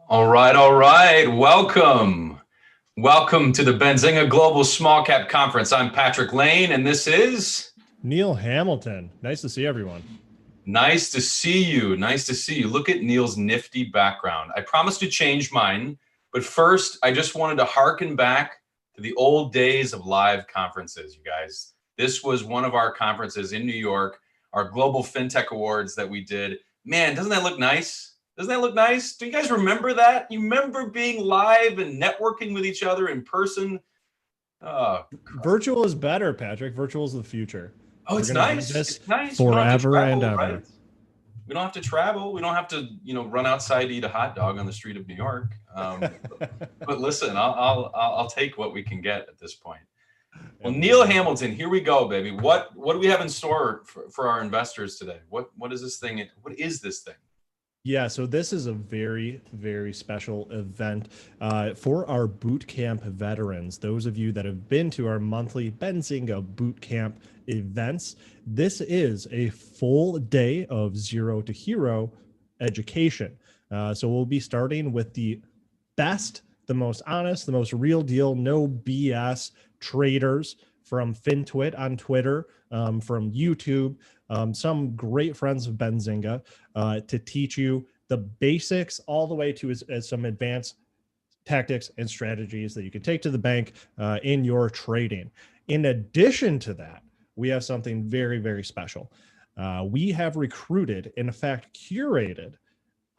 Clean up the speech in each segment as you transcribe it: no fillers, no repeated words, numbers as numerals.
All right, all right. Welcome. Welcome to the Benzinga Global Small Cap Conference. I'm Patrick Lane, and this is Neil Hamilton. Nice to see everyone. Nice to see you. Nice to see you. Look at Neil's nifty background. I promised to change mine, but first, I just wanted to harken back to the old days of live conferences, you guys. This was one of our conferences in New York, our Global FinTech Awards that we did. Man, doesn't that look nice? Doesn't that look nice? Do you guys remember that? You remember being live and networking with each other in person? Oh, virtual is better, Patrick. Virtual is the future. It's nice. It's nice. Forever and ever. Right? We don't have to travel. We don't have to, run outside to eat a hot dog on the street of New York. But listen, I'll take what we can get at this point. Well, Neil Hamilton, here we go, baby. What do we have in store for our investors today? What is this thing? What is this thing? Yeah, so this is a very, very special event for our boot camp veterans. Those of you that have been to our monthly Benzinga boot camp events, this is a full day of zero to hero education. So we'll be starting with the best, the most honest, the most real deal, no BS traders from FinTwit on Twitter, from YouTube, some great friends of Benzinga to teach you the basics all the way to some advanced tactics and strategies that you can take to the bank in your trading. In addition to that, we have something very, very special. We have recruited, in fact, curated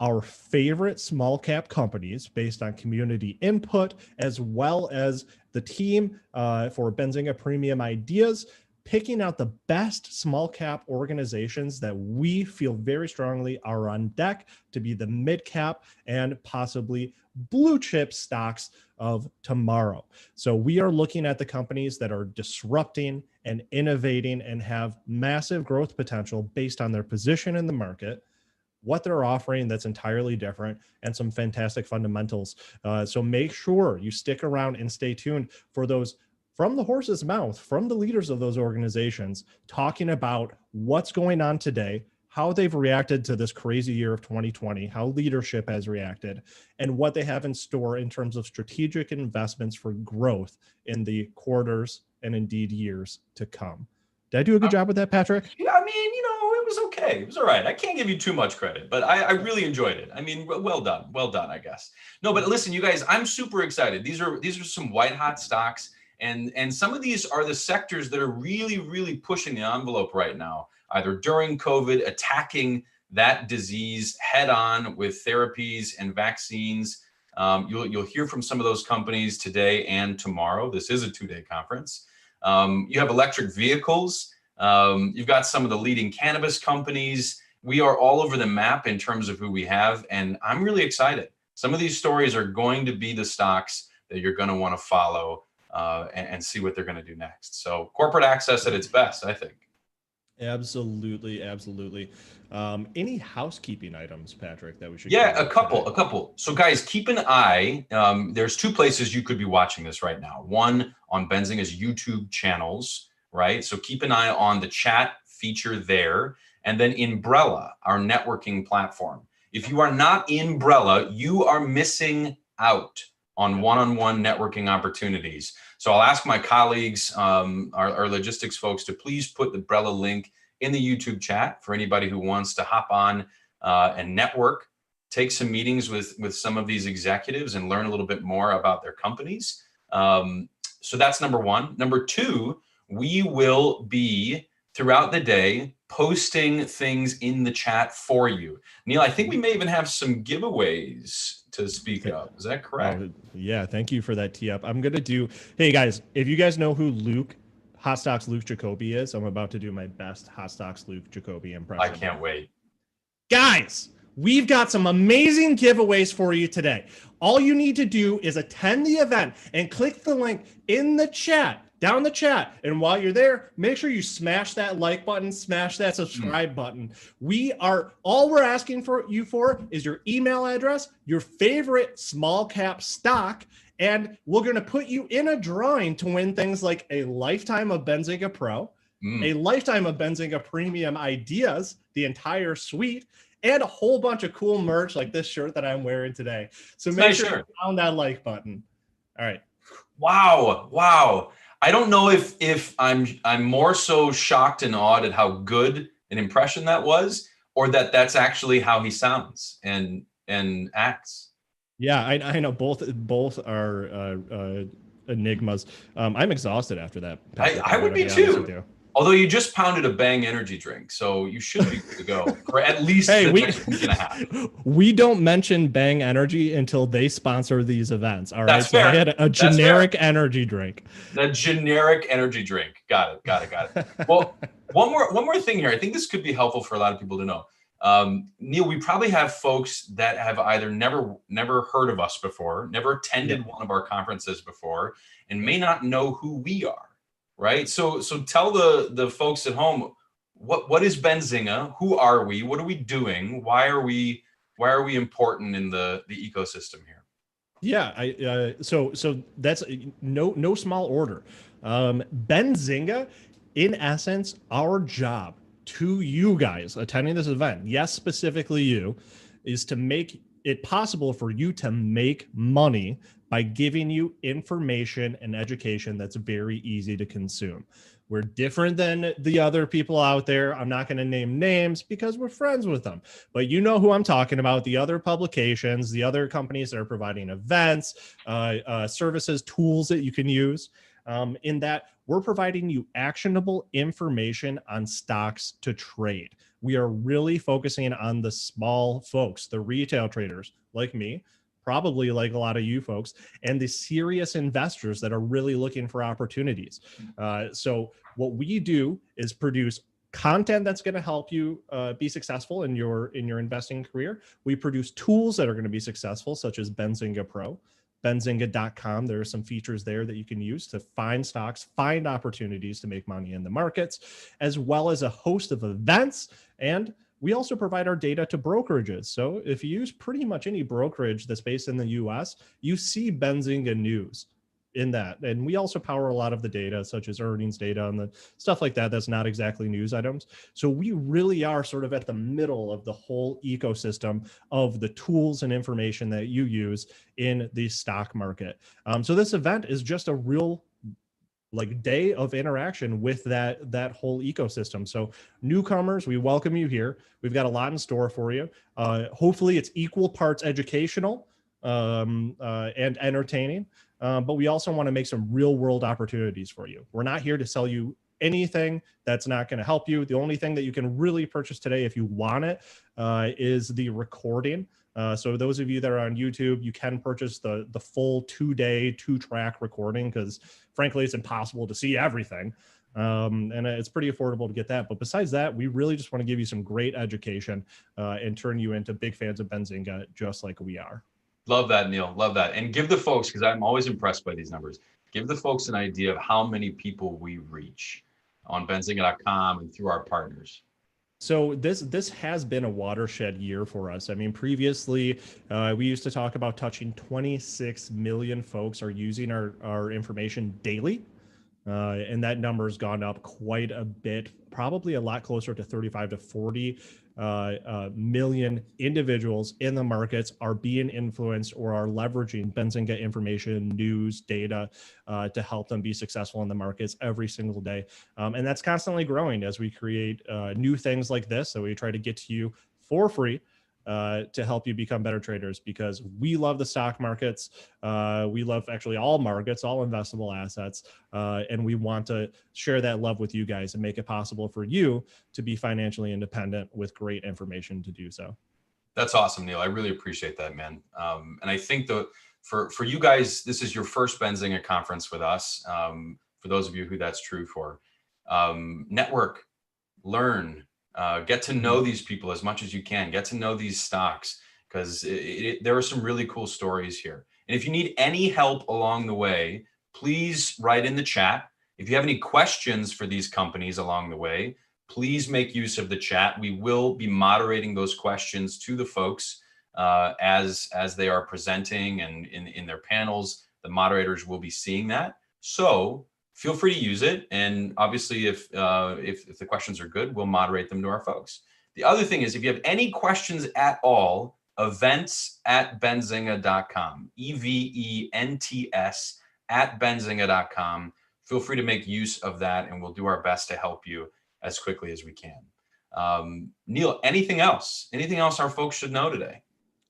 our favorite small cap companies based on community input, as well as the team for Benzinga Premium Ideas, picking out the best small cap organizations that we feel very strongly are on deck to be the mid cap and possibly blue chip stocks of tomorrow. So we are looking at the companies that are disrupting and innovating and have massive growth potential based on their position in the market, what they're offering that's entirely different, and some fantastic fundamentals. So make sure you stick around and stay tuned for those from the horse's mouth, from the leaders of those organizations, talking about what's going on today, how they've reacted to this crazy year of 2020, how leadership has reacted, and what they have in store in terms of strategic investments for growth in the quarters and indeed years to come. Did I do a good job with that, Patrick? Yeah, I mean, it was okay. It was all right. I can't give you too much credit, but I really enjoyed it. I mean, well done, I guess. No, but listen, you guys, I'm super excited. These are some white hot stocks, and some of these are the sectors that are really, really pushing the envelope right now, either during COVID, attacking that disease head on with therapies and vaccines. You'll hear from some of those companies today and tomorrow. This is a 2-day conference. You have electric vehicles. You've got some of the leading cannabis companies. We are all over the map in terms of who we have, and I'm really excited. Some of these stories are going to be the stocks that you're going to want to follow and see what they're going to do next. So corporate access at its best, I think. Absolutely, absolutely. Any housekeeping items, Patrick, that we should? Yeah, a couple. So guys, keep an eye. There's 2 places you could be watching this right now. One on Benzinga's YouTube channels, right? So keep an eye on the chat feature there. And then Umbrella, our networking platform. If you are not in Umbrella, you are missing out on one-on-one networking opportunities. So I'll ask my colleagues, our logistics folks, to please put the Umbrella link in the YouTube chat for anybody who wants to hop on and network, take some meetings with some of these executives and learn a little bit more about their companies. So that's number 1. Number 2, we will be throughout the day posting things in the chat for you. Neil, I think we may even have some giveaways to speak of. Is that correct? Yeah, thank you for that tee up. I'm going to do, hey guys, if you guys know who Hot Stocks Luke Jacoby is, I'm about to do my best Hot Stocks Luke Jacoby impression. I can't wait. Guys, we've got some amazing giveaways for you today. All you need to do is attend the event and click the link in the chat, down the chat. And while you're there, make sure you smash that like button, smash that subscribe button. All we're asking for you is your email address, your favorite small cap stock, and we're going to put you in a drawing to win things like a lifetime of Benzinga Pro, a lifetime of Benzinga Premium Ideas, the entire suite, and a whole bunch of cool merch like this shirt that I'm wearing today. So It's make nice sure shirt. you pound that like button. All right. Wow. I don't know if I'm more so shocked and awed at how good an impression that was, or that's actually how he sounds and acts. Yeah, I know both are enigmas. I'm exhausted after that, Patrick. I would be too. Although you just pounded a Bang energy drink, so you should be good to go for at least the next week and a half. We don't mention Bang Energy until they sponsor these events. All right. That's fair. I had a generic energy drink. The generic energy drink. Got it. Well, one more thing here. I think this could be helpful for a lot of people to know. Neil, we probably have folks that have either never heard of us before, never attended one of our conferences before, and may not know who we are. Right. So tell the folks at home, what is Benzinga? Who are we? What are we doing? Why are we important in the ecosystem here? Yeah, so that's no small order. Benzinga, in essence, our job to you guys attending this event, yes, specifically you, is to make it possible for you to make money by giving you information and education that's very easy to consume. We're different than the other people out there. I'm not going to name names because we're friends with them, but you know who I'm talking about, the other publications, the other companies that are providing events, services, tools that you can use. In that we're providing you actionable information on stocks to trade. We are really focusing on the small folks, the retail traders like me, probably like a lot of you folks, and the serious investors that are really looking for opportunities. So what we do is produce content that's going to help you be successful in your investing career. We produce tools that are going to be successful, such as Benzinga Pro. Benzinga.com. There are some features there that you can use to find stocks, find opportunities to make money in the markets, as well as a host of events. And we also provide our data to brokerages. So if you use pretty much any brokerage that's based in the US, you see Benzinga news in that. And we also power a lot of the data, such as earnings data and the stuff like that. That's not exactly news items. So we really are sort of at the middle of the whole ecosystem of the tools and information that you use in the stock market. So this event is just a real day of interaction with that whole ecosystem. So newcomers, we welcome you here. We've got a lot in store for you. Hopefully it's equal parts educational and entertaining. But we also want to make some real world opportunities for you. We're not here to sell you anything that's not going to help you. The only thing that you can really purchase today, if you want it, is the recording. So those of you that are on YouTube, you can purchase the full 2-day, 2-track recording because frankly, it's impossible to see everything. And it's pretty affordable to get that. But besides that, we really just want to give you some great education and turn you into big fans of Benzinga, just like we are. Love that, Neil. Love that. And give the folks, because I'm always impressed by these numbers, give the folks an idea of how many people we reach on benzinga.com and through our partners. So this has been a watershed year for us. I mean, previously, we used to talk about touching 26 million folks are using our information daily. And that number has gone up quite a bit, probably a lot closer to 35 to 40 million individuals in the markets are being influenced or are leveraging Benzinga information, news, data to help them be successful in the markets every single day. And that's constantly growing as we create new things like this. So we try to get to you for free to help you become better traders, because we love the stock markets. We love actually all markets, all investable assets. And we want to share that love with you guys and make it possible for you to be financially independent with great information to do so. That's awesome, Neil. I really appreciate that, man. And I think for you guys, this is your first Benzinga conference with us. For those of you who that's true for, network, learn, get to know these people as much as you can. Get to know these stocks, because there are some really cool stories here. And if you need any help along the way, please write in the chat. If you have any questions for these companies along the way, please make use of the chat. We will be moderating those questions to the folks as they are presenting and in their panels. The moderators will be seeing that. So feel free to use it. And obviously, if the questions are good, we'll moderate them to our folks. The other thing is, if you have any questions at all, events@benzinga.com, EVENTS @benzinga.com. Feel free to make use of that, and we'll do our best to help you as quickly as we can. Neil, anything else? Anything else our folks should know today?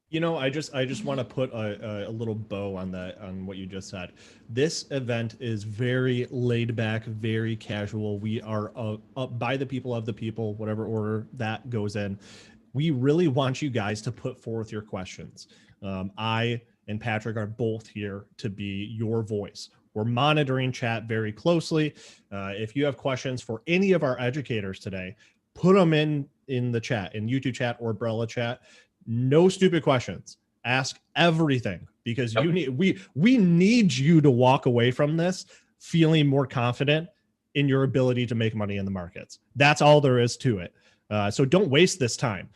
You know, I just want to put a little bow on that, on what you just said. This event is very laid back, very casual. We are up by the people of the people, whatever order that goes in. We really want you guys to put forth your questions. I and Patrick are both here to be your voice. We're monitoring chat very closely. If you have questions for any of our educators today, put them in the chat, in YouTube chat or Brella chat. No stupid questions. Ask everything, because you need, we need you to walk away from this feeling more confident in your ability to make money in the markets. That's all there is to it. So don't waste this time.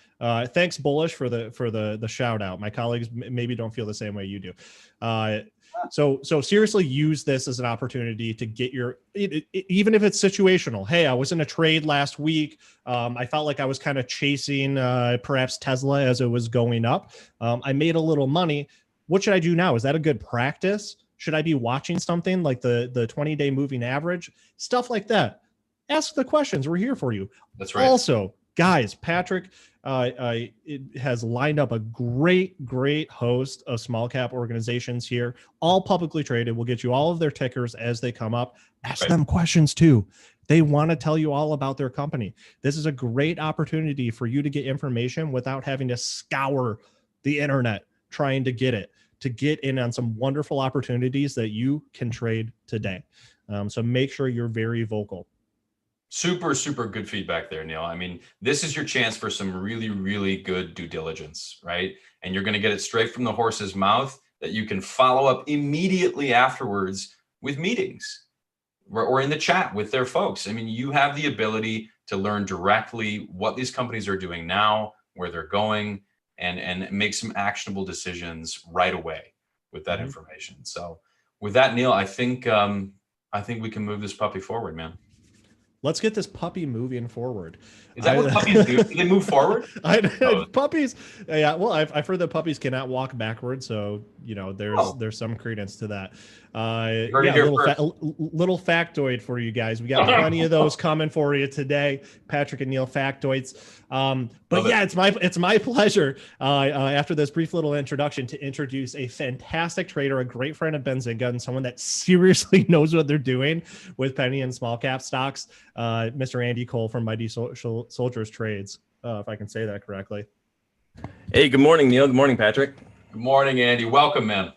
Thanks, Bullish, for the shout out. My colleagues maybe don't feel the same way you do. So seriously, use this as an opportunity to get your, even if it's situational. Hey, I was in a trade last week. I felt like I was kind of chasing perhaps Tesla as it was going up. I made a little money. What should I do now? Is that a good practice? Should I be watching something like the 20-day moving average? Stuff like that. Ask the questions. We're here for you. That's right. Also, guys, Patrick it has lined up a great host of small cap organizations here, all publicly traded. We'll get you all of their tickers as they come up. Ask them questions too. They want to tell you all about their company. This is a great opportunity for you to get information without having to scour the internet trying to get it, to get in on some wonderful opportunities that you can trade today. So make sure you're very vocal. Super good feedback there, Neil. I mean, this is your chance for some really good due diligence, right? And you're going to get it straight from the horse's mouth that you can follow up immediately afterwards with meetings or in the chat with their folks. I mean, you have the ability to learn directly what these companies are doing now, where they're going, and make some actionable decisions right away with that information. So with that, Neil, I think we can move this puppy forward, man. Let's get this puppy moving forward. Is that what puppies do? Do they move forward? Puppies, yeah. Well, I've heard that puppies cannot walk backwards, so you know there's some credence to that. Little factoid for you guys. We got plenty of those coming for you today, Patrick and Neil factoids. But yeah, it's my pleasure after this brief little introduction to introduce a fantastic trader, a great friend of Benzinga, and someone that seriously knows what they're doing with penny and small cap stocks, Mr. Andy Cole from Mighty Soldiers Trades, if I can say that correctly. Hey, good morning, Neil. Good morning, Patrick. Good morning, Andy. Welcome, man.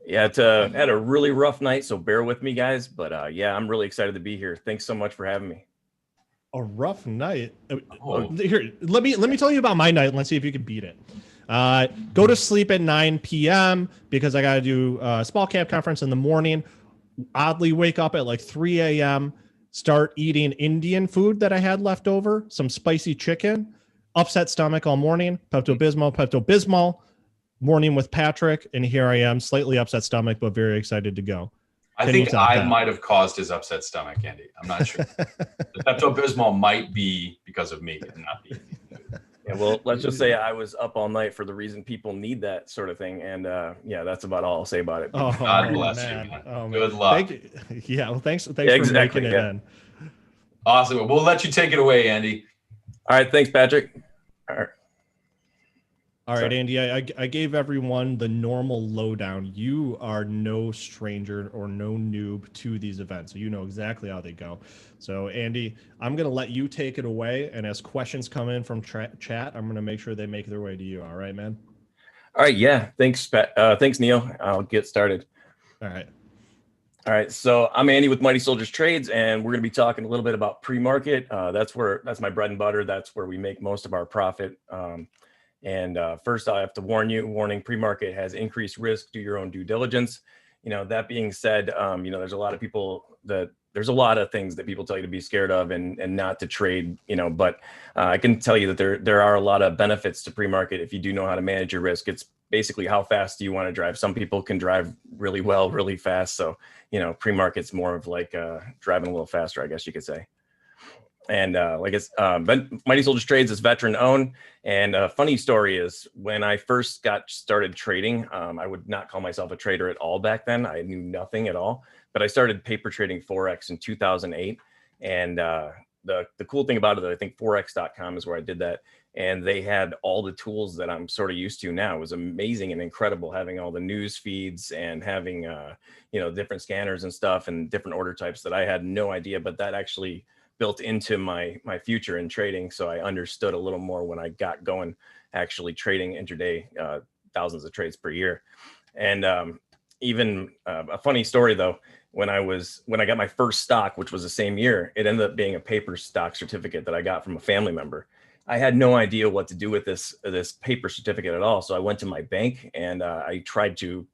Yeah, had a really rough night, so bear with me, guys. But yeah, I'm really excited to be here. Thanks so much for having me. A rough night. Here, let me tell you about my night. Let's see if you can beat it. Go to sleep at 9 p.m. because I got to do a small cap conference in the morning. Oddly, wake up at like 3 a.m. Start eating Indian food that I had left over, some spicy chicken. Upset stomach all morning. Pepto-Bismol. Morning with Patrick, and here I am, slightly upset stomach, but very excited to go. I think I might have caused his upset stomach, Andy. I'm not sure. The Pepto-Bismol might be because of me and not me. Yeah, well, let's just say I was up all night for the reason people need that sort of thing, and yeah, that's about all I'll say about it. Oh, God bless you, man. Oh, Good luck. Yeah, well, thanks for making it in. Awesome. We'll let you take it away, Andy. All right, thanks, Patrick. All right, Andy, I gave everyone the normal lowdown. You are no stranger or no noob to these events, so you know exactly how they go. So, Andy, I'm going to let you take it away, and as questions come in from chat, I'm going to make sure they make their way to you. All right, man? All right, yeah. Thanks, thanks, Neil. I'll get started. All right. All right, so I'm Andy with Mighty Soldiers Trades, and we're going to be talking a little bit about pre-market. That's my bread and butter. That's where we make most of our profit. And first, I have to warning, pre-market has increased risk. Do your own due diligence. You know, that being said, you know, there's a lot of things that people tell you to be scared of and not to trade, you know, but I can tell you that there are a lot of benefits to pre-market if you do know how to manage your risk. It's basically how fast do you want to drive. Some people can drive really well, really fast. So, you know, pre-market's more of like driving a little faster, I guess you could say. And like it's Mighty Soldiers Trades is veteran owned. And a funny story is when I first got started trading, I would not call myself a trader at all back then. I knew nothing at all, but I started paper trading Forex in 2008. And the cool thing about it, I think forex.com is where I did that. And they had all the tools that I'm sort of used to now. It was amazing and incredible having all the news feeds and having, different scanners and stuff and different order types that I had no idea, but that actually built into my future in trading. So I understood a little more when I got going, actually trading intraday, thousands of trades per year. And even a funny story though, when I got my first stock, which was the same year, it ended up being a paper stock certificate that I got from a family member. I had no idea what to do with this paper certificate at all. So I went to my bank and I tried to,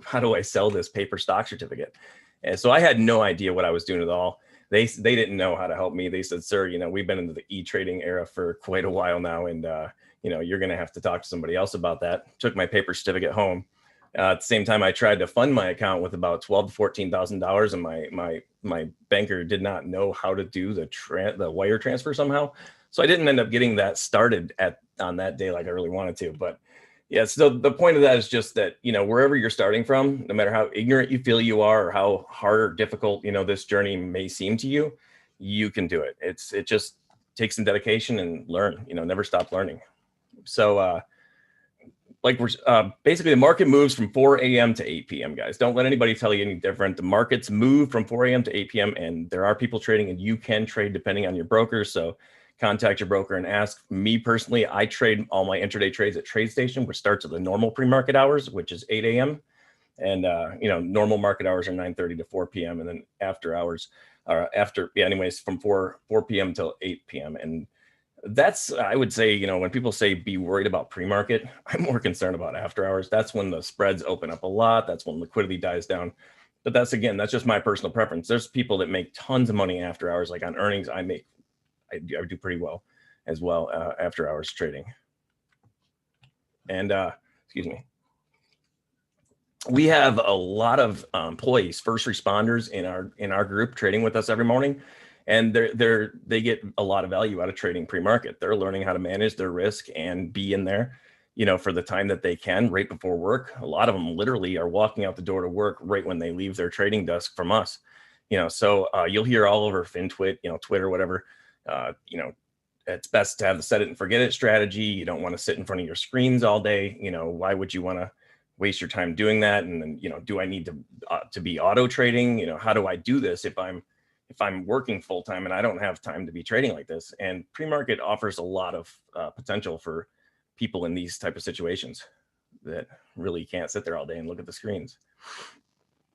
how do I sell this paper stock certificate? And so I had no idea what I was doing at all. They didn't know how to help me. They said, sir, we've been into the e-trading era for quite a while now. And, you're going to have to talk to somebody else about that. Took my paper certificate home. At the same time, I tried to fund my account with about $12,000 to $14,000, and my banker did not know how to do the wire transfer somehow. So I didn't end up getting that started on that day like I really wanted to. But yeah, so the point of that is just that, wherever you're starting from, no matter how ignorant you feel you are or how hard or difficult, this journey may seem to you, you can do it. It just takes some dedication and learn, never stop learning. So basically the market moves from 4 a.m. to 8 p.m. guys. Don't let anybody tell you any different. The markets move from 4 a.m. to 8 p.m. and there are people trading, and you can trade depending on your broker. So contact your broker and ask. Me personally, I trade all my intraday trades at TradeStation, which starts at the normal pre-market hours, which is 8 a.m. And normal market hours are 9:30 to 4 p.m. and then after hours are from 4 p.m. till 8 p.m. And that's, I would say, when people say be worried about pre-market, I'm more concerned about after hours. That's when the spreads open up a lot. That's when liquidity dies down. But that's just my personal preference. There's people that make tons of money after hours, like on earnings. I do pretty well as well after hours trading. And excuse me. We have a lot of employees, first responders in our group trading with us every morning. And they get a lot of value out of trading pre-market. They're learning how to manage their risk and be in there, for the time that they can right before work. A lot of them literally are walking out the door to work right when they leave their trading desk from us. So you'll hear all over FinTwit, Twitter, whatever. It's best to have the set it and forget it strategy. You don't want to sit in front of your screens all day. Why would you want to waste your time doing that? And then, do I need to be auto trading? How do I do this if I'm working full time and I don't have time to be trading like this? And pre-market offers a lot of potential for people in these type of situations that really can't sit there all day and look at the screens.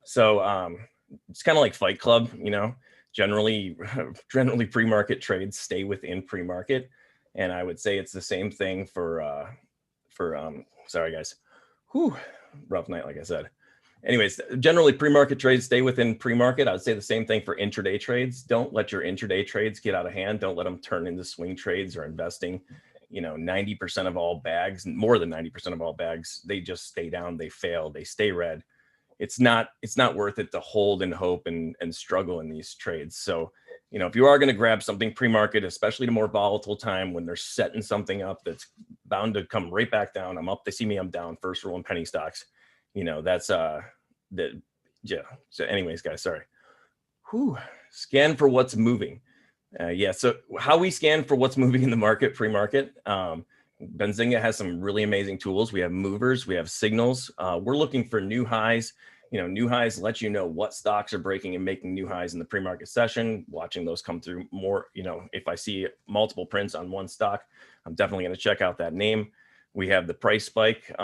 So it's kind of like Fight Club, generally pre-market trades stay within pre-market. And I would say it's the same thing for sorry guys, rough night, like I said. Anyways, generally pre-market trades stay within pre-market. I would say the same thing for intraday trades. Don't let your intraday trades get out of hand. Don't let them turn into swing trades or investing. 90% of all bags, more than 90% of all bags, they just stay down, they fail, they stay red. It's not worth it to hold and hope and struggle in these trades. So, if you are going to grab something pre-market, especially at a more volatile time when they're setting something up that's bound to come right back down. I'm up, they see me, I'm down, first rule in penny stocks. That's yeah. So anyways, guys, sorry. Scan for what's moving. So how we scan for what's moving in the market, pre-market. Benzinga has some really amazing tools. We have movers, we have signals. We're looking for new highs. New highs let you know what stocks are breaking and making new highs in the pre-market session. Watching those come through more, if I see multiple prints on one stock, I'm definitely going to check out that name. We have the price spike.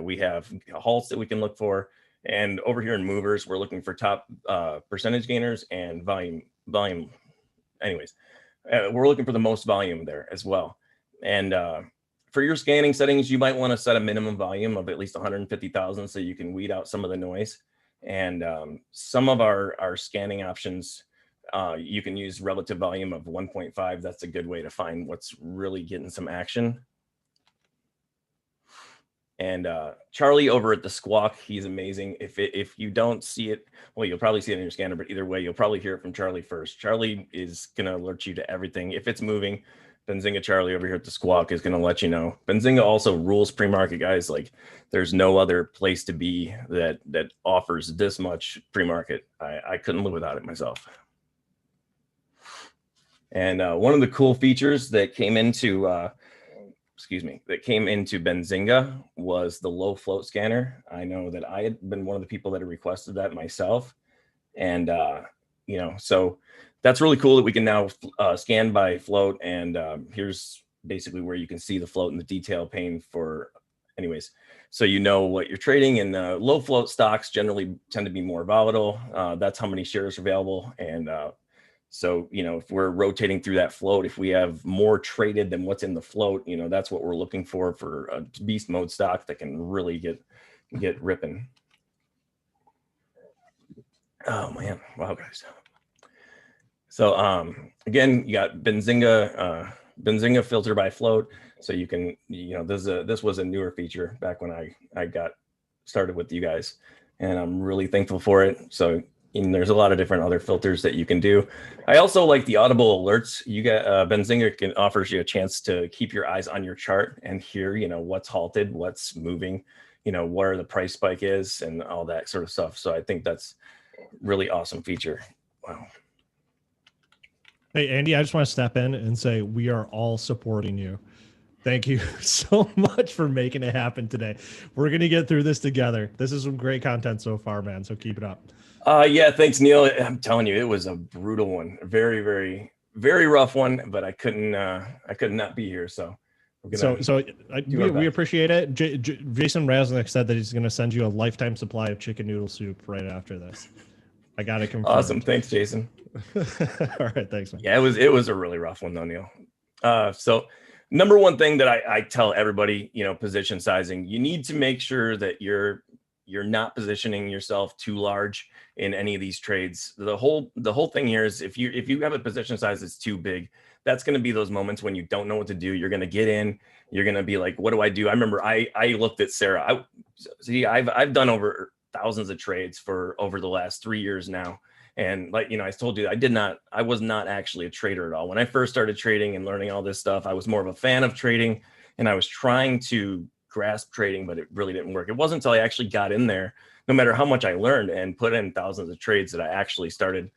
We have halts that we can look for. And over here in movers, we're looking for top percentage gainers and volume. Anyways, we're looking for the most volume there as well. And for your scanning settings, you might want to set a minimum volume of at least 150,000 so you can weed out some of the noise. And some of our scanning options, you can use relative volume of 1.5. That's a good way to find what's really getting some action. And Charlie over at the Squawk, he's amazing. If you don't see it, well, you'll probably see it in your scanner, but either way, you'll probably hear it from Charlie first. Charlie is going to alert you to everything. If it's moving, Benzinga Charlie over here at the Squawk is going to let you know. Benzinga also rules pre-market, guys. Like, there's no other place to be that offers this much pre-market. I couldn't live without it myself. And one of the cool features that came into Benzinga was the low float scanner. I know that I had been one of the people that had requested that myself. And, so that's really cool that we can now scan by float. And here's basically where you can see the float and the detail pane for, anyways. So you know what you're trading, and low float stocks generally tend to be more volatile. That's how many shares are available. And so, if we're rotating through that float, if we have more traded than what's in the float, that's what we're looking for a beast mode stock that can really get ripping. Oh man, wow, guys. So again, you got Benzinga filter by float. So you can, this was a newer feature back when I got started with you guys, and I'm really thankful for it. So there's a lot of different other filters that you can do. I also like the audible alerts. You get Benzinga offers you a chance to keep your eyes on your chart and hear, what's halted, what's moving, where the price spike is, and all that sort of stuff. So I think that's really awesome feature. Wow. Hey, Andy, I just want to step in and say we are all supporting you. Thank you so much for making it happen today. We're going to get through this together. This is some great content so far, man. So keep it up. Yeah, thanks, Neil. I'm telling you, it was a brutal one. A very, very, very rough one, but I could not be here. So we appreciate it. Jason Raznick said that he's going to send you a lifetime supply of chicken noodle soup right after this. I got it confirmed. Awesome. Thanks, Jason. All right. Thanks, man. Yeah, it was a really rough one though, Neil. So number one thing that I tell everybody, position sizing, you need to make sure that you're not positioning yourself too large in any of these trades. The whole thing here is if you have a position size that's too big, that's going to be those moments when you don't know what to do. You're going to get in, you're going to be like, what do I do? I remember I looked at Sarah. I've done over thousands of trades for over the last 3 years now. And like, I told you, I was not actually a trader at all. When I first started trading and learning all this stuff, I was more of a fan of trading, and I was trying to grasp trading, but it really didn't work. It wasn't until I actually got in there, no matter how much I learned and put in thousands of trades, that I actually started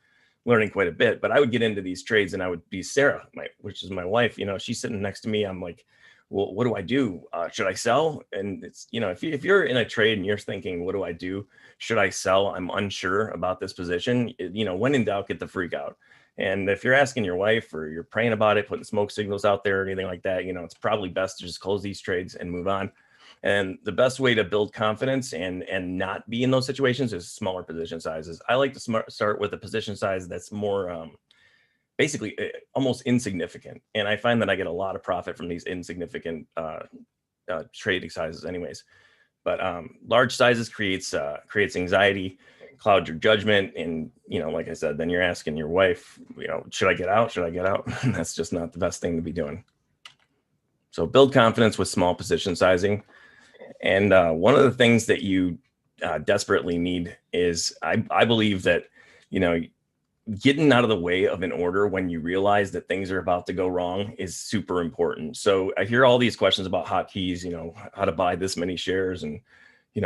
learning quite a bit. But I would get into these trades and I would be Sarah, which is my wife, she's sitting next to me. I'm like, well, what do I do? Should I sell? And it's, if you're in a trade and you're thinking, what do I do? Should I sell? I'm unsure about this position. When in doubt, get the freak out. And if you're asking your wife or you're praying about it, putting smoke signals out there or anything like that, it's probably best to just close these trades and move on. And the best way to build confidence and not be in those situations is smaller position sizes. I like to start with a position size that's more basically almost insignificant. And I find that I get a lot of profit from these insignificant trading sizes anyways. But large sizes creates anxiety, clouds your judgment. And, like I said, then you're asking your wife, should I get out? Should I get out? And that's just not the best thing to be doing. So build confidence with small position sizing. And one of the things that you desperately need is, I believe that, getting out of the way of an order when you realize that things are about to go wrong is super important. So I hear all these questions about hotkeys, how to buy this many shares and,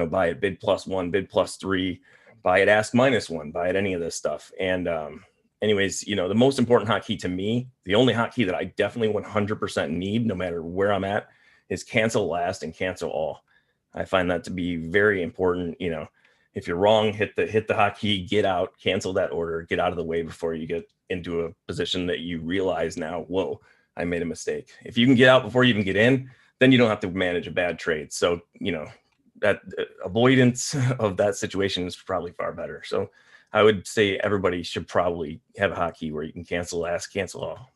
buy it bid +1, bid +3, buy it ask -1, buy it any of this stuff. And anyways, the most important hotkey to me, the only hotkey that I definitely 100% need, no matter where I'm at, is cancel last and cancel all. I find that to be very important. If you're wrong, hit the hotkey, get out, cancel that order, get out of the way before you get into a position that you realize now, whoa, I made a mistake. If you can get out before you even get in, then you don't have to manage a bad trade. So, that avoidance of that situation is probably far better. So I would say everybody should probably have a hotkey where you can cancel last, cancel all.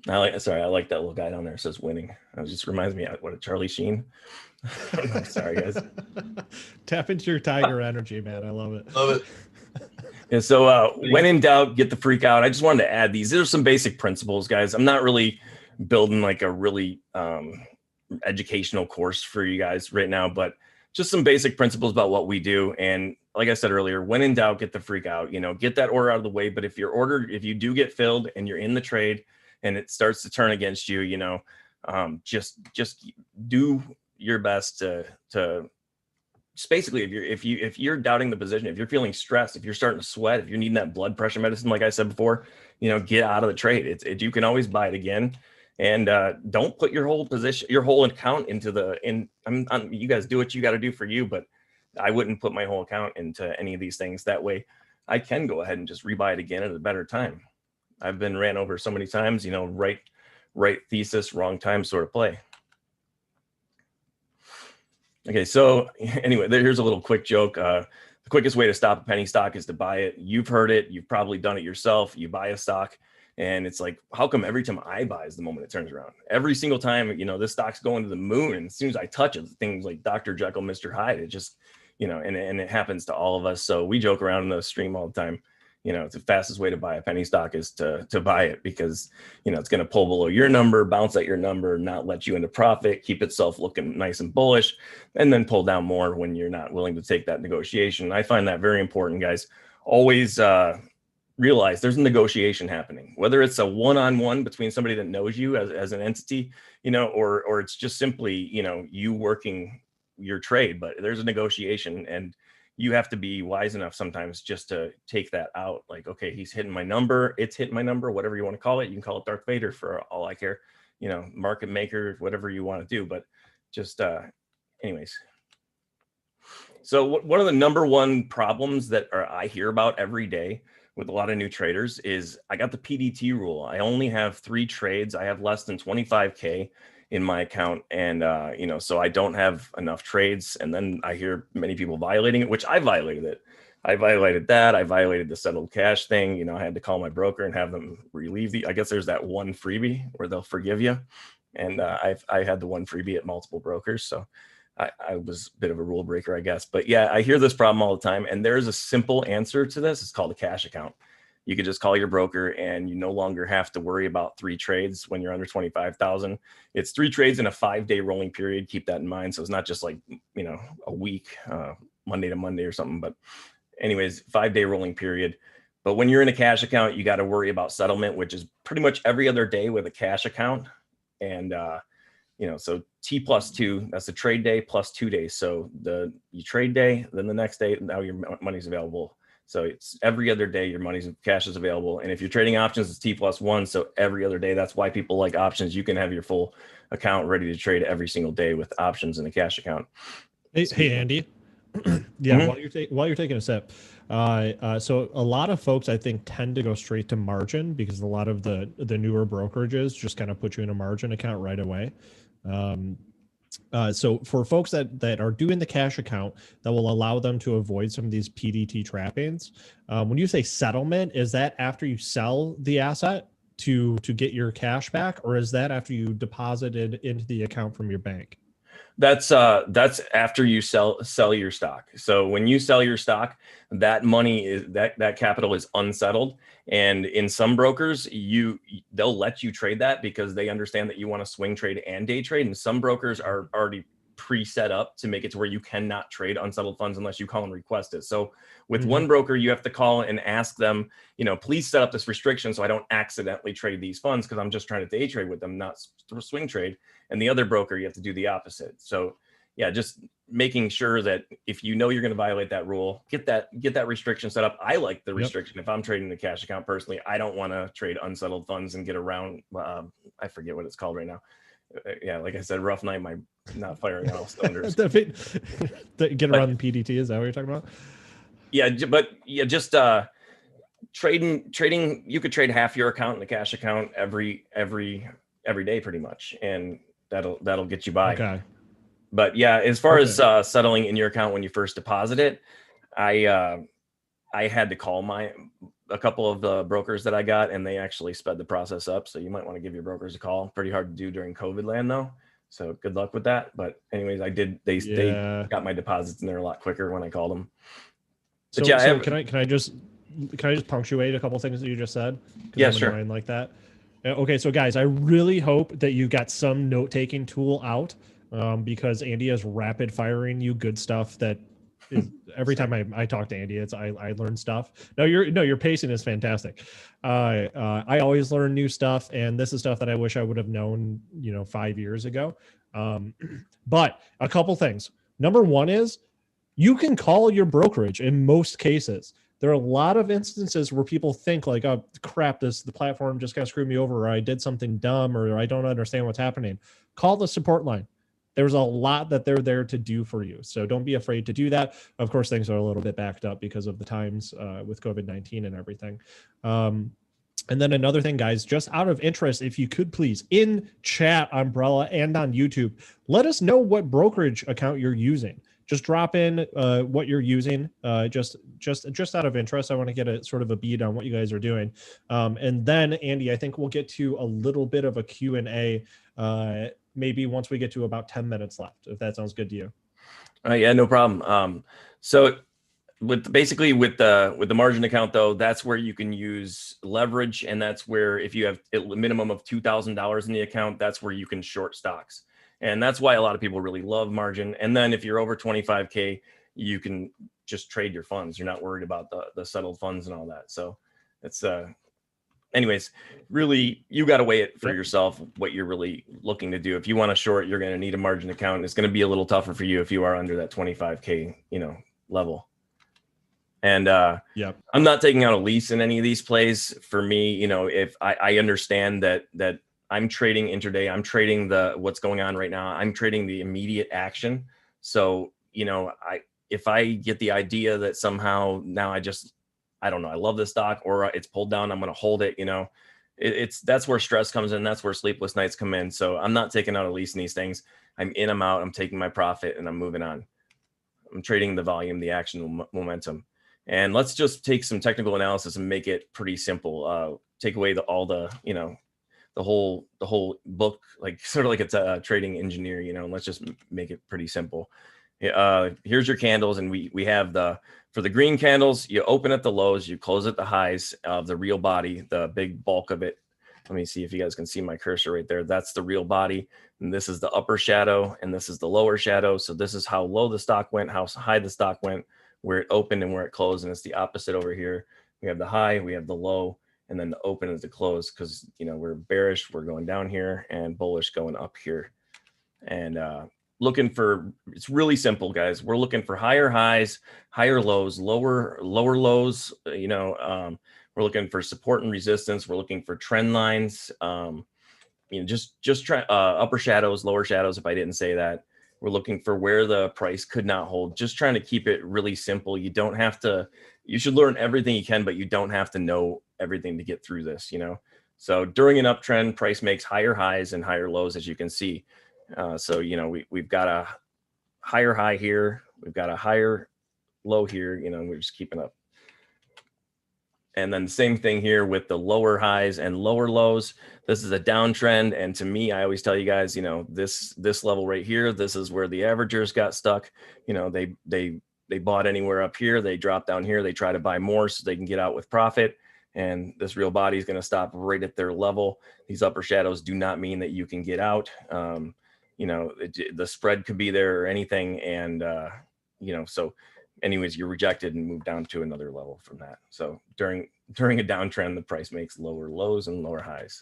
I like that little guy down there. It says winning. It just reminds me of what, Charlie Sheen. I'm sorry, guys. Tap into your tiger energy, man. I love it. Love it. And so when in doubt, get the freak out. I just wanted to add these. These are some basic principles, guys. I'm not really building like a really educational course for you guys right now, but just some basic principles about what we do. And like I said earlier, when in doubt, get the freak out, get that order out of the way. But if if you do get filled and you're in the trade and it starts to turn against you, just do your best to just basically, if you're doubting the position, if you're feeling stressed, if you're starting to sweat, if you're needing that blood pressure medicine, like I said before, get out of the trade. You can always buy it again. And don't put your whole position, your whole account into you guys do what you got to do for you, but I wouldn't put my whole account into any of these things. That way I can go ahead and just rebuy it again at a better time. I've been ran over so many times, right thesis, wrong time sort of play. Okay, so anyway, here's a little quick joke. The quickest way to stop a penny stock is to buy it. You've heard it. You've probably done it yourself. You buy a stock. And it's like, how come every time I buy is the moment it turns around? Every single time, this stock's going to the moon. And as soon as I touch it, things like Dr. Jekyll, Mr. Hyde, it just, and it happens to all of us. So we joke around in the stream all the time. It's the fastest way to buy a penny stock is to buy it because, it's going to pull below your number, bounce at your number, not let you into profit, keep itself looking nice and bullish, and then pull down more when you're not willing to take that negotiation. I find that very important, guys. Always, realize there's a negotiation happening, whether it's a one-on-one between somebody that knows you as an entity, or it's just simply, you working your trade, but there's a negotiation and you have to be wise enough sometimes just to take that out. Like, okay, he's hitting my number. It's hitting my number, whatever you want to call it. You can call it Darth Vader for all I care, market maker, whatever you want to do, but just, anyways. So one of the number one problems that I hear about every day with a lot of new traders is I got the PDT rule. I only have 3 trades. I have less than 25K in my account. And, so I don't have enough trades. And then I hear many people violating it, which I violated it. I violated that. I violated the settled cash thing. I had to call my broker and have them relieve I guess there's that one freebie where they'll forgive you. And I had the one freebie at multiple brokers. So I was a bit of a rule breaker, I guess. But yeah, I hear this problem all the time. And there's a simple answer to this. It's called a cash account. You could just call your broker and you no longer have to worry about 3 trades when you're under 25,000. It's 3 trades in a 5-day rolling period. Keep that in mind. So it's not just like, a week, Monday to Monday or something. But anyways, 5-day rolling period. But when you're in a cash account, you got to worry about settlement, which is pretty much every other day with a cash account. And, so T plus 2, that's the trade day plus 2 days. So you trade day, then the next day, now your money's available. So it's every other day your cash is available. And if you're trading options, it's T plus 1. So every other day, that's why people like options. You can have your full account ready to trade every single day with options in a cash account. Hey Andy. Yeah, while you're taking a sip. So a lot of folks, I think, tend to go straight to margin because a lot of the newer brokerages just kind of put you in a margin account right away. So for folks that are doing the cash account, that will allow them to avoid some of these PDT trappings. When you say settlement, is that after you sell the asset to get your cash back, or is that after you deposited into the account from your bank? That's after you sell your stock. So when you sell your stock, that money is that capital is unsettled. And in some brokers, they'll let you trade that because they understand that you want to swing trade and day trade. And some brokers are already pre-set up to make it to where you cannot trade unsettled funds unless you call and request it. So with one broker, you have to call and ask them, please set up this restriction so I don't accidentally trade these funds because I'm just trying to day trade with them, not swing trade. And the other broker, you have to do the opposite. So yeah, just making sure that if you're going to violate that rule, get that restriction set up. I like the restriction. If I'm trading the cash account personally, I don't want to trade unsettled funds and get around. I forget what it's called right now. Yeah, like I said, rough night, my not firing all cylinders. Get around the PDT, is that what you're talking about? Yeah, but yeah, just trading. You could trade half your account in the cash account every day, pretty much, and that'll get you by. Okay. But yeah, as far as settling in your account when you first deposit it, I had to call a couple of the brokers that I got, and they actually sped the process up. So you might want to give your brokers a call. Pretty hard to do during COVID land though. So good luck with that. But anyways, I did. They got my deposits in there a lot quicker when I called them. But so can I just punctuate a couple things that you just said? Yeah, sure. Like that. Okay, so guys, I really hope that you got some note-taking tool out, because Andy is rapid firing you good stuff that is every time I talk to Andy, I learn stuff. No, your pacing is fantastic. I always learn new stuff, and this is stuff that I wish I would have known, 5 years ago. But a couple things. Number one is you can call your brokerage in most cases. There are a lot of instances where people think like, oh crap, the platform just got screwed me over, or I did something dumb, or I don't understand what's happening. Call the support line. There's a lot that they're there to do for you. So don't be afraid to do that. Of course, things are a little bit backed up because of the times with COVID-19 and everything. And then another thing, guys, just out of interest, if you could please, in chat, Umbrella, and on YouTube, let us know what brokerage account you're using. Just drop in what you're using, just out of interest. I want to get a sort of a beat on what you guys are doing. And then, Andy, I think we'll get to a little bit of a Q&A maybe once we get to about 10 minutes left, if that sounds good to you. Yeah, no problem. So with the margin account, though, that's where you can use leverage. And that's where if you have a minimum of $2,000 in the account, that's where you can short stocks. And that's why a lot of people really love margin. And then if you're over 25K, you can just trade your funds. You're not worried about the settled funds and all that. So it's anyways, really, you got to weigh it for yourself, what you're really looking to do. If you want to short, you're going to need a margin account. It's going to be a little tougher for you if you are under that 25K, level. And I'm not taking out a lease in any of these plays. For me, if I understand that I'm trading intraday, I'm trading what's going on right now, I'm trading the immediate action. So, if I get the idea that somehow now I don't know, I love this stock, or it's pulled down, I'm going to hold it, that's where stress comes in. That's where sleepless nights come in. So I'm not taking out a lease in these things. I'm in, I'm out, I'm taking my profit, and I'm moving on. I'm trading the volume, the action, momentum. And let's just take some technical analysis and make it pretty simple. Take away the whole book, like sort of like it's a trading engineer, and let's just make it pretty simple. Here's your candles, and we have for the green candles, you open at the lows, you close at the highs of the real body, the big bulk of it. Let me see if you guys can see my cursor right there. That's the real body. And this is the upper shadow, and this is the lower shadow. So this is how low the stock went, how high the stock went, where it opened and where it closed. And it's the opposite over here. We have the high, we have the low, and then the open is the close, because we're bearish, we're going down here, and bullish going up here. And it's really simple, guys. We're looking for higher highs, higher lows, lower lows. We're looking for support and resistance. We're looking for trend lines. Just try upper shadows, lower shadows. If I didn't say that, we're looking for where the price could not hold. Just trying to keep it really simple. You don't have to. You should learn everything you can, but you don't have to know everything to get through this. So during an uptrend, price makes higher highs and higher lows, as you can see. So we've got a higher high here, we've got a higher low here. We're just keeping up. And then the same thing here with the lower highs and lower lows. This is a downtrend, and to me, I always tell you guys, this level right here, this is where the averagers got stuck. They bought anywhere up here, they drop down here, they try to buy more so they can get out with profit. And this real body is going to stop right at their level. These upper shadows do not mean that you can get out. The spread could be there or anything. And, so anyways, you're rejected and move down to another level from that. So during a downtrend, the price makes lower lows and lower highs.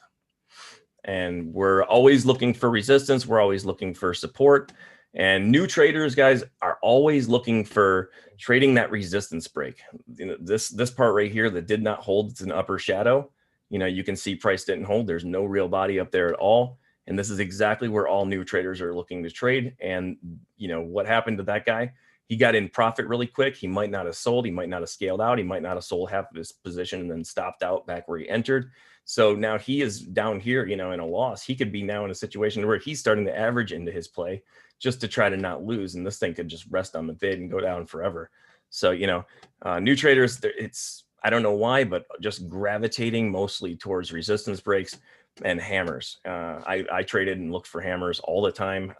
And we're always looking for resistance. We're always looking for support. And new traders, guys, are always looking for trading that resistance break. This part right here that did not hold, it's an upper shadow. You can see price didn't hold. There's no real body up there at all. And this is exactly where all new traders are looking to trade. And what happened to that guy? He got in profit really quick. He might not have sold. He might not have scaled out. He might not have sold half of his position and then stopped out back where he entered. So now he is down here, in a loss. He could be now in a situation where he's starting to average into his play just to try to not lose. And this thing could just rest on the bid and go down forever. So, new traders, I don't know why, but just gravitating mostly towards resistance breaks and hammers. I traded and looked for hammers all the time.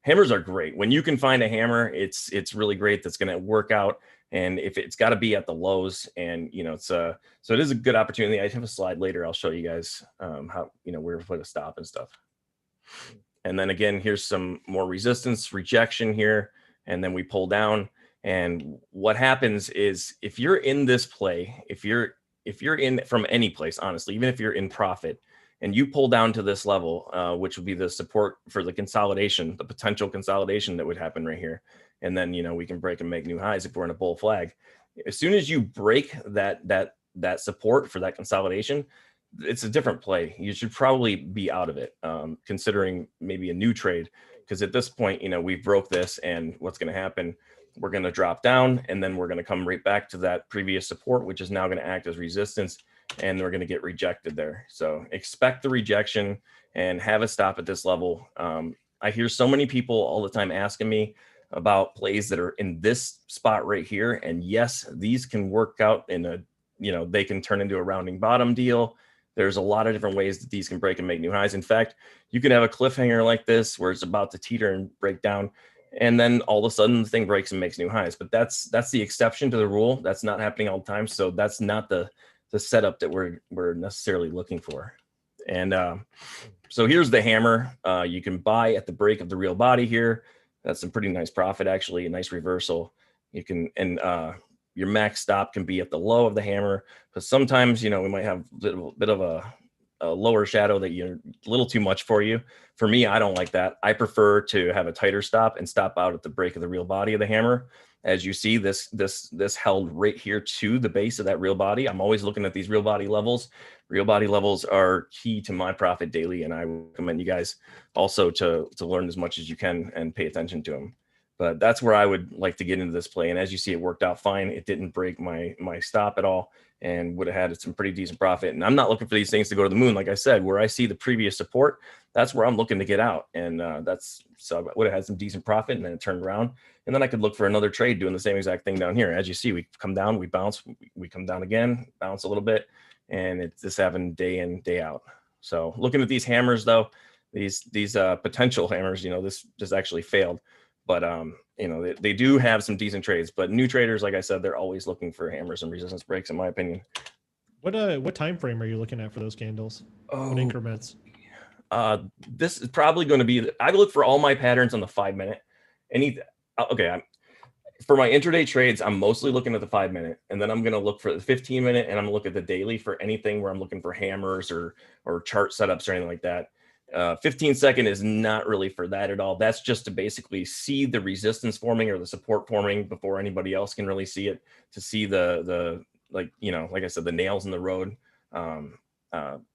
Hammers are great. When you can find a hammer, it's really great. That's going to work out And if it's got to be at the lows, and it's so it is a good opportunity. I have a slide later. I'll show you guys how, where to put a stop and stuff. And then again, here's some more resistance rejection here. And then we pull down. And what happens is, if you're in this play, if you're in from any place, honestly, even if you're in profit and you pull down to this level, which would be the support for the consolidation, the potential consolidation that would happen right here. And then, we can break and make new highs if we're in a bull flag. As soon as you break that support for that consolidation, it's a different play. You should probably be out of it, considering maybe a new trade, because at this point, we broke this, and what's going to happen, we're going to drop down, and then we're going to come right back to that previous support, which is now going to act as resistance, and we're going to get rejected there. So expect the rejection and have a stop at this level. I hear so many people all the time asking me about plays that are in this spot right here. And yes, these can work out in a, they can turn into a rounding bottom deal. There's a lot of different ways that these can break and make new highs. In fact, you can have a cliffhanger like this where it's about to teeter and break down, and then all of a sudden the thing breaks and makes new highs. But that's the exception to the rule. That's not happening all the time. So that's not the setup that we're necessarily looking for. And so here's the hammer. You can buy at the break of the real body here. That's some pretty nice profit, actually, a nice reversal. You can, and your max stop can be at the low of the hammer, because sometimes, we might have a bit of a lower shadow that you're a little too much for you. For me, I don't like that. I prefer to have a tighter stop and stop out at the break of the real body of the hammer. As you see, this held right here to the base of that real body. I'm always looking at these real body levels. Real body levels are key to my profit daily, and I recommend you guys also to learn as much as you can and pay attention to them. But that's where I would like to get into this play. And as you see, it worked out fine. It didn't break my stop at all, and would have had some pretty decent profit. And I'm not looking for these things to go to the moon. Like I said, where I see the previous support, that's where I'm looking to get out. And so I would have had some decent profit, and then it turned around. And then I could look for another trade doing the same exact thing down here. As you see, we come down, we bounce, we come down again, bounce a little bit. And it's just happened day in, day out. So looking at these hammers, though, these potential hammers, this just actually failed. But, they do have some decent trades. But new traders, like I said, they're always looking for hammers and resistance breaks, in my opinion. What time frame are you looking at for those candles? What increments? This is probably going to be, I look for all my patterns on the 5 minute. For my intraday trades, I'm mostly looking at the 5 minute, and then I'm going to look for the 15 minute, and I'm going to look at the daily for anything where I'm looking for hammers or chart setups or anything like that. 15-second is not really for that at all. That's just to basically see the resistance forming or the support forming before anybody else can really see it, to see the like I said, the nails in the road,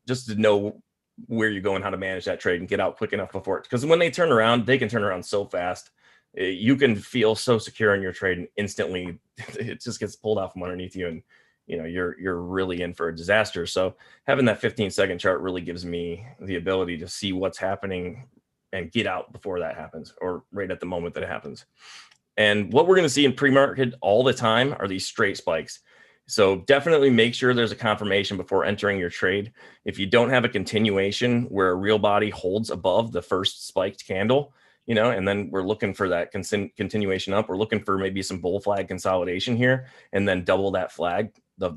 just to know where you're going, how to manage that trade and get out quick enough before it. Because when they turn around, they can turn around so fast. You can feel so secure in your trade, and instantly it just gets pulled out from underneath you, and you're really in for a disaster. So having that 15-second chart really gives me the ability to see what's happening and get out before that happens, or right at the moment that it happens. And what we're going to see in pre-market all the time are these straight spikes. So definitely make sure there's a confirmation before entering your trade. If you don't have a continuation where a real body holds above the first spiked candle, and then we're looking for that continuation up. We're looking for maybe some bull flag consolidation here, and then double that flag,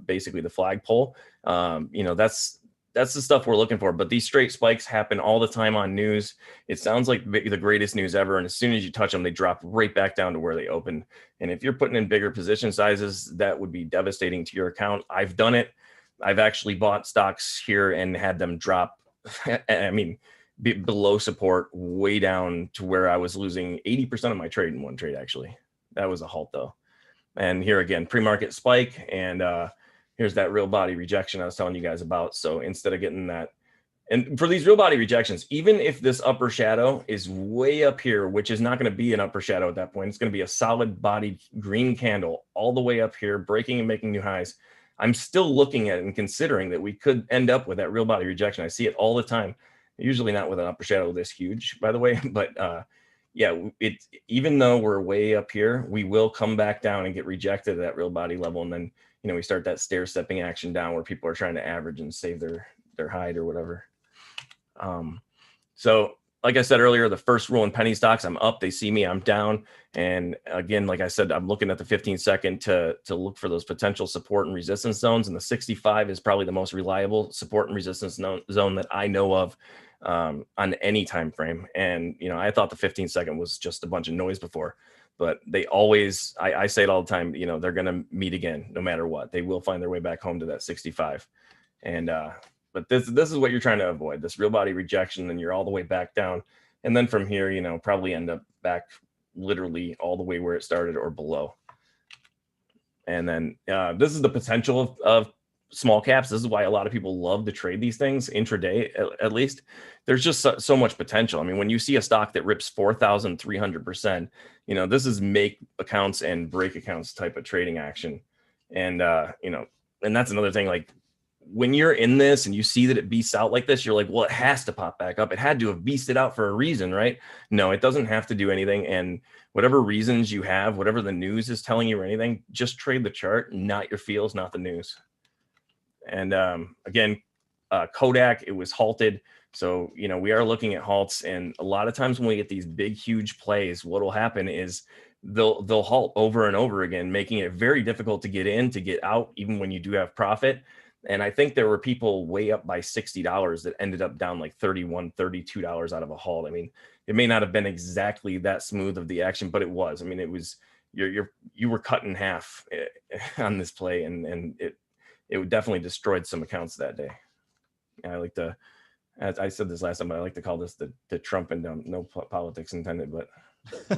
basically the flag pull. That's the stuff we're looking for. But these straight spikes happen all the time on news. It sounds like the greatest news ever, and as soon as you touch them, they drop right back down to where they opened. And if you're putting in bigger position sizes, that would be devastating to your account. I've done it. I've actually bought stocks here and had them drop. I mean, below support, way down to where I was losing 80% of my trade in one trade. Actually, that was a halt though. And here again, pre-market spike, and here's that real body rejection I was telling you guys about. So instead of getting that, and for these real body rejections, even if this upper shadow is way up here, which is not going to be an upper shadow at that point, it's going to be a solid bodied green candle all the way up here, breaking and making new highs. I'm still looking at it and considering that we could end up with that real body rejection. I see it all the time. Usually not with an upper shadow this huge, by the way, but yeah, even though we're way up here, we will come back down and get rejected at that real body level. And then, we start that stair stepping action down where people are trying to average and save their hide or whatever. So like I said earlier, the first rule in penny stocks, I'm up, they see me, I'm down. And again, like I said, I'm looking at the 15-second to look for those potential support and resistance zones. And the 65 is probably the most reliable support and resistance zone that I know of on any time frame. And, you know, I thought the 15-second was just a bunch of noise before, but they always, I say it all the time, you know, they're going to meet again, no matter what. They will find their way back home to that 65. And, but this is what you're trying to avoid, this real body rejection, and you're all the way back down. And then from here, you know, probably end up back literally all the way where it started or below. And then this is the potential of small caps. This is why a lot of people love to trade these things intraday, at least. There's just so much potential. I mean, when you see a stock that rips 4,300%, you know, this is make accounts and break accounts type of trading action. And, you know, and that's another thing, like, when you're in this and you see that it beasts out like this, you're like, well, it has to pop back up. It had to have beasted out for a reason, right? No, it doesn't have to do anything. And whatever reasons you have, whatever the news is telling you or anything, just trade the chart, not your feels, not the news. And again, Kodak, it was halted. So, you know, we are looking at halts. And a lot of times when we get these big, huge plays, what will happen is they'll halt over and over again, making it very difficult to get in, to get out, even when you do have profit. And I think there were people way up by $60 that ended up down like $31, $32 out of a halt. I mean, it may not have been exactly that smooth of the action, but it was. I mean, it was, you were cut in half on this play, and it definitely destroyed some accounts that day. And I like to, as I said this last time, I like to call this the Trump and no politics intended, but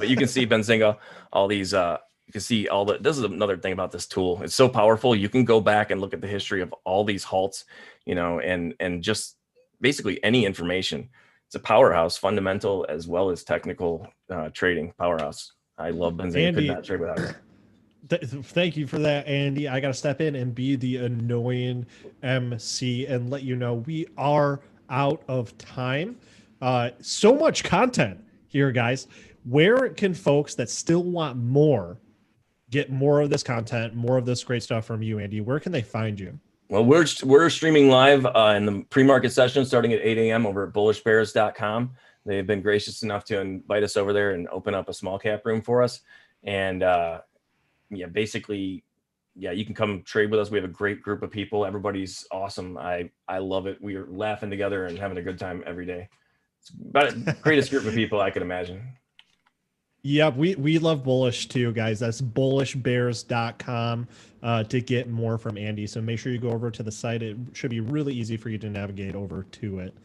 you can see Benzinga, all these, you can see all the, this is another thing about this tool. It's so powerful. You can go back and look at the history of all these halts, you know, and just basically any information. It's a powerhouse, fundamental as well as technical trading powerhouse. I love Benzinga. Could not trade without it. Thank you for that, Andy. I got to step in and be the annoying MC and let you know we are out of time. So much content here, guys. Where can folks that still want more get more of this content, more of this great stuff from you, Andy? Where can they find you? Well, we're streaming live in the pre-market session starting at 8 a.m. over at bullishbears.com. They've been gracious enough to invite us over there and open up a small cap room for us. And yeah, basically, yeah, you can come trade with us. We have a great group of people. Everybody's awesome. I love it. We are laughing together and having a good time every day. It's about the greatest group of people I could imagine. Yeah, we love Bullish too, guys. That's bullishbears.com to get more from Andy. So make sure you go over to the site. It should be really easy for you to navigate over to it.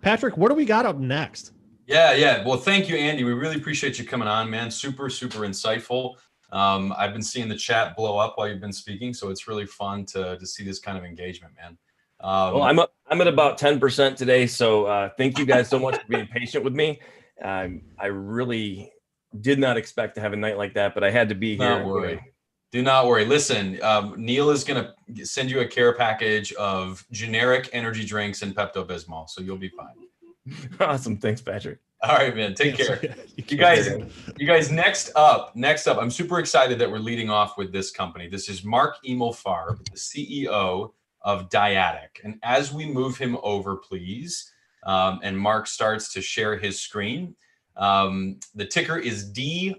Patrick, what do we got up next? Yeah. Well, thank you, Andy. We really appreciate you coming on, man. Super insightful. I've been seeing the chat blow up while you've been speaking, so it's really fun to see this kind of engagement, man. Well, I'm at about 10% today, so thank you guys so much for being patient with me. I really did not expect to have a night like that, but I had to be here. Not worry. Do not worry. Listen, Neil is going to send you a care package of generic energy drinks and Pepto-Bismol, so you'll be fine. Awesome. Thanks, Patrick. All right, man. Take care. You guys, next up, I'm super excited that we're leading off with this company. This is Mark Emelfarb, the CEO of Dyadic. And as we move him over, please, and Mark starts to share his screen, the ticker is DYAI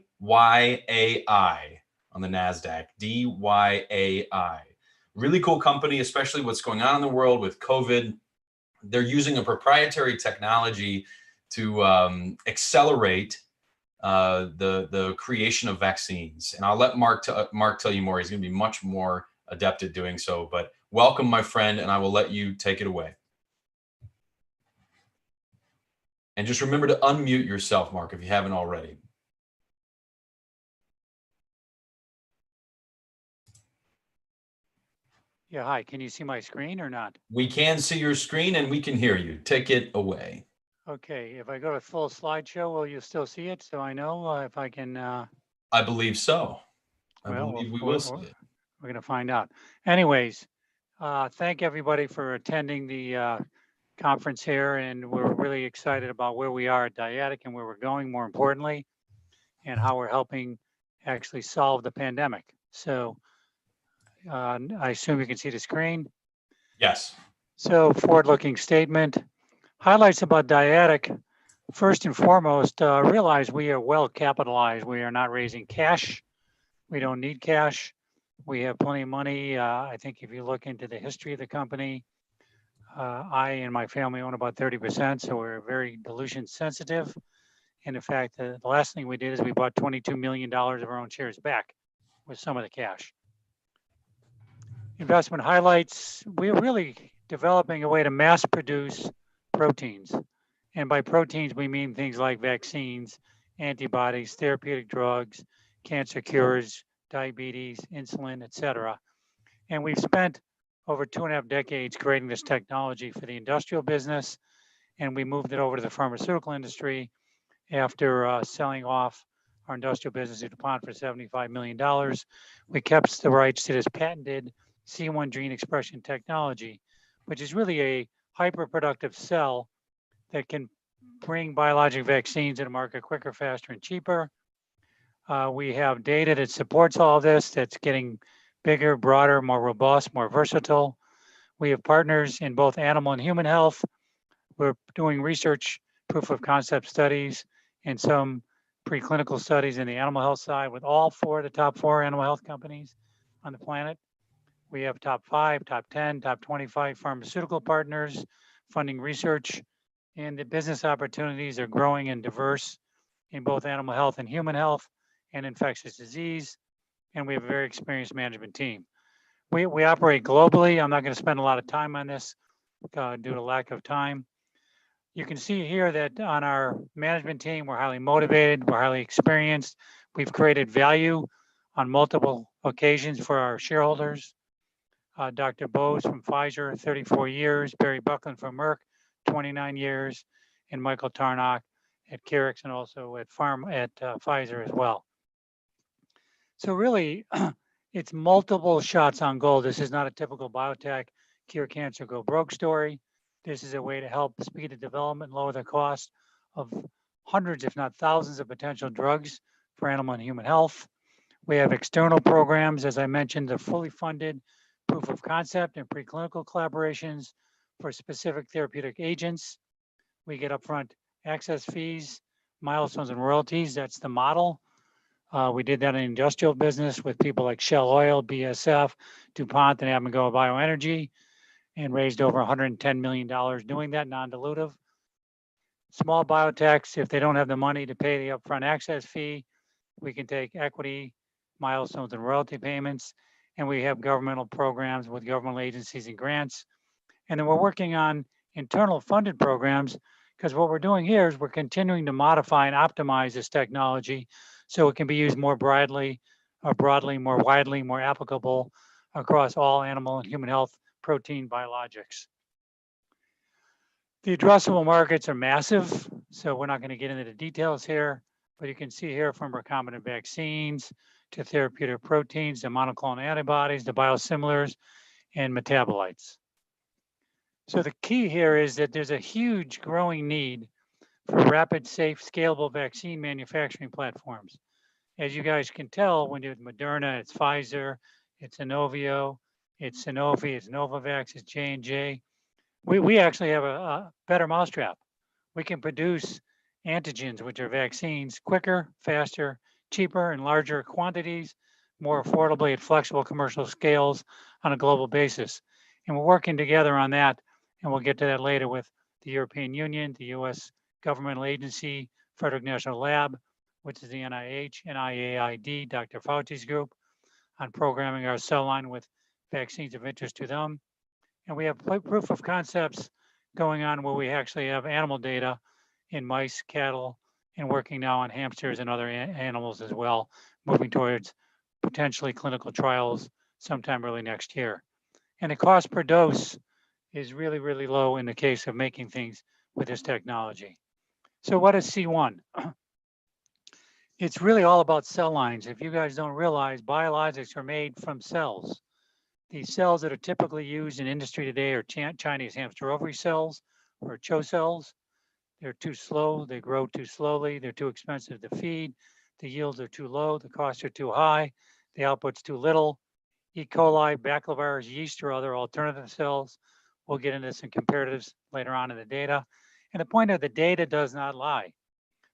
on the NASDAQ, DYAI. Really cool company, especially what's going on in the world with COVID. They're using a proprietary technology to accelerate the creation of vaccines. And I'll let Mark tell you more. He's going to be much more adept at doing so. But welcome, my friend, and I will let you take it away. And just remember to unmute yourself, Mark, if you haven't already. Yeah, hi. Can you see my screen or not? We can see your screen and we can hear you. Take it away. Okay, if I go to full slideshow, will you still see it? So I know if I can. I believe so. I believe we will see it. We're going to find out. Anyways, thank everybody for attending the conference here. And we're really excited about where we are at Dyadic and where we're going, more importantly, and how we're helping actually solve the pandemic. So I assume you can see the screen. Yes. So forward-looking statement. Highlights about Dyadic. first and foremost, realize we are well capitalized. We are not raising cash. We don't need cash. We have plenty of money. I think if you look into the history of the company, I and my family own about 30%, so we're very dilution sensitive. And in fact, the last thing we did is we bought $22 million of our own shares back with some of the cash. Investment highlights, we're really developing a way to mass produce proteins. And by proteins, we mean things like vaccines, antibodies, therapeutic drugs, cancer cures, diabetes, insulin, et cetera. And we've spent over 2.5 decades creating this technology for the industrial business, and we moved it over to the pharmaceutical industry after selling off our industrial business to DuPont for $75 million. We kept the rights to this patented C1 gene expression technology, which is really a hyperproductive cell that can bring biologic vaccines to the market quicker, faster, and cheaper. We have data that supports all of this, that's getting bigger, broader, more robust, more versatile. We have partners in both animal and human health. We're doing research, proof of concept studies, and some preclinical studies in the animal health side with all the top four animal health companies on the planet. We have top 5, top 10, top 25 pharmaceutical partners funding research, and the business opportunities are growing and diverse in both animal health and human health and infectious disease. And we have a very experienced management team. We operate globally. I'm not going to spend a lot of time on this due to lack of time. You can see here that on our management team, we're highly motivated, we're highly experienced. We've created value on multiple occasions for our shareholders. Dr. Bose from Pfizer, 34 years, Barry Buckland from Merck, 29 years, and Michael Tarnock at Carex and also at Pfizer as well. So really, it's multiple shots on goal. This is not a typical biotech cure cancer, go broke story. This is a way to help speed the development, lower the cost of hundreds, if not thousands, of potential drugs for animal and human health. We have external programs, as I mentioned, they're fully funded, proof of concept and preclinical collaborations for specific therapeutic agents. We get upfront access fees, milestones, and royalties. That's the model. We did that in industrial business with people like Shell Oil, BASF, DuPont, and Avicanna Bioenergy, and raised over $110 million doing that non-dilutive. Small biotechs, if they don't have the money to pay the upfront access fee, we can take equity, milestones, and royalty payments. And we have governmental programs with governmental agencies and grants. And then we're working on internal funded programs, because what we're doing here is we're continuing to modify and optimize this technology so it can be used more broadly, more widely, more applicable across all animal and human health protein biologics. The addressable markets are massive, so we're not going to get into the details here, but you can see here from recombinant vaccines to therapeutic proteins, to monoclonal antibodies, to biosimilars, and metabolites. So the key here is that there's a huge growing need for rapid, safe, scalable vaccine manufacturing platforms. As you guys can tell, when you're with Moderna, it's Pfizer, it's Inovio, it's Sanofi, it's Novavax, it's J&J. We actually have a better mousetrap. We can produce antigens, which are vaccines, quicker, faster, cheaper, in larger quantities, more affordably at flexible commercial scales on a global basis. And we're working together on that, and we'll get to that later with the European Union, the US governmental agency, Frederick National Lab, which is the NIH, NIAID, Dr. Fauci's group, on programming our cell line with vaccines of interest to them. And we have proof of concepts going on where we actually have animal data in mice, cattle, and working now on hamsters and other animals as well, moving towards potentially clinical trials sometime early next year. And the cost per dose is really, really low in the case of making things with this technology. So what is C1? It's really all about cell lines. If you guys don't realize, biologics are made from cells. These cells that are typically used in industry today are Chinese hamster ovary cells or CHO cells. They're too slow, they grow too slowly, they're too expensive to feed, the yields are too low, the costs are too high, the output's too little. E. coli, baculovirus, yeast, or other alternative cells. We'll get into some comparatives later on in the data. And the point of the data does not lie.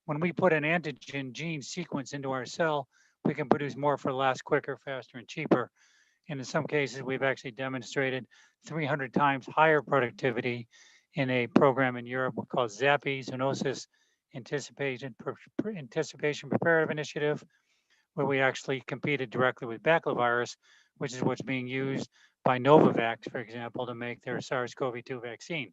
When we put an antigen gene sequence into our cell, we can produce more for less, quicker, faster, and cheaper. And in some cases, we've actually demonstrated 300 times higher productivity in a program in Europe called ZAPI, Zoonosis Anticipation Preparative Initiative, where we actually competed directly with baculovirus, which is what's being used by Novavax, for example, to make their SARS-CoV-2 vaccine.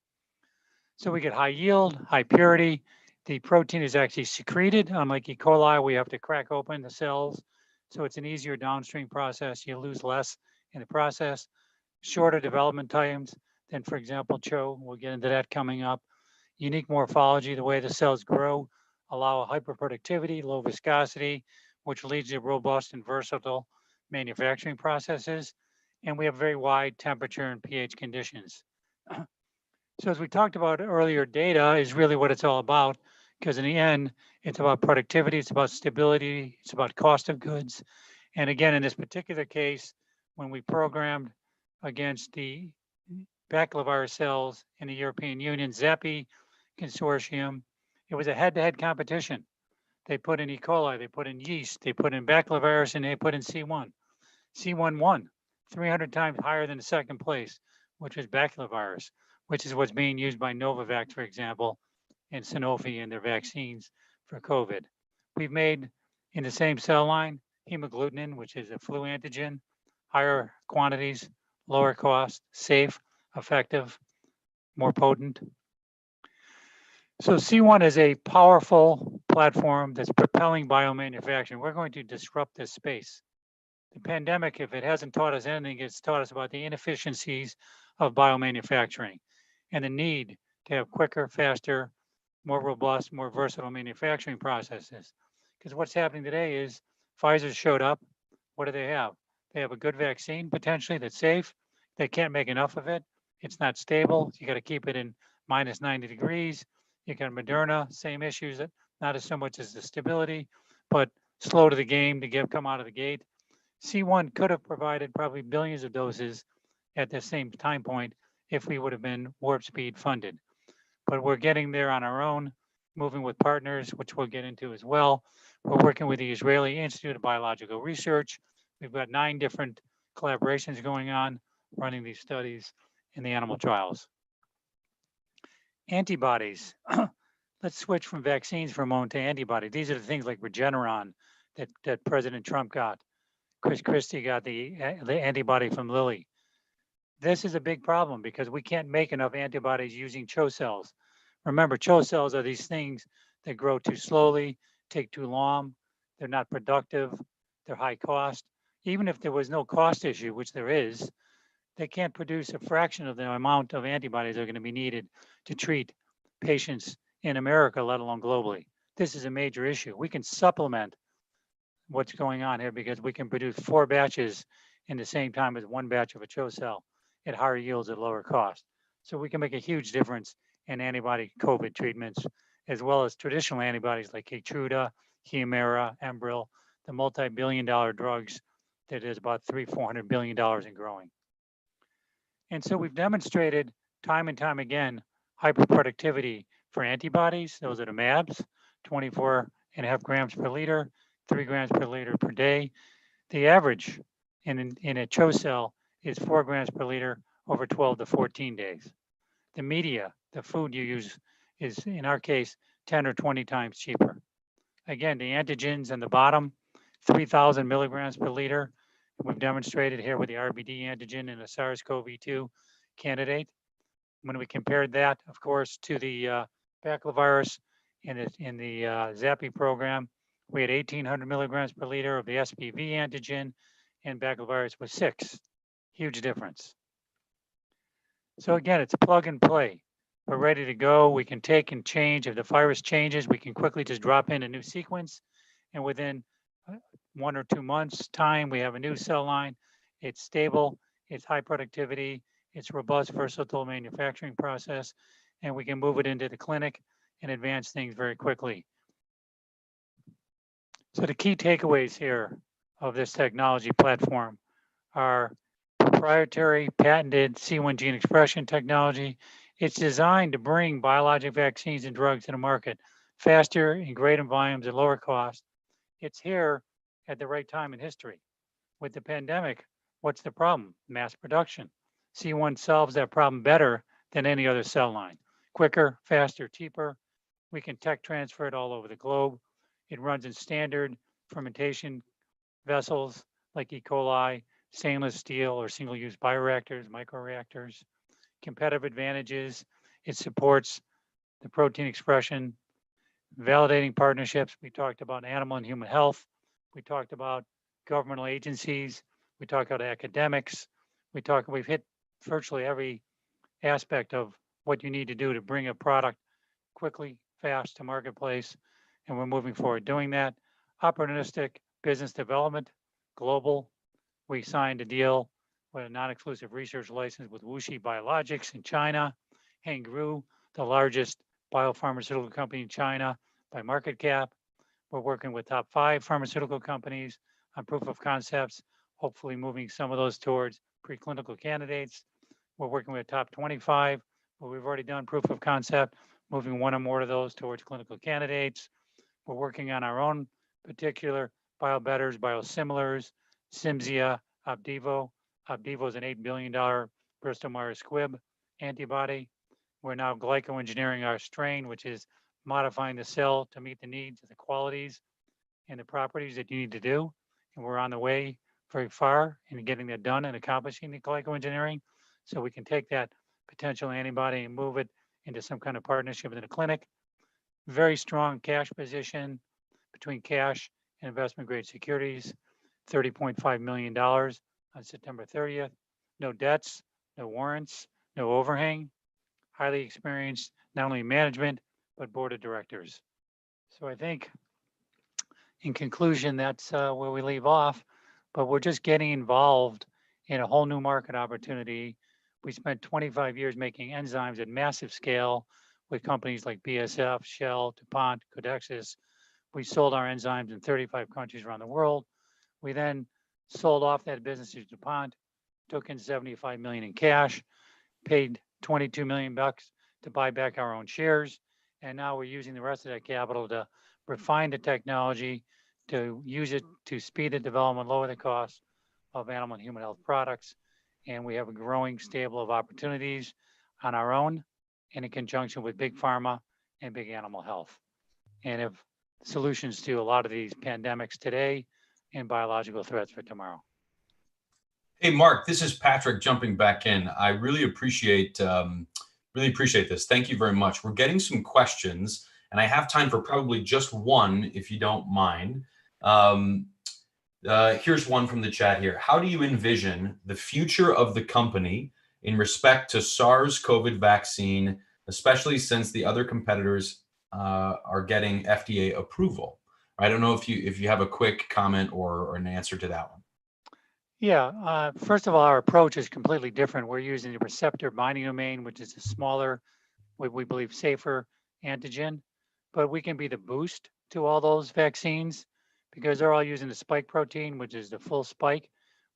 So we get high yield, high purity. The protein is actually secreted. Unlike E. coli, we have to crack open the cells. So it's an easier downstream process. You lose less in the process. Shorter development times than, for example, CHO. We'll get into that coming up. Unique morphology, the way the cells grow, allow hyperproductivity, low viscosity, which leads to robust and versatile manufacturing processes. And we have very wide temperature and pH conditions. So as we talked about earlier, data is really what it's all about, because in the end, it's about productivity, it's about stability, it's about cost of goods. And again, in this particular case, when we programmed against the baculovirus cells in the European Union, ZAPI consortium, it was a head-to-head competition. They put in E. coli, they put in yeast, they put in baculovirus, and they put in C1. C1 won 300 times higher than the second place, which is baculovirus, which is what's being used by Novavax, for example, and Sanofi in their vaccines for COVID. We've made in the same cell line, hemagglutinin, which is a flu antigen, higher quantities, lower cost, safe, effective, more potent. So C1 is a powerful platform that's propelling biomanufacturing. We're going to disrupt this space. The pandemic, if it hasn't taught us anything, it's taught us about the inefficiencies of biomanufacturing and the need to have quicker, faster, more robust, more versatile manufacturing processes. Because what's happening today is Pfizer showed up. What do they have? They have a good vaccine potentially that's safe. They can't make enough of it. It's not stable. You got to keep it in minus 90 degrees. You got Moderna, same issues, not as so much as the stability, but slow to the game to come out of the gate. C1 could have provided probably billions of doses at the same time point if we would have been warp speed funded. But we're getting there on our own, moving with partners, which we'll get into as well. We're working with the Israeli Institute of Biological Research. We've got 9 different collaborations going on, running these studies in the animal trials. Antibodies. Let's switch from vaccines for a moment to antibodies. These are the things like Regeneron that President Trump got. Chris Christie got the antibody from Lilly. This is a big problem because we can't make enough antibodies using CHO cells. Remember, CHO cells are these things that grow too slowly, take too long, they're not productive, they're high cost. Even if there was no cost issue, which there is, they can't produce a fraction of the amount of antibodies that are going to be needed to treat patients in America, let alone globally. This is a major issue. We can supplement what's going on here because we can produce 4 batches in the same time as 1 batch of a CHO cell at higher yields at lower cost. So we can make a huge difference in antibody COVID treatments, as well as traditional antibodies like Keytruda, Humira, Enbrel, the multi-billion-dollar drugs that is about $300–400 billion and growing. And so we've demonstrated time and time again hyperproductivity for antibodies. Those are the MABs, 24.5 grams per liter, 3 grams per liter per day. The average in a CHO cell is 4 grams per liter over 12 to 14 days. The media, the food you use, is in our case 10 or 20 times cheaper. Again, the antigens in the bottom, 3,000 milligrams per liter. We've demonstrated here with the RBD antigen in a SARS-CoV-2 candidate. When we compared that, of course, to the baculovirus in the ZAPI program, we had 1,800 milligrams per liter of the SPV antigen, and baculovirus was 6. Huge difference. So again, it's plug and play. We're ready to go. We can take and change. If the virus changes, we can quickly just drop in a new sequence, and within 1 or 2 months time, we have a new cell line. It's stable, it's high productivity, it's robust, versatile manufacturing process, and we can move it into the clinic and advance things very quickly. So the key takeaways here of this technology platform are proprietary patented C1 gene expression technology It's designed to bring biologic vaccines and drugs to the market faster, in greater volumes, at lower cost. It's here at the right time in history. With the pandemic, what's the problem? Mass production. C1 solves that problem better than any other cell line. Quicker, faster, cheaper. We can tech transfer it all over the globe. It runs in standard fermentation vessels like E. coli, stainless steel, or single-use bioreactors, microreactors. Competitive advantages, it supports the protein expression, validating partnerships. We talked about animal and human health. We talked about governmental agencies. We talked about academics. We've hit virtually every aspect of what you need to do to bring a product quickly, fast to marketplace. And we're moving forward doing that. Opportunistic business development, global. We signed a deal with a non-exclusive research license with WuXi Biologics in China. Hengru, the largest biopharmaceutical company in China by market cap. We're working with top 5 pharmaceutical companies on proof of concepts, hopefully moving some of those towards preclinical candidates. We're working with top 25, but we've already done proof of concept, moving 1 or more of those towards clinical candidates. We're working on our own particular biobetters, biosimilars, Cimzia, Opdivo. Opdivo is an $8 billion Bristol Myers Squibb antibody. We're now glycoengineering our strain, which is modifying the cell to meet the needs of the qualities and the properties that you need to do. And we're on the way very far in getting that done and accomplishing the glycoengineering. So we can take that potential antibody and move it into some kind of partnership in the clinic. Very strong cash position between cash and investment grade securities, $30.5 million on September 30th. No debts, no warrants, no overhang. Highly experienced, not only management, but board of directors. So I think in conclusion, that's where we leave off, but we're just getting involved in a whole new market opportunity. We spent 25 years making enzymes at massive scale with companies like BASF, Shell, DuPont, Codexis. We sold our enzymes in 35 countries around the world. We then sold off that business to DuPont, took in 75 million in cash, paid 22 million bucks to buy back our own shares. And now we're using the rest of that capital to refine the technology, to use it to speed the development, lower the cost of animal and human health products. And we have a growing stable of opportunities on our own and in conjunction with big pharma and big animal health. And have solutions to a lot of these pandemics today and biological threats for tomorrow. Hey, Mark, this is Patrick jumping back in. I really appreciate this. Thank you very much. We're getting some questions, and I have time for probably just one, if you don't mind. Here's one from the chat here. How do you envision the future of the company in respect to SARS-CoV vaccine, especially since the other competitors are getting FDA approval? I don't know if you have a quick comment or an answer to that one. Yeah, first of all, our approach is completely different. We're using the receptor binding domain, which is a smaller, we believe safer antigen, but we can be the boost to all those vaccines because they're all using the spike protein, which is the full spike,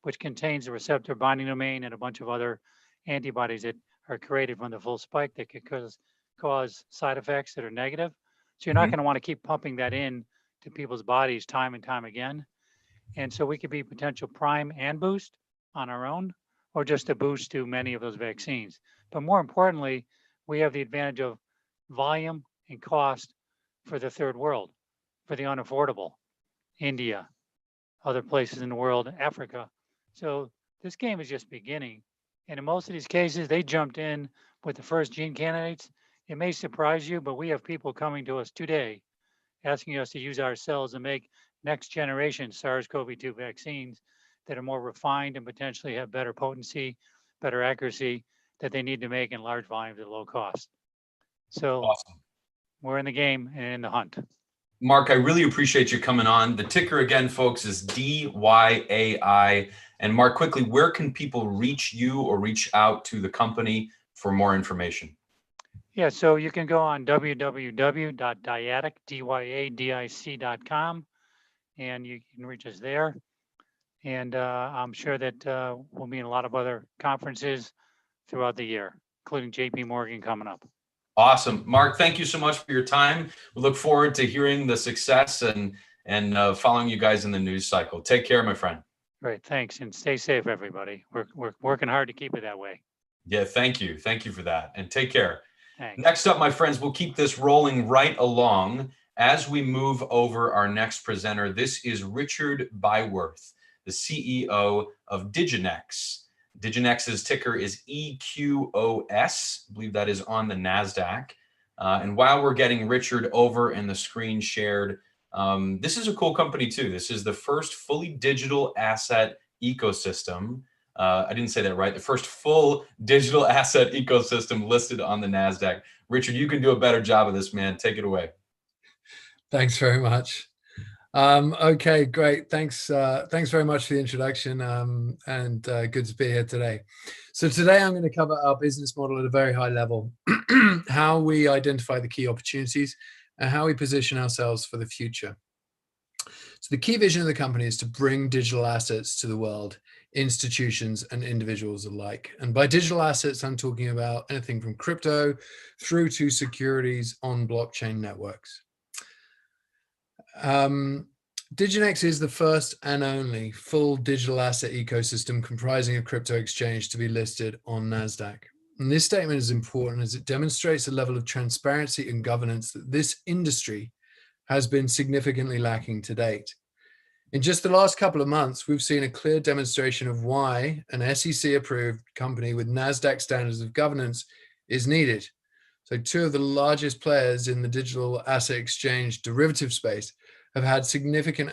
which contains the receptor binding domain and a bunch of other antibodies that are created from the full spike that could cause side effects that are negative. So you're not going to want to keep pumping that in to people's bodies time and time again. And so we could be potential prime and boost on our own, or just a boost to many of those vaccines. But more importantly, we have the advantage of volume and cost for the third world, for the unaffordable, India, other places in the world, Africa. So this game is just beginning. And in most of these cases, they jumped in with the first gene candidates. It may surprise you, but we have people coming to us today asking us to use our cells to make next generation SARS-CoV-2 vaccines that are more refined and potentially have better potency, better accuracy that they need to make in large volumes at low cost. So awesome. We're in the game and in the hunt. Mark, I really appreciate you coming on. The ticker again, folks, is DYAI. And Mark, quickly, where can people reach you or reach out to the company for more information? Yeah, so you can go on www.dyadic.com and you can reach us there. And I'm sure that we'll be in a lot of other conferences throughout the year. including JP Morgan coming up. Awesome. Mark, thank you so much for your time. We look forward to hearing the success and following you guys in the news cycle. Take care, my friend. Great, thanks, and stay safe, everybody. We're working hard to keep it that way. Yeah, thank you. Thank you for that, and take care. Thanks. Next up, my friends, we'll keep this rolling right along as we move over our next presenter. This is Richard Byworth, the CEO of Diginex. Diginex's ticker is EQOS. I believe that is on the NASDAQ. And while we're getting Richard over and the screen shared, this is a cool company too. This is the first fully digital asset ecosystem. I didn't say that right. The first full digital asset ecosystem listed on the NASDAQ. Richard, you can do a better job of this, man. Take it away. Thanks very much. Okay, great. Thanks very much for the introduction, and good to be here today. So today I'm going to cover our business model at a very high level, how we identify the key opportunities, and how we position ourselves for the future. So the key vision of the company is to bring digital assets to the world, institutions and individuals alike. And by digital assets, I'm talking about anything from crypto through to securities on blockchain networks. Diginex is the first and only full digital asset ecosystem comprising a crypto exchange to be listed on NASDAQ. And this statement is important as it demonstrates a level of transparency and governance that this industry has been significantly lacking to date. In just the last couple of months, we've seen a clear demonstration of why an SEC-approved company with NASDAQ standards of governance is needed. So two of the largest players in the digital asset exchange derivative space have had significant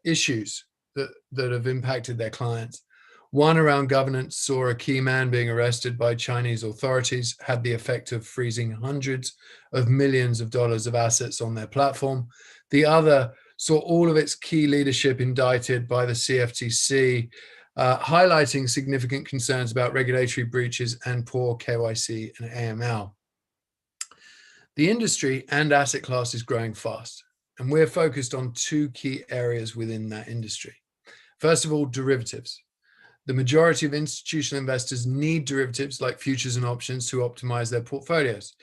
issues that have impacted their clients. One around governance saw a key man being arrested by Chinese authorities, had the effect of freezing hundreds of millions of dollars of assets on their platform. The other saw all of its key leadership indicted by the CFTC, highlighting significant concerns about regulatory breaches and poor KYC and AML. The industry and asset class is growing fast, and we're focused on two key areas within that industry. First of all, derivatives. The majority of institutional investors need derivatives like futures and options to optimize their portfolios.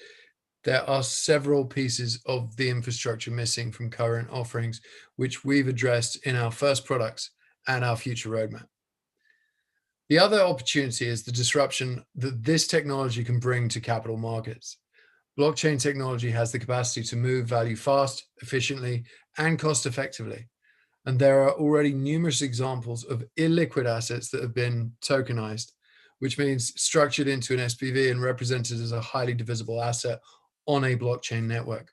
There are several pieces of the infrastructure missing from current offerings, which we've addressed in our first products and our future roadmap. The other opportunity is the disruption that this technology can bring to capital markets. Blockchain technology has the capacity to move value fast, efficiently, and cost effectively. And there are already numerous examples of illiquid assets that have been tokenized, which means structured into an SPV and represented as a highly divisible asset on a blockchain network.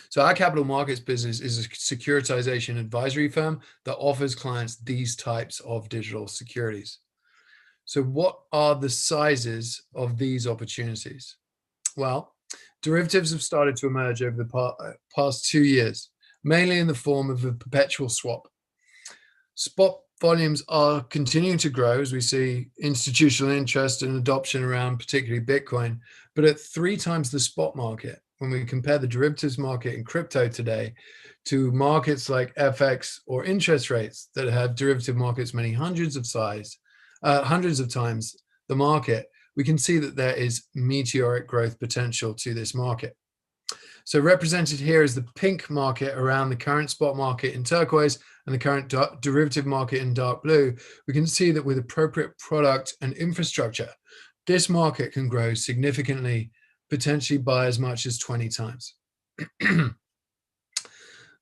So our capital markets business is a securitization advisory firm that offers clients these types of digital securities. So what are the sizes of these opportunities? Well, derivatives have started to emerge over the past 2 years, mainly in the form of a perpetual swap. Spot volumes are continuing to grow as we see institutional interest and adoption around particularly Bitcoin, but at 3 times the spot market. When we compare the derivatives market in crypto today to markets like FX or interest rates that have derivative markets many hundreds of times the market, we can see that there is meteoric growth potential to this market. So represented here is the pink market around the current spot market in turquoise and the current derivative market in dark blue. We can see that with appropriate product and infrastructure, this market can grow significantly, potentially by as much as 20 times.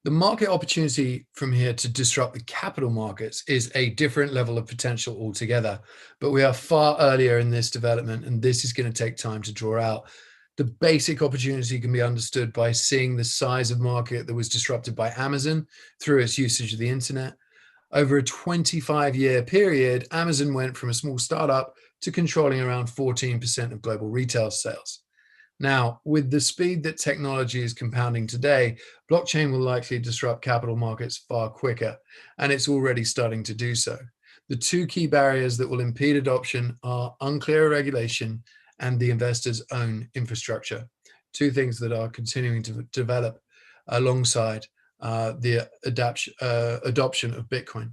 The market opportunity from here to disrupt the capital markets is a different level of potential altogether, but we are far earlier in this development, and this is going to take time to draw out. The basic opportunity can be understood by seeing the size of market that was disrupted by Amazon through its usage of the internet. Over a 25-year period, Amazon went from a small startup to controlling around 14% of global retail sales. Now, with the speed that technology is compounding today, blockchain will likely disrupt capital markets far quicker, and it's already starting to do so. The two key barriers that will impede adoption are unclear regulation and the investor's own infrastructure, two things that are continuing to develop alongside the adoption of Bitcoin.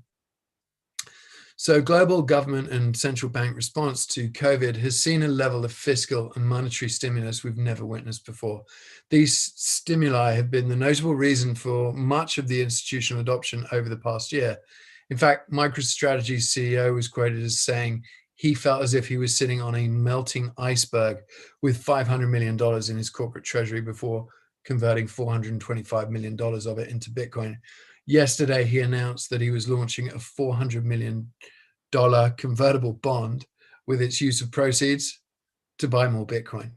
So global government and central bank response to COVID has seen a level of fiscal and monetary stimulus we've never witnessed before. These stimuli have been the notable reason for much of the institutional adoption over the past year. In fact, MicroStrategy's CEO was quoted as saying he felt as if he was sitting on a melting iceberg with $500 million in his corporate treasury before converting $425 million of it into Bitcoin. Yesterday, he announced that he was launching a $400 million convertible bond with its use of proceeds to buy more Bitcoin.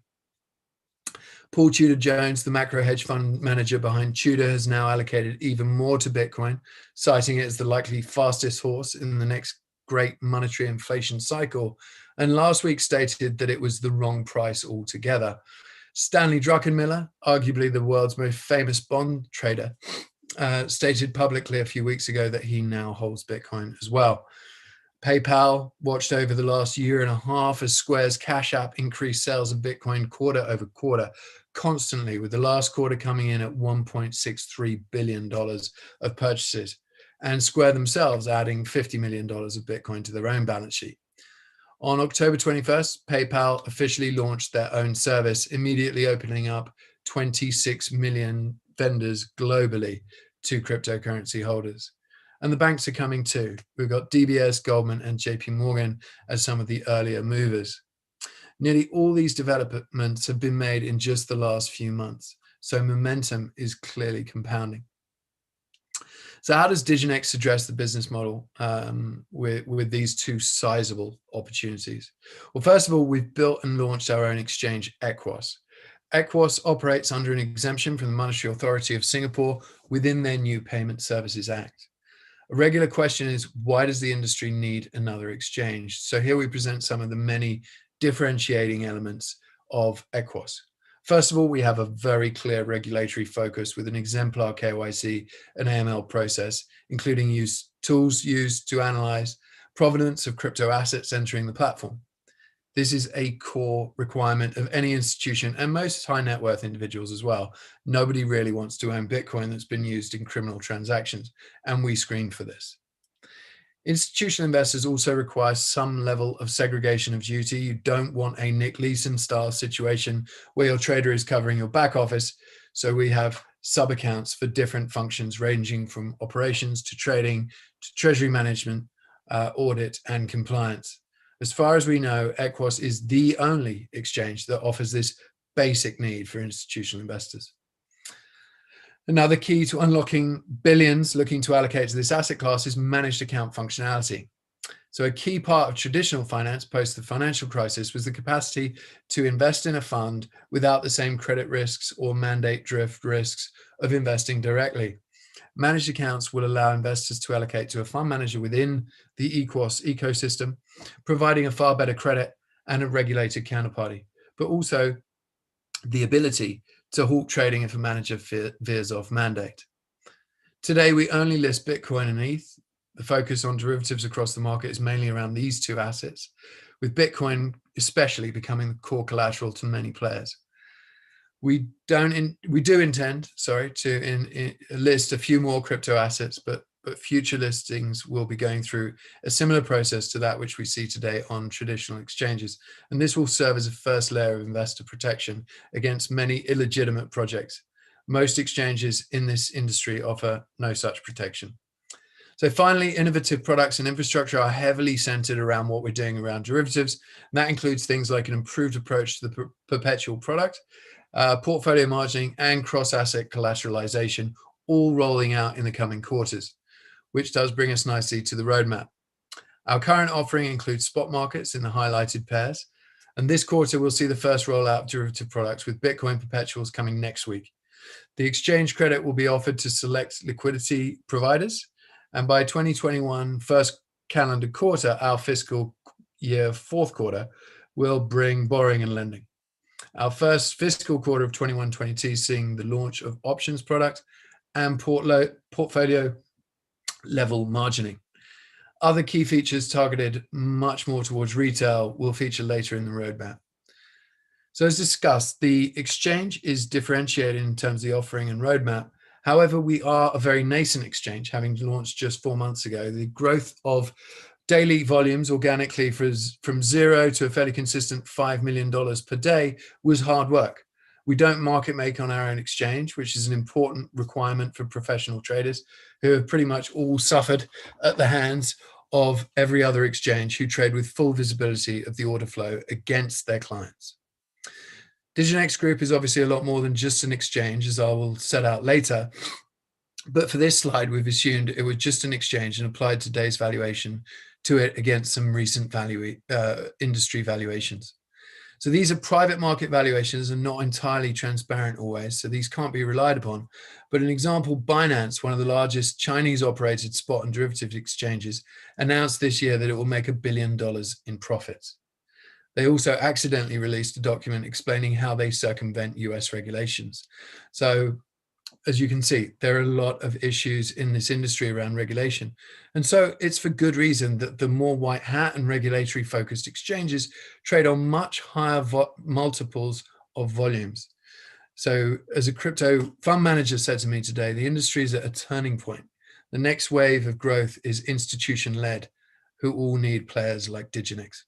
Paul Tudor Jones, the macro hedge fund manager behind Tudor, has now allocated even more to Bitcoin, citing it as the likely fastest horse in the next great monetary inflation cycle, and last week stated that it was the wrong price altogether. Stanley Druckenmiller, arguably the world's most famous bond trader, stated publicly a few weeks ago that he now holds Bitcoin as well. PayPal watched over the last year and a half as Square's Cash App increased sales of Bitcoin quarter over quarter, constantly, with the last quarter coming in at $1.63 billion of purchases, and Square themselves adding $50 million of Bitcoin to their own balance sheet. On October 21st, PayPal officially launched their own service, immediately opening up 26 million vendors globally to cryptocurrency holders. And the banks are coming too. We've got DBS, Goldman, and JP Morgan as some of the earlier movers. Nearly all these developments have been made in just the last few months, so momentum is clearly compounding. So how does Diginex address the business model with these two sizable opportunities? Well, first of all, we've built and launched our own exchange, Equos. Equos operates under an exemption from the Monetary Authority of Singapore within their new Payment Services Act. A regular question is, why does the industry need another exchange? So here we present some of the many differentiating elements of Equos. First of all, we have a very clear regulatory focus with an exemplar KYC and AML process, including tools used to analyze provenance of crypto assets entering the platform. This is a core requirement of any institution and most high net worth individuals as well. Nobody really wants to own Bitcoin that's been used in criminal transactions, and we screen for this. Institutional investors also require some level of segregation of duty. You don't want a Nick Leeson style situation where your trader is covering your back office. So we have sub accounts for different functions ranging from operations to trading to treasury management, audit and compliance. As far as we know, Equos is the only exchange that offers this basic need for institutional investors. Another key to unlocking billions looking to allocate to this asset class is managed account functionality. So a key part of traditional finance post the financial crisis was the capacity to invest in a fund without the same credit risks or mandate drift risks of investing directly. Managed accounts will allow investors to allocate to a fund manager within the Equos ecosystem, providing a far better credit and a regulated counterparty, but also the ability to halt trading if a manager veers off mandate. Today, we only list Bitcoin and ETH. The focus on derivatives across the market is mainly around these two assets, with Bitcoin especially becoming the core collateral to many players. We do intend, to list a few more crypto assets, but future listings will be going through a similar process to that which we see today on traditional exchanges. And this will serve as a first layer of investor protection against many illegitimate projects. Most exchanges in this industry offer no such protection. So finally, innovative products and infrastructure are heavily centered around what we're doing around derivatives. And that includes things like an improved approach to the perpetual product, portfolio margining, and cross-asset collateralization, all rolling out in the coming quarters, which does bring us nicely to the roadmap. Our current offering includes spot markets in the highlighted pairs, and this quarter we'll see the first rollout of derivative products with Bitcoin perpetuals coming next week. The exchange credit will be offered to select liquidity providers, and by 2021 first calendar quarter, our fiscal year fourth quarter, will bring borrowing and lending. Our first fiscal quarter of 21-22 seeing the launch of options product and portfolio level margining. Other key features targeted much more towards retail will feature later in the roadmap. So as discussed, the exchange is differentiated in terms of the offering and roadmap. However, we are a very nascent exchange, having launched just 4 months ago. The growth of Daily volumes organically from zero to a fairly consistent $5 million per day was hard work. We don't market make on our own exchange, which is an important requirement for professional traders who have pretty much all suffered at the hands of every other exchange who trade with full visibility of the order flow against their clients. Diginex Group is obviously a lot more than just an exchange, as I will set out later. But for this slide, we've assumed it was just an exchange and applied today's valuation to it against some recent industry valuations. So these are private market valuations and not entirely transparent always, so these can't be relied upon. But an example, Binance, one of the largest Chinese operated spot and derivative exchanges, announced this year that it will make $1 billion in profits. They also accidentally released a document explaining how they circumvent US regulations. So as you can see, there are a lot of issues in this industry around regulation. And so it's for good reason that the more white hat and regulatory focused exchanges trade on much higher multiples of volumes. So as a crypto fund manager said to me today, the industry is at a turning point. The next wave of growth is institution-led, who all need players like Diginex.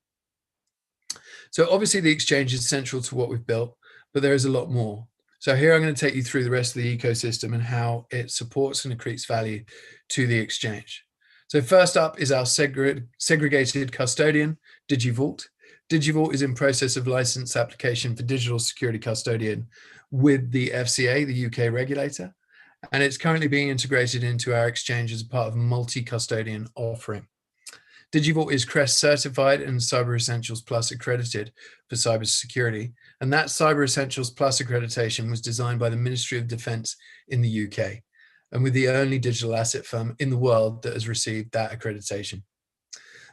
So obviously the exchange is central to what we've built, but there is a lot more. So here I'm going to take you through the rest of the ecosystem and how it supports and accretes value to the exchange. So first up is our segregated custodian, DigiVault. DigiVault is in process of license application for digital security custodian with the FCA, the UK regulator, and it's currently being integrated into our exchange as a part of a multi-custodian offering. DigiVault is CREST certified and Cyber Essentials Plus accredited for cybersecurity. And that Cyber Essentials Plus accreditation was designed by the Ministry of Defense in the UK, and we're the only digital asset firm in the world that has received that accreditation.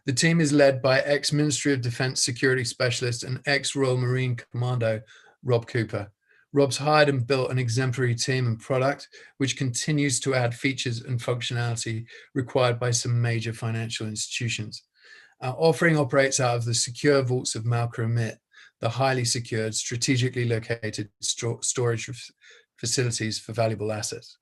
The team is led by ex-Ministry of Defense security specialist and ex-Royal Marine Commando, Rob Cooper. Rob's hired and built an exemplary team and product, which continues to add features and functionality required by some major financial institutions. Our offering operates out of the secure vaults of Malka Amit, the highly secured, strategically located storage facilities for valuable assets.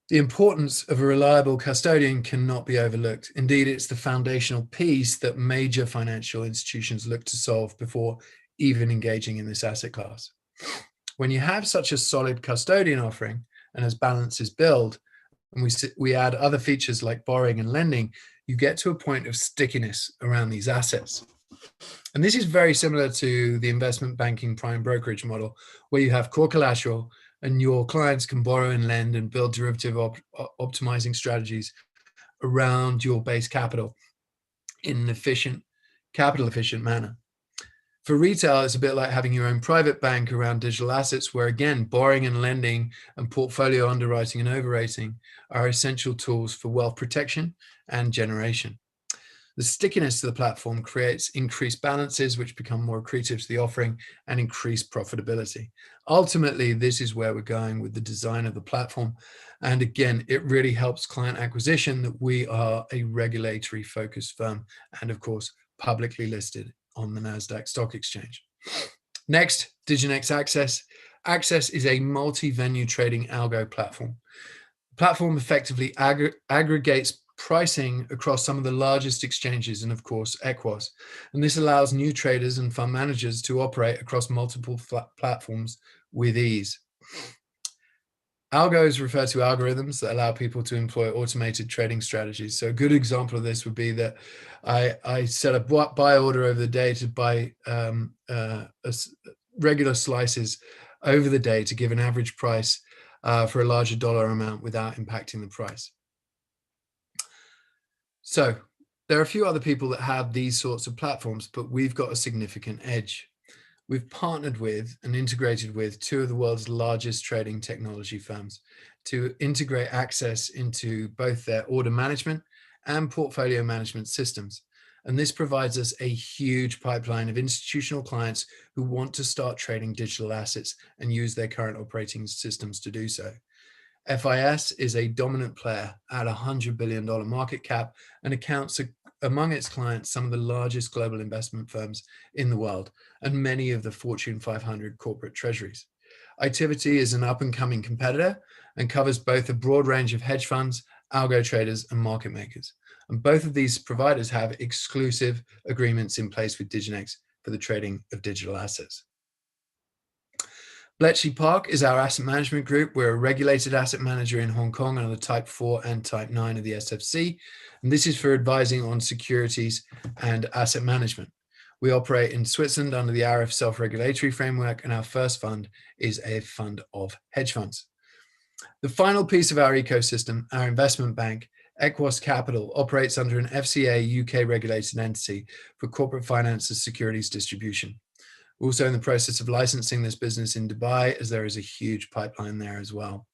The importance of a reliable custodian cannot be overlooked. Indeed, it's the foundational piece that major financial institutions look to solve before even engaging in this asset class. When you have such a solid custodian offering, and as balances build, and we add other features like borrowing and lending, you get to a point of stickiness around these assets. And this is very similar to the investment banking prime brokerage model, where you have core collateral and your clients can borrow and lend and build derivative optimizing strategies around your base capital in an capital efficient manner. For retail, it's a bit like having your own private bank around digital assets, where again, borrowing and lending and portfolio underwriting and overrating are essential tools for wealth protection and generation. The stickiness to the platform creates increased balances, which become more accretive to the offering and increased profitability. Ultimately, this is where we're going with the design of the platform. And again, it really helps client acquisition that we are a regulatory focused firm and of course, publicly listed on the NASDAQ stock exchange. Next, Diginex Access. Access is a multi-venue trading algo platform. The platform effectively aggregates pricing across some of the largest exchanges and of course Equos. And this allows new traders and fund managers to operate across multiple platforms with ease. Algos refer to algorithms that allow people to employ automated trading strategies. So a good example of this would be that I set a buy order over the day to buy regular slices over the day to give an average price for a larger dollar amount without impacting the price. So there are a few other people that have these sorts of platforms, but we've got a significant edge. We've partnered with and integrated with two of the world's largest trading technology firms to integrate access into both their order management and portfolio management systems. And this provides us a huge pipeline of institutional clients who want to start trading digital assets and use their current operating systems to do so. FIS is a dominant player at $100 billion market cap and accounts among its clients some of the largest global investment firms in the world and many of the Fortune 500 corporate treasuries. Itiviti is an up-and-coming competitor and covers both a broad range of hedge funds algo traders, and market makers. And both of these providers have exclusive agreements in place with Diginex for the trading of digital assets. Bletchley Park is our asset management group. We're a regulated asset manager in Hong Kong under the Type 4 and Type 9 of the SFC. And this is for advising on securities and asset management. We operate in Switzerland under the ARIF self-regulatory framework, and our first fund is a fund of hedge funds. The final piece of our ecosystem, our investment bank, Equos Capital, operates under an FCA UK regulated entity for corporate finance and securities distribution. We're also in the process of licensing this business in Dubai, as there is a huge pipeline there as well.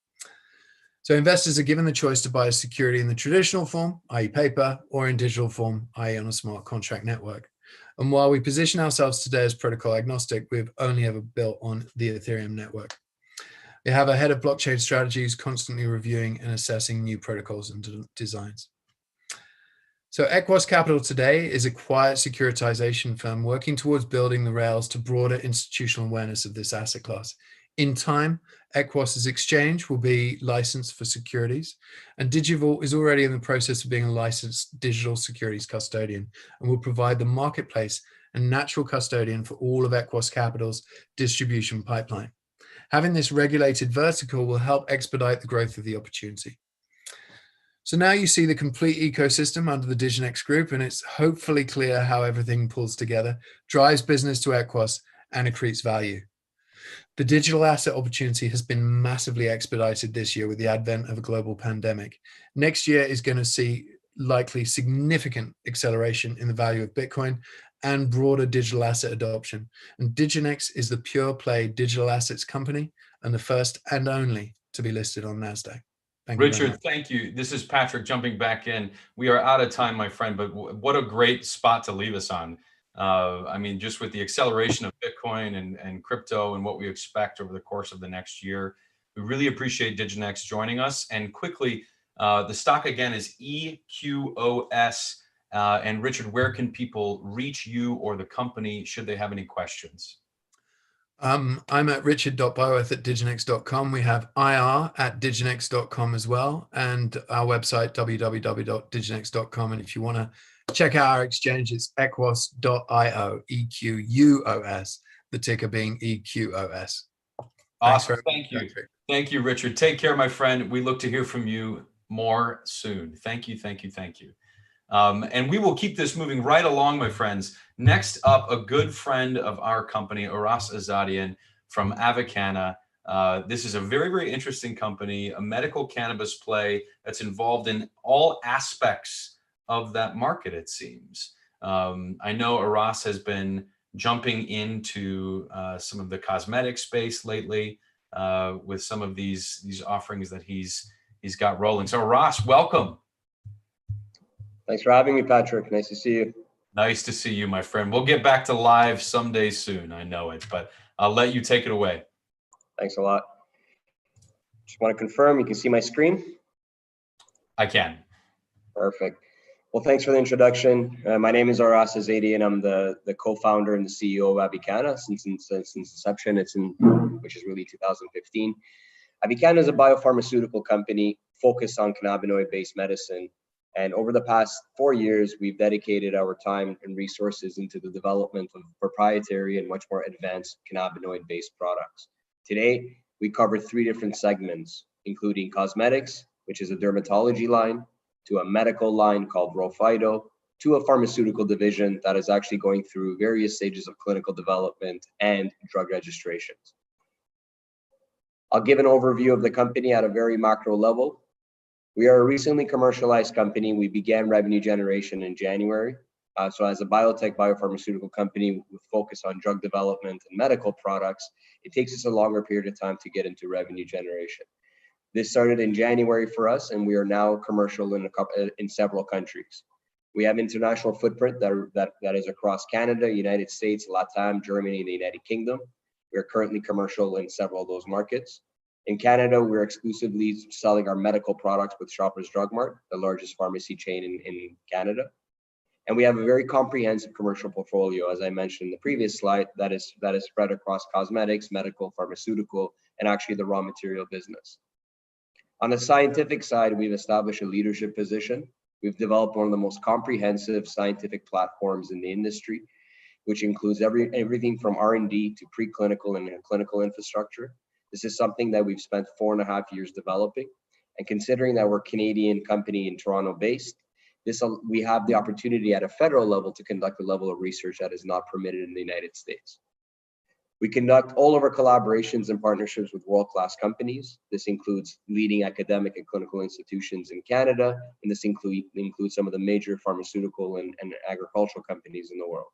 So investors are given the choice to buy a security in the traditional form, i.e. paper, or in digital form, i.e. on a smart contract network. And while we position ourselves today as protocol agnostic, we've only ever built on the Ethereum network. We have a head of blockchain strategies constantly reviewing and assessing new protocols and designs. So Equos Capital today is a quiet securitization firm working towards building the rails to broader institutional awareness of this asset class. In time, Equos's exchange will be licensed for securities, and Digivault is already in the process of being a licensed digital securities custodian and will provide the marketplace and natural custodian for all of Equos Capital's distribution pipeline. Having this regulated vertical will help expedite the growth of the opportunity. So now you see the complete ecosystem under the Diginex group, and it's hopefully clear how everything pulls together, drives business to Equos, and accretes value. The digital asset opportunity has been massively expedited this year with the advent of a global pandemic. Next year is going to see likely significant acceleration in the value of Bitcoin and broader digital asset adoption. And Diginex is the pure play digital assets company and the first and only to be listed on NASDAQ. Richard, thank you. This is Patrick jumping back in. We are out of time, my friend, but what a great spot to leave us on. I mean, just with the acceleration of Bitcoin and crypto and what we expect over the course of the next year, we really appreciate Diginex joining us. And quickly, the stock again is EQOS. And Richard, where can people reach you or the company should they have any questions? I'm at richard.bioeth@diginex.com. We have ir@diginex.com as well, and our website, www.diginex.com. And if you want to check out our exchange, it's equos.io, EQUOS, the ticker being EQOS. Awesome. Thank you. Thank you, Richard. Take care, my friend. We look to hear from you more soon. Thank you, thank you, thank you. And we will keep this moving right along, my friends. Next up, a good friend of our company, Aras Azadian from Avicanna. This is a very, very interesting company, a medical cannabis play that's involved in all aspects of that market, it seems. I know Aras has been jumping into some of the cosmetic space lately with some of these offerings that he's got rolling. So Aras, welcome. Thanks for having me, Patrick. Nice to see you. Nice to see you, my friend. We'll get back to live someday soon. I know it, but I'll let you take it away. Thanks a lot. Just want to confirm you can see my screen? I can. Perfect. Well, thanks for the introduction. My name is Aras Azadian, and I'm the co-founder and the CEO of Avicanna since inception. Which is really 2015. Avicanna is a biopharmaceutical company focused on cannabinoid-based medicine. And over the past 4 years, we've dedicated our time and resources into the development of proprietary and much more advanced cannabinoid-based products. Today, we cover 3 different segments, including cosmetics, which is a dermatology line, to a medical line called RHO-Phyto, to a pharmaceutical division that is actually going through various stages of clinical development and drug registrations. I'll give an overview of the company at a very macro level. We are a recently commercialized company. We began revenue generation in January. So as a biotech biopharmaceutical company with focus on drug development and medical products, it takes us a longer period of time to get into revenue generation. This started in January for us, and we are now commercial in several countries. We have international footprint that is across Canada, United States, LATAM, Germany, and the United Kingdom. We are currently commercial in several of those markets. In Canada, we're exclusively selling our medical products with Shoppers Drug Mart, the largest pharmacy chain in Canada. And we have a very comprehensive commercial portfolio, as I mentioned in the previous slide, that is spread across cosmetics, medical, pharmaceutical, and actually the raw material business. On the scientific side, we've established a leadership position. We've developed one of the most comprehensive scientific platforms in the industry, which includes everything from R&D to preclinical and clinical infrastructure. This is something that we've spent 4.5 years developing. And considering that we're a Canadian company in Toronto based, we have the opportunity at a federal level to conduct a level of research that is not permitted in the United States. We conduct all of our collaborations and partnerships with world-class companies. This includes leading academic and clinical institutions in Canada, and this includes some of the major pharmaceutical and agricultural companies in the world.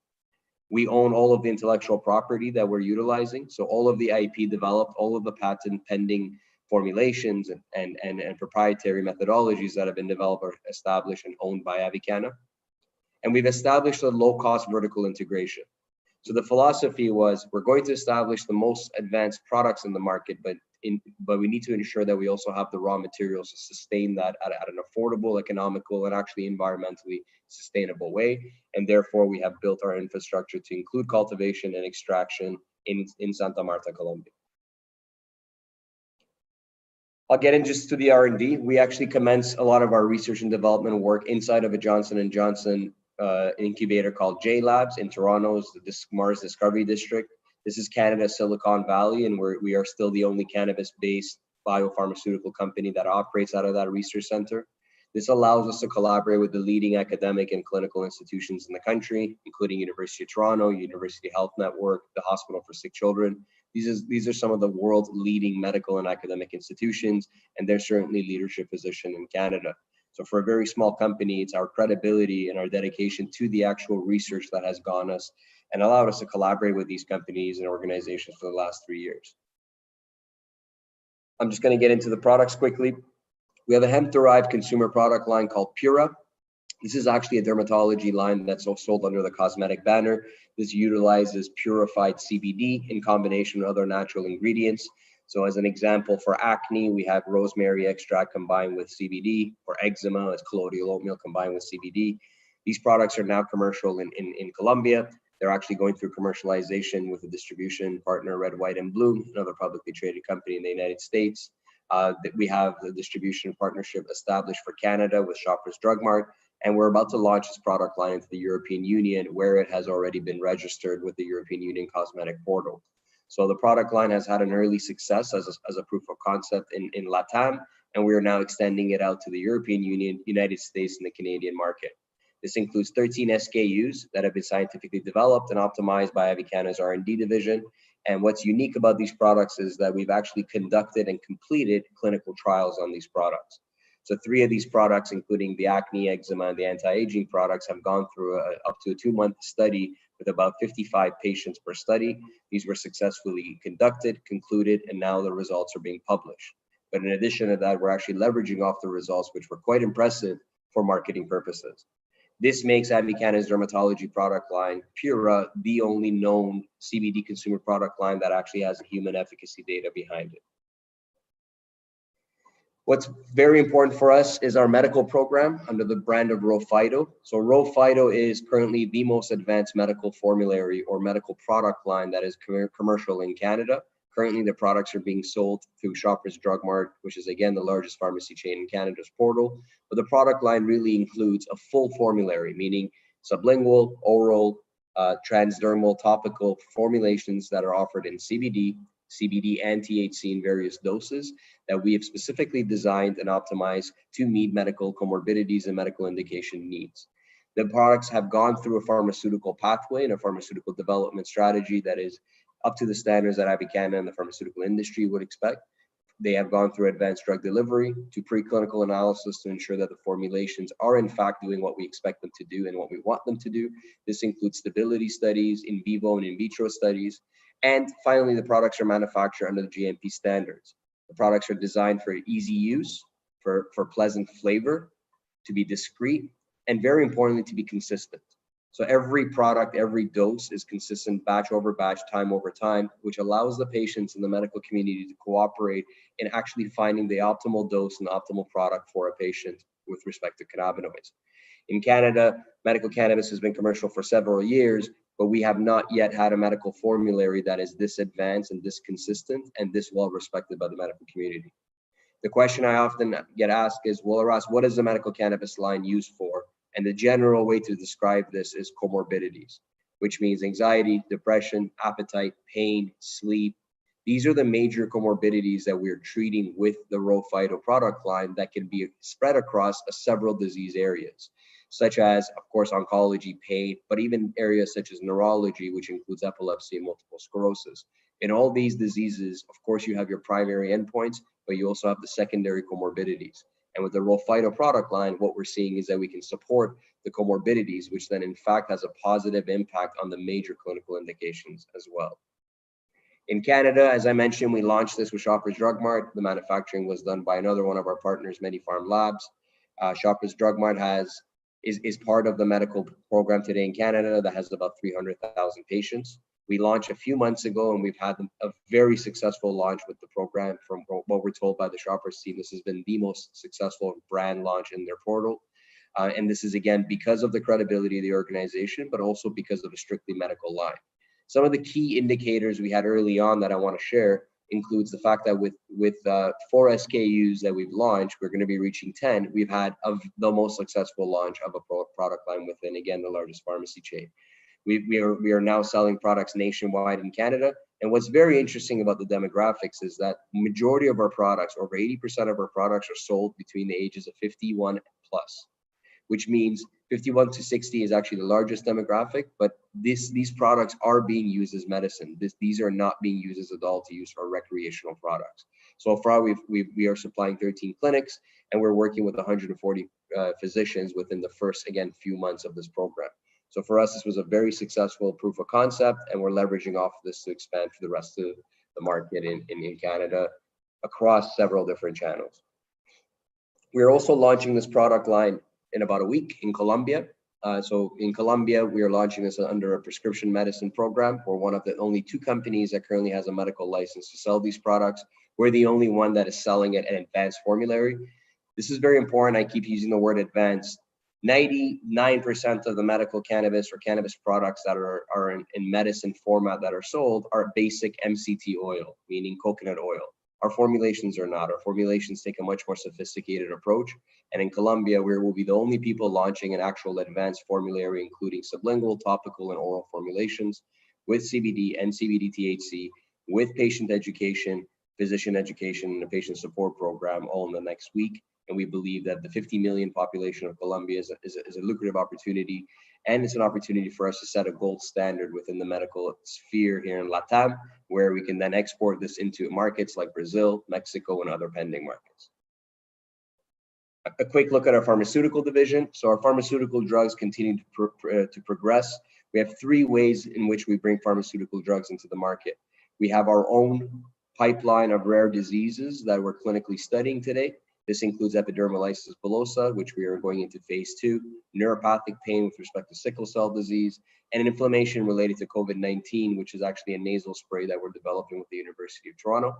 We own all of the intellectual property that we're utilizing. So all of the IP developed, all of the patent pending formulations and proprietary methodologies that have been developed are established and owned by Avicanna. And we've established a low-cost vertical integration. So the philosophy was, we're going to establish the most advanced products in the market, but we need to ensure that we also have the raw materials to sustain that at an affordable, economical, and actually environmentally sustainable way. And therefore, we have built our infrastructure to include cultivation and extraction in Santa Marta, Colombia. I'll get in just to the R&D. We actually commenced a lot of our research and development work inside of a Johnson & Johnson incubator called J Labs in Toronto's Mars Discovery District. This is Canada's Silicon Valley, and we are still the only cannabis-based biopharmaceutical company that operates out of that research center. This allows us to collaborate with the leading academic and clinical institutions in the country, including University of Toronto, University Health Network, the Hospital for Sick Children. These are some of the world's leading medical and academic institutions, and they're certainly leadership position in Canada. So for a very small company, it's our credibility and our dedication to the actual research that has gone us and allowed us to collaborate with these companies and organizations for the last 3 years. I'm just going to get into the products quickly. We have a hemp-derived consumer product line called Pura. This is actually a dermatology line that's sold under the cosmetic banner. This utilizes purified CBD in combination with other natural ingredients. So as an example, for acne, we have rosemary extract combined with CBD. For eczema, it's colloidal oatmeal combined with CBD. These products are now commercial in Colombia. They're actually going through commercialization with a distribution partner, Red, White, and Blue, another publicly traded company in the United States. We have the distribution partnership established for Canada with Shoppers Drug Mart, and we're about to launch this product line into the European Union, where it has already been registered with the European Union Cosmetic Portal. So the product line has had an early success as a proof of concept in LATAM, and we are now extending it out to the European Union, United States, and the Canadian market. This includes 13 SKUs that have been scientifically developed and optimized by Avicanna's R&D division. And what's unique about these products is that we've actually conducted and completed clinical trials on these products. So 3 of these products, including the acne, eczema, and the anti-aging products, have gone through up to a 2-month study with about 55 patients per study. These were successfully conducted, concluded, and now the results are being published. But in addition to that, we're actually leveraging off the results, which were quite impressive for marketing purposes. This makes Avicanna's dermatology product line, Pura, the only known CBD consumer product line that actually has human efficacy data behind it. What's very important for us is our medical program under the brand of FLYHT. So FLYHT is currently the most advanced medical formulary or medical product line that is commercial in Canada. Currently, the products are being sold through Shoppers Drug Mart, which is again the largest pharmacy chain in Canada's portal. But the product line really includes a full formulary, meaning sublingual, oral, transdermal, topical formulations that are offered in CBD, CBD and THC in various doses that we have specifically designed and optimized to meet medical comorbidities and medical indication needs. The products have gone through a pharmaceutical pathway and a pharmaceutical development strategy that is up to the standards that Avicanna and the pharmaceutical industry would expect. They have gone through advanced drug delivery to preclinical analysis to ensure that the formulations are in fact doing what we expect them to do and what we want them to do. This includes stability studies, in vivo and in vitro studies. And finally, the products are manufactured under the GMP standards. The products are designed for easy use, for pleasant flavor, to be discreet, and very importantly, to be consistent. So every product, every dose is consistent batch over batch, time over time, which allows the patients in the medical community to cooperate in actually finding the optimal dose and optimal product for a patient with respect to cannabinoids. In Canada, medical cannabis has been commercial for several years, but we have not yet had a medical formulary that is this advanced and this consistent and this well respected by the medical community. The question I often get asked is, well, Aras, what is the medical cannabis line used for? And the general way to describe this is comorbidities, which means anxiety, depression, appetite, pain, sleep. These are the major comorbidities that we're treating with the Raw Phyto product line that can be spread across several disease areas, such as, of course, oncology, pain, but even areas such as neurology, which includes epilepsy and multiple sclerosis. In all these diseases, of course, you have your primary endpoints, but you also have the secondary comorbidities. And with the Raw Phyto product line, what we're seeing is that we can support the comorbidities, which then in fact has a positive impact on the major clinical indications as well. In Canada, as I mentioned, we launched this with Shoppers Drug Mart. The manufacturing was done by another one of our partners, MediPharm Labs. Shoppers Drug Mart is part of the medical program today in Canada that has about 300,000 patients. We launched a few months ago, and we've had a very successful launch with the program. From what we're told by the Shoppers team, this has been the most successful brand launch in their portal. And this is, again, because of the credibility of the organization, but also because of a strictly medical line. Some of the key indicators we had early on that I want to share includes the fact that with 4 SKUs that we've launched, we're going to be reaching 10. We've had the most successful launch of a product line within, again, the largest pharmacy chain. We are now selling products nationwide in Canada. And what's very interesting about the demographics is that majority of our products, over 80% of our products, are sold between the ages of 51 plus, which means 51 to 60 is actually the largest demographic, but these products are being used as medicine. These are not being used as adult use or recreational products. So far, we are supplying 13 clinics, and we're working with 140 physicians within the first, again, few months of this program. So for us, this was a very successful proof of concept, and we're leveraging off of this to expand to the rest of the market in Canada across several different channels. We're also launching this product line in about a week in Colombia. So in Colombia, we are launching this under a prescription medicine program. We're one of the only 2 companies that currently has a medical license to sell these products. We're the only one that is selling it at advanced formulary. This is very important. I keep using the word advanced. 99% of the medical cannabis or cannabis products that are in medicine format that are sold are basic MCT oil, meaning coconut oil. Our formulations are not. Our formulations take a much more sophisticated approach. And in Colombia, we will be the only people launching an actual advanced formulary, including sublingual, topical, and oral formulations with CBD and CBD THC, with patient education, physician education, and a patient support program all in the next week. And we believe that the 50 million population of Colombia is a lucrative opportunity. And it's an opportunity for us to set a gold standard within the medical sphere here in LATAM, where we can then export this into markets like Brazil, Mexico, and other pending markets. A quick look at our pharmaceutical division. So our pharmaceutical drugs continue to progress. We have 3 ways in which we bring pharmaceutical drugs into the market. We have our own pipeline of rare diseases that we're clinically studying today. This includes epidermolysis bullosa, which we are going into phase 2, neuropathic pain with respect to sickle cell disease, and an inflammation related to COVID-19, which is actually a nasal spray that we're developing with the University of Toronto.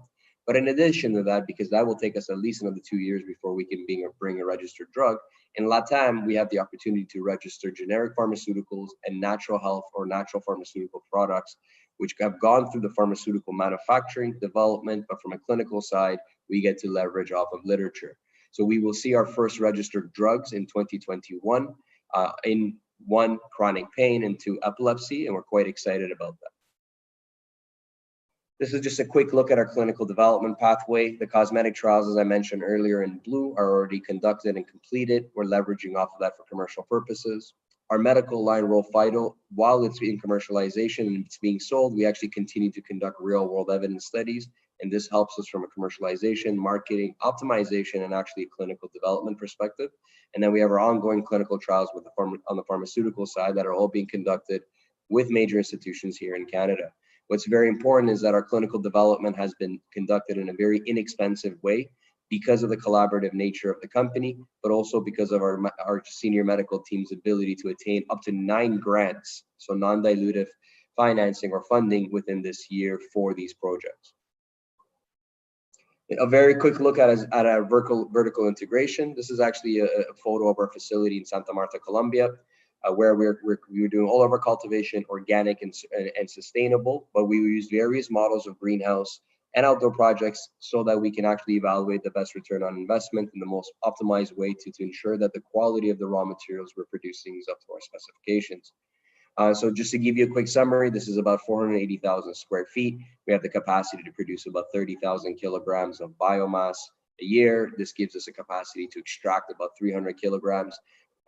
But in addition to that, because that will take us at least another 2 years before we can bring a registered drug, in LATAM, we have the opportunity to register generic pharmaceuticals and natural health or natural pharmaceutical products, which have gone through the pharmaceutical manufacturing development, but from a clinical side, we get to leverage off of literature. So we will see our first registered drugs in 2021, in 1, chronic pain, and 2, epilepsy, and we're quite excited about that. This is just a quick look at our clinical development pathway. The cosmetic trials, as I mentioned earlier in blue, are already conducted and completed. We're leveraging off of that for commercial purposes. Our medical line, Raw Phyto, while it's in commercialization and it's being sold, we actually continue to conduct real-world evidence studies, and this helps us from a commercialization, marketing, optimization, and actually a clinical development perspective. And then we have our ongoing clinical trials on the pharmaceutical side that are all being conducted with major institutions here in Canada. What's very important is that our clinical development has been conducted in a very inexpensive way because of the collaborative nature of the company, but also because of our senior medical team's ability to attain up to 9 grants, so non-dilutive financing or funding within this year for these projects. A very quick look at our vertical integration. This is actually a photo of our facility in Santa Marta, Colombia, where we're doing all of our cultivation organic and sustainable, but we use various models of greenhouse and outdoor projects so that we can actually evaluate the best return on investment in the most optimized way to ensure that the quality of the raw materials we're producing is up to our specifications. So just to give you a quick summary, this is about 480,000 square feet. We have the capacity to produce about 30,000 kilograms of biomass a year. This gives us a capacity to extract about 300 kilograms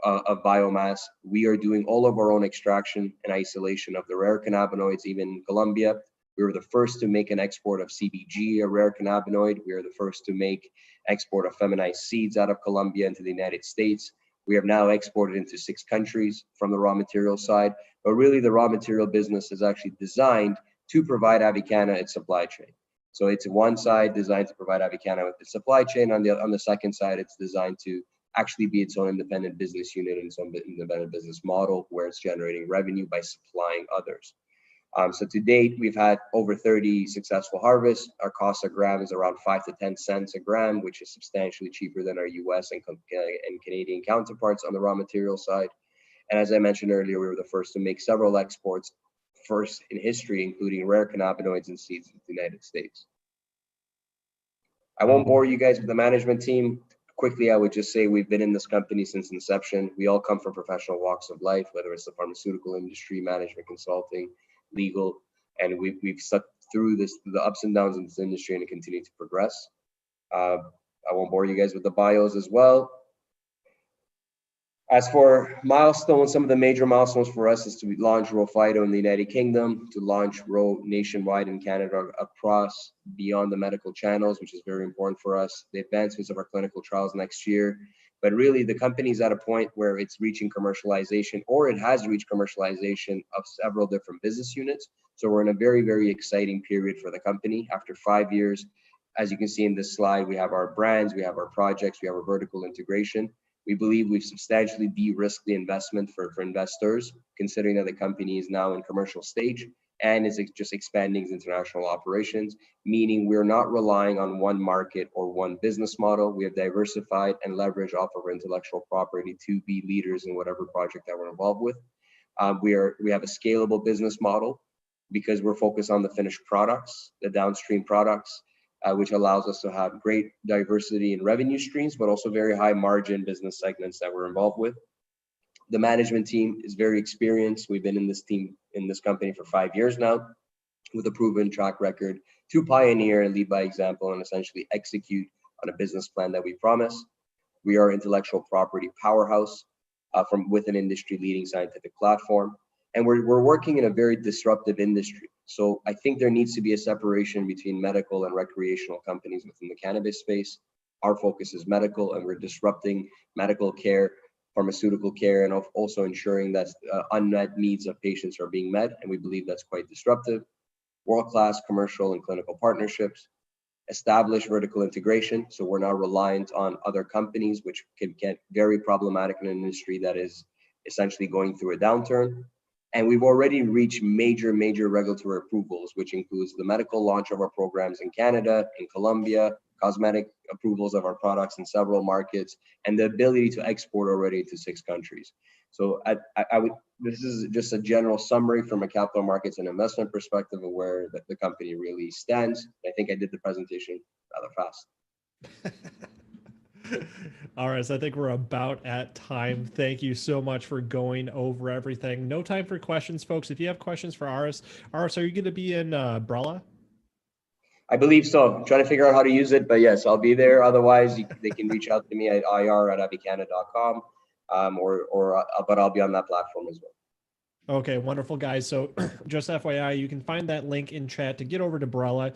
of biomass. We are doing all of our own extraction and isolation of the rare cannabinoids, even in Colombia. We were the first to make an export of CBG, a rare cannabinoid. We are the first to make export of feminized seeds out of Colombia into the United States. We have now exported into 6 countries from the raw material side, but really the raw material business is actually designed to provide Avicanna its supply chain. So it's one side designed to provide Avicanna with the supply chain. On the second side, it's designed to actually be its own independent business unit and its own independent business model where it's generating revenue by supplying others. So to date, we've had over 30 successful harvests. Our cost a gram is around 5 to 10 cents a gram, which is substantially cheaper than our US and Canadian counterparts on the raw material side. And as I mentioned earlier, we were the first to make several exports, first in history, including rare cannabinoids and seeds in the United States. I won't bore you guys with the management team. Quickly, I would just say we've been in this company since inception. We all come from professional walks of life, whether it's the pharmaceutical industry, management consulting, legal, and we've stuck through the ups and downs in this industry and continue to progress. I won't bore you guys with the bios as well. As for milestones, some of the major milestones for us is to launch FLYHT in the United Kingdom, to launch nationwide in Canada across beyond the medical channels, which is very important for us, the advancements of our clinical trials next year. But really, the company is at a point where it's reaching commercialization, or it has reached commercialization of several different business units. So we're in a very, very exciting period for the company. After 5 years, as you can see in this slide, we have our brands, we have our projects, we have our vertical integration. We believe we've substantially de-risked the investment for investors, considering that the company is now in commercial stage and is just expanding its international operations, meaning we're not relying on one market or one business model. We have diversified and leveraged off of our intellectual property to be leaders in whatever project that we're involved with. We have a scalable business model because we're focused on the finished products, the downstream products, which allows us to have great diversity in revenue streams, but also very high margin business segments that we're involved with. The management team is very experienced. We've been in this company for 5 years now with a proven track record to pioneer and lead by example and essentially execute on a business plan that we promise. We are intellectual property powerhouse with an industry leading scientific platform. And we're working in a very disruptive industry. So I think there needs to be a separation between medical and recreational companies within the cannabis space. Our focus is medical, and we're disrupting medical care, pharmaceutical care, and also ensuring that unmet needs of patients are being met. And we believe that's quite disruptive. World-class commercial and clinical partnerships, establish vertical integration. So we're not reliant on other companies, which can get very problematic in an industry that is essentially going through a downturn. And we've already reached major regulatory approvals, which includes the medical launch of our programs in Canada, in Colombia, cosmetic approvals of our products in several markets, and the ability to export already to 6 countries. So this is just a general summary from a capital markets and investment perspective of where the company really stands. I think I did the presentation rather fast. All right, so I think we're about at time. Thank you so much for going over everything. No time for questions, folks. If you have questions for Aris, are you going to be in Brella? I believe so. I'm trying to figure out how to use it, but yes, I'll be there. Otherwise, they can reach out to me at ir@avicanna.com, but I'll be on that platform as well. Okay, wonderful, guys. So just FYI, you can find that link in chat to get over to Brella,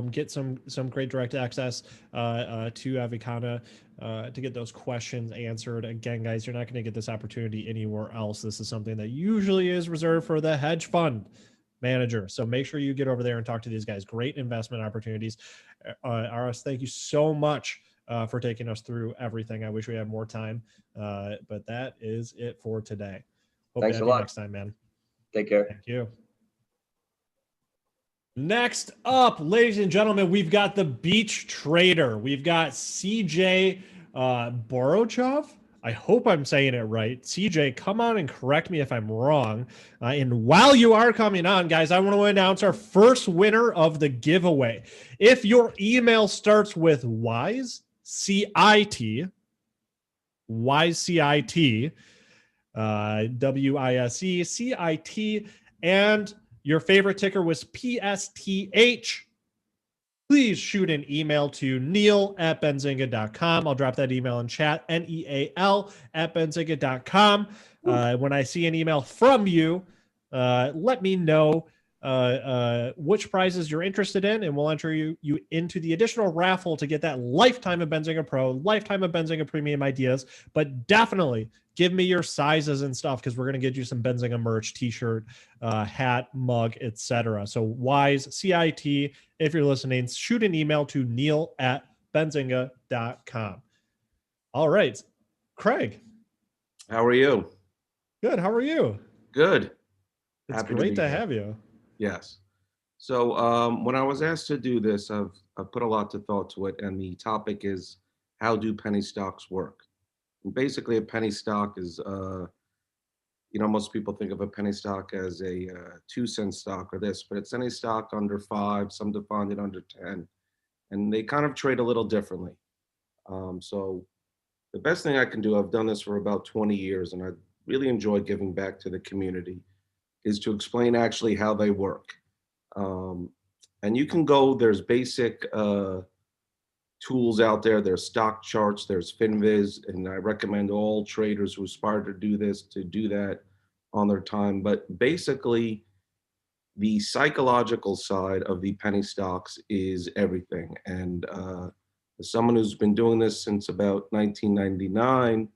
get some great direct access to Avicanna to get those questions answered. Again, guys, you're not going to get this opportunity anywhere else. This is something that usually is reserved for the hedge fund manager. So make sure you get over there and talk to these guys. Great investment opportunities. Aris, thank you so much for taking us through everything. I wish we had more time, but that is it for today. Hope Thanks a lot. Next time, man. Take care. Thank you. Next up, ladies and gentlemen, we've got the beach trader. We've got CJ Borochov. I hope I'm saying it right. CJ, come on and correct me if I'm wrong. And while you are coming on, guys, I want to announce our first winner of the giveaway. If your email starts with WISE, C-I-T, WISE, W-I-S-E, C-I-T, and your favorite ticker was PSTH, please shoot an email to neil@benzinga.com. I'll drop that email in chat, neal@benzinga.com. When I see an email from you, let me know which prizes you're interested in, and we'll enter you into the additional raffle to get that lifetime of Benzinga Pro, lifetime of Benzinga Premium ideas. But definitely give me your sizes and stuff, because we're going to get you some Benzinga merch, t-shirt, hat, mug, etc. So WISE, CIT, if you're listening, shoot an email to neil@benzinga.com. All right, Craig. How are you? Good. How are you? Good. It's Happy great be to here. have you. Yes. So when I was asked to do this, I've put a lot of thought to it, and the topic is, how do penny stocks work? And basically, a penny stock is, most people think of a penny stock as a 2-cent stock or this, but it's any stock under 5, some define it under 10, and they kind of trade a little differently. So the best thing I can do, I've done this for about 20 years, and I really enjoy giving back to the community, is to explain actually how they work. And you can go, there's basic tools out there, there's stock charts, there's FinViz, and I recommend all traders who aspire to do this to do that on their time. But basically, the psychological side of the penny stocks is everything. And as someone who's been doing this since about 1999,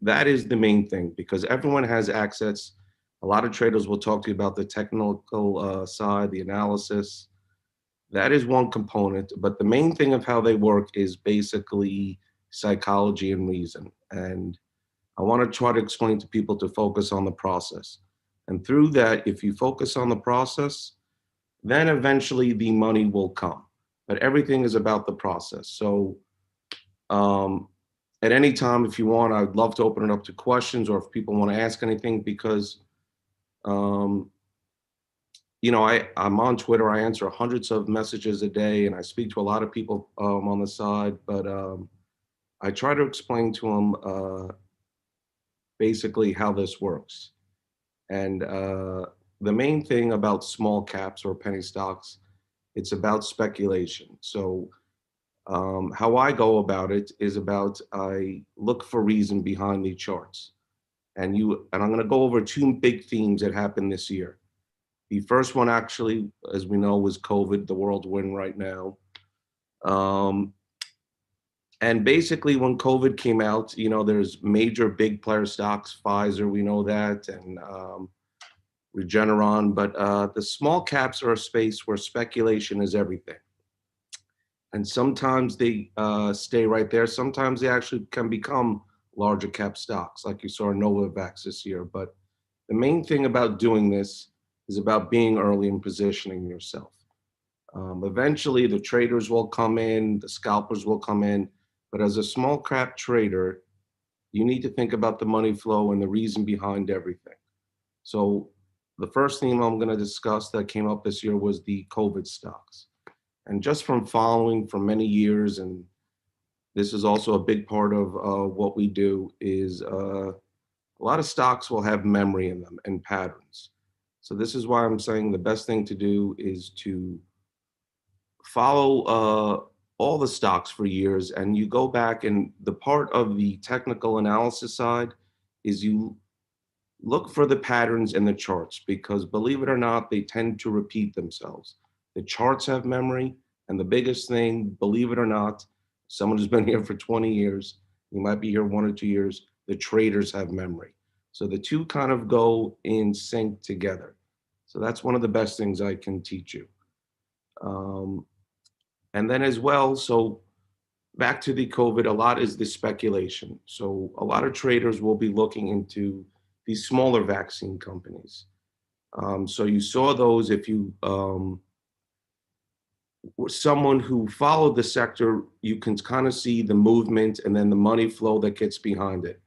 that is the main thing, because everyone has access. A lot of traders will talk to you about the technical side, the analysis. That is one component, but the main thing of how they work is basically psychology and reason. And I want to try to explain to people to focus on the process. And through that, if you focus on the process, then eventually the money will come. But everything is about the process. So at any time, if you want, I'd love to open it up to questions, or if people want to ask anything, because I'm on Twitter. I answer hundreds of messages a day, and I speak to a lot of people on the side. But I try to explain to them basically how this works. And the main thing about small caps or penny stocks, it's about speculation. So how I go about it is I look for reason behind the charts. And I'm going to go over 2 big themes that happened this year. The first one, actually, as we know, was COVID, the world we're in right now. And basically, when COVID came out, there's major big player stocks, Pfizer, we know that, and Regeneron. But the small caps are a space where speculation is everything. And sometimes they stay right there. Sometimes they actually can become larger cap stocks, like you saw in Novavax this year. But the main thing about doing this is about being early and positioning yourself. Eventually, the traders will come in, the scalpers will come in, but as a small cap trader, you need to think about the money flow and the reason behind everything. So the first theme I'm going to discuss that came up this year was the COVID stocks. And just from following for many years, and this is also a big part of what we do, is a lot of stocks will have memory in them and patterns. So this is why I'm saying the best thing to do is to follow all the stocks for years, and you go back, and the part of the technical analysis side is you look for the patterns in the charts, because believe it or not, they tend to repeat themselves. The charts have memory, and the biggest thing, believe it or not, someone who's been here for 20 years, you might be here 1 or 2 years, the traders have memory. So the two kind of go in sync together. So that's one of the best things I can teach you. And then as well, so back to the COVID, a lot is the speculation. So a lot of traders will be looking into these smaller vaccine companies. So you saw those if you someone who followed the sector, you can kind of see the movement and then the money flow that gets behind it.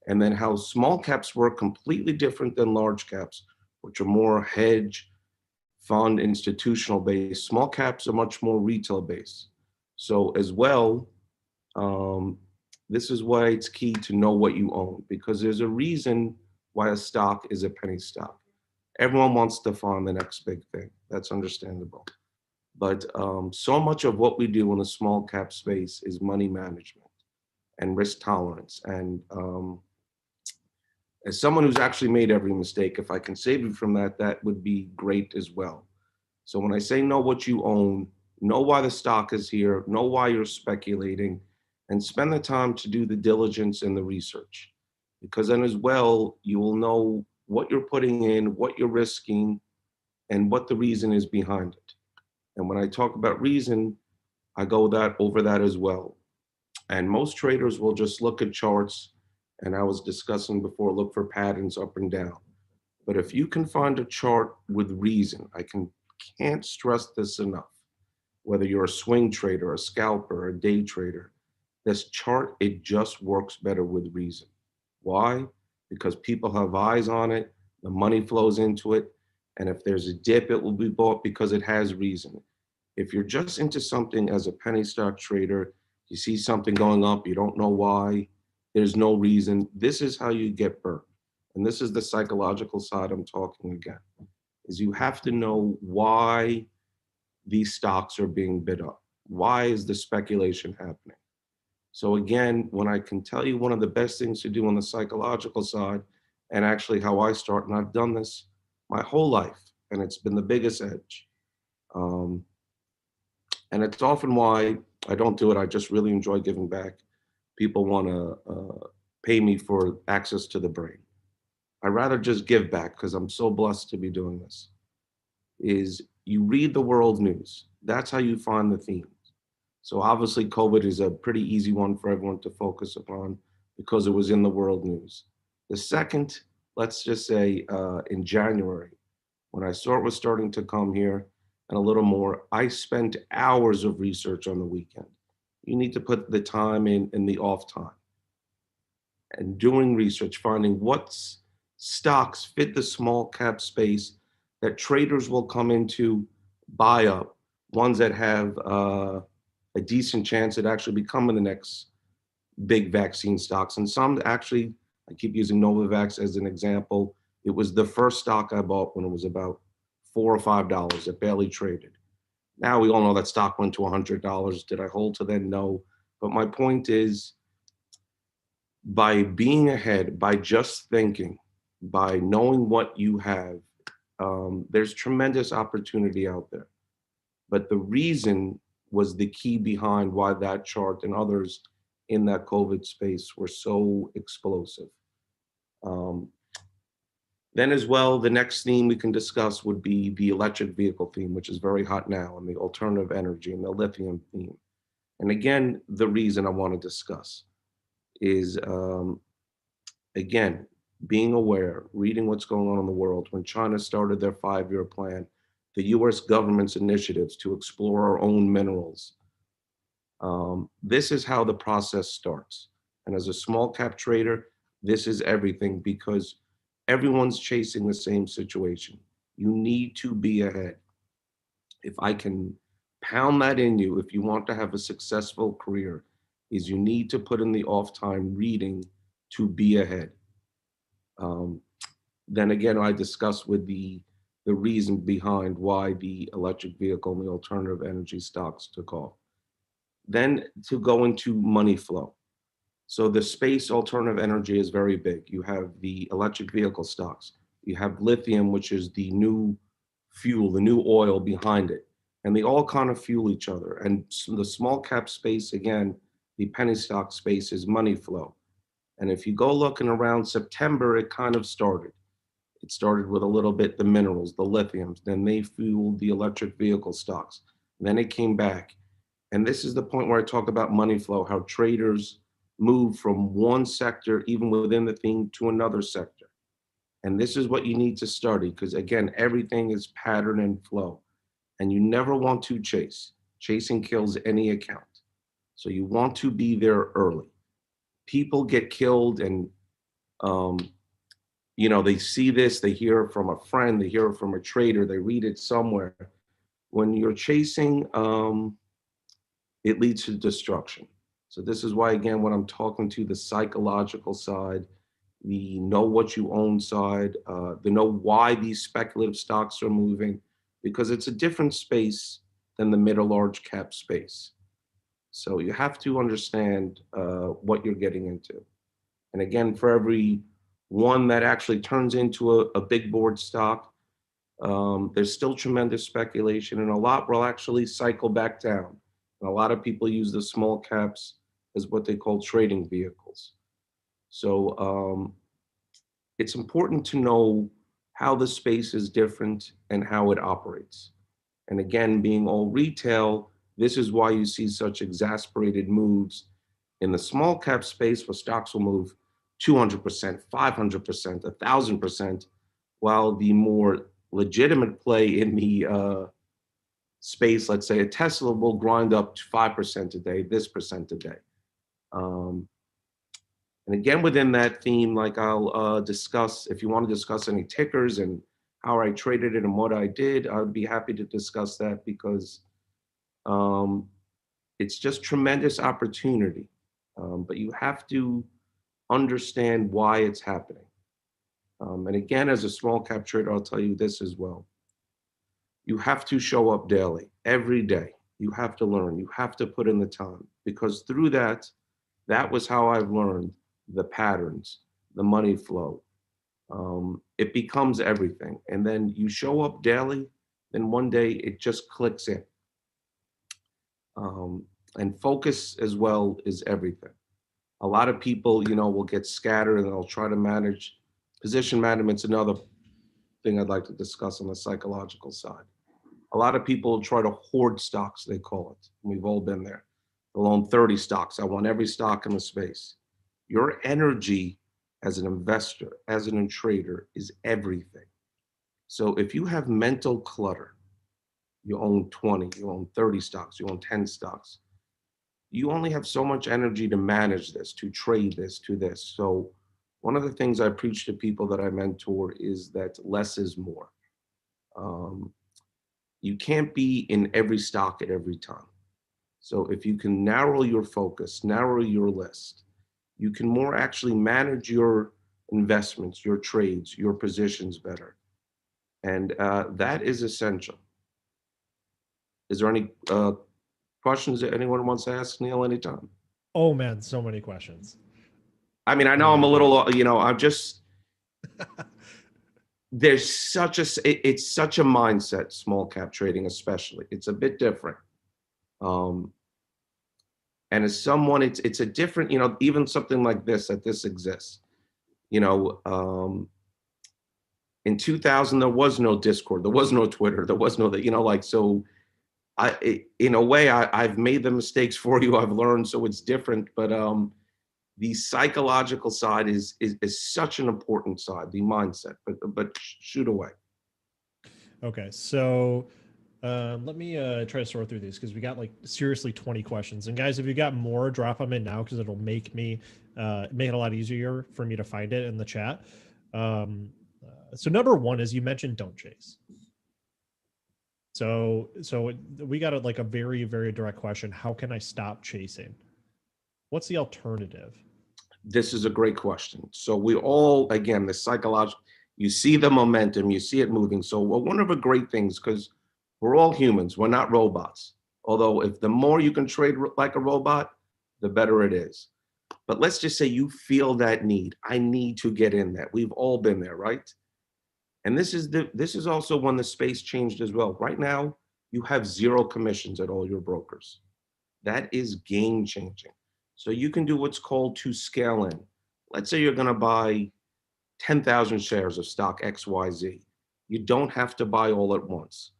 And then how small caps work completely different than large caps, which are more hedge, fund, institutional based. Small caps are much more retail based. So as well, this is why it's key to know what you own, because there's a reason why a stock is a penny stock. Everyone wants to find the next big thing. That's understandable. But so much of what we do in the small cap space is money management and risk tolerance. And as someone who's actually made every mistake, if I can save you from that, that would be great as well. So when I say know what you own, know why the stock is here, know why you're speculating, and spend the time to do the diligence and the research. Because then as well, you will know what you're putting in, what you're risking, and what the reason is behind it. And when I talk about reason, I go over that as well. And most traders will just look at charts, and I was discussing before, look for patterns up and down. But if you can find a chart with reason, I can't stress this enough. Whether you're a swing trader, a scalper, a day trader, this chart, it just works better with reason. Why? Because people have eyes on it, the money flows into it, and if there's a dip, it will be bought because it has reason. If you're just into something as a penny stock trader, you see something going up, you don't know why, there's no reason, this is how you get burnt. And this is the psychological side I'm talking again, is you have to know why these stocks are being bid up. Why is the speculation happening? So again, when I can tell you one of the best things to do on the psychological side, and actually how I start, and I've done this my whole life, and it's been the biggest edge. And it's often why I don't do it. I just really enjoy giving back. People want to pay me for access to the brain. I rather just give back because I'm so blessed to be doing this. Is you read the world news. That's how you find the themes. So obviously COVID is a pretty easy one for everyone to focus upon because it was in the world news. The second, let's just say in January, when I saw it was starting to come here and a little more, I spent hours of research on the weekend. You need to put the time in the off time and doing research, finding what stocks fit the small cap space that traders will come into, buy up, ones that have a decent chance at actually becoming the next big vaccine stocks. And some actually, I keep using Novavax as an example. It was the first stock I bought when it was about $4 or $5. It barely traded. Now we all know that stock went to $100. Did I hold to then? No. But my point is, by being ahead, by just thinking, by knowing what you have, there's tremendous opportunity out there. But the reason was the key behind why that chart and others in that COVID space were so explosive. Then as well, the next theme we can discuss would be the electric vehicle theme, which is very hot now, and the alternative energy and the lithium theme. And again, the reason I want to discuss is, again, being aware, reading what's going on in the world. When China started their 5-year plan, the US government's initiatives to explore our own minerals. This is how the process starts. And as a small cap trader, this is everything because everyone's chasing the same situation. You need to be ahead. If I can pound that in you, if you want to have a successful career, is you need to put in the off time reading to be ahead. Then again, I discussed with the reason behind why the electric vehicle and the alternative energy stocks took off. Then to go into money flow. So the space alternative energy is very big. You have the electric vehicle stocks. You have lithium, which is the new fuel, the new oil behind it. And they all kind of fuel each other. And the small cap space, again, the penny stock space is money flow. And if you go looking around September, it kind of started. It started with a little bit the minerals, the lithiums, then they fueled the electric vehicle stocks. Then it came back. And this is the point where I talk about money flow, how traders move from one sector, even within the theme, to another sector. And this is what you need to study, because again, everything is pattern and flow. And you never want to chase. Chasing kills any account. So you want to be there early. People get killed and, you know, they see this, they hear it from a friend, they hear it from a trader, they read it somewhere. When you're chasing, it leads to destruction. So this is why, again, when I'm talking to the psychological side, the know what you own side, the know why these speculative stocks are moving, because it's a different space than the mid or large cap space. So you have to understand what you're getting into. And again, for every one that actually turns into a big board stock, there's still tremendous speculation, and a lot will actually cycle back down. And a lot of people use the small caps as what they call trading vehicles. So it's important to know how the space is different and how it operates. And again, being all retail, this is why you see such exasperated moves in the small cap space, where stocks will move 200%, 500%, 1,000%, while the more legitimate play in the space, let's say a Tesla, will grind up to 5% a day, this percent a day. And again, within that theme, like I'll discuss, if you want to discuss any tickers and how I traded it and what I did, I would be happy to discuss that, because it's just tremendous opportunity. But you have to understand why it's happening. And again, as a small cap trader, I'll tell you this as well. You have to show up daily, every day. You have to learn, you have to put in the time, because through that was how I've learned the patterns, the money flow. It becomes everything. And then you show up daily, then one day it just clicks in. And focus as well is everything. A lot of people, you know, will get scattered and they'll try to manage. Position management's another thing I'd like to discuss on the psychological side. A lot of people try to hoard stocks, they call it. We've all been there. They'll own 30 stocks. I want every stock in the space. Your energy as an investor, as an trader, is everything. So if you have mental clutter, you own 20, you own 30 stocks, you own 10 stocks, you only have so much energy to manage this, to trade this, to this. So one of the things I preach to people that I mentor is that less is more. You can't be in every stock at every time. So if you can narrow your focus, narrow your list, you can more actually manage your investments, your trades, your positions better. And that is essential. Is there any questions that anyone wants to ask Neil anytime? Oh man, so many questions. I mean, I know I'm a little, you know, I'm just, there's such a, it's such a mindset, small cap trading especially. It's a bit different. And as someone, it's a different, you know, even something like this, that this exists. You know, in 2000, there was no Discord, there was no Twitter, there was no, you know, like, so in a way, I've made the mistakes for you, I've learned, so it's different, but the psychological side is such an important side, the mindset, but shoot away. Okay, so let me try to sort through these, because we got like seriously 20 questions. And guys, if you got more, drop them in now, because it'll make me make it a lot easier for me to find it in the chat. So number one is, you mentioned don't chase. So we got a very, very direct question. How can I stop chasing? What's the alternative? This is a great question. So we all, again, the psychological, you see the momentum, you see it moving. So one of the great things, because we're all humans, we're not robots. Although if the more you can trade like a robot, the better it is. But let's just say you feel that need. I need to get in that. We've all been there, right? And this is also when the space changed as well. Right now, you have 0 commissions at all your brokers. That is game changing. So you can do what's called to scale in. Let's say you're going to buy 10,000 shares of stock XYZ. You don't have to buy all at once.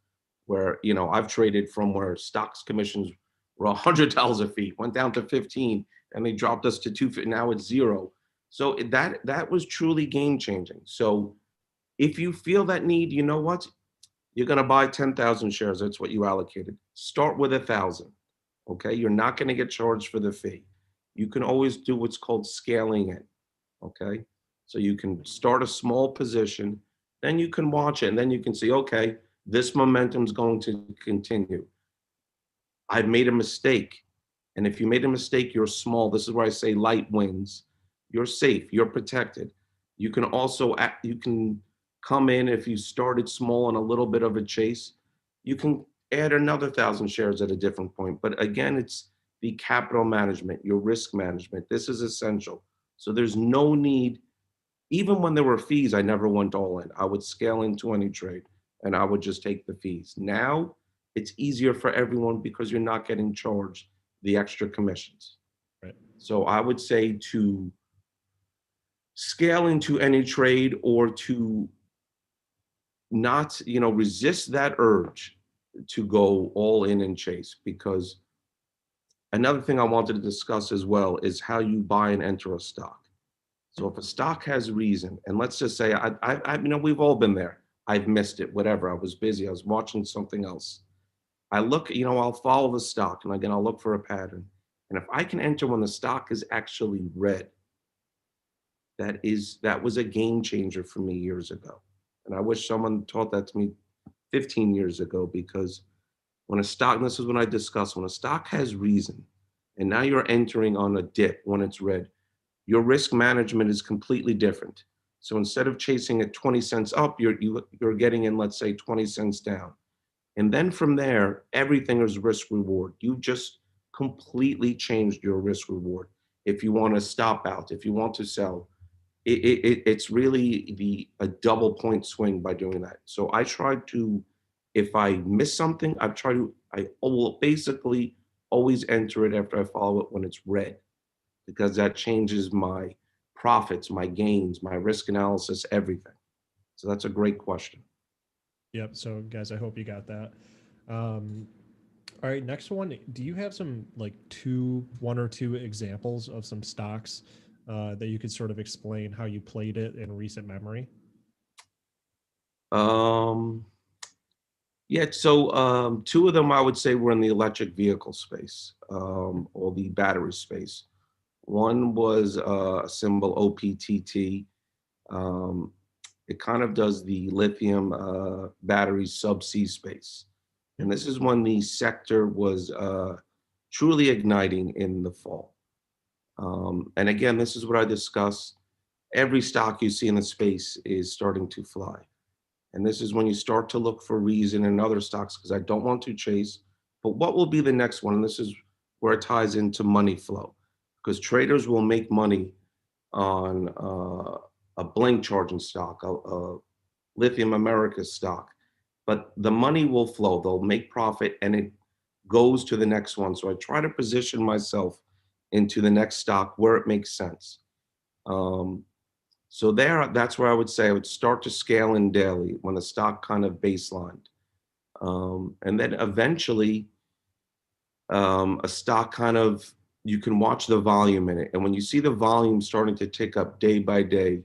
Where, you know, I've traded from where stocks commissions were $100 a fee, went down to 15, and they dropped us to 250. Now it's 0. So that was truly game changing. So if you feel that need, you know what? You're going to buy 10,000 shares. That's what you allocated. Start with 1,000. Okay. You're not going to get charged for the fee. You can always do what's called scaling it. Okay. So you can start a small position, then you can watch it, and then you can see, okay, this momentum is going to continue. I've made a mistake. And if you made a mistake, you're small. This is where I say light wins. You're safe. You're protected. You can also you can come in if you started small on a little bit of a chase. You can add another 1,000 shares at a different point. But again, it's the capital management, your risk management. This is essential. So there's no need. Even when there were fees, I never went all in. I would scale into any trade and I would just take the fees. Now it's easier for everyone because you're not getting charged the extra commissions. Right. So I would say to scale into any trade or to not, resist that urge to go all in and chase, because another thing I wanted to discuss as well is how you buy and enter a stock. So if a stock has reason, and let's just say, we've all been there. I've missed it, whatever. I was busy. I was watching something else. I look, I'll follow the stock, and again, I'll look for a pattern. And if I can enter when the stock is actually red, that was a game changer for me years ago. And I wish someone taught that to me 15 years ago, because when a stock, and this is when I discuss, when a stock has reason, and now you're entering on a dip when it's red, your risk management is completely different. So instead of chasing at 20 cents up, you're getting in, let's say, 20 cents down. And then from there, everything is risk reward. You just completely changed your risk reward. If you want to stop out, if you want to sell, it's really a double point swing by doing that. So I try to, if I miss something, I will basically always enter it after I follow it when it's red, because that changes my profits, my gains, my risk analysis, everything. So that's a great question. Yep. So guys, I hope you got that. All right, next one. Do you have some one or two examples of some stocks that you could sort of explain how you played it in recent memory? Yeah, so two of them I would say were in the electric vehicle space, or the battery space. One was a symbol OPTT. It kind of does the lithium battery subsea space. And this is when the sector was truly igniting in the fall. And again, this is what I discussed. Every stock you see in the space is starting to fly. And this is when you start to look for reason in other stocks, because I don't want to chase, but what will be the next one? And this is where it ties into money flow, because traders will make money on a Blink charging stock, a Lithium America stock, but the money will flow. They'll make profit and it goes to the next one. So I try to position myself into the next stock where it makes sense. So that's where I would say I would start to scale in daily when the stock kind of baselined. And then eventually a stock kind of, you can watch the volume in it. And when you see the volume starting to tick up day by day,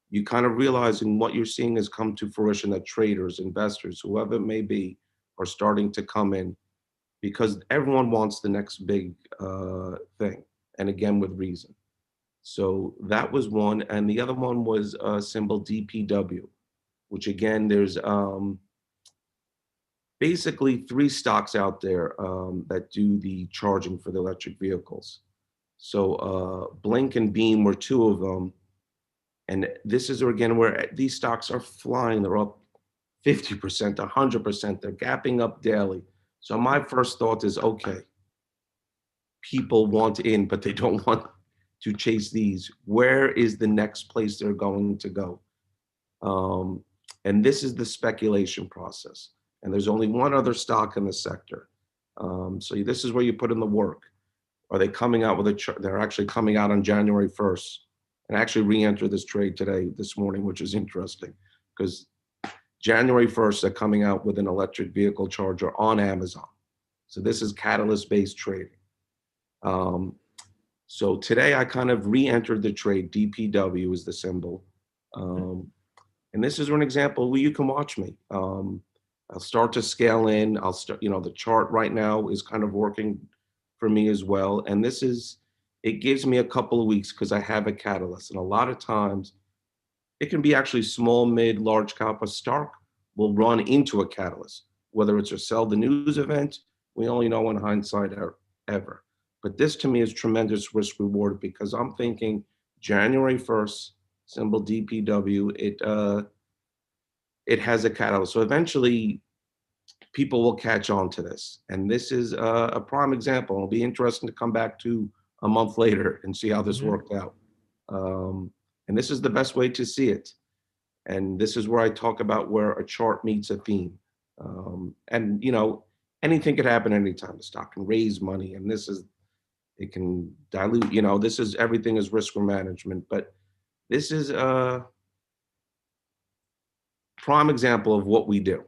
you kind of realizing what you're seeing has come to fruition, that traders, investors, whoever it may be, are starting to come in, because everyone wants the next big thing. And again, with reason. So that was one. And the other one was symbol DPW, which again, there's basically three stocks out there that do the charging for the electric vehicles. So Blink and Beam were two of them. And this is again where these stocks are flying. They're up 50%, 100%. They're gapping up daily. So my first thought is, okay, people want in, but they don't want to chase these. Where is the next place they're going to go? And this is the speculation process. And there's only one other stock in the sector. So this is where you put in the work. Are they coming out with a chart? They're actually coming out on January 1st. And I actually re-entered this trade this morning, which is interesting, because January 1st, they're coming out with an electric vehicle charger on Amazon. So this is catalyst-based trading. So today I kind of re-entered the trade. DPW is the symbol. And this is an example where you can watch me. I'll start to scale in. I'll start, the chart right now is kind of working for me as well. And it gives me a couple of weeks because I have a catalyst. And a lot of times it can be actually small, mid, large cap. A stock will run into a catalyst, whether it's a sell the news event. We only know in hindsight ever. But this to me is tremendous risk reward because I'm thinking January 1st, symbol DPW, it has a catalyst. So eventually people will catch on to this. And this is a prime example. It'll be interesting to come back to a month later and see how this worked out. And this is the best way to see it. And this is where I talk about where a chart meets a theme. And anything could happen anytime. The stock can raise money, and it can dilute, everything is risk management. But this is a prime example of what we do.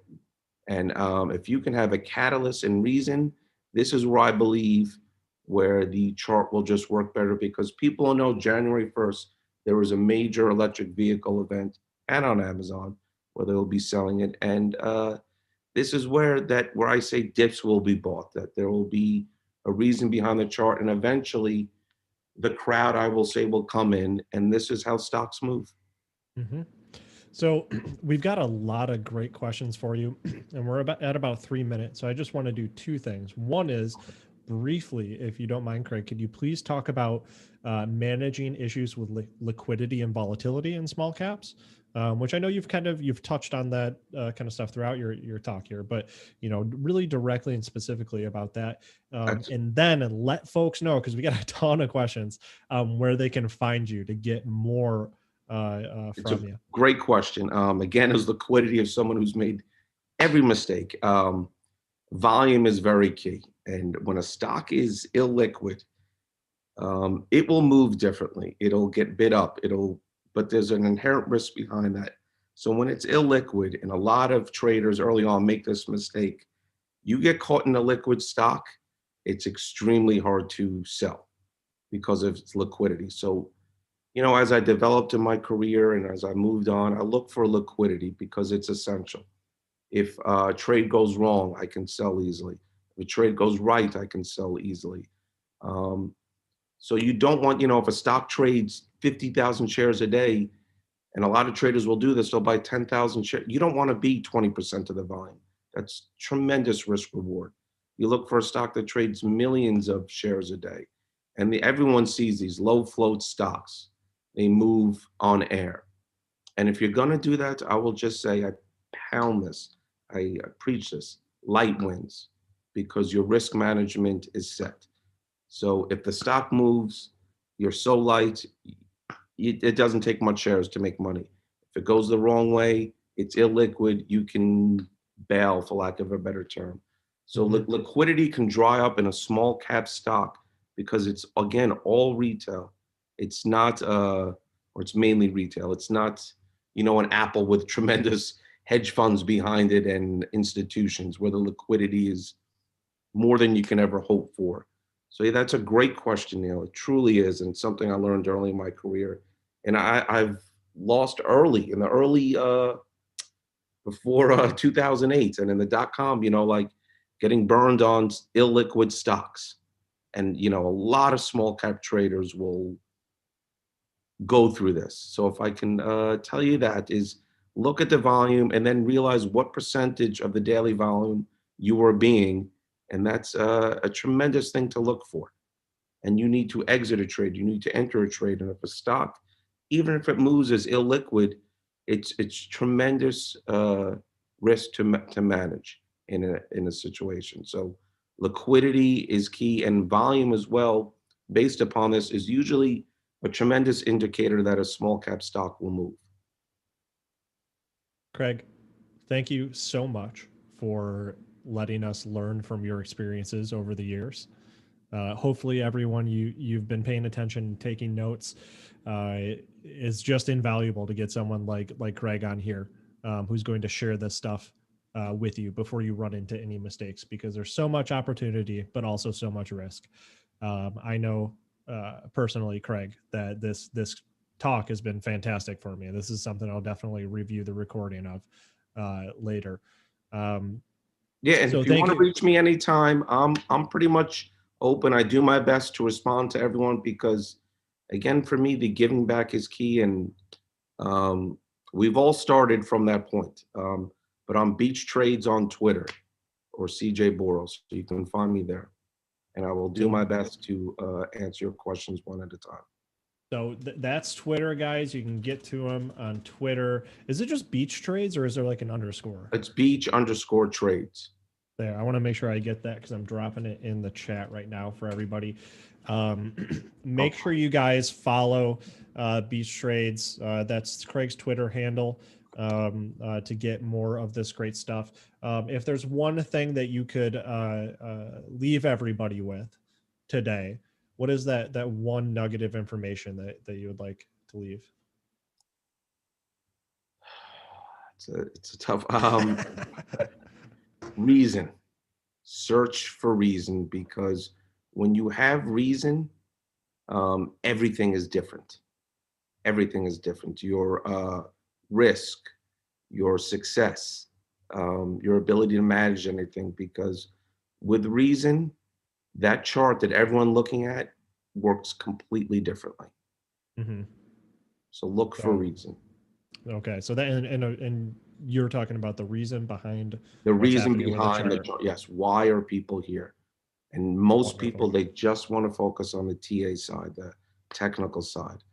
And if you can have a catalyst and reason, this is where I believe where the chart will just work better, because people will know January 1st, there was a major electric vehicle event and on Amazon where they'll be selling it. And this is where I say dips will be bought, that there will be a reason behind the chart. And eventually the crowd, I will say, will come in, and this is how stocks move. Mm-hmm. So we've got a lot of great questions for you, and we're at about 3 minutes. So I just want to do two things. One is briefly, if you don't mind, Craig, could you please talk about managing issues with liquidity and volatility in small caps, which I know you've touched on that kind of stuff throughout your talk here, but really directly and specifically about that, and then let folks know, because we got a ton of questions, where they can find you to get more from you. Great question. Again, is liquidity of someone who's made every mistake. Volume is very key. And when a stock is illiquid, it will move differently. It'll get bid up. But there's an inherent risk behind that. So when it's illiquid, and a lot of traders early on make this mistake, you get caught in a liquid stock, it's extremely hard to sell because of its liquidity. So, as I developed in my career and as I moved on, I look for liquidity because it's essential. If a trade goes wrong, I can sell easily. If a trade goes right, I can sell easily. So you don't want, if a stock trades 50,000 shares a day, and a lot of traders will do this, they'll buy 10,000 shares. You don't want to be 20% of the volume. That's tremendous risk reward. You look for a stock that trades millions of shares a day. And everyone sees these low float stocks. They move on air. And if you're going to do that, I will just say, I pound this. I preach this. Light wins, because your risk management is set. So if the stock moves, you're so light, it doesn't take much shares to make money. If it goes the wrong way, it's illiquid, you can bail, for lack of a better term. So liquidity can dry up in a small cap stock because it's, again, all retail. It's not, or it's mainly retail. It's not, an Apple with tremendous hedge funds behind it and institutions where the liquidity is more than you can ever hope for. So yeah, that's a great question, Neil. It truly is, and something I learned early in my career. And I've lost early, before 2008, and in the dot-com, like getting burned on illiquid stocks. And, a lot of small cap traders will go through this. So if I can tell you that is, look at the volume and then realize what percentage of the daily volume you are being. And that's a tremendous thing to look for. And you need to exit a trade. You need to enter a trade. And if a stock, even if it moves as illiquid, it's tremendous risk to manage in a situation. So liquidity is key, and volume as well, based upon this, is usually a tremendous indicator that a small cap stock will move. Craig, thank you so much for letting us learn from your experiences over the years. Hopefully everyone you've been paying attention, taking notes, is just invaluable to get someone like Craig on here, who's going to share this stuff with you before you run into any mistakes, because there's so much opportunity, but also so much risk. I know personally, Craig, that this talk has been fantastic for me. This is something I'll definitely review the recording of later. Yeah, and So if you thank want to you. reach me anytime, I'm pretty much open. I do my best to respond to everyone because, again, for me, the giving back is key, and we've all started from that point. But I'm Beach Trades on Twitter or CJ Boros, so you can find me there, and I will do my best to answer your questions one at a time. So that's Twitter, guys. You can get to them on Twitter. Is it just Beach Trades or is there like an underscore? It's Beach_Trades. There, I want to make sure I get that because I'm dropping it in the chat right now for everybody. Make sure you guys follow Beach Trades. That's Craig's Twitter handle to get more of this great stuff. If there's one thing that you could leave everybody with today, what is that one nugget of information that you would like to leave? It's a tough reason. Search for reason, because when you have reason, everything is different. Everything is different. Your risk, your success, your ability to manage anything, because with reason, that chart that everyone looking at works completely differently. Mm-hmm. So look for reason. Okay, so that and you're talking about the reason behind the what's reason happening with the behind the chart. chart. Yes, why are people here? And most Wonderful. people, they just want to focus on the TA side, the technical side.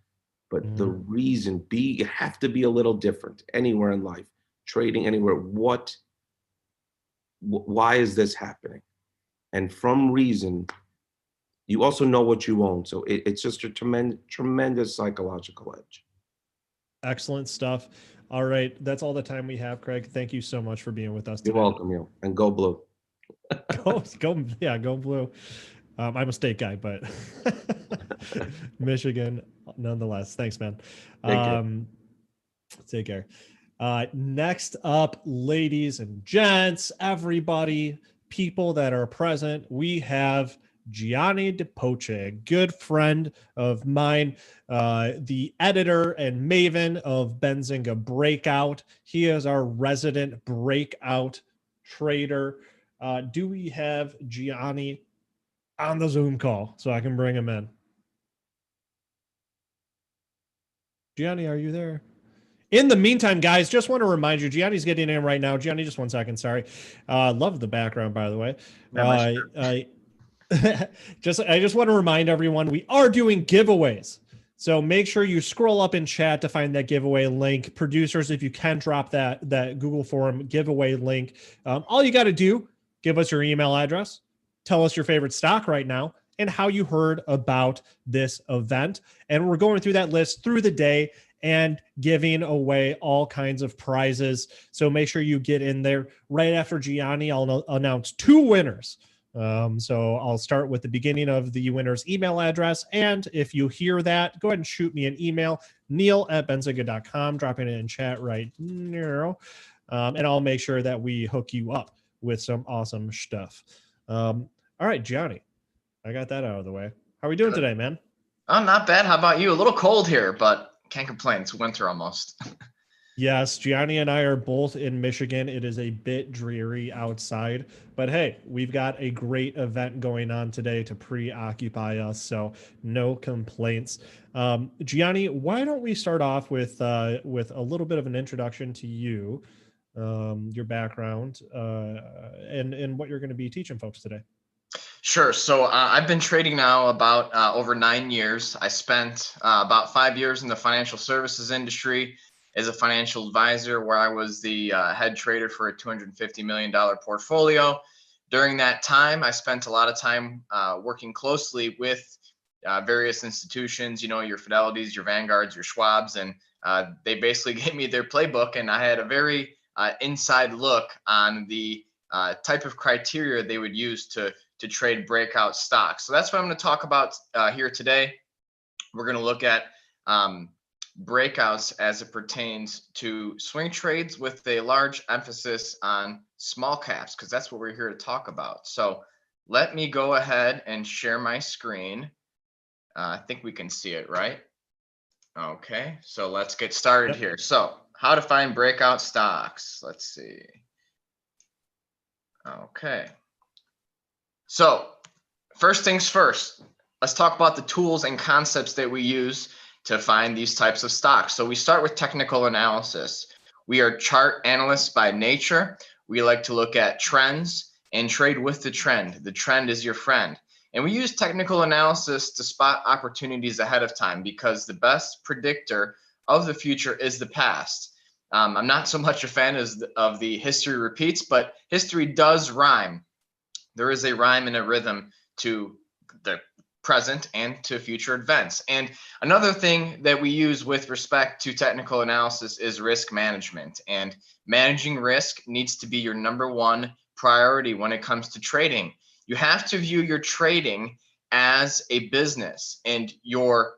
But the reason you have to be a little different anywhere in life, trading anywhere. Why is this happening? And from reason, you also know what you own. So it's just a tremendous psychological edge. Excellent stuff. All right, that's all the time we have, Craig. Thank you so much for being with us today. You're welcome, Neil. And go blue. Go blue. I'm a state guy, but Michigan nonetheless. Thanks, man. Take care. Next up, ladies and gents, everybody, people that are present, we have Gianni DePoce, a good friend of mine, the editor and maven of Benzinga Breakout. He is our resident breakout trader. Do we have Gianni on the Zoom call so I can bring him in? Gianni, are you there? In the meantime, guys, just want to remind you, Gianni's getting in right now. Gianni, just 1 second. Sorry. Love the background, by the way. I just want to remind everyone, we are doing giveaways. So make sure you scroll up in chat to find that giveaway link. Producers, if you can drop that Google form giveaway link. All you got to do, give us your email address, tell us your favorite stock right now, and how you heard about this event. And we're going through that list through the day and giving away all kinds of prizes. So make sure you get in there. Right after Gianni, I'll announce 2 winners. So I'll start with the beginning of the winner's email address. And if you hear that, go ahead and shoot me an email, neil@benzinga.com, dropping it in chat right now. And I'll make sure that we hook you up with some awesome stuff. All right, Gianni, I got that out of the way. How are we doing today, man? Oh, not bad. How about you? A little cold here, but can't complain. It's winter almost. Yes, Gianni and I are both in Michigan. It is a bit dreary outside, but hey, we've got a great event going on today to preoccupy us, so no complaints. Gianni, why don't we start off with a little bit of an introduction to you, your background, and what you're going to be teaching folks today. Sure. So I've been trading now about over 9 years. I spent about 5 years in the financial services industry as a financial advisor, where I was the head trader for a $250 million portfolio. During that time, I spent a lot of time working closely with various institutions, your Fidelities, your Vanguards, your Schwabs, and they basically gave me their playbook, and I had a very inside look on the type of criteria they would use to trade breakout stocks. So that's what I'm going to talk about here today. We're going to look at breakouts as it pertains to swing trades with a large emphasis on small caps, because that's what we're here to talk about. So let me go ahead and share my screen. I think we can see it, right? Okay, so let's get started here. So how to find breakout stocks. Let's see. Okay. So first things first, let's talk about the tools and concepts that we use to find these types of stocks. So we start with technical analysis. We are chart analysts by nature. We like to look at trends and trade with the trend. The trend is your friend. And we use technical analysis to spot opportunities ahead of time because the best predictor of the future is the past. I'm not so much a fan of the history repeats, but history does rhyme. There is a rhyme and a rhythm to the present and to future events. And another thing that we use with respect to technical analysis is risk management. And managing risk needs to be your #1 priority when it comes to trading. You have to view your trading as a business, and your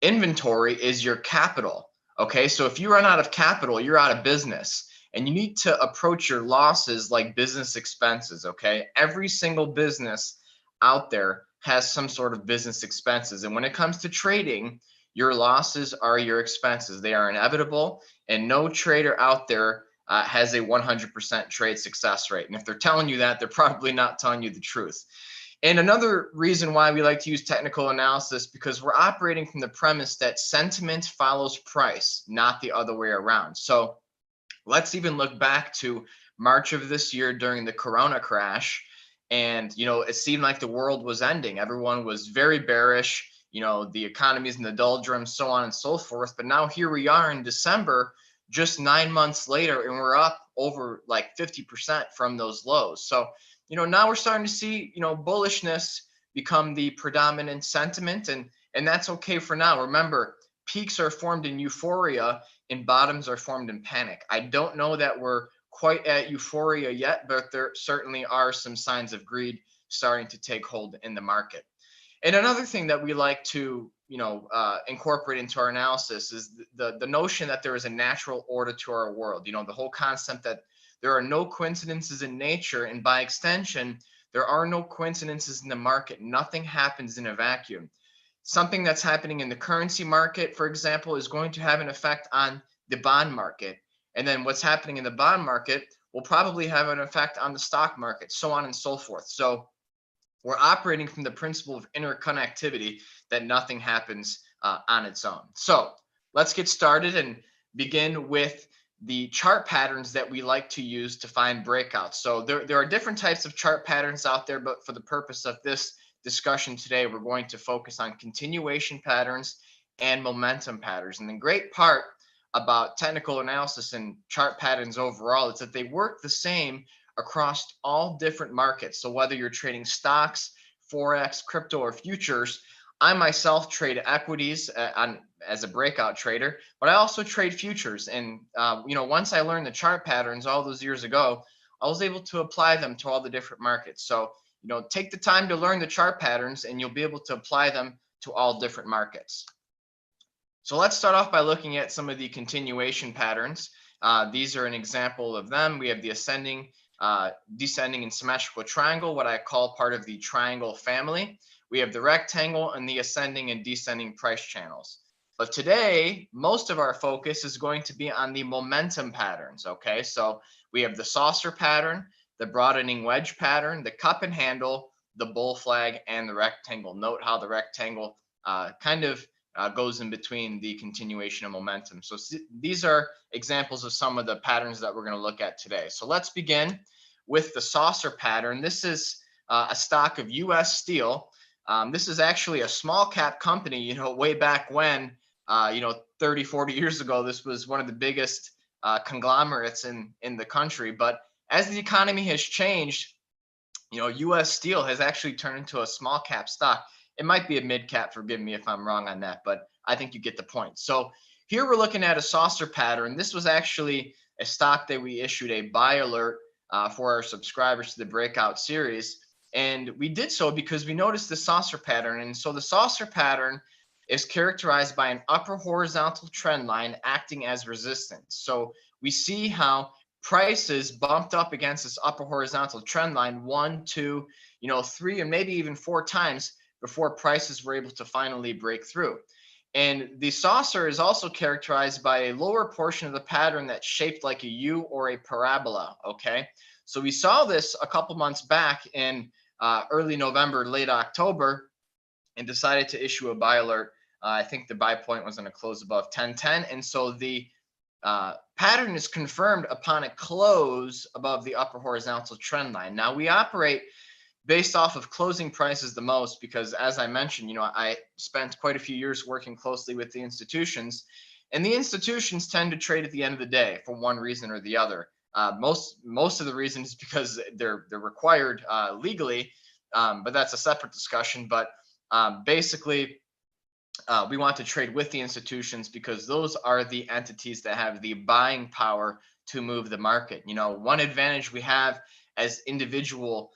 inventory is your capital. Okay, so if you run out of capital, you're out of business. And you need to approach your losses like business expenses. Okay, every single business out there has some sort of business expenses. And when it comes to trading, your losses are your expenses. They are inevitable, and no trader out there has a 100% trade success rate. And if they're telling you that, they're probably not telling you the truth. And another reason why we like to use technical analysis, because we're operating from the premise that sentiment follows price, not the other way around. So let's even look back to March of this year during the Corona crash. And, it seemed like the world was ending. Everyone was very bearish, the economy's in the doldrums, so on and so forth. But now here we are in December, just 9 months later, and we're up over like 50% from those lows. So, now we're starting to see, bullishness become the predominant sentiment, and that's okay for now. Remember, peaks are formed in euphoria and bottoms are formed in panic. I don't know that we're quite at euphoria yet, but there certainly are some signs of greed starting to take hold in the market. And another thing that we like to, incorporate into our analysis is the notion that there is a natural order to our world. The whole concept that there are no coincidences in nature, and by extension, there are no coincidences in the market. Nothing happens in a vacuum. Something that's happening in the currency market, for example, is going to have an effect on the bond market. And then what's happening in the bond market will probably have an effect on the stock market, so on and so forth. So we're operating from the principle of interconnectivity, that nothing happens on its own. So let's get started and begin with the chart patterns that we like to use to find breakouts. So there are different types of chart patterns out there, but for the purpose of this discussion today, we're going to focus on continuation patterns and momentum patterns. And the great part about technical analysis and chart patterns overall is that they work the same across all different markets. So whether you're trading stocks, Forex, crypto, or futures, I myself trade equities as a breakout trader, but I also trade futures. And, once I learned the chart patterns all those years ago, I was able to apply them to all the different markets. So, take the time to learn the chart patterns and you'll be able to apply them to all different markets. So let's start off by looking at some of the continuation patterns. These are an example of them. We have the ascending, descending, and symmetrical triangle, what I call part of the triangle family. We have the rectangle and the ascending and descending price channels. But today, most of our focus is going to be on the momentum patterns, okay? So we have the saucer pattern, the broadening wedge pattern, the cup and handle, the bull flag, and the rectangle. Note how the rectangle goes in between the continuation and momentum. So these are examples of some of the patterns that we're going to look at today. So let's begin with the saucer pattern. This is a stock of US Steel. This is actually a small cap company, way back when, 30, 40 years ago, this was one of the biggest conglomerates in the country. But as the economy has changed, US Steel has actually turned into a small cap stock. It might be a mid cap, forgive me if I'm wrong on that, but I think you get the point. So here we're looking at a saucer pattern. This was actually a stock that we issued a buy alert for our subscribers to the Breakout series. And we did so because we noticed the saucer pattern. And so the saucer pattern is characterized by an upper horizontal trend line acting as resistance. So we see how prices bumped up against this upper horizontal trend line 1, 2, 3, and maybe even 4 times before prices were able to finally break through. And the saucer is also characterized by a lower portion of the pattern that's shaped like a U or a parabola, okay? So we saw this a couple months back in early November, late October, and decided to issue a buy alert. I think the buy point was going to close above 1010. And so the pattern is confirmed upon a close above the upper horizontal trend line. Now we operate based off of closing prices the most because, as I mentioned, I spent quite a few years working closely with the institutions, and the institutions tend to trade at the end of the day for one reason or the other. Most of the reason is because they're required legally, but that's a separate discussion. But basically, we want to trade with the institutions because those are the entities that have the buying power to move the market. One advantage we have as individual,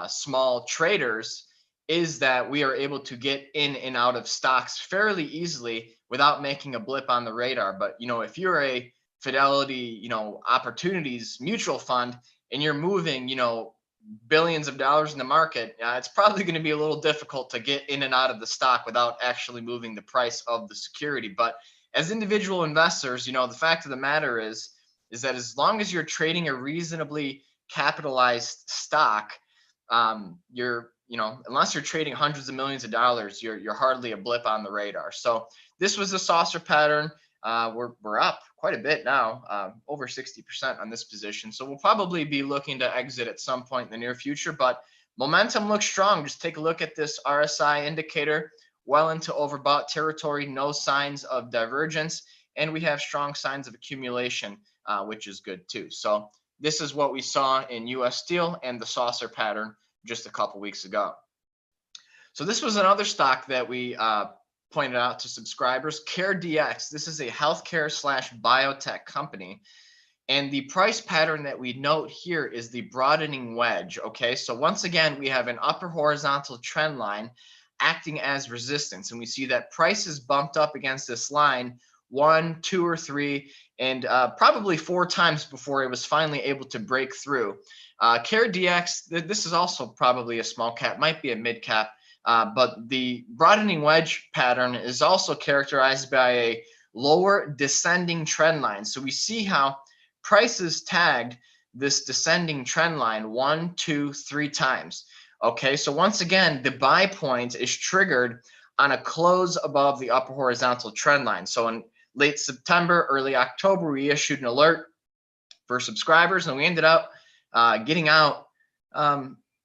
small traders is that we are able to get in and out of stocks fairly easily without making a blip on the radar. But, if you're a Fidelity, opportunities mutual fund and you're moving, billions of dollars in the market, it's probably going to be a little difficult to get in and out of the stock without actually moving the price of the security. But as individual investors, the fact of the matter is that as long as you're trading a reasonably capitalized stock, unless you're trading hundreds of millions of dollars, you're hardly a blip on the radar. So this was a saucer pattern. We're up quite a bit now, over 60% on this position. So we'll probably be looking to exit at some point in the near future, but momentum looks strong. Just take a look at this RSI indicator, well into overbought territory, no signs of divergence, and we have strong signs of accumulation, which is good too. So this is what we saw in US Steel and the saucer pattern just a couple weeks ago. So this was another stock that we pointed out to subscribers, CareDx. This is a healthcare / biotech company. And the price pattern that we note here is the broadening wedge. Okay, so once again, we have an upper horizontal trend line acting as resistance. And we see that prices bumped up against this line 1, 2, or 3, and probably 4 times before it was finally able to break through. CareDx, this is also probably a small cap, might be a mid cap. But the broadening wedge pattern is also characterized by a lower descending trend line. So we see how prices tagged this descending trend line 1, 2, 3 times. Okay, so once again, the buy point is triggered on a close above the upper horizontal trend line. So in late September, early October, we issued an alert for subscribers, and we ended up getting out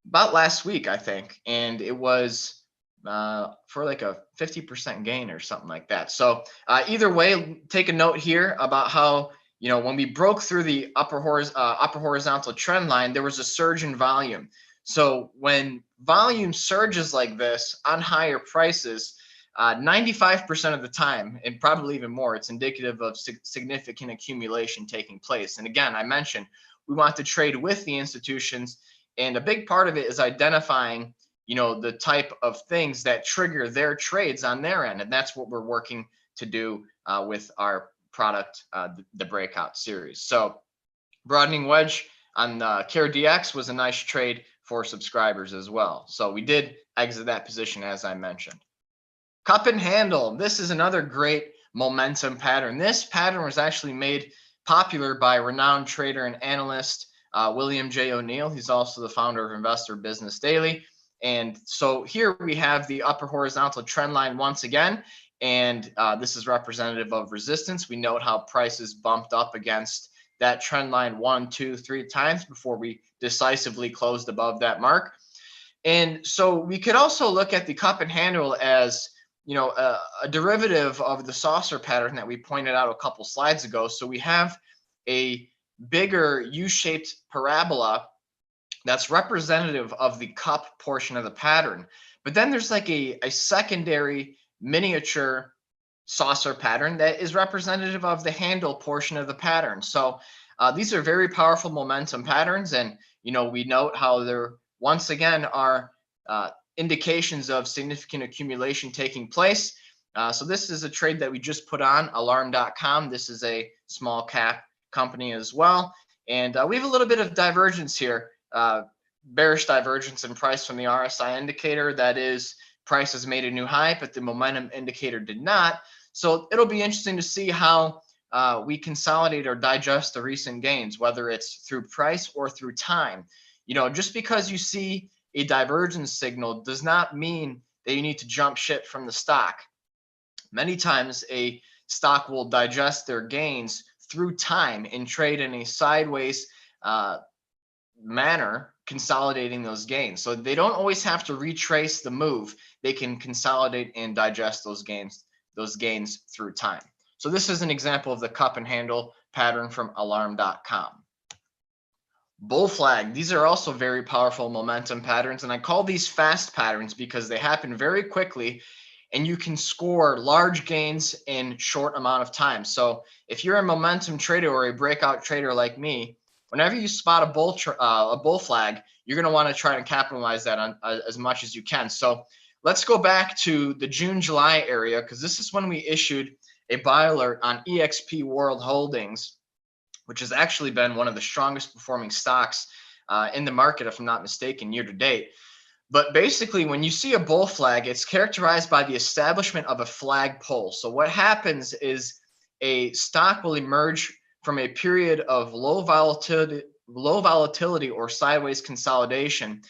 about last week, I think, and it was for like a 50% gain or something like that. So either way, take a note here about how, when we broke through the upper horizontal trend line, there was a surge in volume. So when volume surges like this on higher prices, 95% of the time, and probably even more, it's indicative of significant accumulation taking place. And again, I mentioned we want to trade with the institutions. And a big part of it is identifying, the type of things that trigger their trades on their end. And that's what we're working to do with our product, the Breakout series. So broadening wedge on CareDx was a nice trade for subscribers as well. So we did exit that position, as I mentioned. Cup and handle. This is another great momentum pattern. This pattern was actually made popular by renowned trader and analyst William J. O'Neill. He's also the founder of Investor Business Daily. And so here we have the upper horizontal trend line once again, and this is representative of resistance. We note how prices bumped up against that trend line 1, 2, 3 times before we decisively closed above that mark. And so we could also look at the cup and handle as, a derivative of the saucer pattern that we pointed out a couple slides ago. So we have a bigger U-shaped parabola that's representative of the cup portion of the pattern. But then there's like a secondary miniature saucer pattern that is representative of the handle portion of the pattern. So these are very powerful momentum patterns. And, we note how there once again are indications of significant accumulation taking place. So this is a trade that we just put on alarm.com. This is a small cap company as well. And we have a little bit of divergence here, bearish divergence in price from the RSI indicator. That is, price has made a new high, but the momentum indicator did not. So it'll be interesting to see how we consolidate or digest the recent gains, whether it's through price or through time. You know, just because you see a divergence signal does not mean that you need to jump ship from the stock. Many times a stock will digest their gains through time and trade in a sideways manner, consolidating those gains. So they don't always have to retrace the move. They can consolidate and digest those gains through time. So this is an example of the cup and handle pattern from alarm.com. Bull flag, these are also very powerful momentum patterns, and I call these fast patterns because they happen very quickly and you can score large gains in short amount of time. So if you're a momentum trader or a breakout trader like me, whenever you spot a bull flag, you're going to want to try and capitalize that on as much as you can. So let's go back to the June, July area, because this is when we issued a buy alert on EXP World Holdings, which has actually been one of the strongest performing stocks in the market, if I'm not mistaken, year to date. But basically, when you see a bull flag, it's characterized by the establishment of a flag pole. So what happens is a stock will emerge from a period of low volatility or sideways consolidation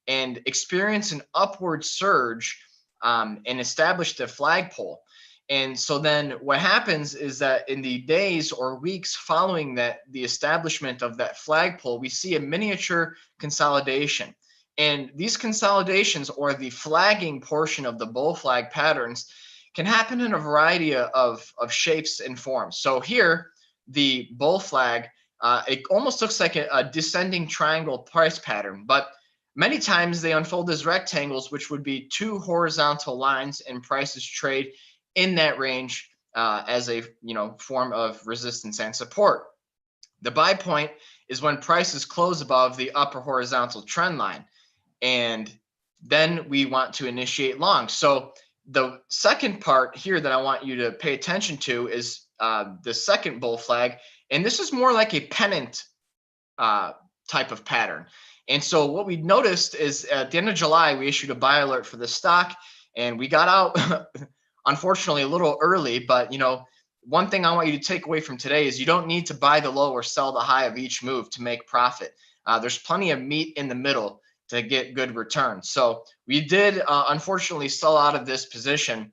and experience an upward surge and establish the flagpole. And so then what happens is that in the days or weeks following the establishment of that flagpole, we see a miniature consolidation. And these consolidations, or the flagging portion of the bull flag patterns, can happen in a variety of shapes and forms. So here, the bull flag, it almost looks like a descending triangle price pattern, but many times they unfold as rectangles, which would be two horizontal lines, and prices trade in that range as a form of resistance and support. The buy point is when prices close above the upper horizontal trend line, and then we want to initiate long. So the second part here that I want you to pay attention to is the second bull flag, and this is more like a pennant type of pattern. And so what we noticed is at the end of July, we issued a buy alert for the stock, and we got out unfortunately a little early. But one thing I want you to take away from today is you don't need to buy the low or sell the high of each move to make profit. There's plenty of meat in the middle to get good returns. So we did unfortunately sell out of this position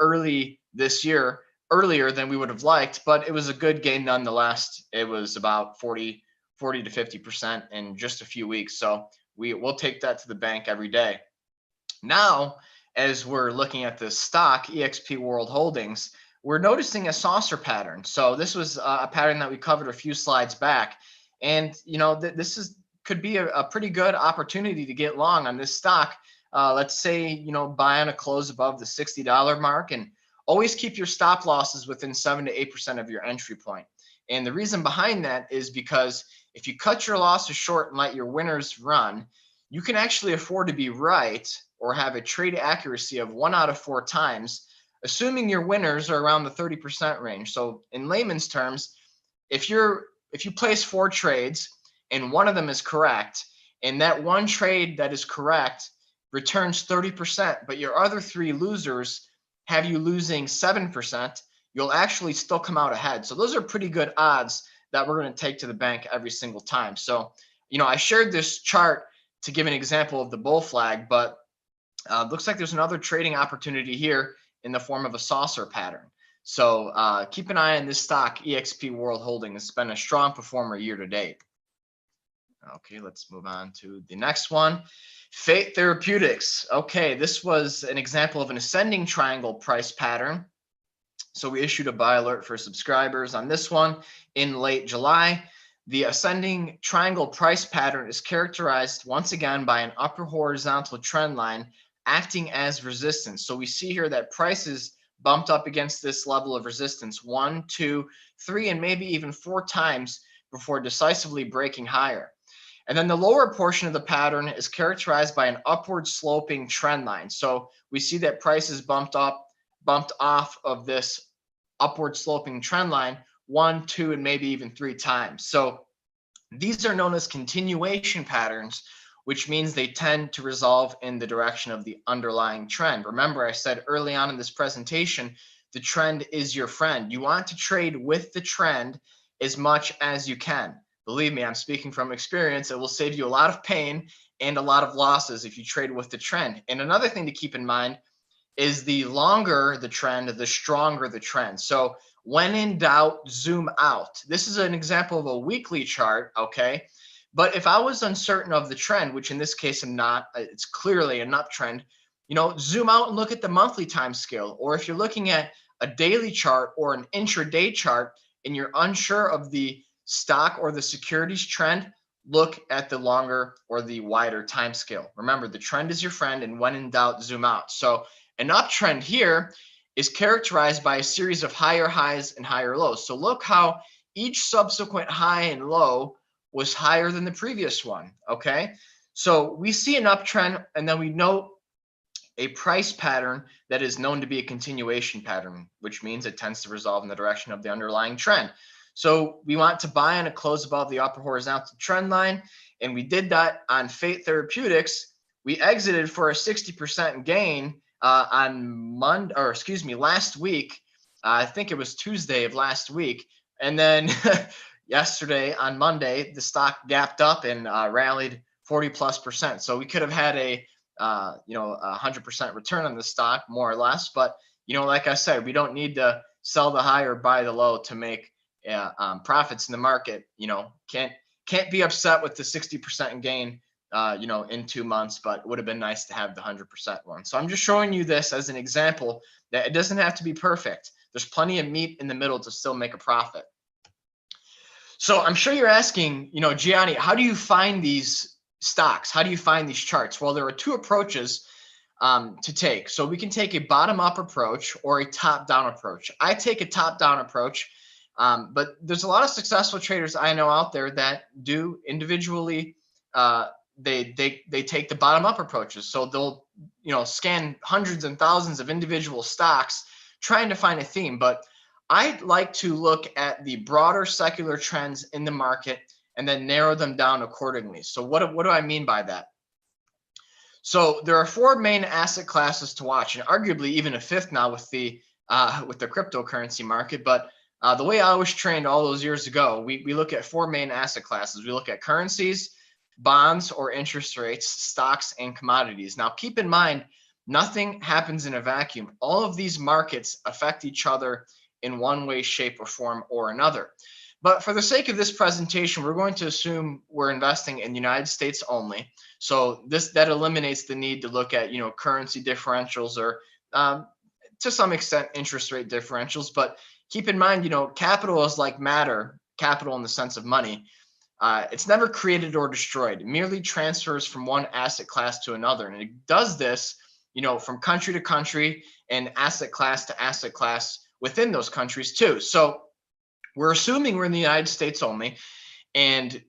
early this year, earlier than we would have liked, but it was a good gain nonetheless. It was about 40 to 50% in just a few weeks. So we'll take that to the bank every day. Now, as we're looking at this stock, EXP World Holdings, we're noticing a saucer pattern. So this was a pattern that we covered a few slides back. And, this could be a pretty good opportunity to get long on this stock. Let's say, buy on a close above the $60 mark, and always keep your stop losses within 7 to 8% of your entry point. And the reason behind that is because if you cut your losses short and let your winners run, you can actually afford to be right or have a trade accuracy of 1 out of 4 times, assuming your winners are around the 30% range. So in layman's terms, if you place 4 trades and one of them is correct, and that one trade that is correct returns 30%, but your other 3 losers have you losing 7%, you'll actually still come out ahead. So those are pretty good odds that we're going to take to the bank every single time. So, I shared this chart to give an example of the bull flag, but looks like there's another trading opportunity here in the form of a saucer pattern. So keep an eye on this stock, EXP World Holdings. It's been a strong performer year to date. Okay, let's move on to the next one. FLYHT Therapeutics. Okay, this was an example of an ascending triangle price pattern. So we issued a buy alert for subscribers on this one in late July. The ascending triangle price pattern is characterized once again by an upper horizontal trend line acting as resistance. So we see here that prices bumped up against this level of resistance 1, 2, 3, and maybe even 4 times before decisively breaking higher. And then the lower portion of the pattern is characterized by an upward sloping trend line. So we see that prices bumped off of this upward sloping trend line 1, 2, and maybe even 3 times. So these are known as continuation patterns, which means they tend to resolve in the direction of the underlying trend. Remember, I said early on in this presentation, the trend is your friend. You want to trade with the trend as much as you can. Believe me, I'm speaking from experience. It will save you a lot of pain and a lot of losses if you trade with the trend. And another thing to keep in mind is the longer the trend, the stronger the trend. So when in doubt, zoom out. This is an example of a weekly chart, okay? But if I was uncertain of the trend, which in this case I'm not, it's clearly an uptrend, you know, zoom out and look at the monthly time scale. Or if you're looking at a daily chart or an intraday chart and you're unsure of the stock or the securities trend, look at the longer or the wider time scale. Remember, the trend is your friend, and when in doubt, zoom out. So an uptrend here is characterized by a series of higher highs and higher lows. So look how each subsequent high and low was higher than the previous one, okay? So we see an uptrend, and then we note a price pattern that is known to be a continuation pattern, which means it tends to resolve in the direction of the underlying trend. So we want to buy on a close above the upper horizontal trend line, and we did that on FLYHT Therapeutics. We exited for a 60% gain on Monday, or excuse me, last week. I think it was Tuesday of last week, and then yesterday on Monday, the stock gapped up and rallied 40+%. So we could have had a 100% return on the stock, more or less. But like I said, we don't need to sell the high or buy the low to make profits in the market. Can't be upset with the 60% gain in 2 months, but it would have been nice to have the 100% one. So I'm just showing you this as an example that it doesn't have to be perfect. There's plenty of meat in the middle to still make a profit. So I'm sure you're asking, Gianni, how do you find these stocks? How do you find these charts? Well, there are two approaches to take. So we can take a bottom-up approach or a top-down approach. I take a top-down approach, but there's a lot of successful traders I know out there that do individually. They take the bottom-up approaches. So they'll scan hundreds and thousands of individual stocks trying to find a theme. But I like to look at the broader secular trends in the market and then narrow them down accordingly. So what do I mean by that? So there are four main asset classes to watch, and arguably even a fifth now with the cryptocurrency market. But the way I was trained all those years ago, we look at four main asset classes. We look at currencies, bonds or interest rates, stocks, and commodities. Now, keep in mind, nothing happens in a vacuum. All of these markets affect each other in one way, shape, or form or another. But for the sake of this presentation, we're going to assume we're investing in the United States only. So that eliminates the need to look at currency differentials or to some extent interest rate differentials. But keep in mind, capital is like matter, capital in the sense of money. It's never created or destroyed. It merely transfers from one asset class to another, and it does this from country to country and asset class to asset class within those countries too. So we're assuming we're in the United States only, and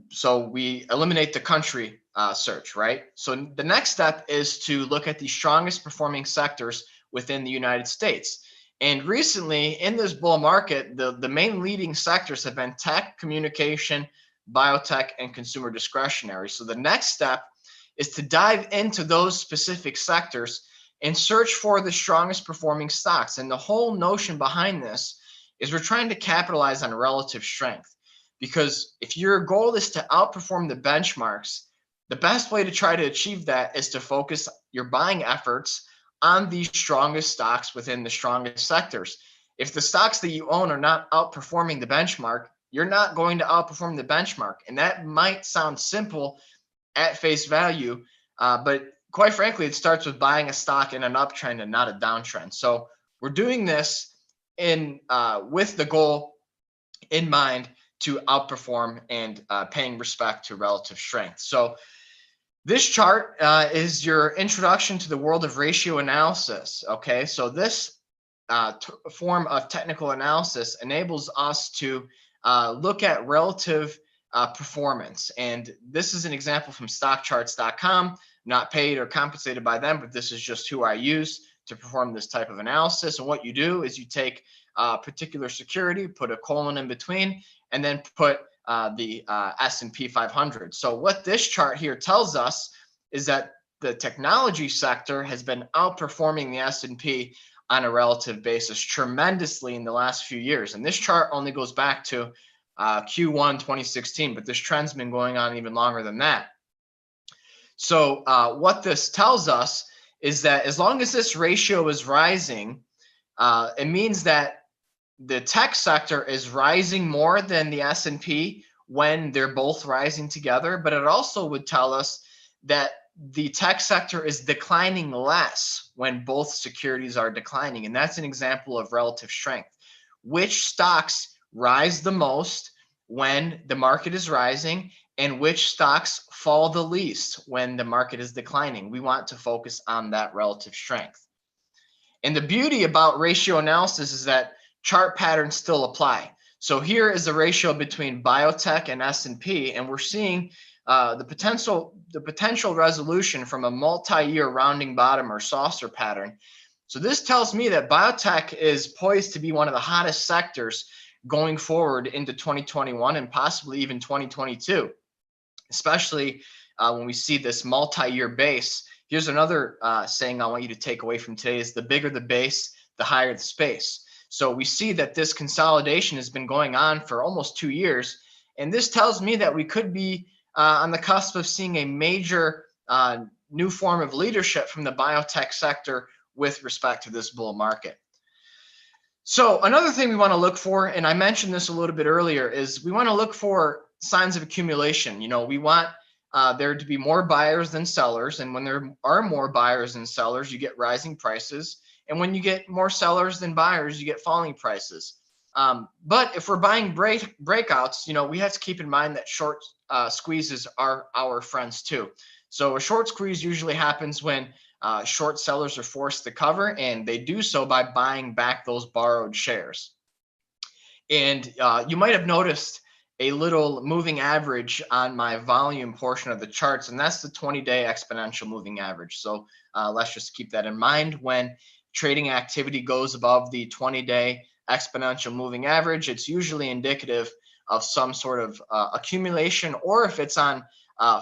so we eliminate the country search, right? So the next step is to look at the strongest performing sectors within the United States. And recently in this bull market, the main leading sectors have been tech, communication, biotech, and consumer discretionary. So the next step is to dive into those specific sectors and search for the strongest performing stocks. And the whole notion behind this is we're trying to capitalize on relative strength. Because if your goal is to outperform the benchmarks, the best way to try to achieve that is to focus your buying efforts on the strongest stocks within the strongest sectors. If the stocks that you own are not outperforming the benchmark, you're not going to outperform the benchmark. And that might sound simple at face value, but quite frankly, it starts with buying a stock in an uptrend and not a downtrend. So we're doing this with the goal in mind to outperform and paying respect to relative strength. So this chart is your introduction to the world of ratio analysis. Okay, so this form of technical analysis enables us to look at relative performance. And this is an example from stockcharts.com, not paid or compensated by them, but this is just who I use to perform this type of analysis. And what you do is you take a particular security, put a colon in between, and then put the S&P 500. So what this chart here tells us is that the technology sector has been outperforming the S&P on a relative basis tremendously in the last few years. And this chart only goes back to Q1 2016, but this trend's been going on even longer than that. So what this tells us is that as long as this ratio is rising, it means that the tech sector is rising more than the S&P when they're both rising together. But it also would tell us that the tech sector is declining less when both securities are declining. And that's an example of relative strength. Which stocks rise the most when the market is rising, and which stocks fall the least when the market is declining? We want to focus on that relative strength. And the beauty about ratio analysis is that chart patterns still apply. So here is the ratio between BioTech and S&P, and we're seeing the potential resolution from a multi-year rounding bottom or saucer pattern. So this tells me that biotech is poised to be one of the hottest sectors going forward into 2021 and possibly even 2022, especially when we see this multi-year base. Here's another saying I want you to take away from today is the bigger the base, the higher the space. So we see that this consolidation has been going on for almost 2 years. And this tells me that we could be on the cusp of seeing a major new form of leadership from the biotech sector with respect to this bull market. So another thing we want to look for, and I mentioned this a little bit earlier, is we want to look for signs of accumulation. You know, we want there to be more buyers than sellers. And when there are more buyers than sellers, you get rising prices. And when you get more sellers than buyers, you get falling prices. But if we're buying breakouts, you know, we have to keep in mind that short squeezes are our friends too. So a short squeeze usually happens when short sellers are forced to cover, and they do so by buying back those borrowed shares. And you might have noticed a little moving average on my volume portion of the charts, and that's the 20-day exponential moving average. So let's just keep that in mind. When trading activity goes above the 20-day exponential moving average, it's usually indicative of some sort of accumulation, or if it's on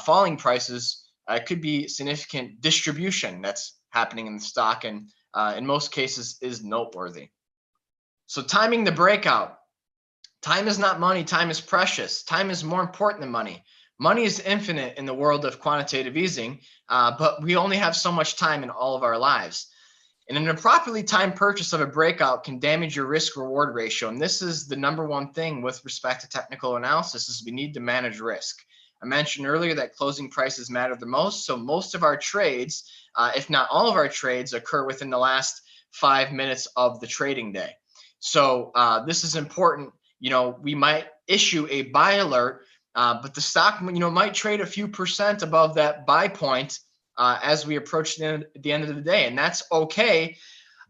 falling prices, it could be significant distribution that's happening in the stock, and in most cases is noteworthy. So timing the breakout. Time is not money, time is precious. Time is more important than money. Money is infinite in the world of quantitative easing, but we only have so much time in all of our lives. And an improperly timed purchase of a breakout can damage your risk reward ratio. And this is the number one thing with respect to technical analysis, is we need to manage risk. I mentioned earlier that closing prices matter the most. So most of our trades, if not all of our trades, occur within the last 5 minutes of the trading day. So this is important. You know, we might issue a buy alert, but the stock, you know, might trade a few percent above that buy point as we approach the end of the day. And that's okay.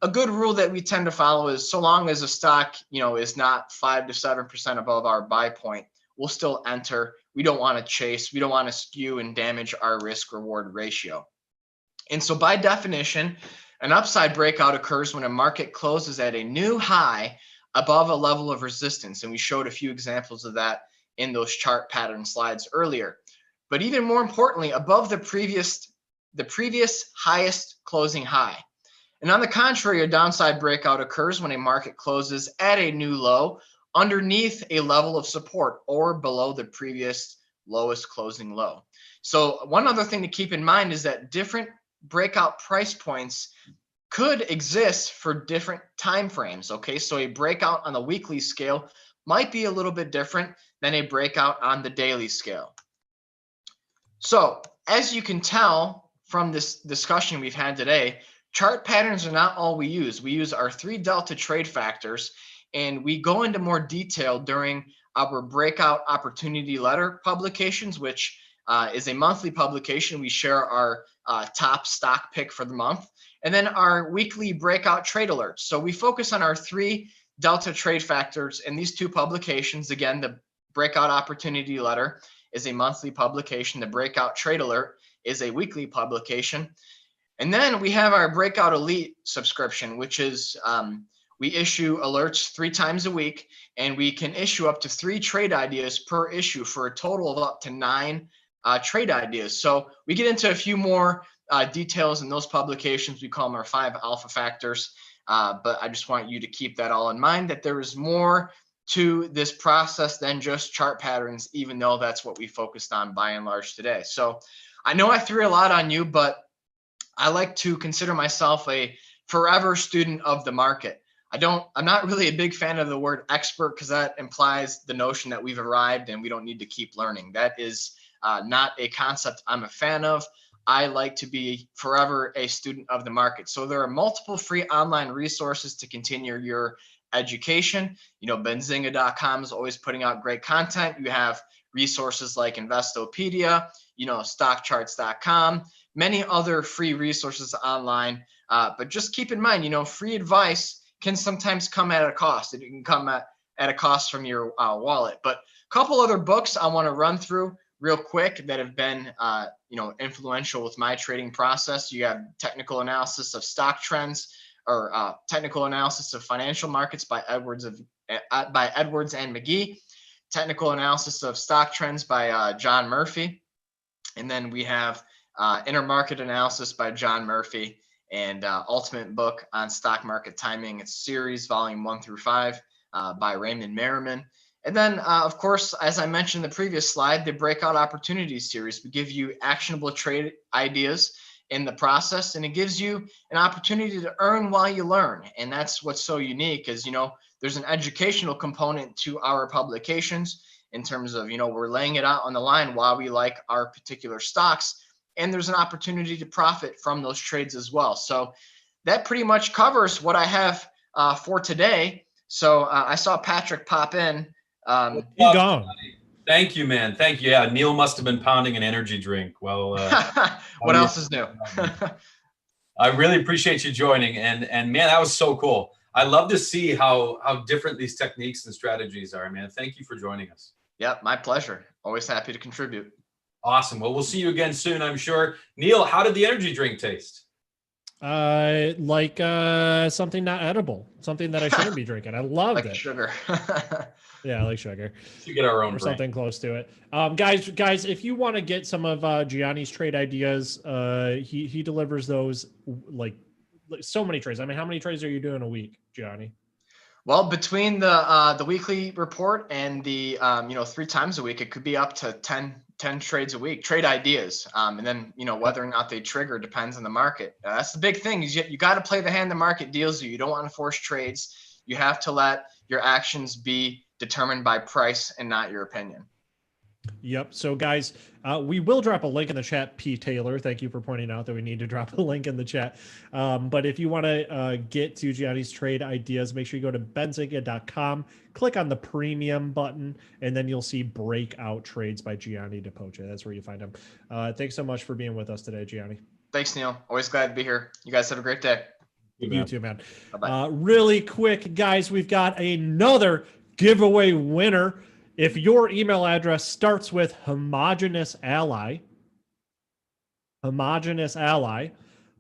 A good rule that we tend to follow is so long as a stock, you know, is not 5 to 7% above our buy point, we'll still enter. We don't want to chase. We don't want to skew and damage our risk reward ratio. And so by definition, an upside breakout occurs when a market closes at a new high above a level of resistance. And we showed a few examples of that in those chart pattern slides earlier. But even more importantly, above the previous highest closing high. And on the contrary, a downside breakout occurs when a market closes at a new low underneath a level of support or below the previous lowest closing low. So one other thing to keep in mind is that different breakout price points could exist for different time frames. Okay, so a breakout on the weekly scale might be a little bit different than a breakout on the daily scale. So as you can tell from this discussion we've had today, chart patterns are not all we use. We use our 3 delta trade factors, and we go into more detail during our breakout opportunity letter publications, which is a monthly publication. We share our top stock pick for the month, and then our weekly breakout trade alerts. So we focus on our 3 delta trade factors in these 2 publications. Again, the breakout opportunity letter is a monthly publication. The breakout trade alert is a weekly publication. And then we have our Breakout Elite subscription, which is we issue alerts 3 times a week, and we can issue up to 3 trade ideas per issue for a total of up to 9 trade ideas. So we get into a few more details in those publications. We call them our 5 alpha factors. But I just want you to keep that all in mind, that there is more to this process than just chart patterns, even though that's what we focused on by and large today. So I know I threw a lot on you, but I like to consider myself a forever student of the market. I'm not really a big fan of the word expert, because that implies the notion that we've arrived and we don't need to keep learning. That is not a concept I'm a fan of. I like to be forever a student of the market. So there are multiple free online resources to continue your education. Benzinga.com is always putting out great content. You have resources like Investopedia, stockcharts.com, many other free resources online. But just keep in mind, free advice can sometimes come at a cost. It can come at a cost from your wallet. But a couple other books I want to run through real quick that have been influential with my trading process. You have Technical Analysis of Stock Trends, or Technical Analysis of Financial Markets by Edwards and McGee, Technical Analysis of Stock Trends by John Murphy, and then we have Intermarket Analysis by John Murphy, and Ultimate Book on Stock Market Timing. It's series volume 1 through 5 by Raymond Merriman. And then, of course, as I mentioned in the previous slide, the Breakout Opportunities series. We give you actionable trade ideas in the process, and it gives you an opportunity to earn while you learn. And that's what's so unique, is there's an educational component to our publications in terms of we're laying it out on the line why we like our particular stocks, and there's an opportunity to profit from those trades as well. So that pretty much covers what I have for today. So I saw Patrick pop in. He gone. Thank you, man. Thank you. Yeah, Neil must have been pounding an energy drink. Well, what else is new? I really appreciate you joining, and man, that was so cool. I love to see how different these techniques and strategies are, man. Thank you for joining us. Yep, my pleasure. Always happy to contribute. Awesome. Well, we'll see you again soon, I'm sure. Neil, how did the energy drink taste? Like something not edible, something that I shouldn't be drinking. I loved it. Sugar. Yeah, I like sugar. To get our own or something close to it. Guys, if you want to get some of Gianni's trade ideas, he delivers those like so many trades. I mean, how many trades are you doing a week, Gianni? Well, between the weekly report and the 3 times a week, it could be up to 10 trades a week, trade ideas. And then, whether or not they trigger depends on the market. That's the big thing, is you got to play the hand the market deals you. You don't want to force trades. You have to let your actions be determined by price and not your opinion. Yep. So guys, we will drop a link in the chat. P. Taylor, thank you for pointing out that we need to drop a link in the chat. But if you want to get to Gianni's trade ideas, make sure you go to benzinga.com, click on the premium button, and then you'll see Breakout Trades by Gianni DePoce. That's where you find them. Thanks so much for being with us today, Gianni. Thanks, Neil. Always glad to be here. You guys have a great day. You too, man. Bye-bye. Really quick, guys, we've got another giveaway winner. If your email address starts with homogeneous ally,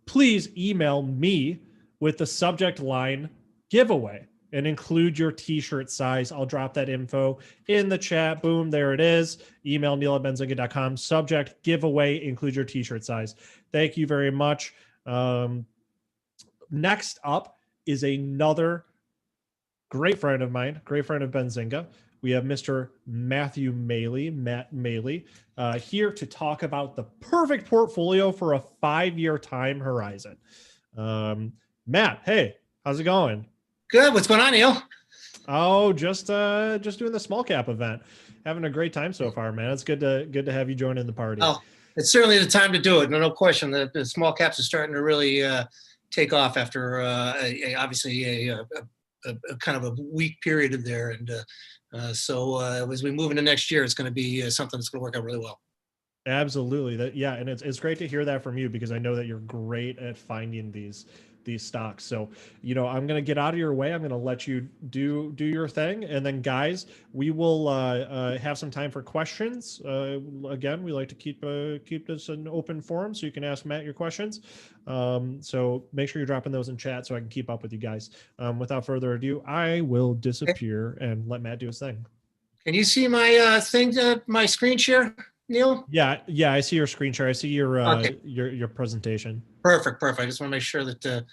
please email me with the subject line giveaway and include your t-shirt size. I'll drop that info in the chat. Boom, there it is. Email neil@benzinga.com. Subject giveaway, include your t-shirt size. Thank you very much. Next up is another great friend of mine, great friend of Benzinga. We have Mr. Matt Maley, here to talk about the perfect portfolio for a 5-year time horizon. Matt, hey, how's it going? Good. What's going on, Neil? Oh, just doing the small cap event. Having a great time so far, man. It's good to have you join in the party. Oh, it's certainly the time to do it. No question. The small caps are starting to really take off after obviously a kind of a weak period in there, and so as we move into next year, it's going to be something that's going to work out really well. Absolutely. And it's great to hear that from you, because I know that you're great at finding these stocks. So, I'm going to get out of your way. I'm going to let you do your thing. And then guys, we will have some time for questions. Again, we like to keep this an open forum so you can ask Matt your questions. So make sure you're dropping those in chat so I can keep up with you guys. Without further ado, I will disappear and let Matt do his thing. Can you see my my screen share, Neil? Yeah, I see your screen share. I see your your presentation. Perfect. I just want to make sure that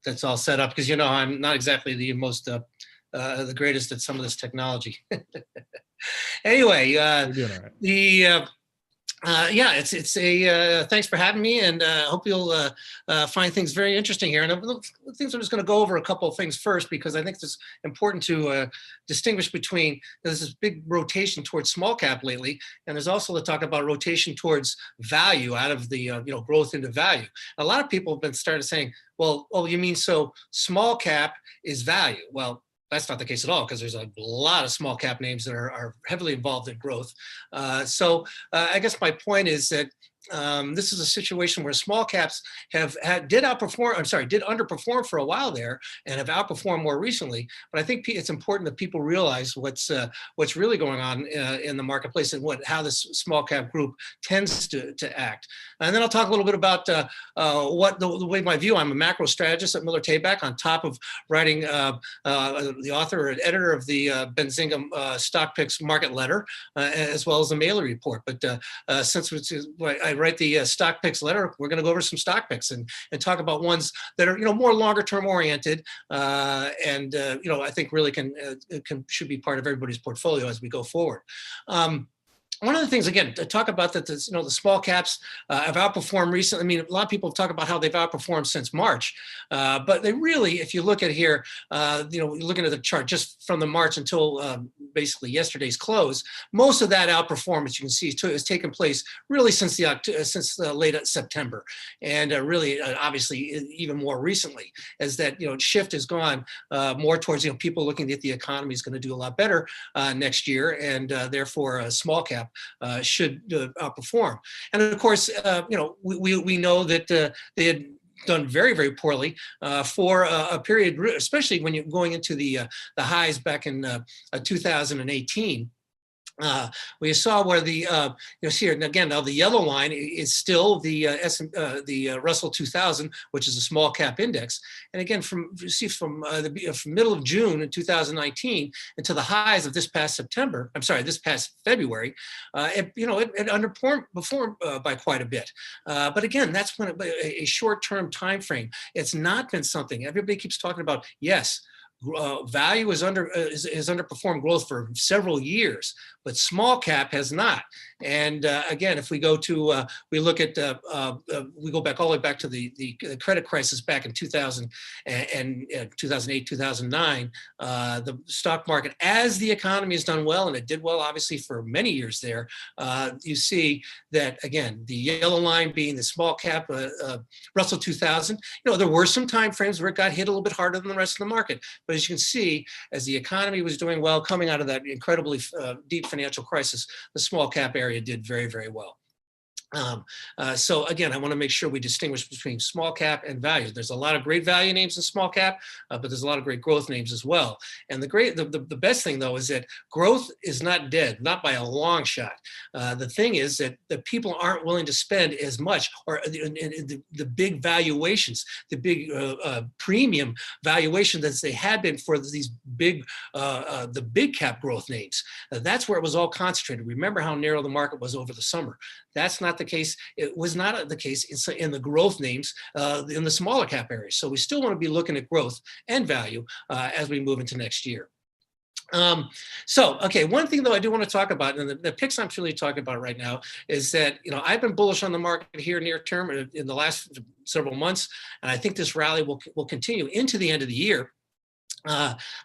that's all set up, because I'm not exactly the most the greatest at some of this technology. Anyway, You're doing all right. yeah, it's a thanks for having me, and hope you'll find things very interesting here. And things I'm just going to go over a couple of things first, because I think it's important to distinguish between, there's this big rotation towards small cap lately, and there's also the talk about rotation towards value, out of the growth into value. A lot of people have been started saying, well, oh, you mean so small cap is value? Well, that's not the case at all, because there's a lot of small cap names that are heavily involved in growth. So I guess my point is that this is a situation where small caps did underperform for a while there, and have outperformed more recently. But I think it's important that people realize what's really going on in the marketplace, and how this small cap group tends to act. And then I'll talk a little bit about what the way my view. I'm a macro strategist at Miller Tabak, on top of writing the author or editor of the Benzinga stock picks market letter, as well as the mailer report. But since I write the stock picks letter, we're going to go over some stock picks and talk about ones that are more longer term oriented, and I think really should be part of everybody's portfolio as we go forward. One of the things, again, to talk about that, the small caps have outperformed recently. I mean, a lot of people talk about how they've outperformed since March, but they really, if you look at here, looking at the chart just from the March until basically yesterday's close, most of that outperformance, you can see, has taken place really since the late September, and really, obviously, even more recently, as that shift has gone more towards people looking at the economy is going to do a lot better next year, and therefore, a small cap should outperform. And of course, we know that they had done very, very poorly for a period, especially when you're going into the highs back in 2018. We saw where the see here, and again, now the yellow line is still the Russell 2000, which is a small cap index. And again, from middle of June in 2019 until the highs of this past February, it underperformed by quite a bit. But again, that's when a short-term time frame. It's not been something everybody keeps talking about. Yes. Value has underperformed growth for several years, but small cap has not. And again, if we go to we look at we go back all the way back to the credit crisis back in 2000 and 2008, 2009, the stock market, as the economy has done well, and it did well obviously for many years there, you see that again, the yellow line being the small cap Russell 2000. There were some time frames where it got hit a little bit harder than the rest of the market. But as you can see, as the economy was doing well, coming out of that incredibly deep financial crisis, the small cap area did very, very well. So again, I want to make sure we distinguish between small cap and value. There's a lot of great value names in small cap, but there's a lot of great growth names as well. And the best thing though is that growth is not dead, not by a long shot. The thing is that the people aren't willing to spend as much, or the big valuations, the big premium valuation that they had been for these big, the big cap growth names. That's where it was all concentrated. Remember how narrow the market was over the summer. That's not the case. It was not the case in the growth names in the smaller cap areas. So we still want to be looking at growth and value as we move into next year. Okay, one thing though I do want to talk about, and the picks I'm really talking about right now, is that I've been bullish on the market here near term in the last several months, and I think this rally will continue into the end of the year.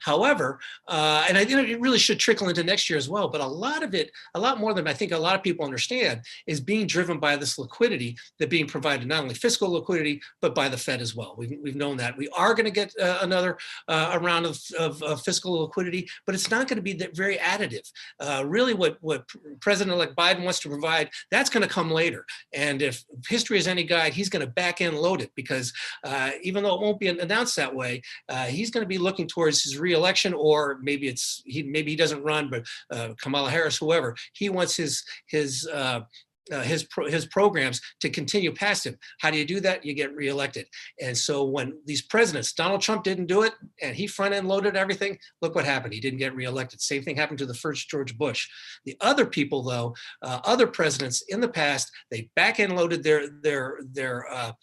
However, and I think it really should trickle into next year as well, but a lot more than I think a lot of people understand, is being driven by this liquidity that being provided, not only fiscal liquidity, but by the Fed as well. We've known that. We are going to get another round of fiscal liquidity, but it's not going to be very additive. Really what President-elect Biden wants to provide, that's going to come later. And if history is any guide, he's going to back end load it, because even though it won't be announced that way, he's going to be looking towards his reelection, or maybe he doesn't run, but Kamala Harris, whoever, he wants his his programs to continue past him. How do you do that? You get reelected. And so when these presidents, Donald Trump didn't do it, and he front-end loaded everything, look what happened. He didn't get reelected. Same thing happened to the first George Bush. The other people, though, other presidents in the past, they back-end loaded their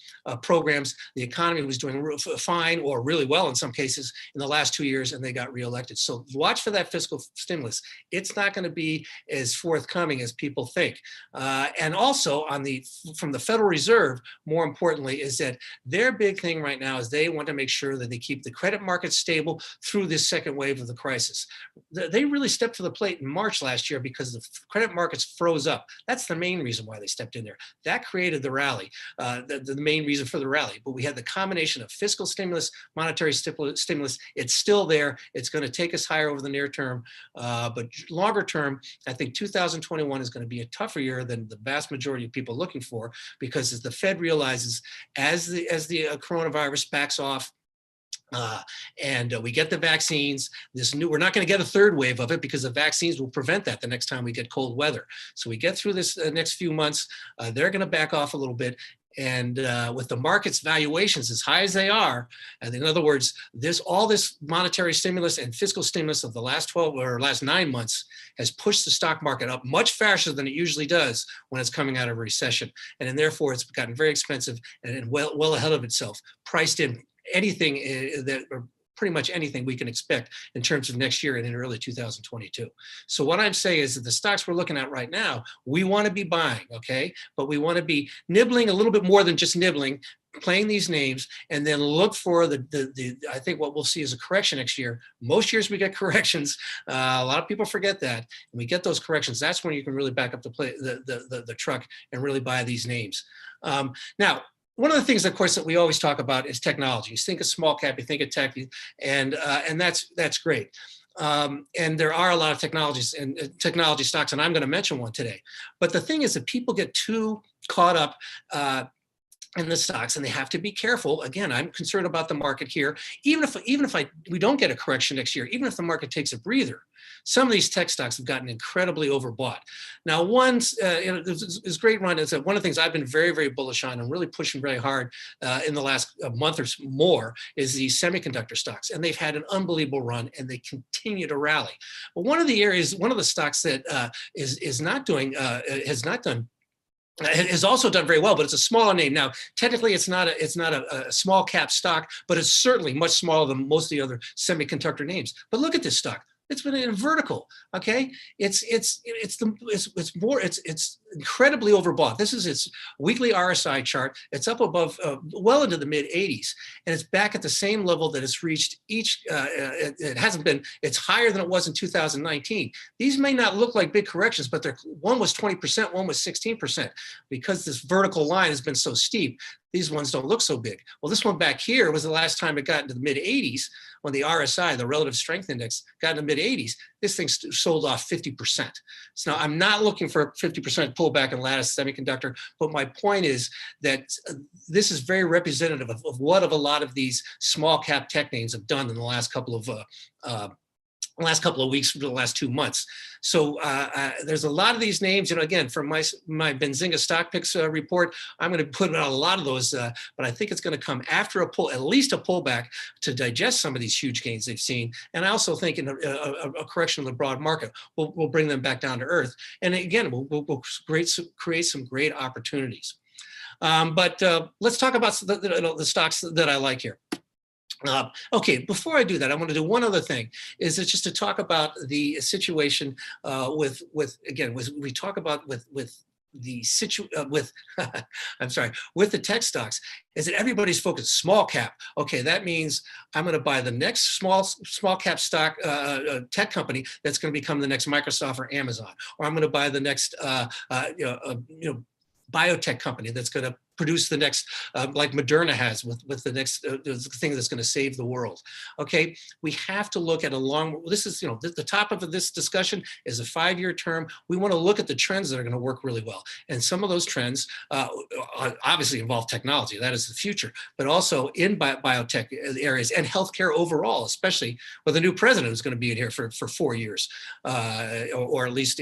programs. The economy was doing fine or really well in some cases in the last 2 years, and they got reelected. So watch for that fiscal stimulus. It's not going to be as forthcoming as people think. And also from the Federal Reserve, more importantly, is that their big thing right now is they want to make sure that they keep the credit market stable through this second wave of the crisis. They really stepped to the plate in March last year because the credit markets froze up. That's the main reason why they stepped in there. That created the rally, the main reason for the rally. But we had the combination of fiscal stimulus, monetary stimulus. It's still there. It's going to take us higher over the near term. But longer term, I think 2021 is going to be a tougher year than the vast majority of people looking for, because as the Fed realizes, as the coronavirus backs off, and we get the vaccines, we're not going to get a third wave of it because the vaccines will prevent that the next time we get cold weather. So we get through this next few months, they're going to back off a little bit. And with the market's valuations as high as they are, and in other words, all this monetary stimulus and fiscal stimulus of the last 9 months has pushed the stock market up much faster than it usually does when it's coming out of a recession. And therefore, it's gotten very expensive and well ahead of itself, priced in anything or pretty much anything we can expect in terms of next year and in early 2022. So what I'm saying is that the stocks we're looking at right now, we want to be buying, okay? But we want to be nibbling a little bit more than just nibbling, playing these names, and then look for I think what we'll see is a correction next year. Most years we get corrections. A lot of people forget that. And we get those corrections. That's when you can really back up the truck and really buy these names. Now, one of the things, of course, that we always talk about is technology. You think of small cap, you think of tech, and that's great. And there are a lot of technology stocks, and I'm going to mention one today. But the thing is that people get too caught up in the stocks, and they have to be careful. Again, I'm concerned about the market here. Even if we don't get a correction next year, even if the market takes a breather, some of these tech stocks have gotten incredibly overbought. Now, this great run is one of the things I've been very, very bullish on and really pushing very hard in the last month or more is the semiconductor stocks, and they've had an unbelievable run, and they continue to rally. But one of the stocks that has also done very well, but it's a smaller name. Now, technically, it's not a small cap stock, but it's certainly much smaller than most of the other semiconductor names. But look at this stock. It's been in vertical. Okay, it's incredibly overbought. This is its weekly RSI chart. It's up above, well into the mid 80s, and it's back at the same level that it's reached it hasn't been. It's higher than it was in 2019. These may not look like big corrections, but one was 20%, one was 16%, because this vertical line has been so steep. These ones don't look so big. Well, this one back here was the last time it got into the mid 80s when the RSI, the relative strength index, got in the mid 80s. This thing sold off 50%. So now I'm not looking for a 50% pullback in Lattice Semiconductor, but my point is that this is very representative of what a lot of these small cap tech names have done in the last couple of weeks, for the last 2 months. So there's a lot of these names, again, from my Benzinga stock picks report, I'm going to put out a lot of those, but I think it's going to come after at least a pullback to digest some of these huge gains they've seen. And I also think in a correction of the broad market, we'll bring them back down to earth. And again, we'll create some great opportunities. But let's talk about the stocks that I like here. Okay, before I do that, I want to do one other thing, is it's just to talk about the situation with the tech stocks, is that everybody's focused small cap. Okay, that means I'm going to buy the next small cap stock tech company that's going to become the next Microsoft or Amazon, or I'm going to buy the next biotech company that's going to produce the next, like Moderna has with the next thing that's going to save the world. Okay, we have to look at a long, this is, the topic of this discussion is a 5-year term. We want to look at the trends that are going to work really well. And some of those trends obviously involve technology, that is the future, but also in biotech areas and healthcare overall, especially with a new president who's going to be in here for 4 years, or at least,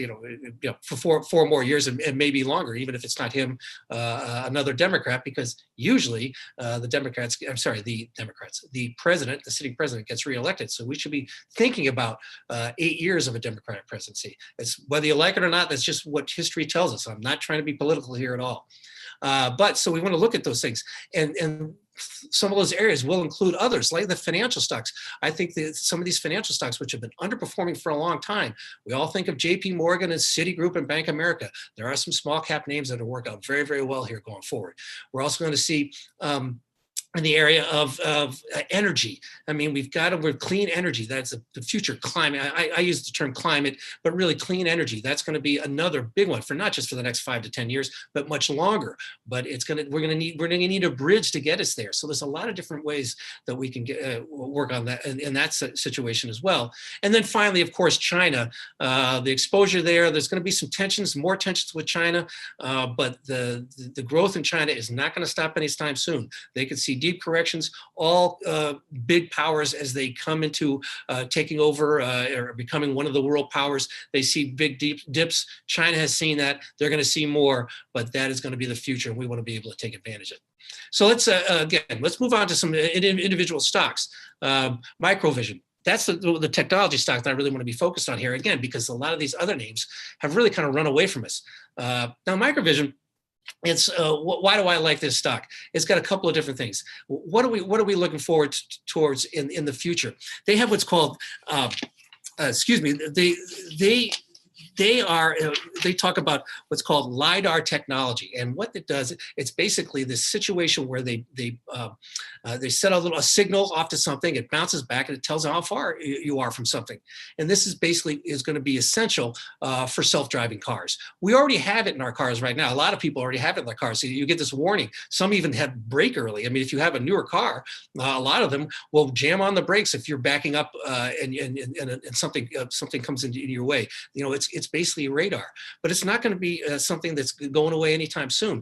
for four more years and maybe longer, even if it's not him, another Democrat, because usually the president, the sitting president gets reelected. So we should be thinking about 8 years of a Democratic presidency. It's whether you like it or not, that's just what history tells us. I'm not trying to be political here at all. But so we want to look at those things, and some of those areas will include others, like the financial stocks. I think that some of these financial stocks, which have been underperforming for a long time, we all think of JP Morgan and Citigroup and Bank of America. There are some small cap names that will work out very, very well here going forward. We're also going to see in the area of energy. I mean, we're clean energy. That's the future climate. I use the term climate, but really clean energy. That's going to be another big one for not just for the next 5 to 10 years, but much longer. But we're going to need a bridge to get us there. So there's a lot of different ways that we can work on that in that situation as well. And then finally, of course, China, the exposure there. There's going to be some tensions, more tensions with China, but the growth in China is not going to stop anytime soon. They could see deep corrections, all big powers as they come into taking over or becoming one of the world powers. They see big deep dips. China has seen that. They're going to see more, but that is going to be the future. And we want to be able to take advantage of it. So let's move on to some individual stocks. Microvision. That's the technology stock that I really want to be focused on here again, because a lot of these other names have really kind of run away from us. Now, Microvision, it's why do I like this stock? It's got a couple of different things. What are we looking forward towards in the future? They have what's called, they talk about what's called LiDAR technology, and what it does, it's basically this situation where they set a signal off to something, it bounces back, and it tells how far you are from something. And this is going to be essential for self-driving cars. We already have it in our cars right now. A lot of people already have it in their cars. So you get this warning. Some even have brake early. I mean, if you have a newer car, a lot of them will jam on the brakes if you're backing up and something comes into your way. It's basically a radar, but it's not going to be something that's going away anytime soon.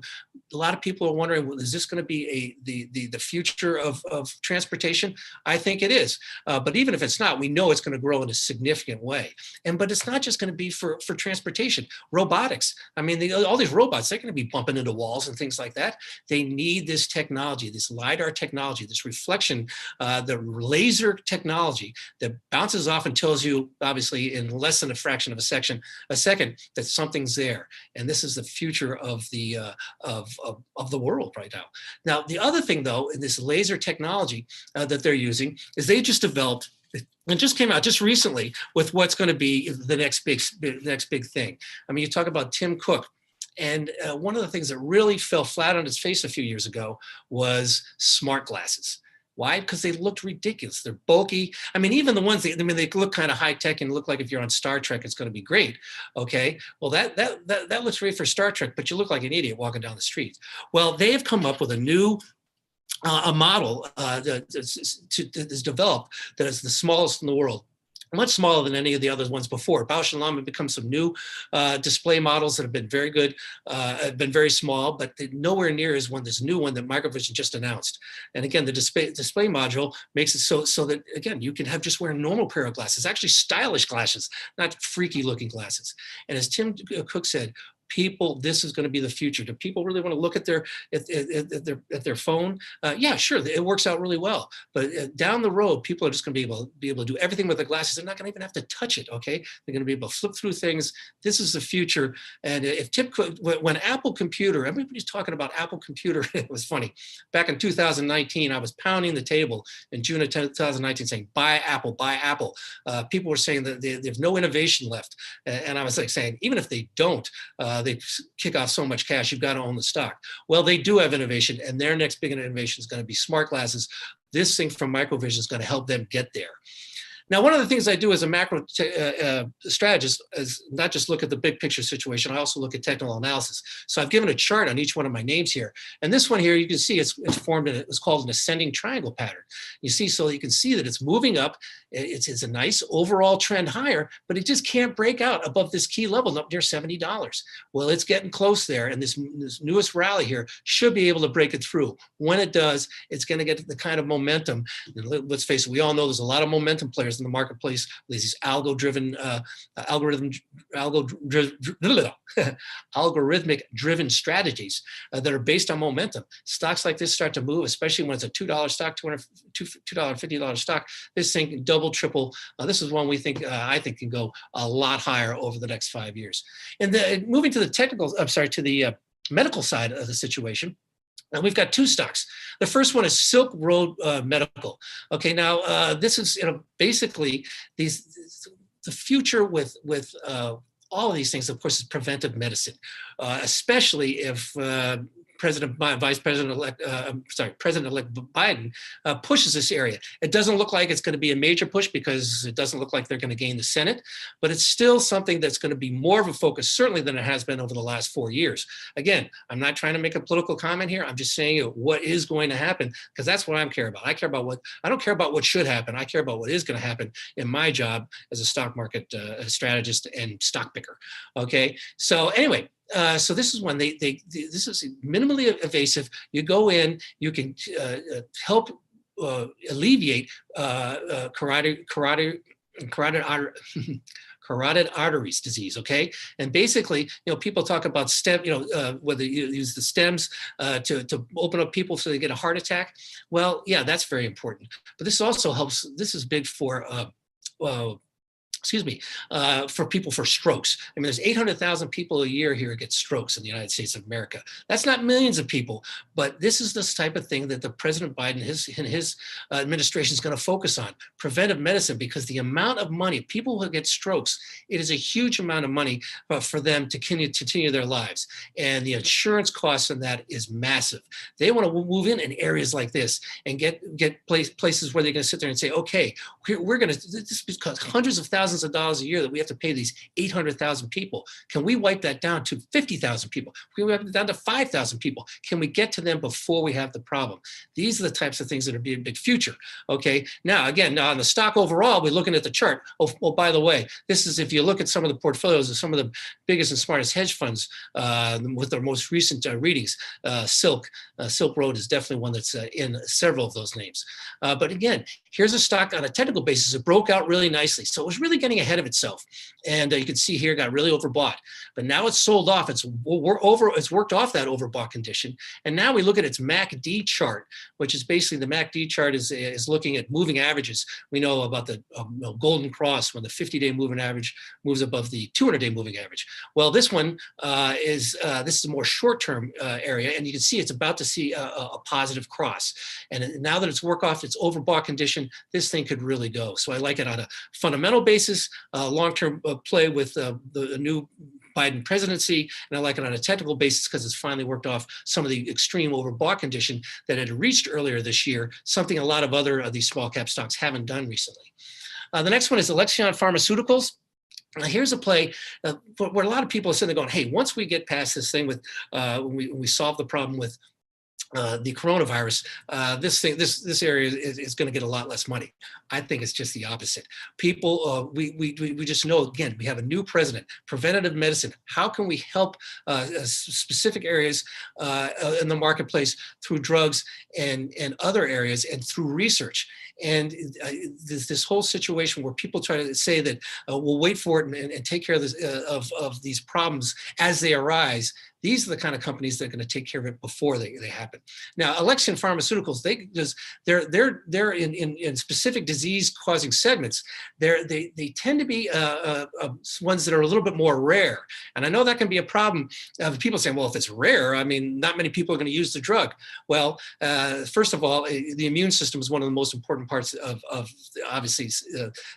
A lot of people are wondering, well, is this going to be the future of transportation? I think it is, but even if it's not, we know it's going to grow in a significant way. But it's not just going to be for transportation. Robotics. I mean, all these robots, they're going to be bumping into walls and things like that. They need this technology, this LiDAR technology, this reflection, the laser technology that bounces off and tells you, obviously, in less than a fraction of a second that something's there. And this is the future of the world right now. Now, the other thing, though, in this laser technology that they're using is they just developed, and just came out just recently with what's going to be the next big thing. I mean, you talk about Tim Cook. And one of the things that really fell flat on its face a few years ago was smart glasses. Why? Because they looked ridiculous. They're bulky. I mean, even the ones, they look kind of high tech and look like if you're on Star Trek, it's going to be great. Okay. Well, that looks great for Star Trek, but you look like an idiot walking down the street. Well, they have come up with a new model that is developed that is the smallest in the world. Much smaller than any of the other ones before. Bausch & Lomb have become some new display models that have been very good, have been very small, but nowhere near as this new one that Microvision just announced. And again, the display module makes it so that, again, you can have just wear a normal pair of glasses, actually stylish glasses, not freaky looking glasses. And as Tim Cook said, people, this is going to be the future. Do people really want to look at their phone? Yeah, sure, it works out really well. But down the road, people are just going to be able to do everything with their glasses. They're not going to even have to touch it. Okay, they're going to be able to flip through things. This is the future. And if when Apple Computer, everybody's talking about Apple Computer. It was funny. Back in 2019, I was pounding the table in June of 2019, saying, "Buy Apple, buy Apple." People were saying that there's no innovation left, and I was like saying, even if they don't. They kick off so much cash, you've got to own the stock. Well, they do have innovation, and their next big innovation is going to be smart glasses. This thing from Microvision is going to help them get there. Now, one of the things I do as a macro strategist is not just look at the big picture situation, I also look at technical analysis. So I've given a chart on each one of my names here. And this one here, you can see it's formed, it's called an ascending triangle pattern. You see, so you can see that it's moving up. It's a nice overall trend higher, but it just can't break out above this key level up near $70. Well, it's getting close there. And this newest rally here should be able to break it through. When it does, it's going to get the kind of momentum. And let's face it, we all know there's a lot of momentum players in the marketplace. These algorithmic driven strategies that are based on momentum. Stocks like this start to move, especially when it's a $2 stock, $2.50 stock. This thing can double, triple. This is one we think, I think, can go a lot higher over the next 5 years. And moving to the technical, I'm sorry, to the medical side of the situation. Now we've got two stocks. The first one is Silk Road Medical. Okay, now this is basically the future with all of these things. Of course, is preventive medicine, especially if President-elect Biden pushes this area. It doesn't look like it's going to be a major push because it doesn't look like they're going to gain the Senate, but it's still something that's going to be more of a focus, certainly, than it has been over the last 4 years. Again, I'm not trying to make a political comment here. I'm just saying what is going to happen, because that's what I care about. I don't care about what should happen. I care about what is going to happen in my job as a stock market strategist and stock picker. Okay, so anyway. So this is when this is minimally invasive. You go in, you can help alleviate carotid arteries disease, okay? And basically, people talk about stem, whether you use the stems to open up people so they get a heart attack. Well, yeah, that's very important. But this also helps, this is big for for people for strokes. I mean, there's 800,000 people a year here who get strokes in the United States of America. That's not millions of people, but this is this type of thing that the President Biden and his administration is going to focus on, preventive medicine, because the amount of money, people who get strokes, it is a huge amount of money for them to continue their lives. And the insurance cost on that is massive. They want to move in areas like this and get places where they're going to sit there and say, okay, we're going to, this because hundreds of thousands of dollars a year that we have to pay these 800,000 people. Can we wipe that down to 50,000 people? Can we wipe it down to 5,000 people? Can we get to them before we have the problem? These are the types of things that are being big future. Okay. Now, again, on the stock overall, we're looking at the chart. Oh, by the way, this is, if you look at some of the portfolios of some of the biggest and smartest hedge funds with their most recent readings, Silk Road is definitely one that's in several of those names. But again, here's a stock on a technical basis. It broke out really nicely. So it was really getting ahead of itself. And you can see here, it got really overbought. But now it's sold off. It's worked off that overbought condition. And now we look at its MACD chart, which is basically, the MACD chart is looking at moving averages. We know about the golden cross, when the 50-day moving average moves above the 200-day moving average. Well, this one this is a more short-term area. And you can see it's about to see a positive cross. And now that it's worked off its overbought condition, this thing could really go. So I like it on a fundamental basis, long-term play with the new Biden presidency, and I like it on a technical basis because it's finally worked off some of the extreme overbought condition that had reached earlier this year, something a lot of other of these small cap stocks haven't done recently. The next one is Lexaria Pharmaceuticals. Now, here's a play where a lot of people are sitting there going, hey, once we get past this thing with, when we solve the problem with the coronavirus, this area is going to get a lot less money. I think it's just the opposite. People, we just know, again, we have a new president, preventative medicine. How can we help specific areas in the marketplace through drugs and other areas and through research? And this whole situation where people try to say that we'll wait for it and take care of this, of these problems as they arise. These are the kind of companies that are going to take care of it before they happen. Now, Alexion Pharmaceuticals, they're in specific disease-causing segments. They tend to be ones that are a little bit more rare. And I know that can be a problem. People saying, well, if it's rare, I mean, not many people are going to use the drug. Well, first of all, the immune system is one of the most important parts of obviously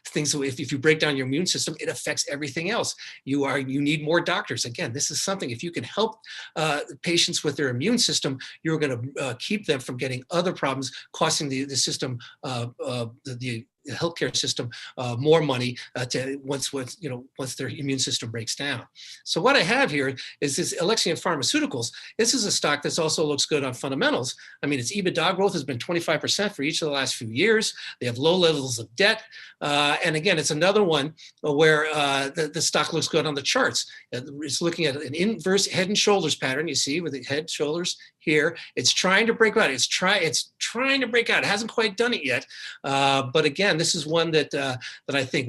things. So if you break down your immune system, it affects everything else. You need more doctors. Again, this is something, if you can help patients with their immune system, you're going to keep them from getting other problems, costing the system, the healthcare system more money once their immune system breaks down. So what I have here is this Lexaria Pharmaceuticals. This is a stock that also looks good on fundamentals. I mean, its EBITDA growth has been 25% for each of the last few years. They have low levels of debt. And again, it's another one where the stock looks good on the charts. It's looking at an inverse head and shoulders pattern, you see, with the head, shoulders here. It's trying to break out. It's trying to break out. It hasn't quite done it yet. But again, this is one that I think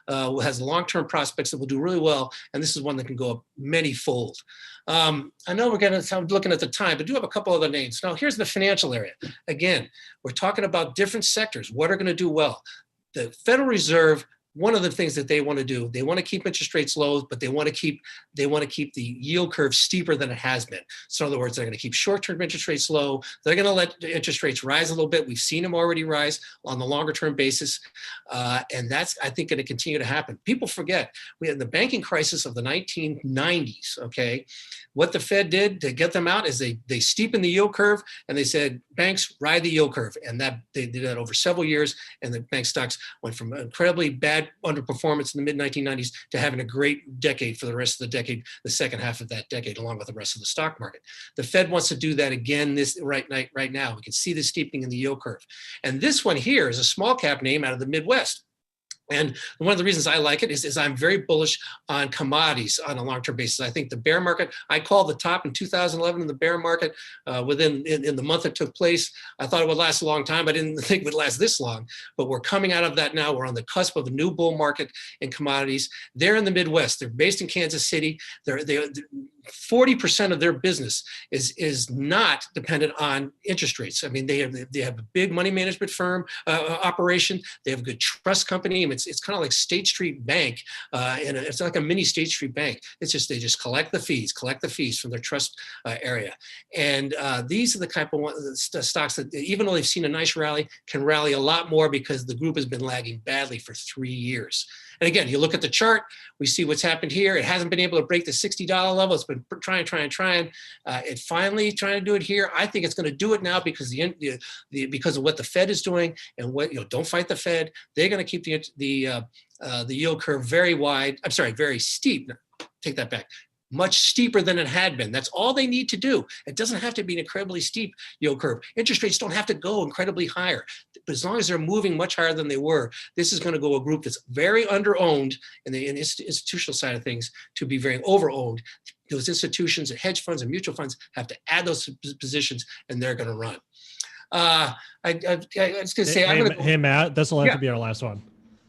has long-term prospects that will do really well. And this is one that can go up many-fold. I know I'm looking at the time, but I do have a couple other names. Now, here's the financial area. Again, we're talking about different sectors. What are going to do well? The Federal Reserve, one of the things that they want to do, they want to keep interest rates low, but they want to keep the yield curve steeper than it has been. So in other words, they're going to keep short-term interest rates low. They're going to let the interest rates rise a little bit. We've seen them already rise on the longer-term basis, and that's, I think, going to continue to happen. People forget we had the banking crisis of the 1990s. Okay, what the Fed did to get them out is they steepened the yield curve, and they said, banks, ride the yield curve, and that they did that over several years, and the bank stocks went from incredibly bad underperformance in the mid-1990s to having a great decade for the rest of the decade, the second half of that decade, along with the rest of the stock market. The Fed wants to do that again right now. We can see the steepening in the yield curve. And this one here is a small cap name out of the Midwest. And one of the reasons I like it is I'm very bullish on commodities on a long-term basis. I think the bear market, I called the top in 2011 in the bear market in the month it took place. I thought it would last a long time. I didn't think it would last this long, but we're coming out of that now. We're on the cusp of a new bull market in commodities. They're in the Midwest. They're based in Kansas City. 40% of their business is not dependent on interest rates. I mean, they have a big money management firm operation. They have a good trust company. I mean, it's kind of like State Street Bank, and it's like a mini State Street Bank. It's just they just collect the fees from their trust area. And these are the type of stocks that, even though they've seen a nice rally, can rally a lot more because the group has been lagging badly for 3 years. And again, you look at the chart, we see what's happened here. It hasn't been able to break the $60 level. It's been trying. It finally trying to do it here. I think it's going to do it now because because of what the Fed is doing and what, don't fight the Fed. They're going to keep the yield curve very steep. Take that back. Much steeper than it had been. That's all they need to do. It doesn't have to be an incredibly steep yield curve. Interest rates don't have to go incredibly higher. But as long as they're moving much higher than they were, this is going to go a group that's very under-owned in the institutional side of things to be very over-owned. Those institutions and hedge funds and mutual funds have to add those positions, and they're going to run. I was going to say, hey, Matt, this will have to be our last one.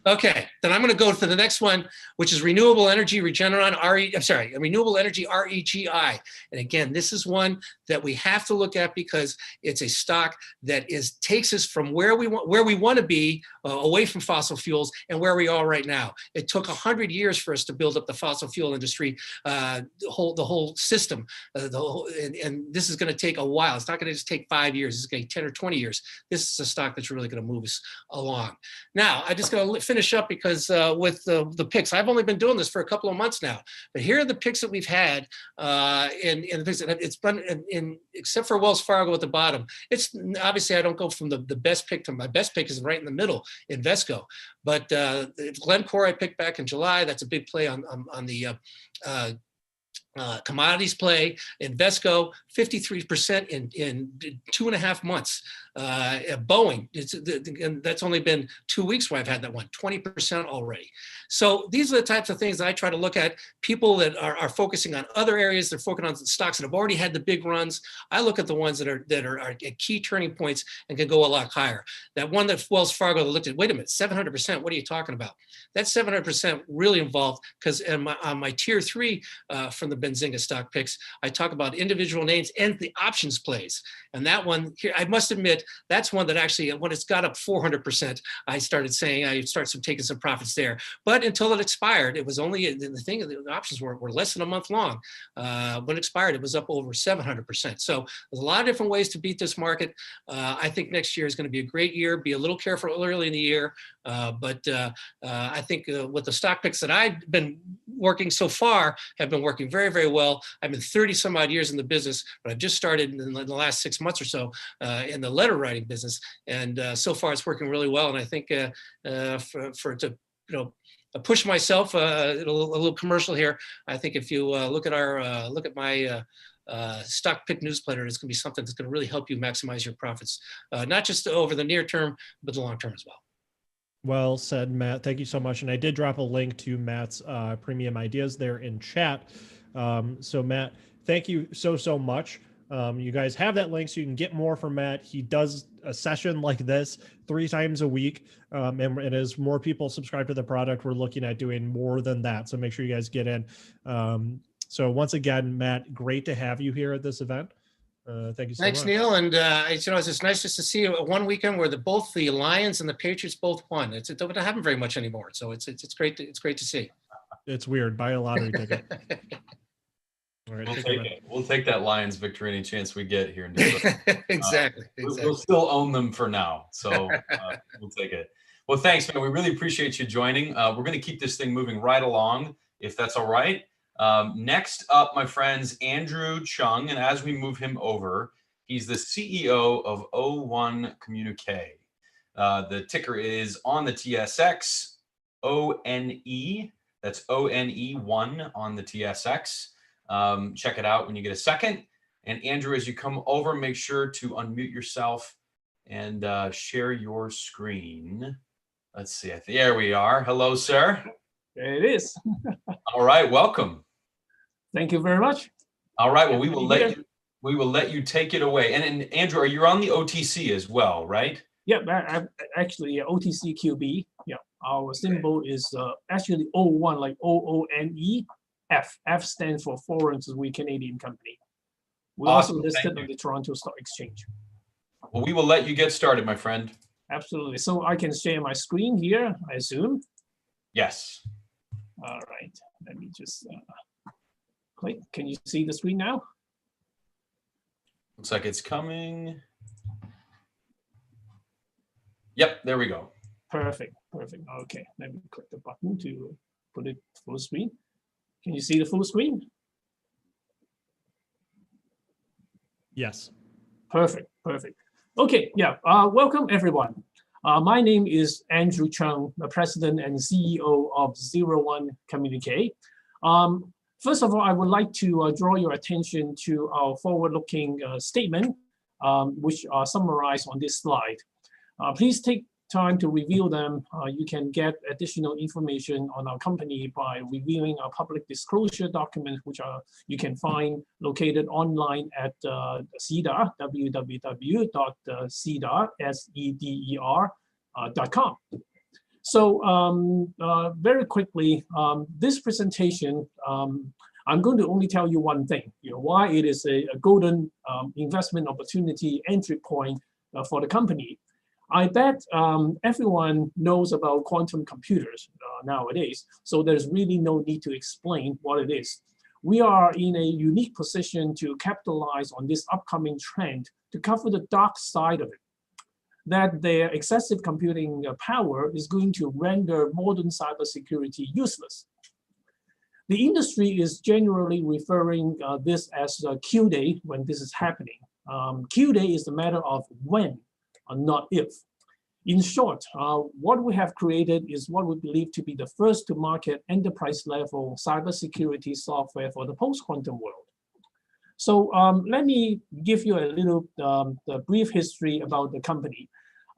Okay, then I'm going to go to the next one, which is Renewable Energy Renewable Energy REGI. And again, this is one that we have to look at because it's a stock that takes us from where we want to be away from fossil fuels and where we are right now. It took 100 years for us to build up the fossil fuel industry, the whole system, and this is going to take a while. It's not going to just take 5 years. It's going to take 10 or 20 years. This is a stock that's really going to move us along. Now, I just going to finish up because with the picks, I've only been doing this for a couple of months now, but here are the picks that we've had, and it's been except for Wells Fargo at the bottom. It's obviously I don't go from the best pick to my best pick is right in the middle, Invesco, but Glencore I picked back in July. That's a big play on the commodities play. Invesco 53% in 2.5 months. Boeing, and that's only been 2 weeks where I've had that one, 20% already. So these are the types of things that I try to look at. People that are focusing on other areas, they're focusing on stocks that have already had the big runs. I look at the ones that are at key turning points and can go a lot higher. That one that Wells Fargo looked at, wait a minute, 700%, what are you talking about? That 700% really involved because on my tier 3 from the Benzinga stock picks, I talk about individual names and the options plays. And that one here, I must admit, that's one that actually, when it's got up 400%, I started taking some profits there. But until it expired, it was only the options were less than a month long. When it expired, it was up over 700%. So there's a lot of different ways to beat this market. I think next year is going to be a great year. Be a little careful early in the year. But I think with the stock picks that I've been working so far have been working very, very very well. I've been 30 some odd years in the business, but I've just started in the last 6 months or so in the letter writing business. And so far it's working really well. And I think for it to, push myself a little commercial here. I think if you look at my stock pick newsletter, it's going to be something that's going to really help you maximize your profits, not just over the near term, but the long term as well. Well said, Matt. Thank you so much. And I did drop a link to Matt's premium ideas there in chat. So Matt, thank you so much. You guys have that link so you can get more from Matt. He does a session like this 3 times a week. And as more people subscribe to the product, we're looking at doing more than that. So make sure you guys get in. So once again, Matt, great to have you here at this event. Thank you so much. Thanks, Neil. And it's just nice just to see one weekend where both the Lions and the Patriots both won. It doesn't happen very much anymore. So it's great to see. It's weird. Buy a lottery ticket. All right, we'll take it. We'll take that Lions victory any chance we get here in Detroit. Exactly. We'll still own them for now, so we'll take it. Well, thanks, man. We really appreciate you joining. We're going to keep this thing moving right along, if that's all right. Next up, my friends, Andrew Chung, and as we move him over, he's the CEO of O1 Communique. The ticker is on the TSX, ONE. That's ONE1 on the TSX. Check it out when you get a second. And Andrew, as you come over, make sure to unmute yourself and share your screen. Let's see. There we are. Hello, sir. There it is. All right. Welcome. Thank you very much. All right. Well, we will let you take it away. And Andrew, you're on the OTC as well, right? Yeah, I'm actually OTC QB. Yeah, our symbol is actually O1, like OONE. F stands for foreign, so we Canadian company. We also listed on the Toronto Stock Exchange. Well, we will let you get started, my friend. Absolutely. So I can share my screen here, I assume. Yes. All right. Let me just click. Can you see the screen now? Looks like it's coming. Yep, there we go. Perfect. Okay, let me click the button to put it full screen. Can you see the full screen? Yes. Perfect. Okay, yeah, welcome everyone. My name is Andrew Chung, the president and CEO of O1 Communique. First of all, I would like to draw your attention to our forward-looking statement, which are summarized on this slide. Please take time to review them. You can get additional information on our company by reviewing our public disclosure documents, which you can find located online at CEDAR, www.cedar.com. So very quickly, this presentation, I'm going to only tell you one thing, why it is a golden investment opportunity entry point for the company. I bet everyone knows about quantum computers nowadays, so there's really no need to explain what it is. We are in a unique position to capitalize on this upcoming trend to cover the dark side of it, that their excessive computing power is going to render modern cybersecurity useless. The industry is generally referring this as Q-Day when this is happening. Q-Day is a matter of when, not if. In short, what we have created is what we believe to be the first to market enterprise-level cybersecurity software for the post-quantum world. So let me give you a little brief history about the company.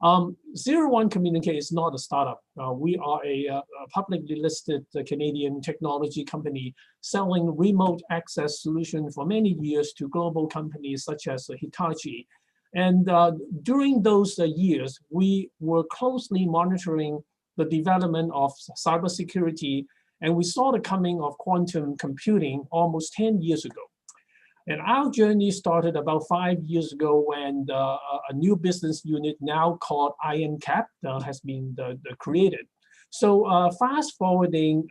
O1 Communique is not a startup. We are a publicly listed Canadian technology company selling remote access solutions for many years to global companies such as Hitachi. And during those years, we were closely monitoring the development of cybersecurity, and we saw the coming of quantum computing almost 10 years ago. And our journey started about 5 years ago when a new business unit now called IronCAP has been created. So fast forwarding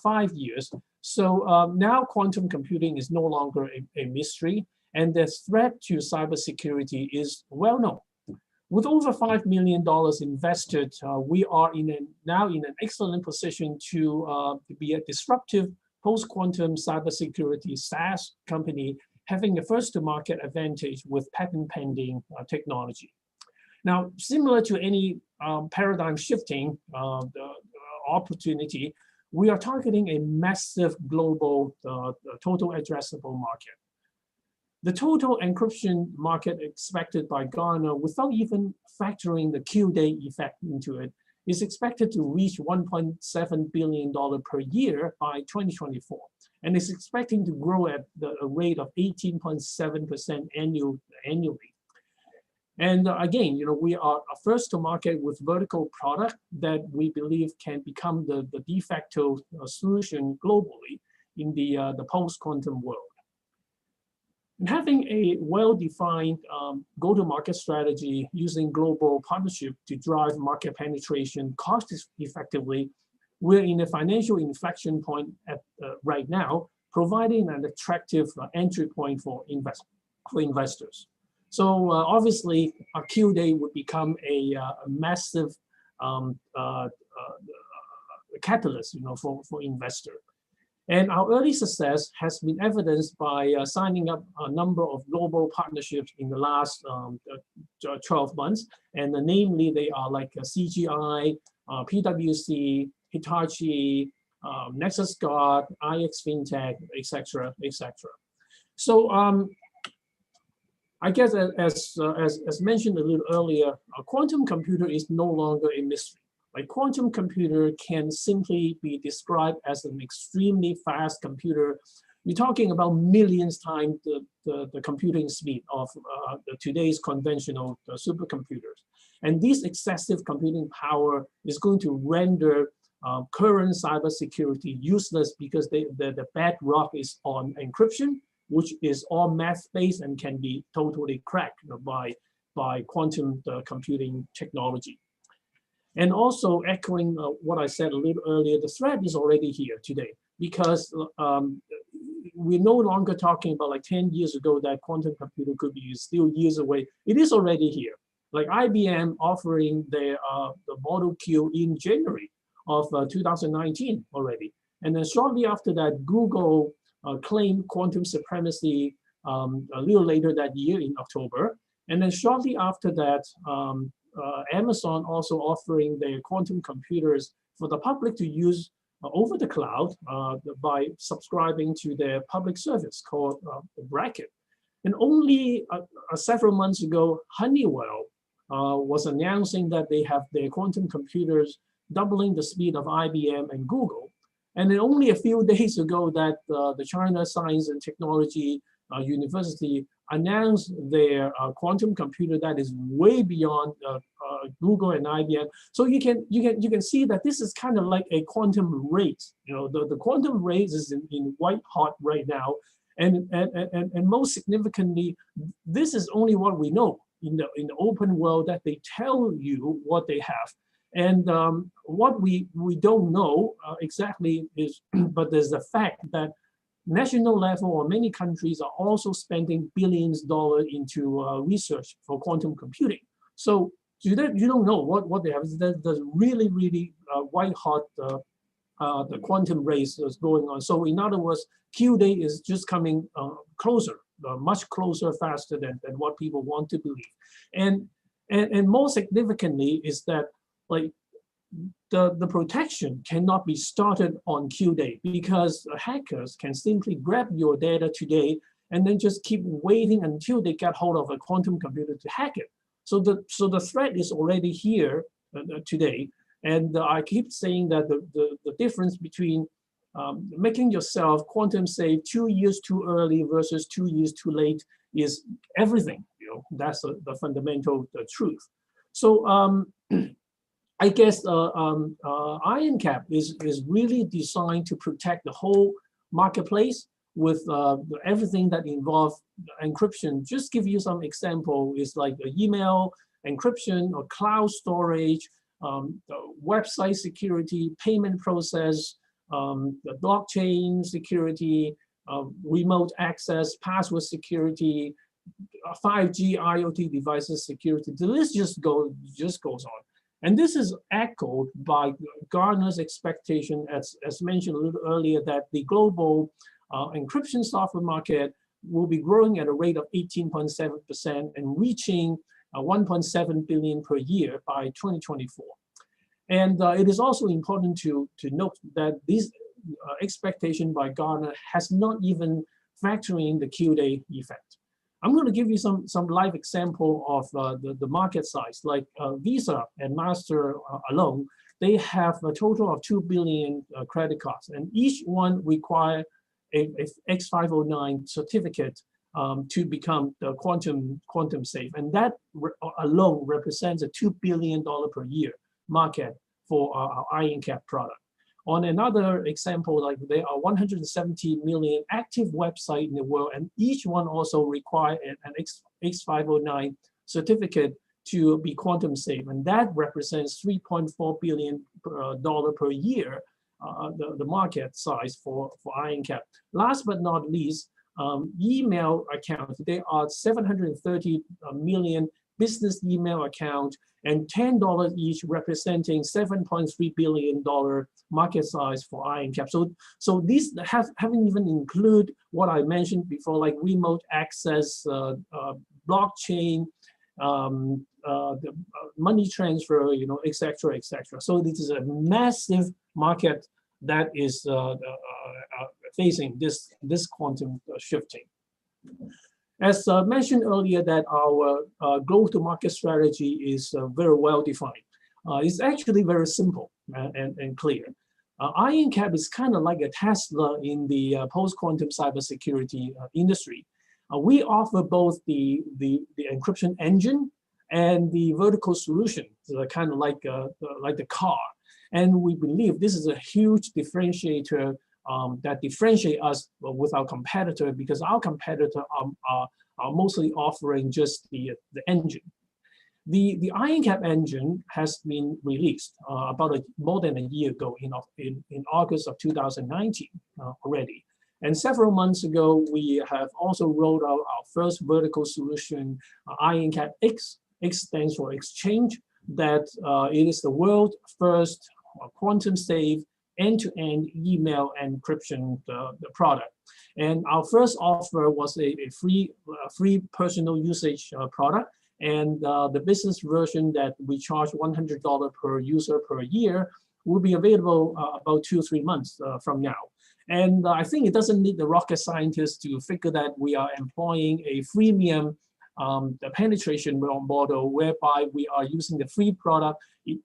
5 years, so now quantum computing is no longer a mystery, and the threat to cybersecurity is well known. With over $5 million invested, we are now in an excellent position to be a disruptive post-quantum cybersecurity SaaS company having a first-to-market advantage with patent-pending technology. Now, similar to any paradigm shifting opportunity, we are targeting a massive global total addressable market. The total encryption market expected by Gartner, without even factoring the Q-day effect into it, is expected to reach $1.7 billion per year by 2024, and is expecting to grow at a rate of 18.7% annually. And again, we are a first to market with vertical product that we believe can become the de facto solution globally in the post-quantum world. And having a well-defined go-to-market strategy using global partnership to drive market penetration cost effectively, we're in a financial inflection point right now, providing an attractive entry point for investors. So obviously, a Q-Day would become a massive catalyst, for investor. And our early success has been evidenced by signing up a number of global partnerships in the last 12 months. And namely, they are like CGI, PwC, Hitachi, Nexus Guard, IX FinTech, et cetera, et cetera. So I guess as mentioned a little earlier, a quantum computer is no longer a mystery. A quantum computer can simply be described as an extremely fast computer. You're talking about millions times the computing speed of today's conventional supercomputers. And this excessive computing power is going to render current cybersecurity useless because the bedrock is on encryption, which is all math-based and can be totally cracked by quantum computing technology. And also echoing what I said a little earlier, the threat is already here today because we're no longer talking about like 10 years ago that quantum computer could be still years away. It is already here. Like IBM offering the Model Q in January of 2019 already. And then shortly after that, Google claimed quantum supremacy a little later that year in October. And then shortly after that, Amazon also offering their quantum computers for the public to use over the cloud by subscribing to their public service called Breakout. And only several months ago, Honeywell was announcing that they have their quantum computers doubling the speed of IBM and Google. And then only a few days ago that the China Science and Technology University announced their quantum computer that is way beyond Google and IBM. So you can see that this is kind of like a quantum race. The quantum race is in white hot right now, and most significantly, this is only what we know in the open world that they tell you what they have. And what we don't know exactly is, but there's the fact that national level or many countries are also spending billions of dollars into research for quantum computing. So you don't know what they have. There's really, really white hot the quantum race is going on. So in other words, Q-Day is just coming closer, much closer, faster than what people want to believe. And more significantly is that like the protection cannot be started on Q-Day because hackers can simply grab your data today and then just keep waiting until they get hold of a quantum computer to hack it. So the threat is already here today. And I keep saying that the difference between making yourself quantum safe 2 years too early versus 2 years too late is everything. That's the fundamental truth. So I guess IronCAP is really designed to protect the whole marketplace with everything that involves encryption. Just give you some example is like email encryption or cloud storage, website security, payment process, the blockchain security, remote access, password security, 5G IoT devices security. The list just goes on. And this is echoed by Gartner's expectation, as mentioned a little earlier, that the global encryption software market will be growing at a rate of 18.7% and reaching 1.7 billion per year by 2024. And it is also important to note that this expectation by Gartner has not even factoring in the Q-Day effect. I'm going to give you some live example of the market size, like Visa and Master alone. They have a total of 2 billion credit cards, and each one require a X509 certificate to become the quantum safe, and that alone represents a $2 billion per year market for our IronCAP product. On another example, like there are 170 million active websites in the world, and each one also require an X509 certificate to be quantum safe, and that represents $3.4 billion per year, the market size for IronCAP. Last but not least, email accounts. There are 730 million business email accounts, and $10 each, representing $7.3 billion market size for IronCAP. So these haven't even include what I mentioned before, like remote access, blockchain, the money transfer, et cetera, et cetera. So this is a massive market that is facing this quantum shifting. As mentioned earlier, that our go-to-market strategy is very well defined. It's actually very simple and clear. IronCAP is kind of like a Tesla in the post-quantum cybersecurity industry. We offer both the encryption engine and the vertical solution, so kind of like the car. And we believe this is a huge differentiator that differentiate us with our competitor, because our competitor are mostly offering just the engine. The IronCAP engine has been released about more than a year ago in August of 2019 already. And several months ago, we have also rolled out our first vertical solution, IronCAP X. X stands for Exchange, that it is the world's first quantum safe end-to-end email encryption the product. And our first offer was a free personal usage product, and the business version that we charge $100 per user per year will be available about 2 or 3 months from now. And I think it doesn't need the rocket scientists to figure that we are employing a freemium the penetration model, whereby we are using the free product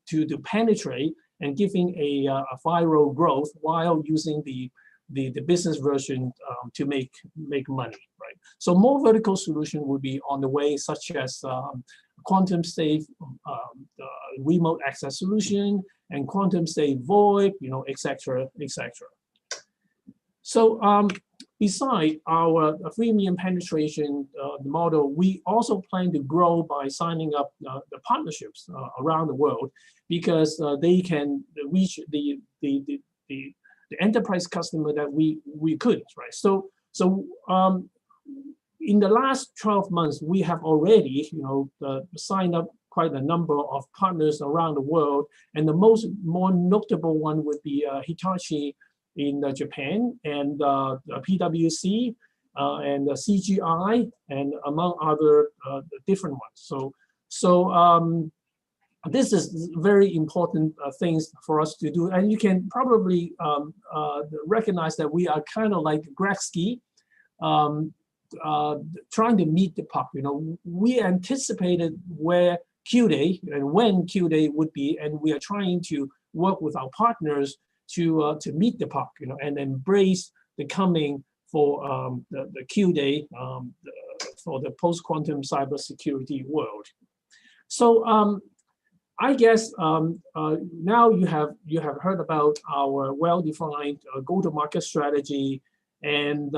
to penetrate and giving a viral growth while using the business version to make money, right? So more vertical solution will be on the way, such as quantum safe remote access solution and quantum safe VoIP, et cetera, et cetera. So beside our freemium penetration model, we also plan to grow by signing up the partnerships around the world, because they can reach the enterprise customer that we couldn't, right? So in the last 12 months, we have already signed up quite a number of partners around the world, and the more notable one would be Hitachi in Japan, and PwC, and CGI, and among other different ones. So this is very important things for us to do, and you can probably recognize that we are kind of like Gretzky, trying to meet the puck. We anticipated where Q-Day and when Q-Day would be, and we are trying to work with our partners to meet the puck, and embrace the coming for the Q-Day for the post-quantum cybersecurity world. So I guess now you have heard about our well-defined go-to-market strategy, and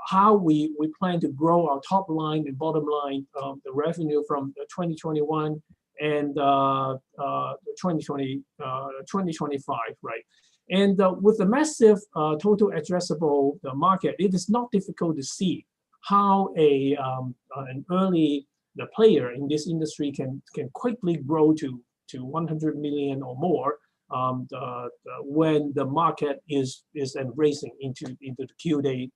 how we plan to grow our top line and bottom line, the revenue from 2021 and 2025, right? And with the massive total addressable market, it is not difficult to see how an early player in this industry can quickly grow to to 100 million or more when the market is embracing into the Q-day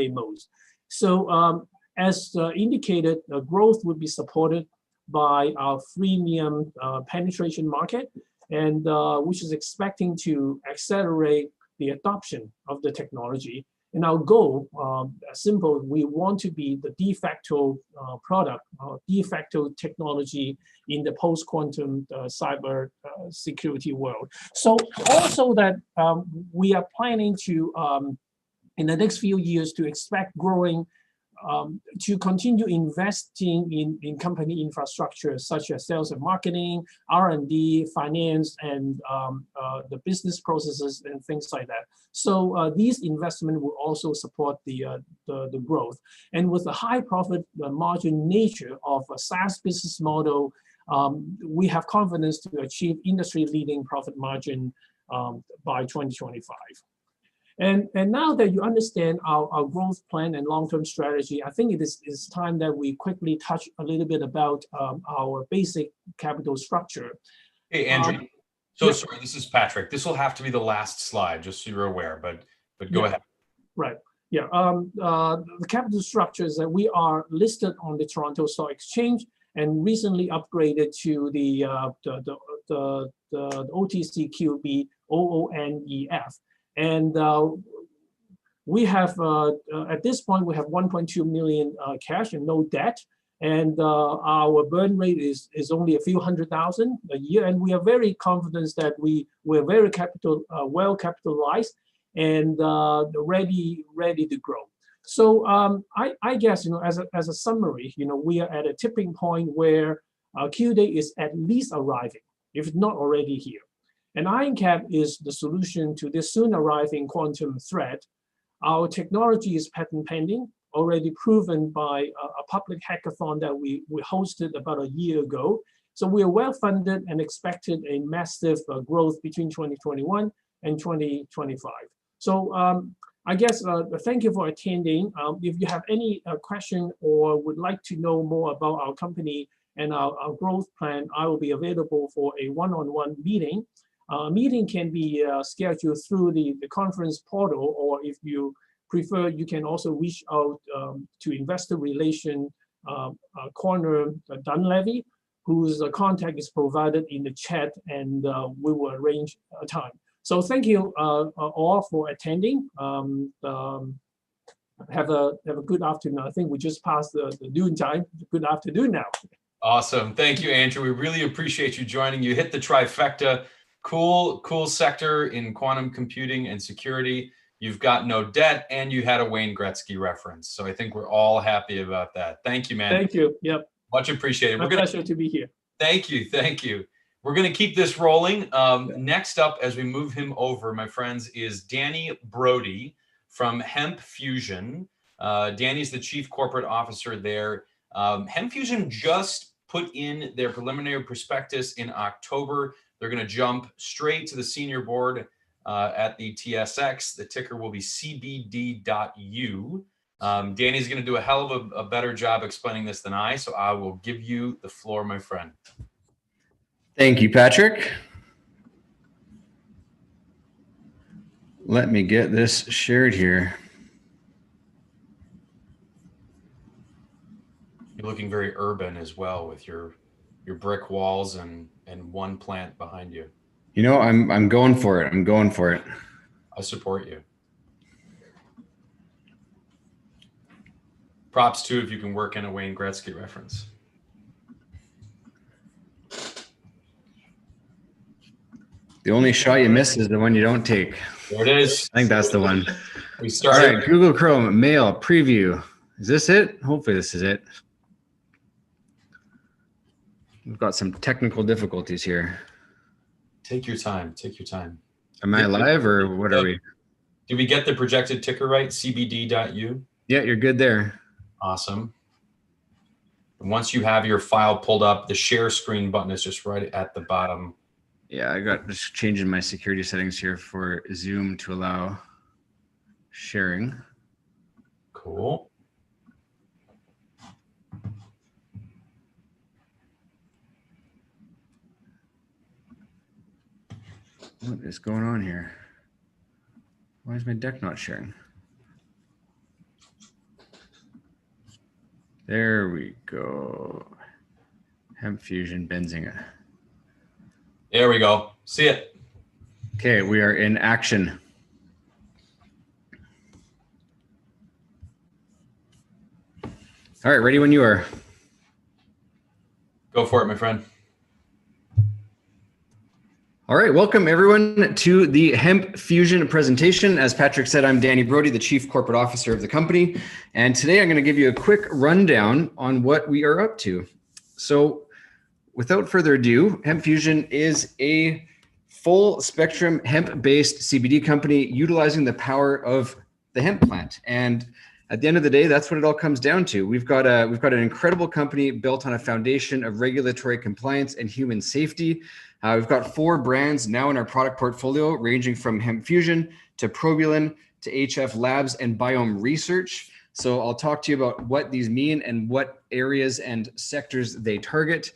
modes. So as indicated, growth would be supported by our freemium penetration market, and which is expecting to accelerate the adoption of the technology. And our goal, simple, we want to be the de facto product, de facto technology in the post-quantum cyber security world. So also that we are planning to, in the next few years, to expect growing, to continue investing in company infrastructure such as sales and marketing, R&D, finance, and the business processes and things like that. So these investments will also support the growth. And with the high profit margin nature of a SaaS business model, we have confidence to achieve industry-leading profit margin by 2025. And now that you understand our growth plan and long-term strategy, I think it is time that we quickly touch a little bit about our basic capital structure. Hey, Andrew. Sorry, this is Patrick. This will have to be the last slide, just so you're aware, but go ahead. Right. Yeah. The capital structure is that we are listed on the Toronto Stock Exchange and recently upgraded to the OTCQB OONEF. And we have, at this point, we have 1.2 million cash and no debt. And our burn rate is only a few $100,000 a year. And we are very confident that we're very well capitalized and ready to grow. So I guess, as a summary, we are at a tipping point where Q-Day is at least arriving, if not already here. And IronCAP is the solution to this soon arriving quantum threat. Our technology is patent pending, already proven by a public hackathon that we hosted about a year ago. So we are well funded and expected a massive growth between 2021 and 2025. So I guess thank you for attending. If you have any question or would like to know more about our company and our growth plan, I will be available for a one-on-one meeting. Meeting can be scheduled through the conference portal, or if you prefer, you can also reach out to Investor Relation Corner Dunleavy, whose contact is provided in the chat, and we will arrange a time. So thank you all for attending. Have a good afternoon. I think we just passed the noon time. Good afternoon now. Awesome. Thank you, Andrew. We really appreciate you joining. You hit the trifecta. Cool sector in quantum computing and security. You've got no debt, and you had a Wayne Gretzky reference. So I think we're all happy about that. Thank you, man. Thank you. Yep. Much appreciated. My pleasure to be here. Thank you. We're going to keep this rolling. Next up, as we move him over, my friends, is Danny Brody from HempFusion. Danny's the Chief Corporate Officer there. HempFusion just put in their preliminary prospectus in October. They're going to jump straight to the senior board at the TSX. The ticker will be CBD.U. Danny's going to do a hell of a better job explaining this than I, so I will give you the floor, my friend. Thank you, Patrick. Let me get this shared here. You're looking very urban as well with your brick walls and one plant behind you. I'm going for it. I support you. Props too if you can work in a Wayne Gretzky reference. The only shot you miss is the one you don't take. There it is. I think that's the one. We started. All right, Google Chrome, mail, preview. Is this it? Hopefully this is it. We've got some technical difficulties here. Take your time. Am I live or what are we? Did we get the projected ticker right? CBD.U? Yeah, you're good there. Awesome. And once you have your file pulled up, the share screen button is just right at the bottom. Yeah, I got just changing my security settings here for Zoom to allow sharing. Cool. What is going on here? Why is my deck not sharing? There we go. HempFusion Benzinga. There we go. See it. Okay, we are in action. All right, ready when you are. Go for it, my friend. All right, welcome everyone to the HempFusion presentation. As Patrick said, I'm Danny Brody, the Chief Corporate Officer of the company. And today I'm going to give you a quick rundown on what we are up to. So without further ado, HempFusion is a full spectrum hemp-based CBD company utilizing the power of the hemp plant. And at the end of the day, that's what it all comes down to. We've got an incredible company built on a foundation of regulatory compliance and human safety. We've got 4 brands now in our product portfolio, ranging from HempFusion to Probulin to HF Labs and Biome Research. So I'll talk to you about what these mean and what areas and sectors they target.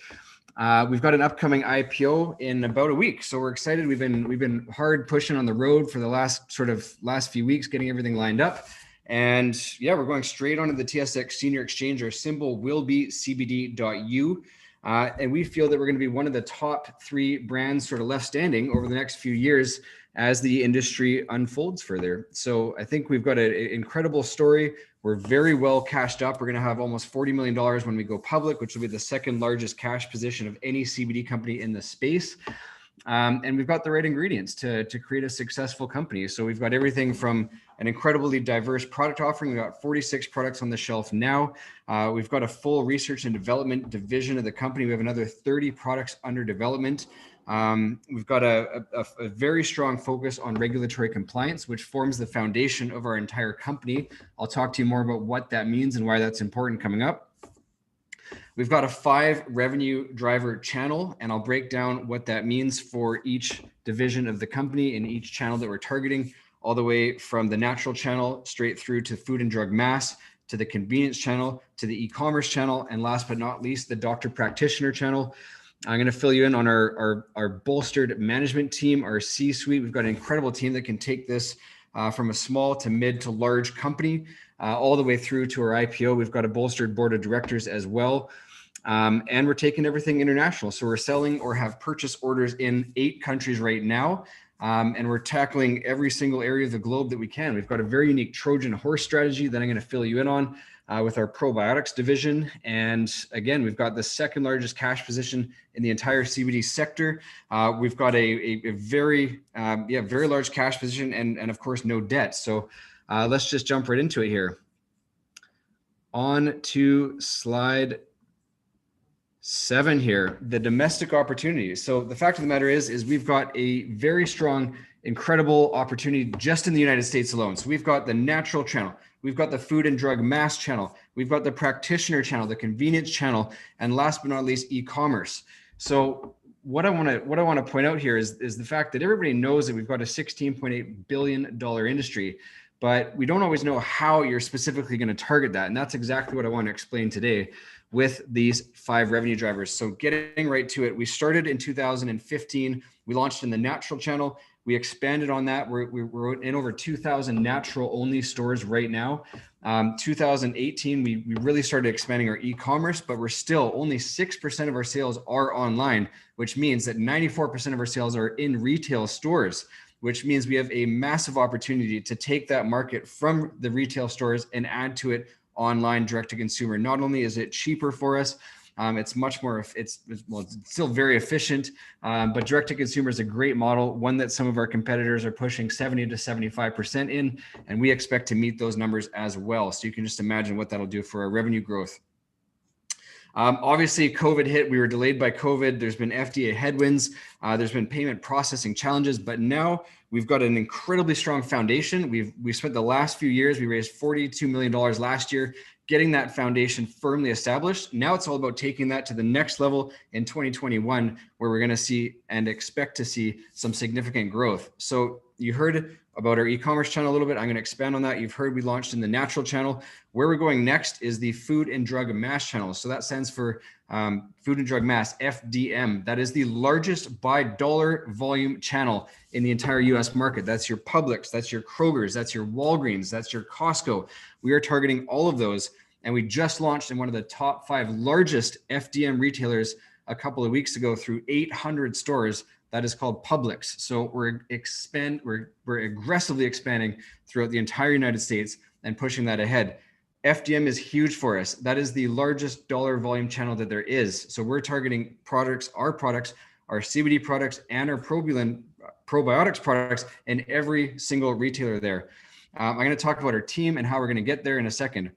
We've got an upcoming IPO in about a week, so we're excited. We've been hard pushing on the road for the last few weeks, getting everything lined up. And yeah, we're going straight onto the TSX Senior Exchange. Our symbol will be CBD.U. And we feel that we're going to be one of the top 3 brands sort of left standing over the next few years as the industry unfolds further. So I think we've got an incredible story. We're very well cashed up. We're going to have almost $40 million when we go public, which will be the 2nd largest cash position of any CBD company in the space. And we've got the right ingredients to create a successful company. So we've got everything from an incredibly diverse product offering. We've got 46 products on the shelf now. We've got a full research and development division of the company. We have another 30 products under development. We've got a very strong focus on regulatory compliance, which forms the foundation of our entire company. I'll talk to you more about what that means and why that's important coming up. We've got a 5 revenue driver channel, and I'll break down what that means for each division of the company and each channel that we're targeting, all the way from the natural channel straight through to food and drug mass, to the convenience channel, to the e-commerce channel, and last but not least, the doctor practitioner channel. I'm going to fill you in on our bolstered management team, our C-suite. We've got an incredible team that can take this from a small to mid to large company, all the way through to our IPO. We've got a bolstered board of directors as well. And we're taking everything international. So we're selling or have purchase orders in 8 countries right now. And we're tackling every single area of the globe that we can. We've got a very unique Trojan horse strategy that I'm going to fill you in on with our probiotics division. And again, we've got the 2nd largest cash position in the entire CBD sector. We've got a very large cash position and of course, no debt. So let's just jump right into it here. On to slide 7 here, the domestic opportunities. So the fact of the matter is we've got a very strong, incredible opportunity just in the United States alone. So we've got the natural channel, we've got the food and drug mass channel, we've got the practitioner channel, the convenience channel, and last but not least, e-commerce. So what I want to point out here is the fact that everybody knows that we've got a $16.8 billion industry, but we don't always know how you're specifically going to target that. And that's exactly what I want to explain today with these 5 revenue drivers. So getting right to it, we started in 2015. We launched in the natural channel. We expanded on that. We're in over 2,000 natural only stores right now. 2018, we really started expanding our e-commerce, but we're still only 6% of our sales are online, which means that 94% of our sales are in retail stores, which means we have a massive opportunity to take that market from the retail stores and add to it online direct to consumer. Not only is it cheaper for us, it's much more, it's still very efficient, but direct to consumer is a great model, one that some of our competitors are pushing 70 to 75% in, and we expect to meet those numbers as well. So you can just imagine what that'll do for our revenue growth. Obviously, COVID hit. We were delayed by COVID. There's been FDA headwinds. There's been payment processing challenges, but now we've got an incredibly strong foundation. We spent the last few years, we raised $42 million last year, getting that foundation firmly established. Now it's all about taking that to the next level in 2021, where we're going to see and expect to see some significant growth. So you heard about our e-commerce channel a little bit. I'm going to expand on that. You've heard we launched in the natural channel. Where we're going next is the food and drug mass channel. So that stands for food and drug mass, FDM. That is the largest by dollar volume channel in the entire US market. That's your Publix, that's your Kroger's, that's your Walgreens, that's your Costco. We are targeting all of those. And we just launched in one of the top 5 largest FDM retailers a couple of weeks ago through 800 stores. That is called Publix. So we're aggressively expanding throughout the entire United States and pushing that ahead. FDM is huge for us. That is the largest dollar volume channel that there is. So we're targeting products, our CBD products, and our probiotics products in every single retailer there. I'm going to talk about our team and how we're going to get there in a second.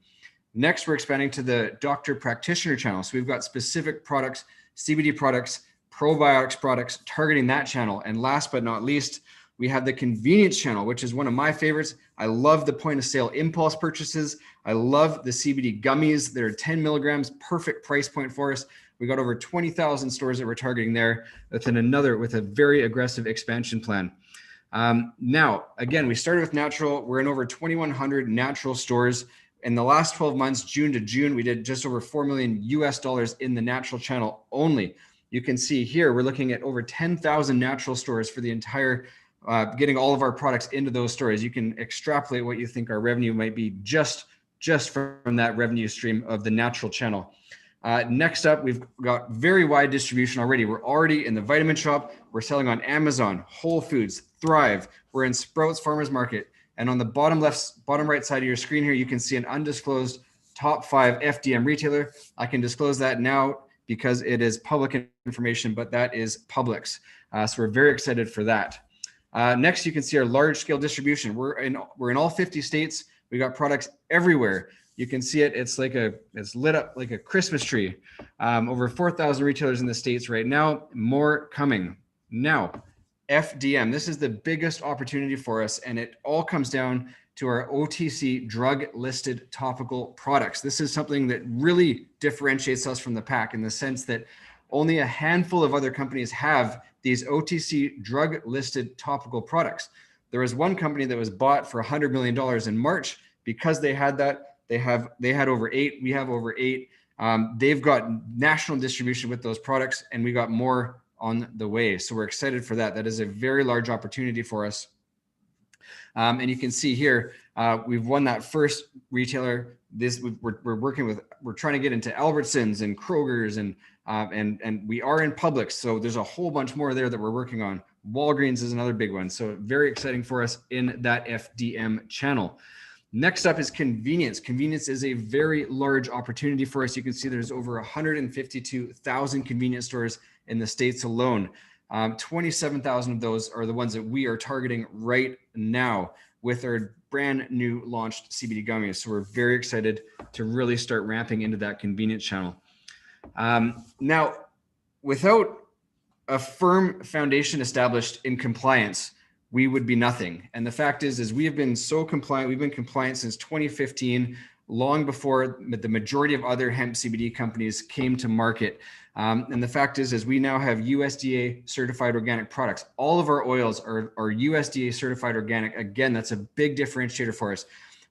Next, we're expanding to the doctor practitioner channel. So we've got specific products, CBD products, probiotics products targeting that channel. And last but not least, we have the convenience channel, which is one of my favorites. I love the point of sale impulse purchases. I love the CBD gummies. They're 10 milligrams, perfect price point for us. We got over 20,000 stores that we're targeting there. That's with a very aggressive expansion plan. Now, again, we started with natural. We're in over 2,100 natural stores. In the last 12 months, June to June, we did just over $4 million US in the natural channel only. You can see here, we're looking at over 10,000 natural stores for the entire, getting all of our products into those stores. You can extrapolate what you think our revenue might be just from that revenue stream of the natural channel. Next up, we've got very wide distribution already. We're already in the vitamin shop. We're selling on Amazon, Whole Foods, Thrive. We're in Sprouts Farmers Market. And on the bottom right side of your screen here, you can see an undisclosed top 5 FDM retailer. I can disclose that now because it is public information, but that is Publix. So we're very excited for that. Next, you can see our large scale distribution. We're in all 50 states. We got products everywhere. You can see it. It's lit up like a Christmas tree. Over 4,000 retailers in the States right now, more coming. Now, FDM, this is the biggest opportunity for us, and it all comes down to our OTC drug listed topical products. This is something that really differentiates us from the pack in the sense that only a handful of other companies have these OTC drug listed topical products. There was one company that was bought for $100 million in March because they had that. They had over 8. We have over 8. They've got national distribution with those products, and we got more on the way. So we're excited for that. That is a very large opportunity for us. And you can see here, we've won that first retailer. We're trying to get into Albertsons and Kroger's and we are in Publix. So there's a whole bunch more there that we're working on. Walgreens is another big one. So very exciting for us in that FDM channel. Next up is convenience. Convenience is a very large opportunity for us. You can see there's over 152,000 convenience stores in the States alone. 27,000 of those are the ones that we are targeting right now with our brand new launched CBD gummies. So we're very excited to really start ramping into that convenience channel. Now, without a firm foundation established in compliance, we would be nothing. And the fact is we have been so compliant. We've been compliant since 2015, long before the majority of other hemp CBD companies came to market. And the fact is we now have USDA certified organic products. All of our oils are USDA certified organic. Again, that's a big differentiator for us.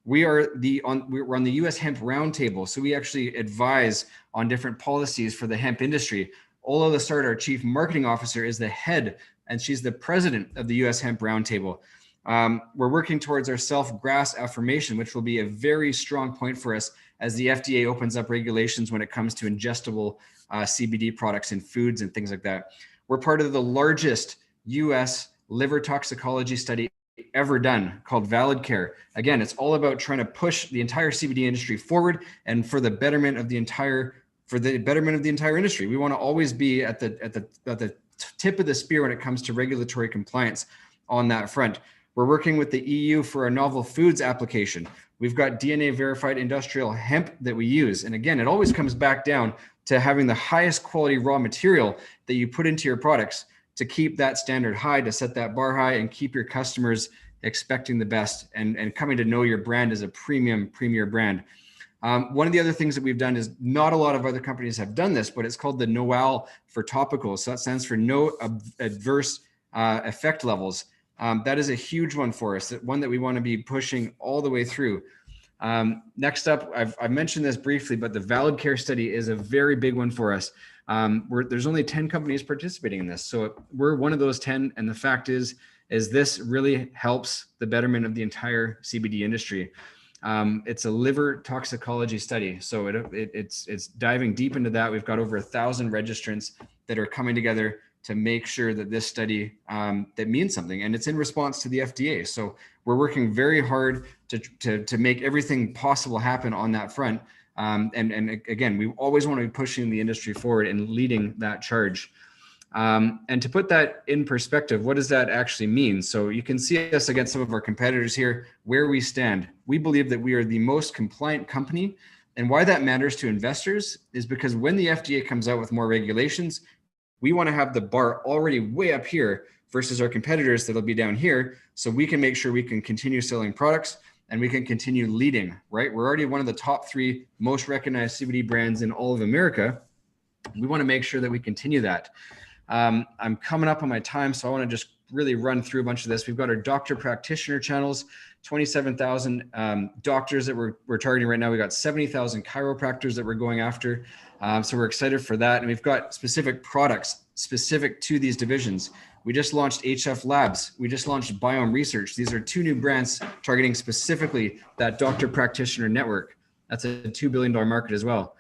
We're on the US Hemp Roundtable. So we actually advise on different policies for the hemp industry. Ola Lessard, our chief marketing officer, is the head, and she's the president of the US Hemp Roundtable. We're working towards our self-GRAS affirmation, which will be a very strong point for us as the FDA opens up regulations when it comes to ingestible CBD products in foods and things like that. We're part of the largest US liver toxicology study ever done called Valid Care. Again, it's all about trying to push the entire CBD industry forward and for the betterment of the entire industry. We want to always be at the tip of the spear when it comes to regulatory compliance on that front. We're working with the EU for a novel foods application. We've got DNA verified industrial hemp that we use. And again, it always comes back down to having the highest quality raw material that you put into your products to keep that standard high, to set that bar high and keep your customers expecting the best and coming to know your brand as a premier brand. One of the other things that we've done is not a lot of other companies have done this, but it's called the NOAL for topicals. So that stands for no adverse effect levels. That is a huge one for us, one that we want to be pushing all the way through. Next up, I've mentioned this briefly, but the Valid Care study is a very big one for us. There's only 10 companies participating in this. So we're one of those 10. And the fact is this really helps the betterment of the entire CBD industry. It's a liver toxicology study. So it's diving deep into that. We've got over 1,000 registrants that are coming together to make sure that this study that means something, and it's in response to the FDA. So we're working very hard to make everything possible happen on that front. And again, we always want to be pushing the industry forward and leading that charge. And to put that in perspective, what does that actually mean? So you can see us against some of our competitors here, where we stand. We believe that we are the most compliant company. And why that matters to investors is because when the FDA comes out with more regulations, we want to have the bar already way up here versus our competitors that'll be down here. So we can make sure we can continue selling products and we can continue leading, right? We're already one of the top 3 most recognized CBD brands in all of America. We want to make sure that we continue that. I'm coming up on my time, so I want to just really run through a bunch of this. We've got our doctor practitioner channels, 27,000 doctors that we're targeting right now. We got 70,000 chiropractors that we're going after. So we're excited for that. And we've got specific products specific to these divisions. We just launched HF Labs. We just launched Biome Research. These are 2 new brands targeting specifically that doctor practitioner network. That's a $2 billion market as well.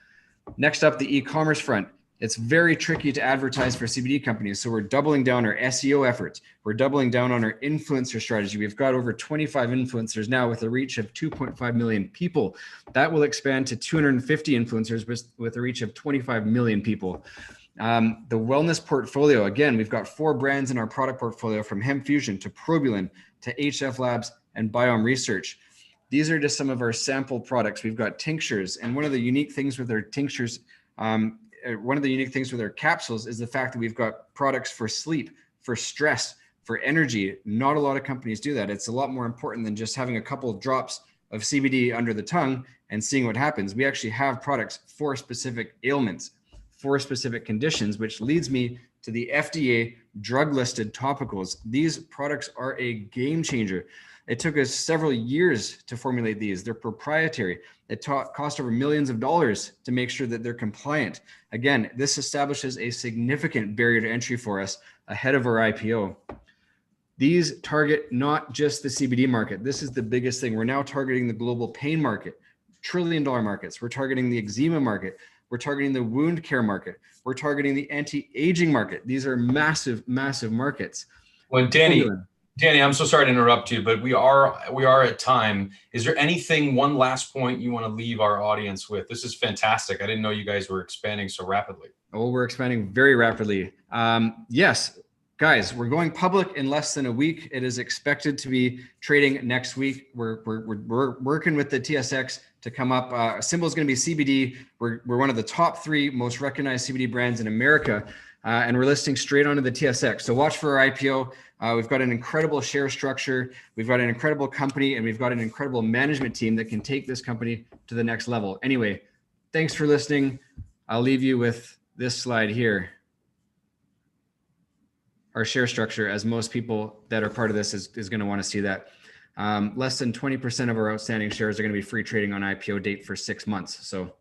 Next up, the e-commerce front. It's very tricky to advertise for CBD companies. So we're doubling down our SEO efforts. We're doubling down on our influencer strategy. We've got over 25 influencers now with a reach of 2.5 million people. That will expand to 250 influencers with a reach of 25 million people. The wellness portfolio, again, we've got 4 brands in our product portfolio, from HempFusion to Probulin to HF Labs and Biome Research. These are just some of our sample products. We've got tinctures, and one of the unique things with our tinctures, one of the unique things with our capsules is the fact that we've got products for sleep, for stress, for energy. Not a lot of companies do that. It's a lot more important than just having a couple of drops of CBD under the tongue and seeing what happens. We actually have products for specific ailments, for specific conditions, which leads me to the FDA drug listed topicals. These products are a game changer. It took us several years to formulate these. They're proprietary. It cost over millions of dollars to make sure that they're compliant. Again, this establishes a significant barrier to entry for us ahead of our IPO. These target not just the CBD market. This is the biggest thing. We're now targeting the global pain market, trillion-dollar markets. We're targeting the eczema market. We're targeting the wound care market. We're targeting the anti-aging market. These are massive, massive markets. Well, Danny, I'm so sorry to interrupt you, but we are at time. Is there anything, one last point you want to leave our audience with? This is fantastic. I didn't know you guys were expanding so rapidly. Oh, we're expanding very rapidly. Yes, guys, we're going public in less than a week. It is expected to be trading next week. We're working with the TSX to come up. Symbol is going to be CBD. We're one of the top 3 most recognized CBD brands in America, and we're listing straight onto the TSX. So watch for our IPO. We've got an incredible share structure. We've got an incredible company, and we've got an incredible management team that can take this company to the next level. Anyway, thanks for listening. I'll leave you with this slide here. Our share structure, as most people that are part of this is going to want to see that. Less than 20% of our outstanding shares are going to be free trading on IPO date for 6 months. So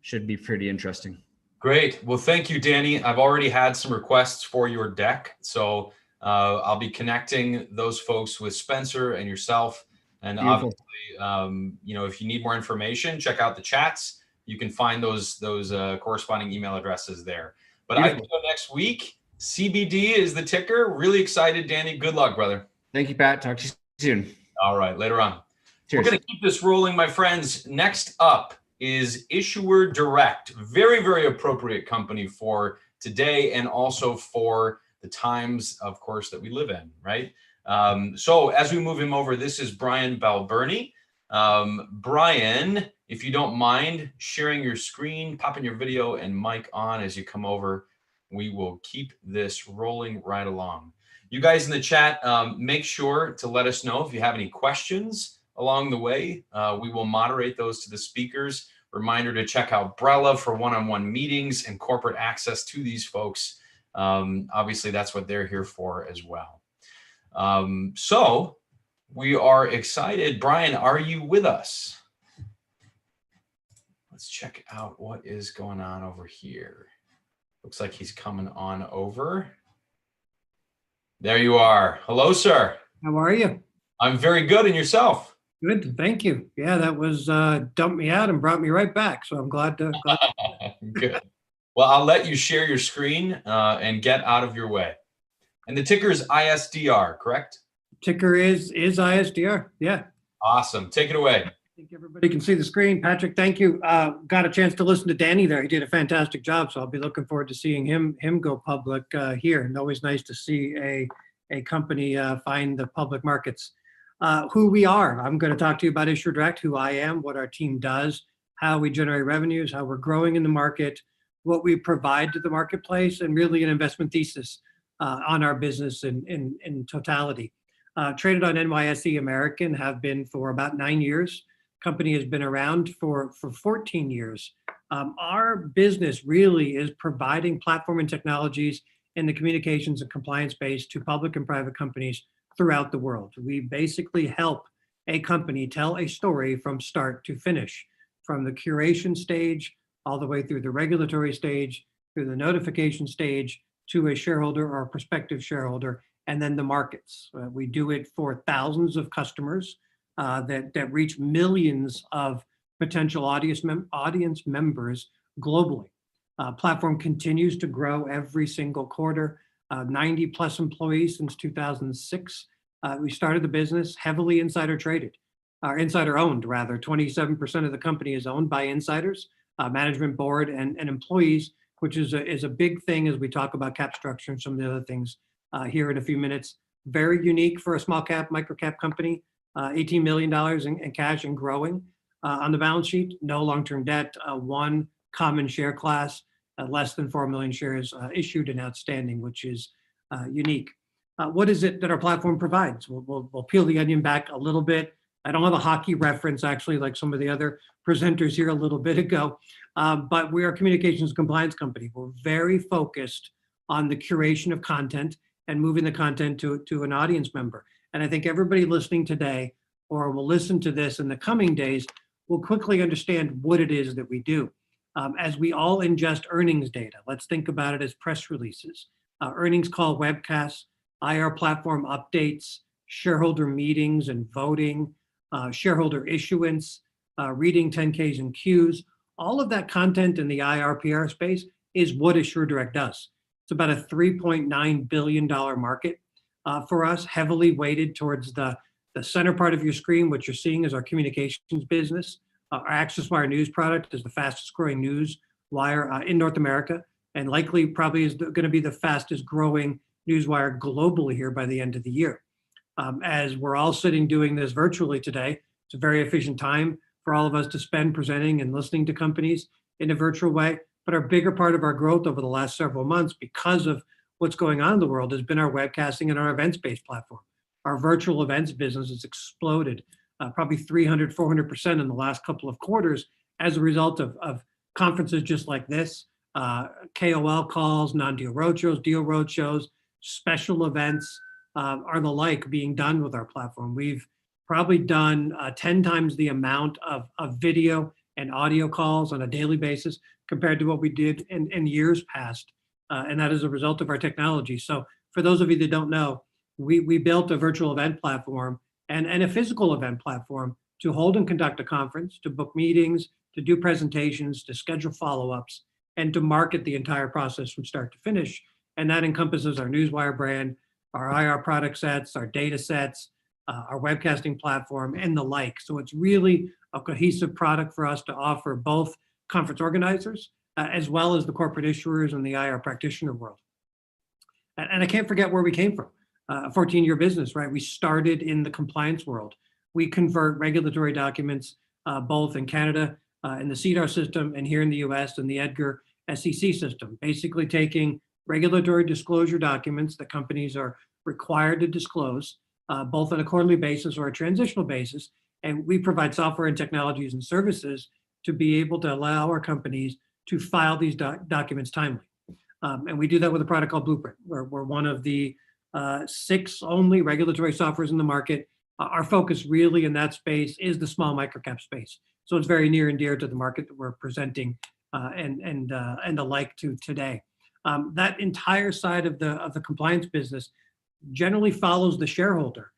should be pretty interesting. Great. Well, thank you, Danny. I've already had some requests for your deck. So I'll be connecting those folks with Spencer and yourself. And Beautiful. obviously, if you need more information, check out the chats. You can find those corresponding email addresses there. But Beautiful. IPO next week. CBD is the ticker. Really excited, Danny. Good luck, brother. Thank you, Pat. Talk to you soon. All right, later on. Cheers. We're going to keep this rolling, my friends. Next up is Issuer Direct. Very, very appropriate company for today and also for the times, of course, that we live in, right? So as we move him over, this is Brian Balbirnie. Brian, if you don't mind sharing your screen, popping your video and mic on as you come over, we will keep this rolling right along. You guys in the chat, make sure to let us know if you have any questions along the way. We will moderate those to the speakers. Reminder to check out Brella for one-on-one meetings and corporate access to these folks. Obviously, that's what they're here for as well. So we are excited. Brian, are you with us? Let's check out what is going on over here. Looks like he's coming on over. There you are. Hello, sir. How are you? I'm very good. And yourself? Good, thank you. Yeah, that was dumped me out and brought me right back. So I'm glad to. Good. Well, I'll let you share your screen and get out of your way. And the ticker is ISDR, correct? Ticker is ISDR. Yeah. Awesome. Take it away. I think everybody can see the screen. Patrick, thank you. Got a chance to listen to Danny there. He did a fantastic job. So I'll be looking forward to seeing him go public here. And always nice to see a company find the public markets. Who we are. I'm going to talk to you about Issuer Direct, who I am, what our team does, how we generate revenues, how we're growing in the market, what we provide to the marketplace, and really an investment thesis on our business in totality. Traded on NYSE American, have been for about 9 years. Company has been around for 14 years. Our business really is providing platform and technologies in the communications and compliance space to public and private companies throughout the world. We basically help a company tell a story from start to finish, from the curation stage all the way through the regulatory stage, through the notification stage, to a shareholder or a prospective shareholder, and then the markets. We do it for thousands of customers that reach millions of potential audience members globally. Platform continues to grow every single quarter. 90 plus employees since 2006. We started the business heavily insider traded, or insider owned rather. 27% of the company is owned by insiders, management board and employees, which is a big thing as we talk about cap structure and some of the other things here in a few minutes. Very unique for a small cap, micro cap company. $18 million in cash and growing on the balance sheet. No long-term debt, one common share class, less than 4 million shares issued and outstanding, which is unique. What is it that our platform provides? We'll peel the onion back a little bit. I don't have a hockey reference actually like some of the other presenters here a little bit ago, but we are a communications compliance company. We're very focused on the curation of content and moving the content to an audience member. And I think everybody listening today or will listen to this in the coming days will quickly understand what it is that we do. As we all ingest earnings data, let's think about it as press releases, earnings call webcasts, IR platform updates, shareholder meetings and voting, shareholder issuance, reading 10Ks and Qs. All of that content in the IR PR space is what Issuer Direct does. It's about a $3.9 billion market for us, heavily weighted towards the center part of your screen. What you're seeing is our communications business. Our AccessWire news product is the fastest growing news wire in North America, and likely probably is going to be the fastest growing news wire globally here by the end of the year. As we're all sitting doing this virtually today, it's a very efficient time for all of us to spend presenting and listening to companies in a virtual way. But our bigger part of our growth over the last several months, because of what's going on in the world, has been our webcasting and our events-based platform. Our virtual events business has exploded probably 300, 400% in the last couple of quarters as a result of conferences just like this, KOL calls, non-deal roadshows, deal roadshows, special events, are the like being done with our platform. We've probably done 10 times the amount of video and audio calls on a daily basis compared to what we did in years past. And that is a result of our technology. So for those of you that don't know, we built a virtual event platform and a physical event platform to hold and conduct a conference, to book meetings, to do presentations, to schedule follow-ups, and to market the entire process from start to finish. And that encompasses our Newswire brand, our IR product sets, our data sets, our webcasting platform, and the like. So it's really a cohesive product for us to offer both conference organizers as well as the corporate issuers and the IR practitioner world. And I can't forget where we came from. A 14-year business, right? We started in the compliance world. We convert regulatory documents both in Canada, in the CEDAR system, and here in the US in the EDGAR SEC system, basically taking regulatory disclosure documents that companies are required to disclose, both on a quarterly basis or a transitional basis. And we provide software and technologies and services to be able to allow our companies to file these documents timely. And we do that with a product called Blueprint. We're one of the 6 only regulatory softwares in the market. Our focus really in that space is the small microcap space. So it's very near and dear to the market that we're presenting and the like to today. That entire side of the compliance business generally follows the shareholder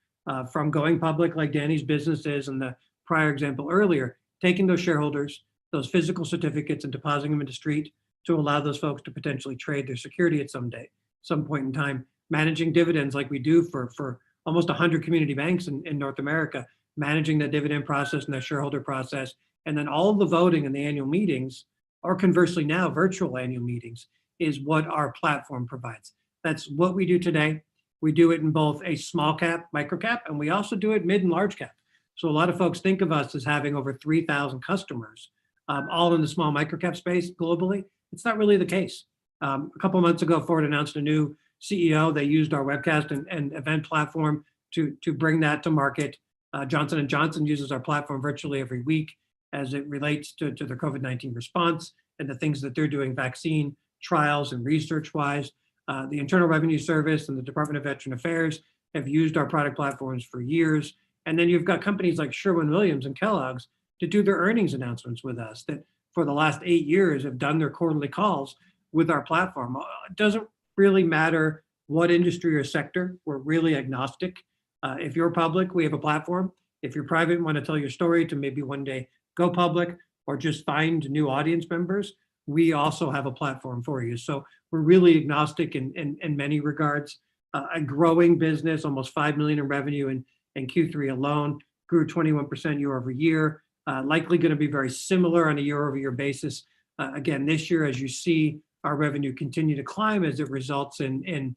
from going public like Danny's business is in the prior example earlier, taking those shareholders, those physical certificates and depositing them into Street to allow those folks to potentially trade their security at some point in time, managing dividends like we do for almost 100 community banks in North America, managing that dividend process and that shareholder process, and then all of the voting in the annual meetings, or conversely now virtual annual meetings, is what our platform provides. That's what we do today. We do it in both a small cap, micro cap, and we also do it mid and large cap. So a lot of folks think of us as having over 3,000 customers, all in the small micro cap space globally. It's not really the case. A couple of months ago, Ford announced a new CEO. They used our webcast and event platform to bring that to market. Johnson & Johnson uses our platform virtually every week as it relates to their COVID-19 response and the things that they're doing vaccine trials and research-wise. The Internal Revenue Service and the Department of Veteran Affairs have used our product platforms for years. And then you've got companies like Sherwin-Williams and Kellogg's to do their earnings announcements with us that for the last 8 years have done their quarterly calls with our platform. It doesn't really matter what industry or sector, we're really agnostic. If you're public, we have a platform. If you're private and want to tell your story to maybe one day go public or just find new audience members, we also have a platform for you. So we're really agnostic in many regards. A growing business, almost 5 million in revenue in Q3 alone, grew 21% year over year. Likely going to be very similar on a year over year basis. Again, this year, as you see our revenue continue to climb as it results in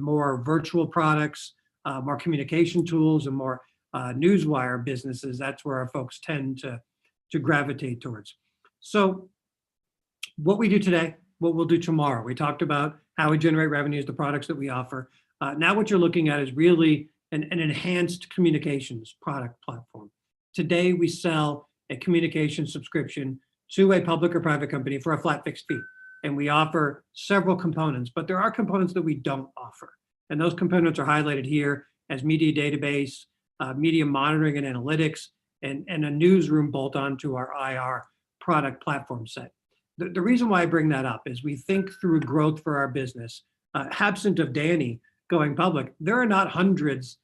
more virtual products, more communication tools, and more newswire businesses. That's where our folks tend to gravitate towards. So what we do today, what we'll do tomorrow. We talked about how we generate revenues, the products that we offer. Now what you're looking at is really an enhanced communications product platform. Today we sell a communication subscription to a public or private company for a flat fixed fee. And we offer several components, but there are components that we don't offer. And those components are highlighted here as media database, media monitoring and analytics, and a newsroom bolt on to our IR product platform set. The reason why I bring that up is we think through growth for our business, absent of Danny going public, there are not hundreds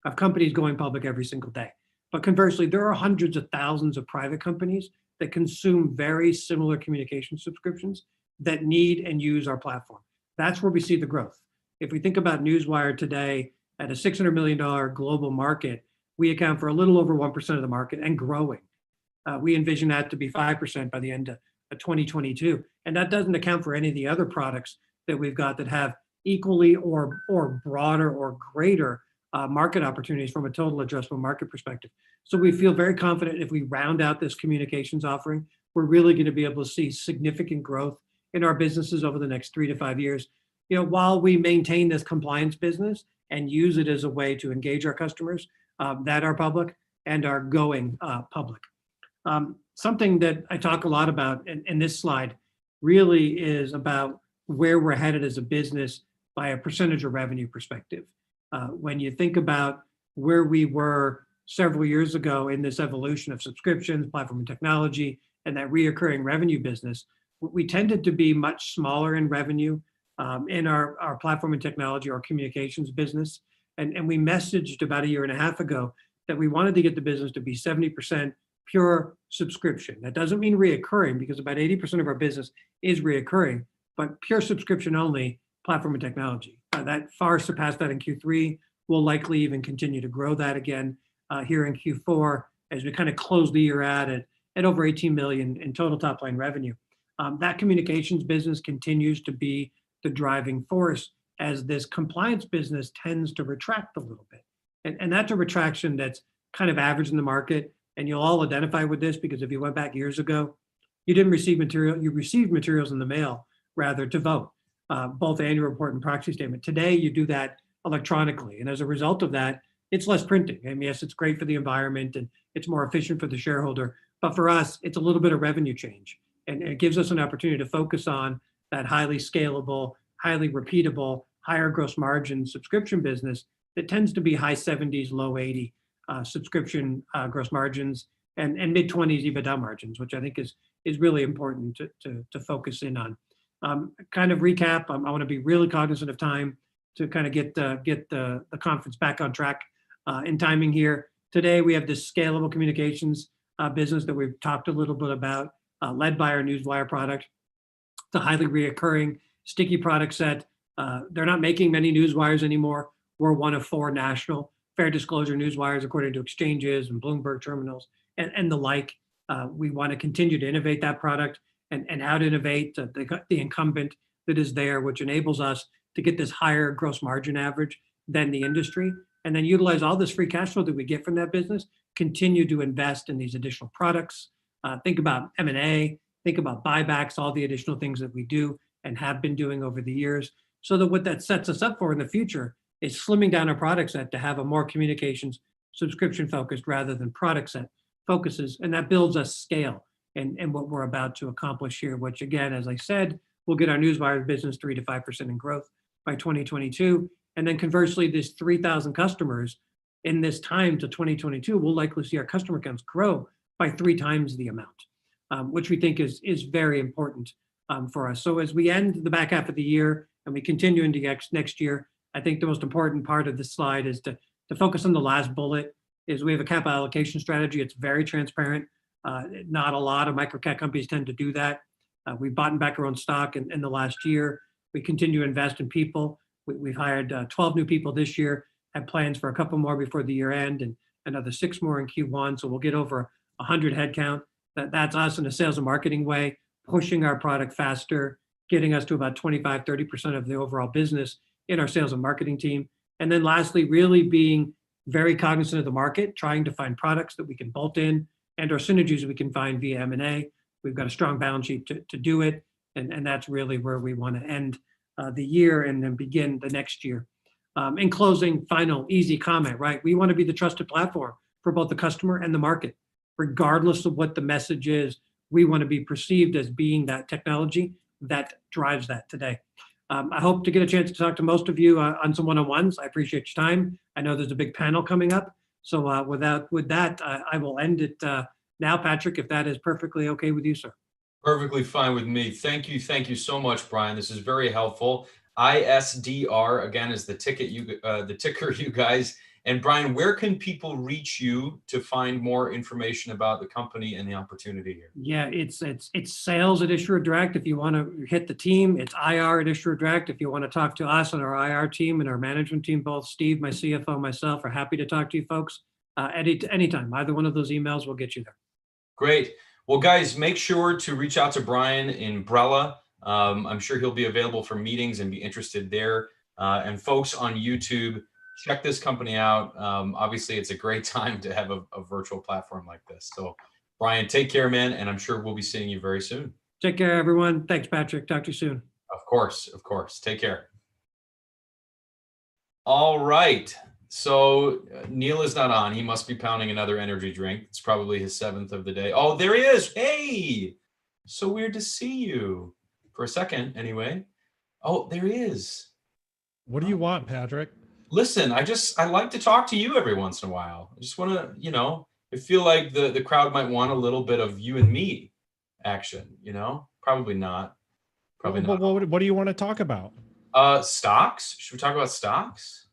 of companies going public every single day. But conversely, there are hundreds of thousands of private companies that consume very similar communication subscriptions that need and use our platform. That's where we see the growth. If we think about Newswire today at a $600 million global market, we account for a little over 1% of the market and growing. We envision that to be 5% by the end of 2022. And that doesn't account for any of the other products that we've got that have equally or broader or greater market opportunities from a total addressable market perspective. So we feel very confident if we round out this communications offering, we're really going to be able to see significant growth in our businesses over the next 3 to 5 years. You know, while we maintain this compliance business and use it as a way to engage our customers that are public and are going public. Something that I talk a lot about in this slide really is about where we're headed as a business by a percentage of revenue perspective. When you think about where we were several years ago in this evolution of subscriptions, platform and technology, and that reoccurring revenue business, we tended to be much smaller in revenue in our platform and technology, our communications business. And we messaged about 1.5 years ago that we wanted to get the business to be 70% pure subscription. That doesn't mean reoccurring because about 80% of our business is reoccurring, but pure subscription only platform and technology. That far surpassed that in Q3. We'll likely even continue to grow that again here in Q4 as we kind of close the year at over 18 million in total top line revenue. That communications business continues to be the driving force as this compliance business tends to retract a little bit. And that's a retraction that's kind of average in the market. And you'll all identify with this because if you went back years ago, you didn't receive material, you received materials in the mail rather to vote, both annual report and proxy statement. Today, you do that electronically. And as a result of that, it's less printing. I mean, yes, it's great for the environment and it's more efficient for the shareholder. But for us, it's a little bit of revenue change. And it gives us an opportunity to focus on that highly scalable, highly repeatable, higher gross margin subscription business that tends to be high 70s, low 80 subscription gross margins and mid 20s EBITDA margins, which I think is really important to focus in on. Kind of recap, I want to be really cognizant of time to kind of get the conference back on track in timing here. Today, we have this scalable communications business that we've talked a little bit about, led by our Newswire product. It's a highly reoccurring, sticky product set. They're not making many newswires anymore. We're one of 4 national fair disclosure newswires, according to exchanges and Bloomberg terminals and the like. We want to continue to innovate that product and out innovate the incumbent that is there, which enables us to get this higher gross margin average than the industry, and then utilize all this free cash flow that we get from that business, continue to invest in these additional products. Think about M&A, think about buybacks, all the additional things that we do and have been doing over the years, so that what that sets us up for in the future is slimming down our product set to have a more communications subscription focused rather than product set focuses, and that builds us scale and what we're about to accomplish here, which again, as I said, will get our Newswire business 3 to 5% in growth by 2022. And then conversely, this 3,000 customers in this time to 2022, we'll likely see our customer counts grow by 3 times the amount, which we think is very important for us. So as we end the back half of the year and we continue into next year, I think the most important part of this slide is to focus on the last bullet. Is we have a capital allocation strategy. It's very transparent. Not a lot of microcap companies tend to do that. We've bought back our own stock in the last year. We continue to invest in people. We've hired 12 new people this year, have plans for a couple more before the year end and another 6 more in Q1. So we'll get over 100 headcount. That's us in a sales and marketing way, pushing our product faster, getting us to about 25, 30% of the overall business in our sales and marketing team. And then lastly, really being very cognizant of the market, trying to find products that we can bolt in and or synergies we can find via M&A. We've got a strong balance sheet to do it. And that's really where we want to end the year and then begin the next year. In closing, final easy comment, right? We want to be the trusted platform for both the customer and the market. Regardless of what the message is, we want to be perceived as being that technology that drives that today. I hope to get a chance to talk to most of you on some one-on-ones. I appreciate your time. I know there's a big panel coming up. So with that, I will end it now, Patrick, if that is perfectly okay with you, sir. Perfectly fine with me. Thank you so much, Brian. This is very helpful. ISDR again is the ticker, you guys. And Brian, where can people reach you to find more information about the company and the opportunity here? Yeah, it's sales at Issuer Direct if you want to hit the team. It's IR at Issuer Direct if you want to talk to us and our IR team and our management team. Both Steve, my CFO, myself are happy to talk to you folks anytime. Either one of those emails will get you there. Great. Well, guys, make sure to reach out to Brian in Brella. I'm sure he'll be available for meetings and be interested there. And folks on YouTube, check this company out. Obviously, it's a great time to have a virtual platform like this. So, Brian, take care, man. And I'm sure we'll be seeing you very soon. Take care, everyone. Thanks, Patrick. Talk to you soon. Of course. Take care. All right. So Neil is not on. He must be pounding another energy drink. It's probably his 7th of the day. Oh, there he is. Hey, so weird to see you. For a second, anyway. Oh, there he is. What do you want, Patrick? Listen, I like to talk to you every once in a while. I just want to, I feel like the crowd might want a little bit of you and me action, Probably not. Probably not. What do you want to talk about? Stocks? Should we talk about stocks?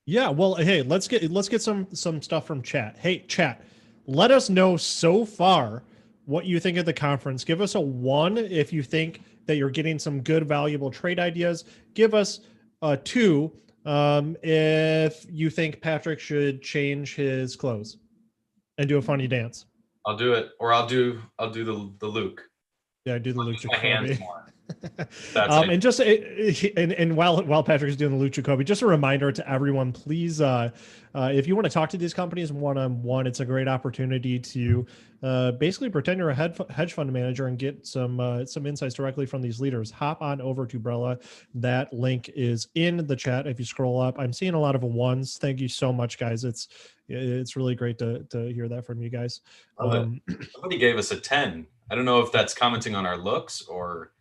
Yeah, well, hey, let's get some stuff from chat. Hey, chat, let us know so far what you think of the conference. Give us a 1 if you think that you're getting some good, valuable trade ideas. Give us a 2 if you think Patrick should change his clothes and do a funny dance. I'll do it, or I'll do the Luke. Yeah, do the Luke my hands more. And just and while Patrick is doing the Luke Jacoby, just a reminder to everyone, please, if you want to talk to these companies one-on-one, it's a great opportunity to basically pretend you're a hedge fund manager and get some insights directly from these leaders. Hop on over to Brella. That link is in the chat. If you scroll up, I'm seeing a lot of 1s. Thank you so much, guys. It's really great to hear that from you guys. Somebody gave us a 10. I don't know if that's commenting on our looks or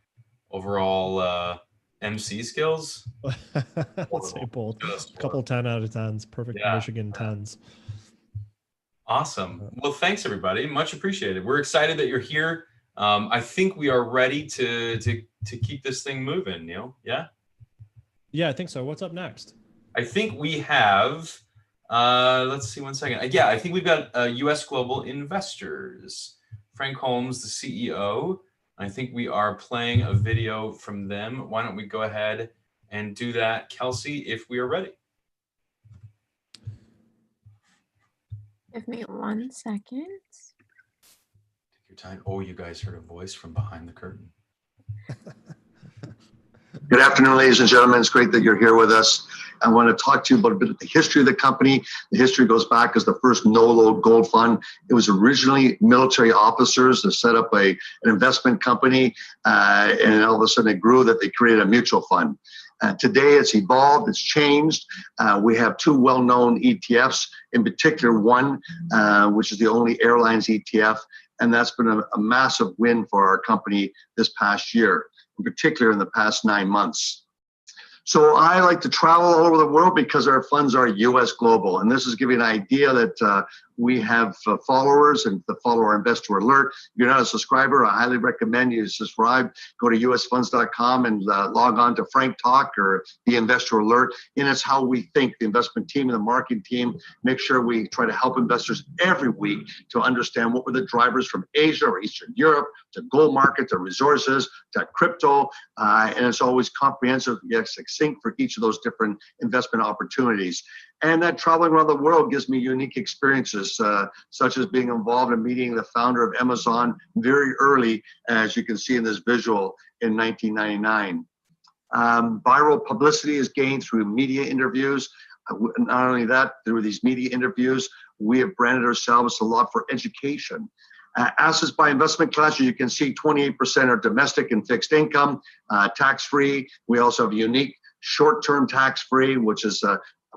overall MC skills? Let's say both. A couple 10 out of 10s, perfect Michigan 10s. Awesome. Well, thanks everybody. Much appreciated. We're excited that you're here. I think we are ready to keep this thing moving, Neil. Yeah? Yeah, I think so. What's up next? I think we have, let's see 1 second. Yeah, I think we've got US Global Investors. Frank Holmes, the CEO. I think we are playing a video from them. Why don't we go ahead and do that, Kelsey, if we are ready. Give me 1 second. Take your time. Oh, you guys heard a voice from behind the curtain. Good afternoon, ladies and gentlemen. It's great that you're here with us. I want to talk to you about a bit of the history of the company. The history goes back as the first no-load gold fund. It was originally military officers that set up an investment company, and all of a sudden it grew that they created a mutual fund. Today it's evolved, it's changed. We have two well-known ETFs, in particular one, which is the only airlines ETF, and that's been a massive win for our company this past year, in particular in the past 9 months. So I like to travel all over the world because our funds are US global. And this is giving an idea that we have followers and to follow our investor alert. If you're not a subscriber, I highly recommend you subscribe. Go to usfunds.com and log on to Frank Talk or the investor alert. And it's how we think, the investment team and the marketing team, make sure we try to help investors every week to understand what were the drivers from Asia or Eastern Europe to gold market, to resources, to crypto. And it's always comprehensive, yes, succinct for each of those different investment opportunities. And that traveling around the world gives me unique experiences, such as being involved in meeting the founder of Amazon very early, as you can see in this visual, in 1999. Viral publicity is gained through media interviews. Not only that, through these media interviews, we have branded ourselves a lot for education. Assets by investment class, you can see 28% are domestic and fixed income, tax-free. We also have unique short-term tax-free, which is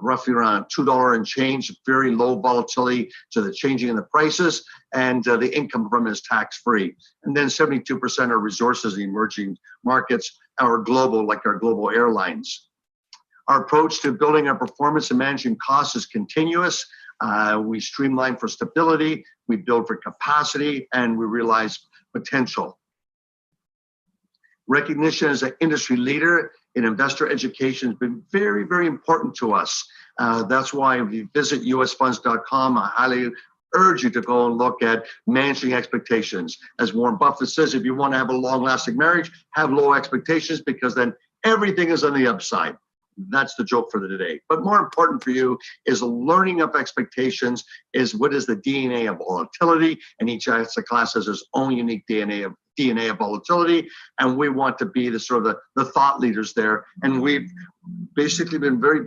roughly around $2 and change, very low volatility to the changing in the prices, and the income from it is tax-free. And then 72% are resources in emerging markets, or global, like our global airlines. Our approach to building our performance and managing costs is continuous. We streamline for stability, we build for capacity, and we realize potential. Recognition as an industry leader in investor education has been very, very important to us. That's why if you visit usfunds.com, I highly urge you to go and look at managing expectations. As Warren Buffett says, if you want to have a long-lasting marriage, have low expectations, because then everything is on the upside. That's the joke for today. But more important for you is learning of expectations, is what is the DNA of volatility, and each asset class has its own unique DNA of volatility, and we want to be the sort of the thought leaders there. And we've basically been very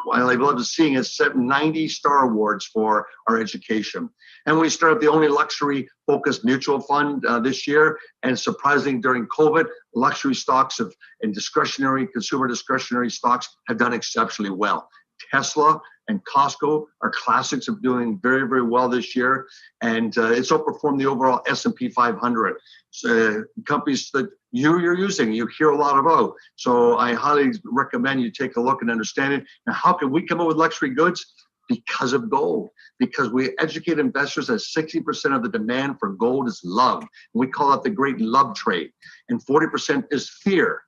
while I love seeing it, set 90 star awards for our education. And we started the only luxury focused mutual fund this year. And surprisingly, during COVID, luxury stocks and discretionary, consumer discretionary stocks have done exceptionally well. Tesla and Costco are classics of doing very, very well this year. And it's outperformed the overall S&P 500. So, companies that you're using, you hear a lot about. So I highly recommend you take a look and understand it. Now, how can we come up with luxury goods? Because of gold, because we educate investors that 60% of the demand for gold is love. We call it the great love trade. And 40% is fear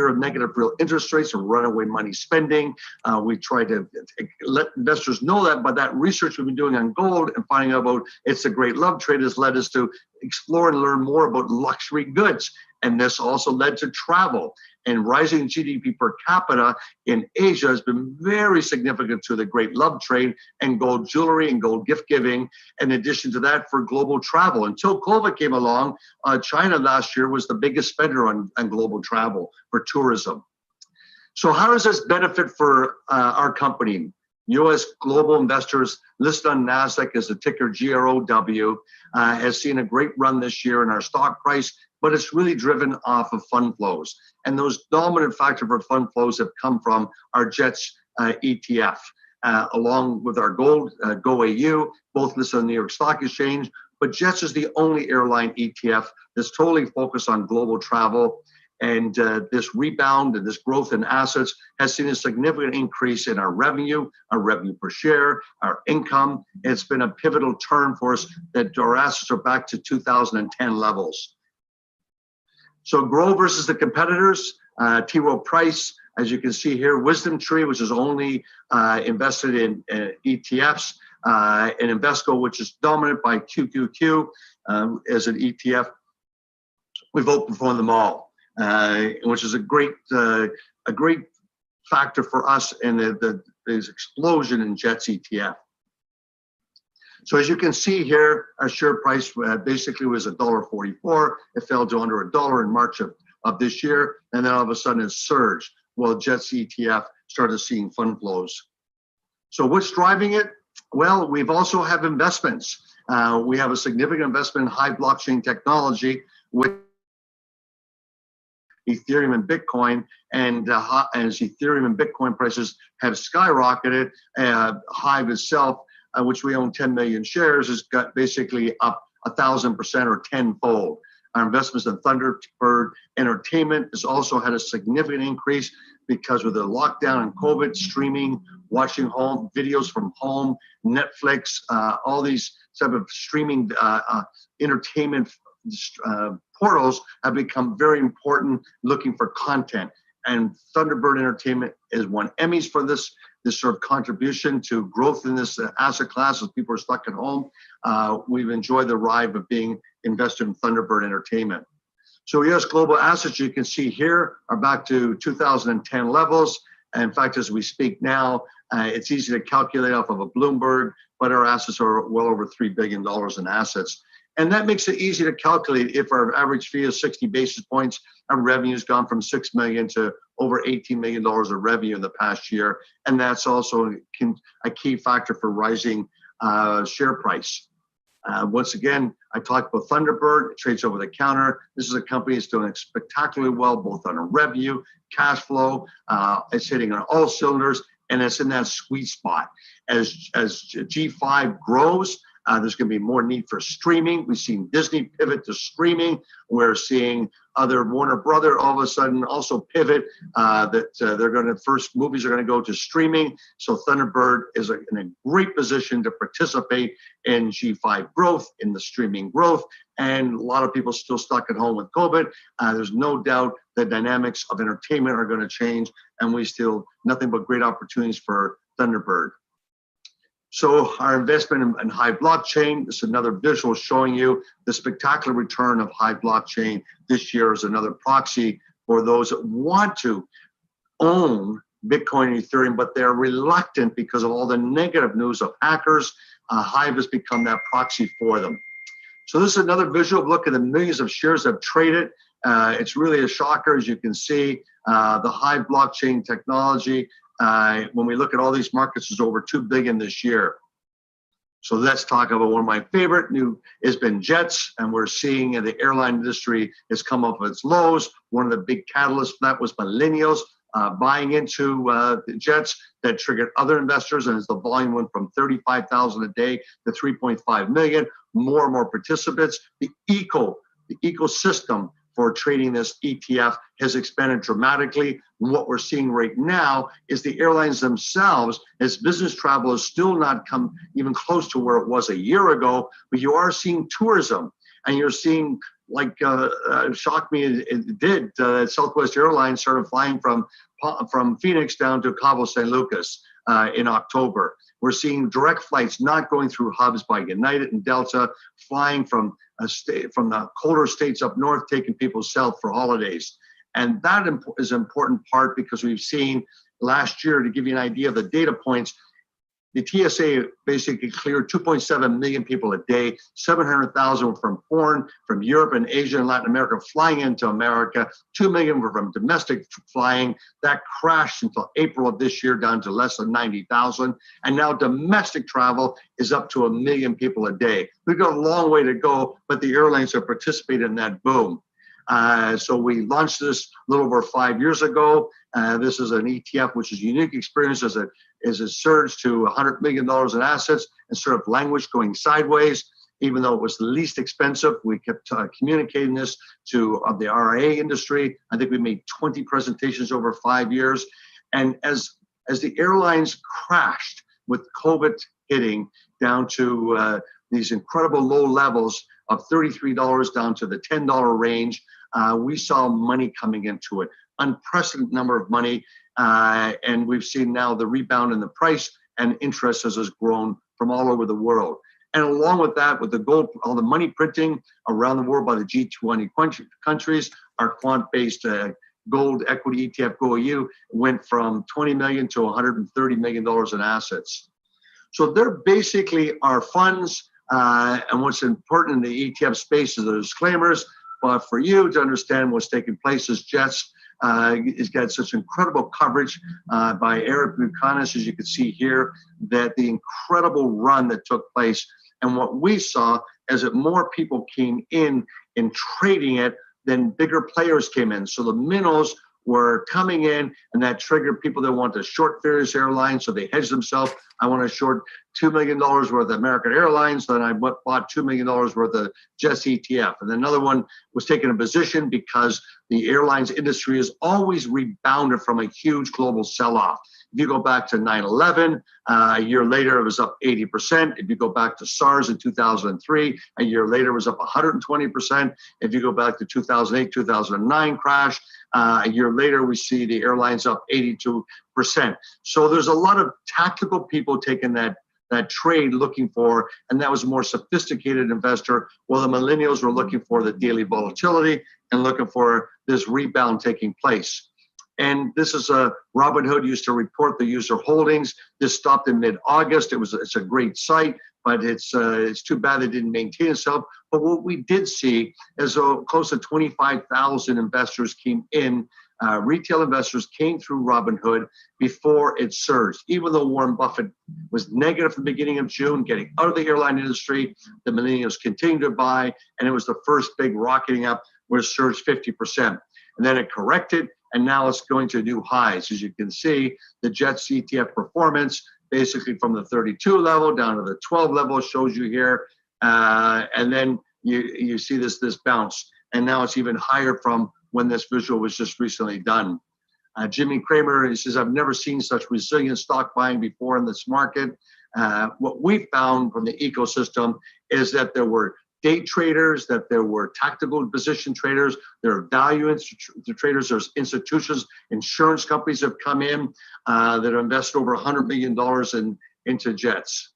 of negative real interest rates or runaway money spending. We try to let investors know that, but that research we've been doing on gold and finding out about it's a great love trade has led us to explore and learn more about luxury goods. And this also led to travel. And rising GDP per capita in Asia has been very significant to the great love trade and gold jewelry and gold gift giving. In addition to that, for global travel. Until COVID came along, China last year was the biggest spender on global travel for tourism. So how does this benefit for our company? U.S. Global Investors, listed on NASDAQ as the ticker GROW, has seen a great run this year in our stock price, but it's really driven off of fund flows. And those dominant factor for fund flows have come from our JETS ETF, along with our gold, GOAU, both listed on the New York Stock Exchange. But JETS is the only airline ETF that's totally focused on global travel. And this rebound and this growth in assets has seen a significant increase in our revenue per share, our income. It's been a pivotal turn for us that our assets are back to 2010 levels. So grow versus the competitors, T. Rowe Price, as you can see here, Wisdom Tree, which is only invested in ETFs, and Invesco, which is dominant by QQQ as an ETF. We've outperformed them all, which is a great factor for us in this explosion in JETS ETF. So as you can see here, our share price basically was $1.44. It fell to under $1 in March of this year, and then all of a sudden it surged. Well, JETS ETF started seeing fund flows. So what's driving it? Well, we've also have investments. We have a significant investment in HIVE blockchain technology with Ethereum and Bitcoin, and as Ethereum and Bitcoin prices have skyrocketed, HIVE itself, which we own 10 million shares, has got basically up 1,000% or tenfold. Our investments in Thunderbird Entertainment has also had a significant increase because with the lockdown and COVID, streaming, watching home videos from home, Netflix, all these type of streaming entertainment portals have become very important looking for content. And Thunderbird Entertainment has won Emmys for this sort of contribution to growth in this asset class as people are stuck at home. We've enjoyed the ride of being invested in Thunderbird Entertainment. So yes, global assets you can see here are back to 2010 levels. And in fact, as we speak now, it's easy to calculate off of a Bloomberg, but our assets are well over $3 billion in assets. And that makes it easy to calculate if our average fee is 60 basis points, our revenue has gone from $6 million to over $18 million of revenue in the past year. And that's also a key factor for rising share price. Once again, I talked about Thunderbird, it trades over the counter. This is a company that's doing spectacularly well, both on a revenue, cash flow. It's hitting on all cylinders, and it's in that sweet spot. As G5 grows, there's going to be more need for streaming. We've seen Disney pivot to streaming. We're seeing other Warner Brother all of a sudden also pivot that they're going to first movies are going to go to streaming. So Thunderbird is in a great position to participate in G5 growth, in the streaming growth. And a lot of people still stuck at home with COVID. There's no doubt the dynamics of entertainment are going to change, and we still nothing but great opportunities for Thunderbird. So our investment in HIVE blockchain, this is another visual showing you the spectacular return of HIVE blockchain this year is another proxy for those that want to own Bitcoin and Ethereum, but they're reluctant because of all the negative news of hackers. HIVE has become that proxy for them. So this is another visual look at the millions of shares that have traded. It's really a shocker, as you can see, the HIVE blockchain technology. When we look at all these markets, is over $2 billion this year. So let's talk about one of my favorite new has been JETS, and we're seeing the airline industry has come up with its lows. One of the big catalysts for that was millennials buying into the JETS that triggered other investors, and as the volume went from 35,000 a day to 3.5 million, more and more participants. The ecosystem for trading this ETF has expanded dramatically. And what we're seeing right now is the airlines themselves, as business travel has still not come even close to where it was a year ago, but you are seeing tourism, and you're seeing, like shocked me, it did, Southwest Airlines started flying from Phoenix down to Cabo San Lucas in October. We're seeing direct flights not going through hubs by United and Delta, flying from the colder states up north, taking people south for holidays. And that is an important part because we've seen last year, to give you an idea of the data points, the TSA basically cleared 2.7 million people a day, 700,000 from foreign, from Europe and Asia and Latin America flying into America, 2 million were from domestic flying. That crashed until April of this year down to less than 90,000. And now domestic travel is up to 1 million people a day. We've got a long way to go, but the airlines have participated in that boom. So we launched this a little over 5 years ago. This is an ETF, which is a unique experience as it surged to $100 million in assets and sort of language going sideways. even though it was the least expensive. We kept communicating this to the RIA industry. I think we made 20 presentations over 5 years. And as the airlines crashed with COVID hitting down to these incredible low levels of $33 down to the $10 range, we saw money coming into it, unprecedented number of money. And we've seen now the rebound in the price, and interest has grown from all over the world. And along with that, with the gold, all the money printing around the world by the G20 countries, our quant-based gold equity ETF GoEU went from 20 million to $130 million in assets. So they're basically our funds. And what's important in the ETF space is the disclaimers. But for you to understand what's taking place is JETS has got such incredible coverage by Eric Buchanan, as you can see here, that the incredible run that took place. And what we saw is that more people came in trading it than bigger players came in. So the minnows were coming in, and that triggered people that want to short various airlines, so they hedged themselves. I want to short $2 million worth of American Airlines, then I bought $2 million worth of JETS ETF. And then another one was taking a position because the airlines industry has always rebounded from a huge global sell-off. If you go back to 9/11, a year later it was up 80%. If you go back to SARS in 2003, a year later it was up 120%. If you go back to 2008, 2009 crash, a year later we see the airlines up 82%. So there's a lot of tactical people taking that trade looking for, and that was a more sophisticated investor, while the millennials were looking for the daily volatility and looking for this rebound taking place. And this is Robinhood used to report the user holdings. This stopped in mid-August. It's a great site, but it's too bad it didn't maintain itself. But what we did see is close to 25,000 investors came in. Retail investors came through Robinhood before it surged. Even though Warren Buffett was negative at the beginning of June, getting out of the airline industry, the millennials continued to buy, and it was the first big rocketing up where it surged 50%. And then it corrected, and now it's going to new highs. As you can see, the JETS ETF performance, basically from the 32 level down to the 12 level, shows you here. And then you see this bounce. And now it's even higher from when this visual was just recently done. Jimmy Cramer, he says, I've never seen such resilient stock buying before in this market. What we found from the ecosystem is that there were day traders, that there were tactical position traders, there are value traders, there's institutions, insurance companies have come in that have invested over $100 million into JETS.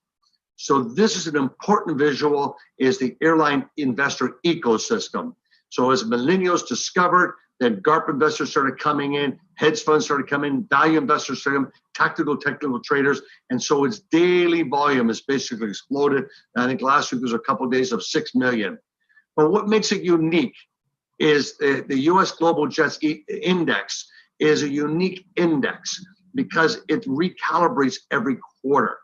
So this is an important visual, is the airline investor ecosystem. So as millennials discovered, then GARP investors started coming in, hedge funds started coming in, value investors started coming, tactical, technical traders. And so its daily volume has basically exploded. And I think last week was a couple of days of 6 million. But what makes it unique is the US Global JETS Index is a unique index because it recalibrates every quarter.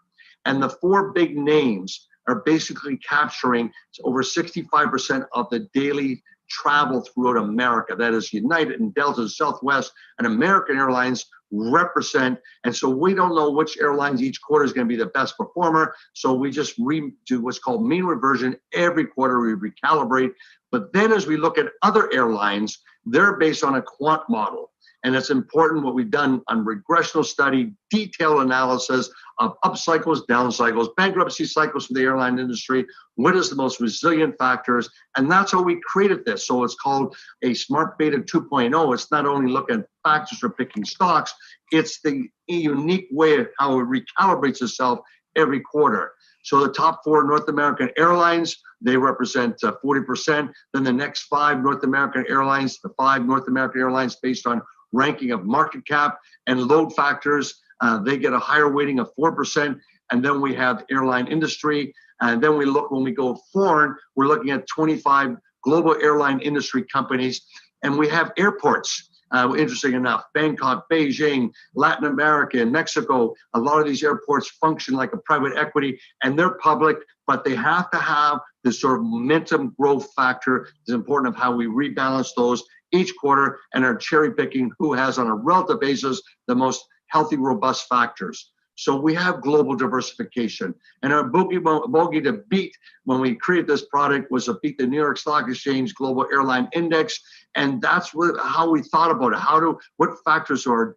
And the four big names are basically capturing over 65% of the daily travel throughout America. That is United and Delta and Southwest and American Airlines represent. And so we don't know which airlines each quarter is going to be the best performer. So we just do what's called mean reversion. Every quarter we recalibrate. But then as we look at other airlines, they're based on a quant model. And it's important what we've done on regressional study, detailed analysis of up cycles, down cycles, bankruptcy cycles for the airline industry. What is the most resilient factors? And that's how we created this. So it's called a Smart Beta 2.0. It's not only looking at factors for picking stocks, it's the unique way of how it recalibrates itself every quarter. So the top 4 North American airlines, they represent 40%. Then the next 5 North American airlines, the 5 North American airlines based on ranking of market cap and load factors, they get a higher weighting of 4%. And then we have airline industry. And then we look, when we go foreign, we're looking at 25 global airline industry companies. And we have airports. Interesting enough, Bangkok, Beijing, Latin America, and Mexico, a lot of these airports function like a private equity, and they're public, but they have to have this sort of momentum growth factor. It's important of how we rebalance those each quarter and are cherry picking who has on a relative basis the most healthy, robust factors. So we have global diversification. And our bogey to beat when we created this product was to beat the New York Stock Exchange Global Airline Index. And that's how we thought about it. What factors will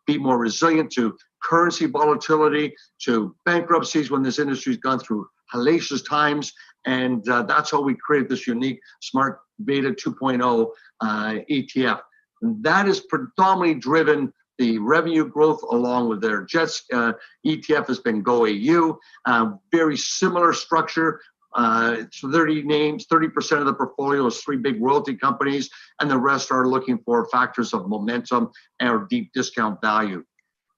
be more resilient to currency volatility, to bankruptcies when this industry's gone through hellacious times. And that's how we created this unique Smart Beta 2.0 ETF. And that is predominantly driven the revenue growth along with their JETS ETF has been GoAU, very similar structure. So 30 names, 30% of the portfolio is 3 big royalty companies, and the rest are looking for factors of momentum or deep discount value.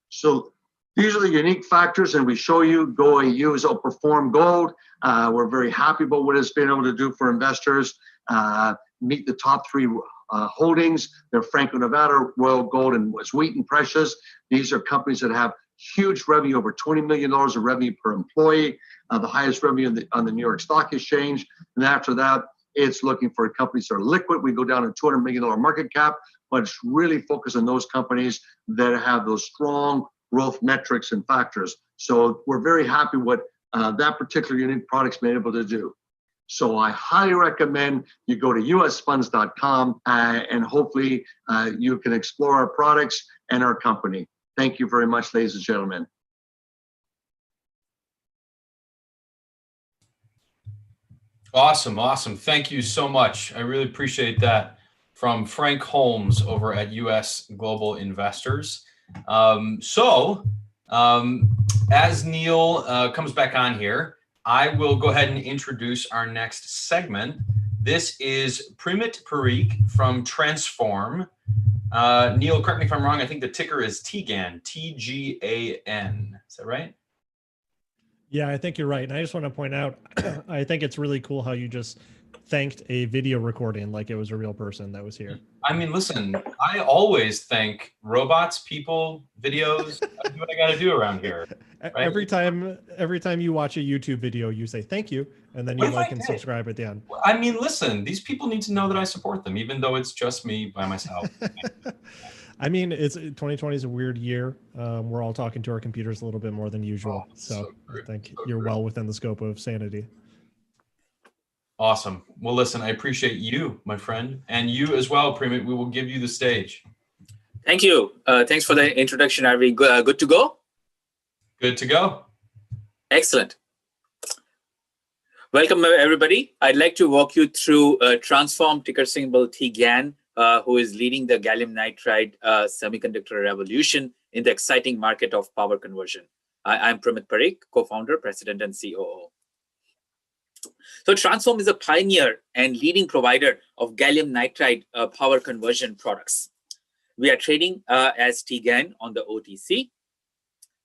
So these are the unique factors, and we show you GoAU has outperformed gold. We're very happy about what it's been able to do for investors. Meet the top 3 holdings. They're Franco-Nevada, Royal Gold, and Wheaton Precious. These are companies that have huge revenue, over $20 million of revenue per employee, the highest revenue on the New York Stock Exchange. And after that, it's looking for companies that are liquid. We go down to $200 million market cap, but it's really focused on those companies that have those strong growth metrics and factors. So we're very happy what that particular unique product's been able to do. So I highly recommend you go to usfunds.com and hopefully you can explore our products and our company. Thank you very much, ladies and gentlemen. Awesome, awesome. Thank you so much. I really appreciate that from Frank Holmes over at US Global Investors. As Neil comes back on here, I will go ahead and introduce our next segment. This is Primit Parikh from Transphorm. Neil, correct me if I'm wrong. I think the ticker is TGAN, T-G-A-N. Is that right? Yeah, I think you're right. And I just want to point out, I think it's really cool how you just thanked a video recording like it was a real person that was here. I mean, listen, I always thank robots, people, videos. I do what I got to do around here. Right? Every time you watch a YouTube video, you say thank you, and then you like and subscribe at the end. I mean, listen, these people need to know that I support them, even though it's just me by myself. I mean, 2020 is a weird year. We're all talking to our computers a little bit more than usual. So I think you're well within the scope of sanity. Awesome. Well, listen, I appreciate you, my friend, and you as well, Primit. We will give you the stage. Thank you. Thanks for the introduction. Are we good to go? Good to go. Excellent. Welcome, everybody. I'd like to walk you through Transphorm, ticker symbol TGAN, who is leading the gallium nitride semiconductor revolution in the exciting market of power conversion. I'm Primit Parikh, co-founder, president, and COO. So Transphorm is a pioneer and leading provider of gallium nitride power conversion products. We are trading as TGAN on the OTC.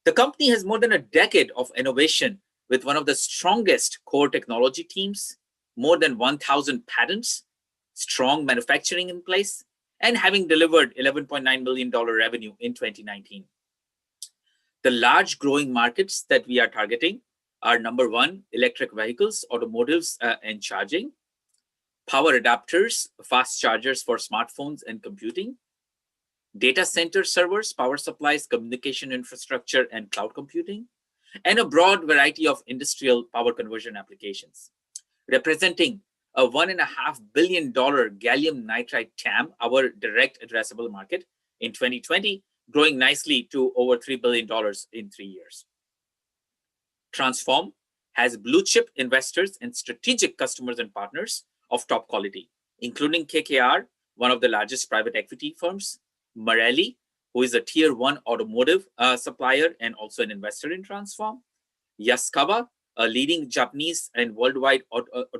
The company has more than a decade of innovation with one of the strongest core technology teams, more than 1,000 patents, strong manufacturing in place, and having delivered $11.9 million revenue in 2019. The large growing markets that we are targeting are number 1, electric vehicles, automotives, and charging, power adapters, fast chargers for smartphones and computing, data center servers, power supplies, communication infrastructure, and cloud computing, and a broad variety of industrial power conversion applications, representing a $1.5 billion gallium nitride TAM, our direct addressable market, in 2020, growing nicely to over $3 billion in 3 years. Transphorm has blue chip investors and strategic customers and partners of top quality, including KKR, one of the largest private equity firms, Marelli, who is a tier 1 automotive supplier and also an investor in Transphorm, Yaskawa, a leading Japanese and worldwide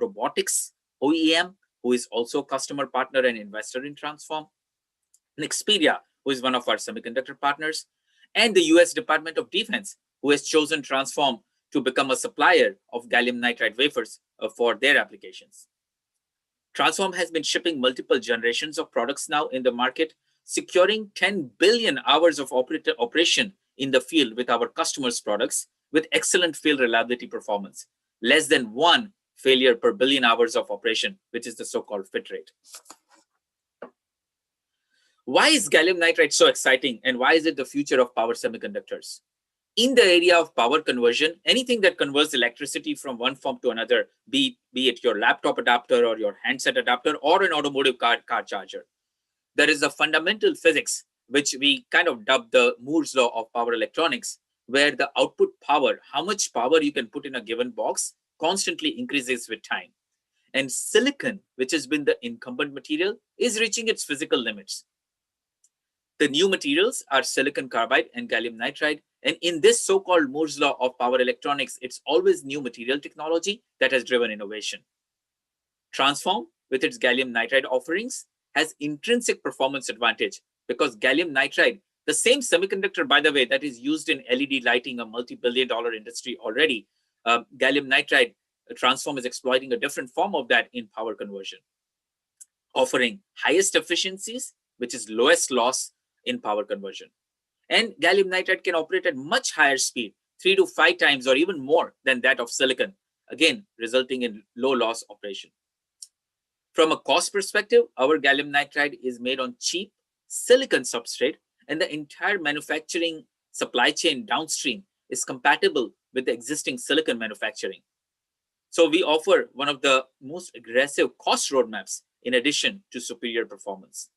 robotics OEM, who is also customer partner and investor in Transphorm, Nexperia, who is one of our semiconductor partners, and the US Department of Defense, who has chosen Transphorm to become a supplier of gallium nitride wafers for their applications. Transphorm has been shipping multiple generations of products now in the market, securing 10 billion hours of operation in the field with our customers' products with excellent field reliability performance, less than 1 failure per billion hours of operation, which is the so-called FIT rate. Why is gallium nitride so exciting, and why is it the future of power semiconductors? In the area of power conversion, anything that converts electricity from one form to another, be it your laptop adapter or your handset adapter or an automotive car charger, there is a fundamental physics, which we kind of dub the Moore's law of power electronics, where the output power, how much power you can put in a given box, constantly increases with time. And silicon, which has been the incumbent material, is reaching its physical limits. The new materials are silicon carbide and gallium nitride. And in this so-called Moore's law of power electronics, it's always new material technology that has driven innovation. Transphorm, with its gallium nitride offerings, has intrinsic performance advantage because gallium nitride, the same semiconductor, by the way, that is used in LED lighting, a multi-billion-dollar industry already, gallium nitride, Transphorm is exploiting a different form of that in power conversion, offering highest efficiencies, which is lowest loss in power conversion. And gallium nitride can operate at much higher speed, 3 to 5 times or even more than that of silicon, again, resulting in low loss operation. From a cost perspective, our gallium nitride is made on cheap silicon substrate, and the entire manufacturing supply chain downstream is compatible with the existing silicon manufacturing. So we offer one of the most aggressive cost roadmaps in addition to superior performance.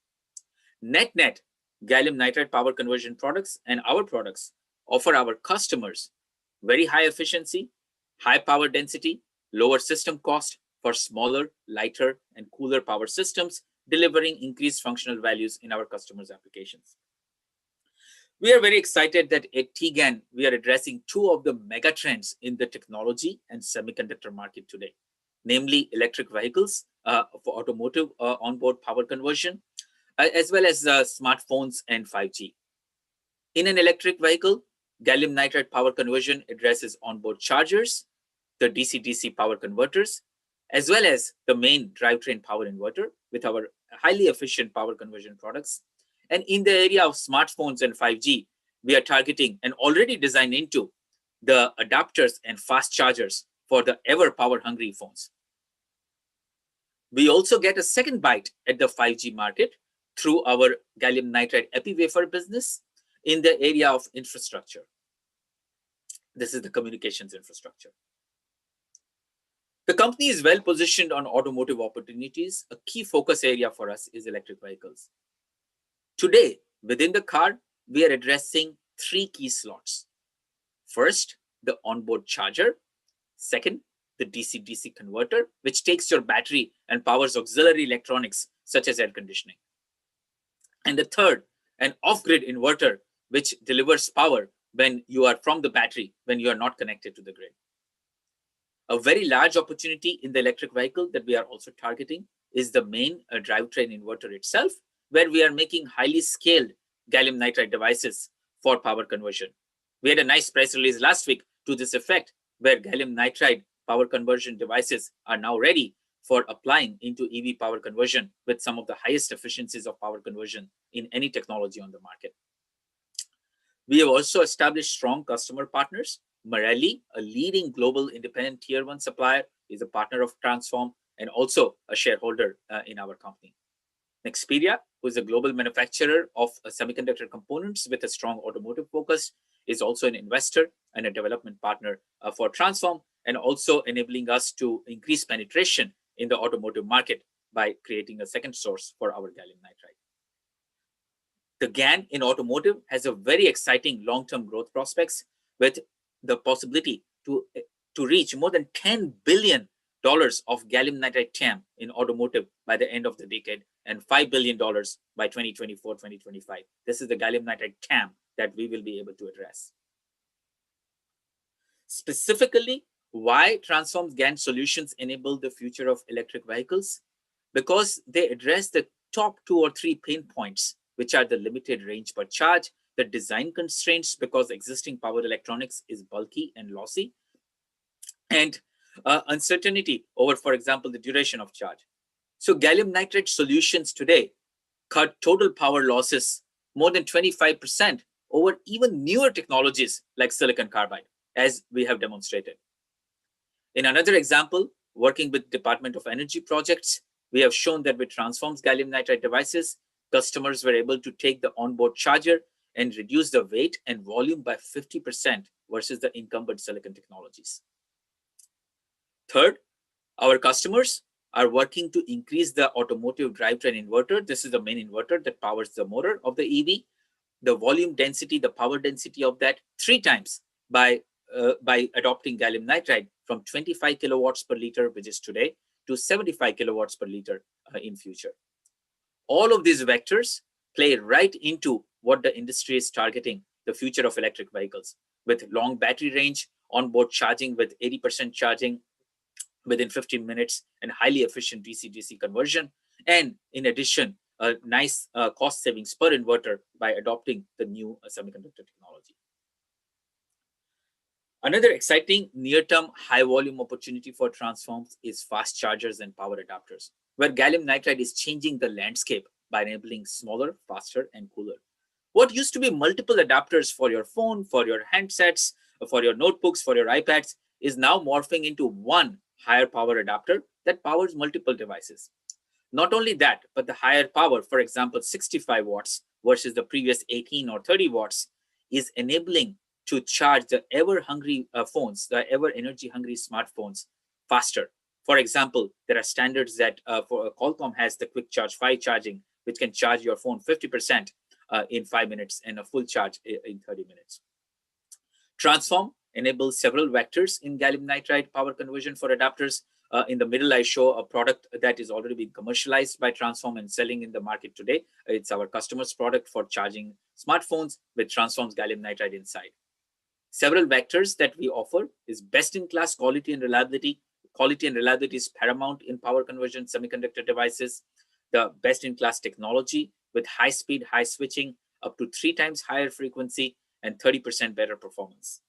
Net-net, gallium nitride power conversion products and our products offer our customers very high efficiency, high power density, lower system cost for smaller, lighter, and cooler power systems, delivering increased functional values in our customers' applications. We are very excited that at TGAN, we are addressing 2 of the mega trends in the technology and semiconductor market today, namely electric vehicles for automotive onboard power conversion, as well as smartphones and 5G. In an electric vehicle, gallium nitride power conversion addresses onboard chargers, the DC-DC power converters, as well as the main drivetrain power inverter with our highly efficient power conversion products. And in the area of smartphones and 5G, we are targeting and already designed into the adapters and fast chargers for the ever power-hungry phones. We also get a second bite at the 5G market through our gallium nitride epi wafer business in the area of infrastructure. This is the communications infrastructure. The company is well positioned on automotive opportunities. A key focus area for us is electric vehicles. Today, within the car, we are addressing 3 key slots. First, the onboard charger. Second, the DC-DC converter, which takes your battery and powers auxiliary electronics, such as air conditioning. And the third, an off-grid inverter, which delivers power when you are from the battery, when you are not connected to the grid. A very large opportunity in the electric vehicle that we are also targeting is the main drivetrain inverter itself, where we are making highly scaled gallium nitride devices for power conversion. We had a nice press release last week to this effect, where gallium nitride power conversion devices are now ready for applying into EV power conversion with some of the highest efficiencies of power conversion in any technology on the market. We have also established strong customer partners. Marelli, a leading global independent tier 1 supplier, is a partner of Transphorm and also a shareholder in our company. Nexperia, who is a global manufacturer of semiconductor components with a strong automotive focus, is also an investor and a development partner for Transphorm, and also enabling us to increase penetration in the automotive market by creating a second source for our gallium nitride. The GaN in automotive has a very exciting long-term growth prospects with the possibility to reach more than $10 billion of gallium nitride TAM in automotive by the end of the decade and $5 billion by 2024, 2025. This is the gallium nitride TAM that we will be able to address. Specifically, why Transphorm's GaN solutions enable the future of electric vehicles? Because they address the top 2 or 3 pain points, which are the limited range per charge, the design constraints because existing power electronics is bulky and lossy, and uncertainty over, for example, the duration of charge. So gallium nitride solutions today cut total power losses more than 25% over even newer technologies like silicon carbide, as we have demonstrated. In another example, working with Department of Energy projects, we have shown that with Transphorm's gallium nitride devices, customers were able to take the onboard charger and reduce the weight and volume by 50% versus the incumbent silicon technologies. Third, our customers are working to increase the automotive drivetrain inverter. This is the main inverter that powers the motor of the EV. The volume density, the power density of that 3 times by adopting gallium nitride from 25 kilowatts per liter, which is today, to 75 kilowatts per liter in future. All of these vectors play right into what the industry is targeting, the future of electric vehicles, with long battery range, onboard charging with 80% charging within 15 minutes, and highly efficient DC-DC conversion. And in addition, a nice cost savings per inverter by adopting the new semiconductor technology. Another exciting near-term high-volume opportunity for Transphorms is fast chargers and power adapters, where gallium nitride is changing the landscape by enabling smaller, faster, and cooler. What used to be multiple adapters for your phone, for your handsets, for your notebooks, for your iPads, is now morphing into one higher power adapter that powers multiple devices. Not only that, but the higher power, for example, 65 watts versus the previous 18 or 30 watts, is enabling to charge the ever-hungry phones, the ever-energy-hungry smartphones faster. For example, there are standards that for Qualcomm has the quick charge 5 charging, which can charge your phone 50% in 5 minutes and a full charge in 30 minutes. Transphorm enables several vectors in gallium nitride power conversion for adapters. In the middle, I show a product that is already being commercialized by Transphorm and selling in the market today. It's our customer's product for charging smartphones with Transphorm's gallium nitride inside. Several vectors that we offer is best-in-class quality and reliability. Quality and reliability is paramount in power conversion semiconductor devices. The best-in-class technology with high speed, high switching, up to 3 times higher frequency, and 30% better performance.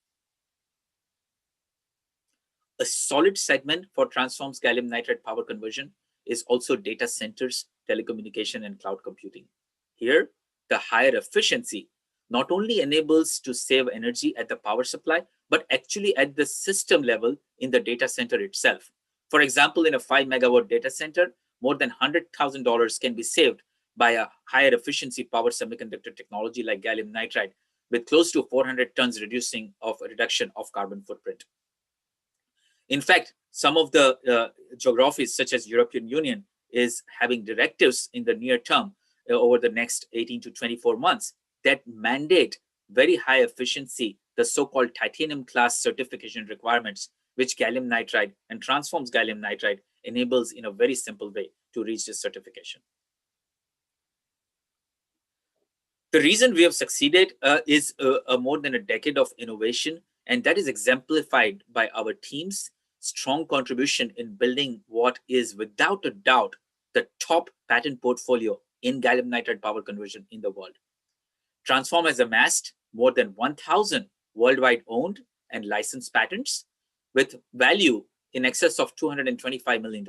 A solid segment for Transphorm's gallium nitride power conversion is also data centers, telecommunication, and cloud computing. Here, the higher efficiency not only enables to save energy at the power supply, but actually at the system level in the data center itself. For example, in a 5 megawatt data center, more than $100,000 can be saved by a higher efficiency power semiconductor technology like gallium nitride, with close to 400 tons reduction of carbon footprint. In fact, some of the geographies, such as European Union, is having directives in the near term over the next 18 to 24 months that mandate very high efficiency, the so-called titanium class certification requirements, which gallium nitride and Transphorm's gallium nitride enables in a very simple way to reach this certification. The reason we have succeeded is more than a decade of innovation, and that is exemplified by our team's strong contribution in building what is without a doubt the top patent portfolio in gallium nitride power conversion in the world. Transphorm has amassed more than 1,000 worldwide owned and licensed patents with value in excess of $225 million.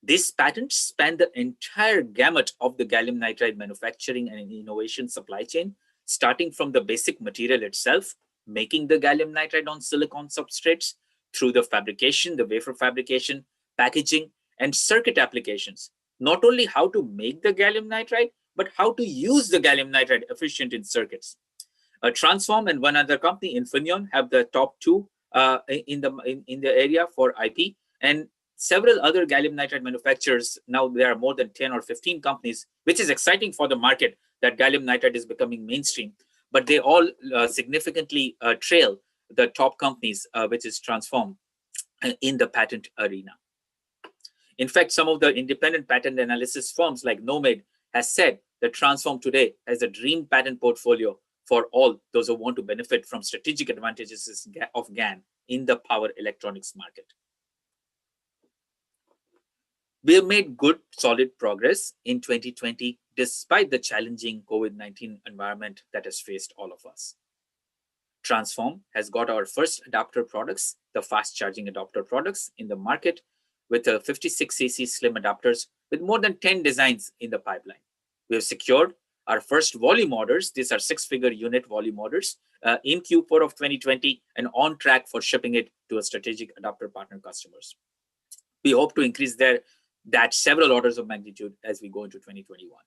These patents span the entire gamut of the gallium nitride manufacturing and innovation supply chain, starting from the basic material itself, making the gallium nitride on silicon substrates, through the fabrication, the wafer fabrication, packaging, and circuit applications. Not only how to make the gallium nitride, but how to use the gallium nitride efficient in circuits. Transphorm and one other company, Infineon, have the top 2 in the area for IP, and several other gallium nitride manufacturers. Now there are more than 10 or 15 companies, which is exciting for the market that gallium nitride is becoming mainstream, but they all significantly trail the top companies, which is Transphorm, in the patent arena. In fact, some of the independent patent analysis firms like Nomad has said that Transphorm today has a dream patent portfolio for all those who want to benefit from strategic advantages of GaN in the power electronics market. We have made good, solid progress in 2020, despite the challenging COVID-19 environment that has faced all of us. Transphorm has got our first adapter products, the fast charging adapter products, in the market with 56cc slim adapters with more than 10 designs in the pipeline. We have secured our first volume orders. These are 6-figure unit volume orders in Q4 of 2020 and on track for shipping it to a strategic adapter partner customers. We hope to increase that several orders of magnitude as we go into 2021.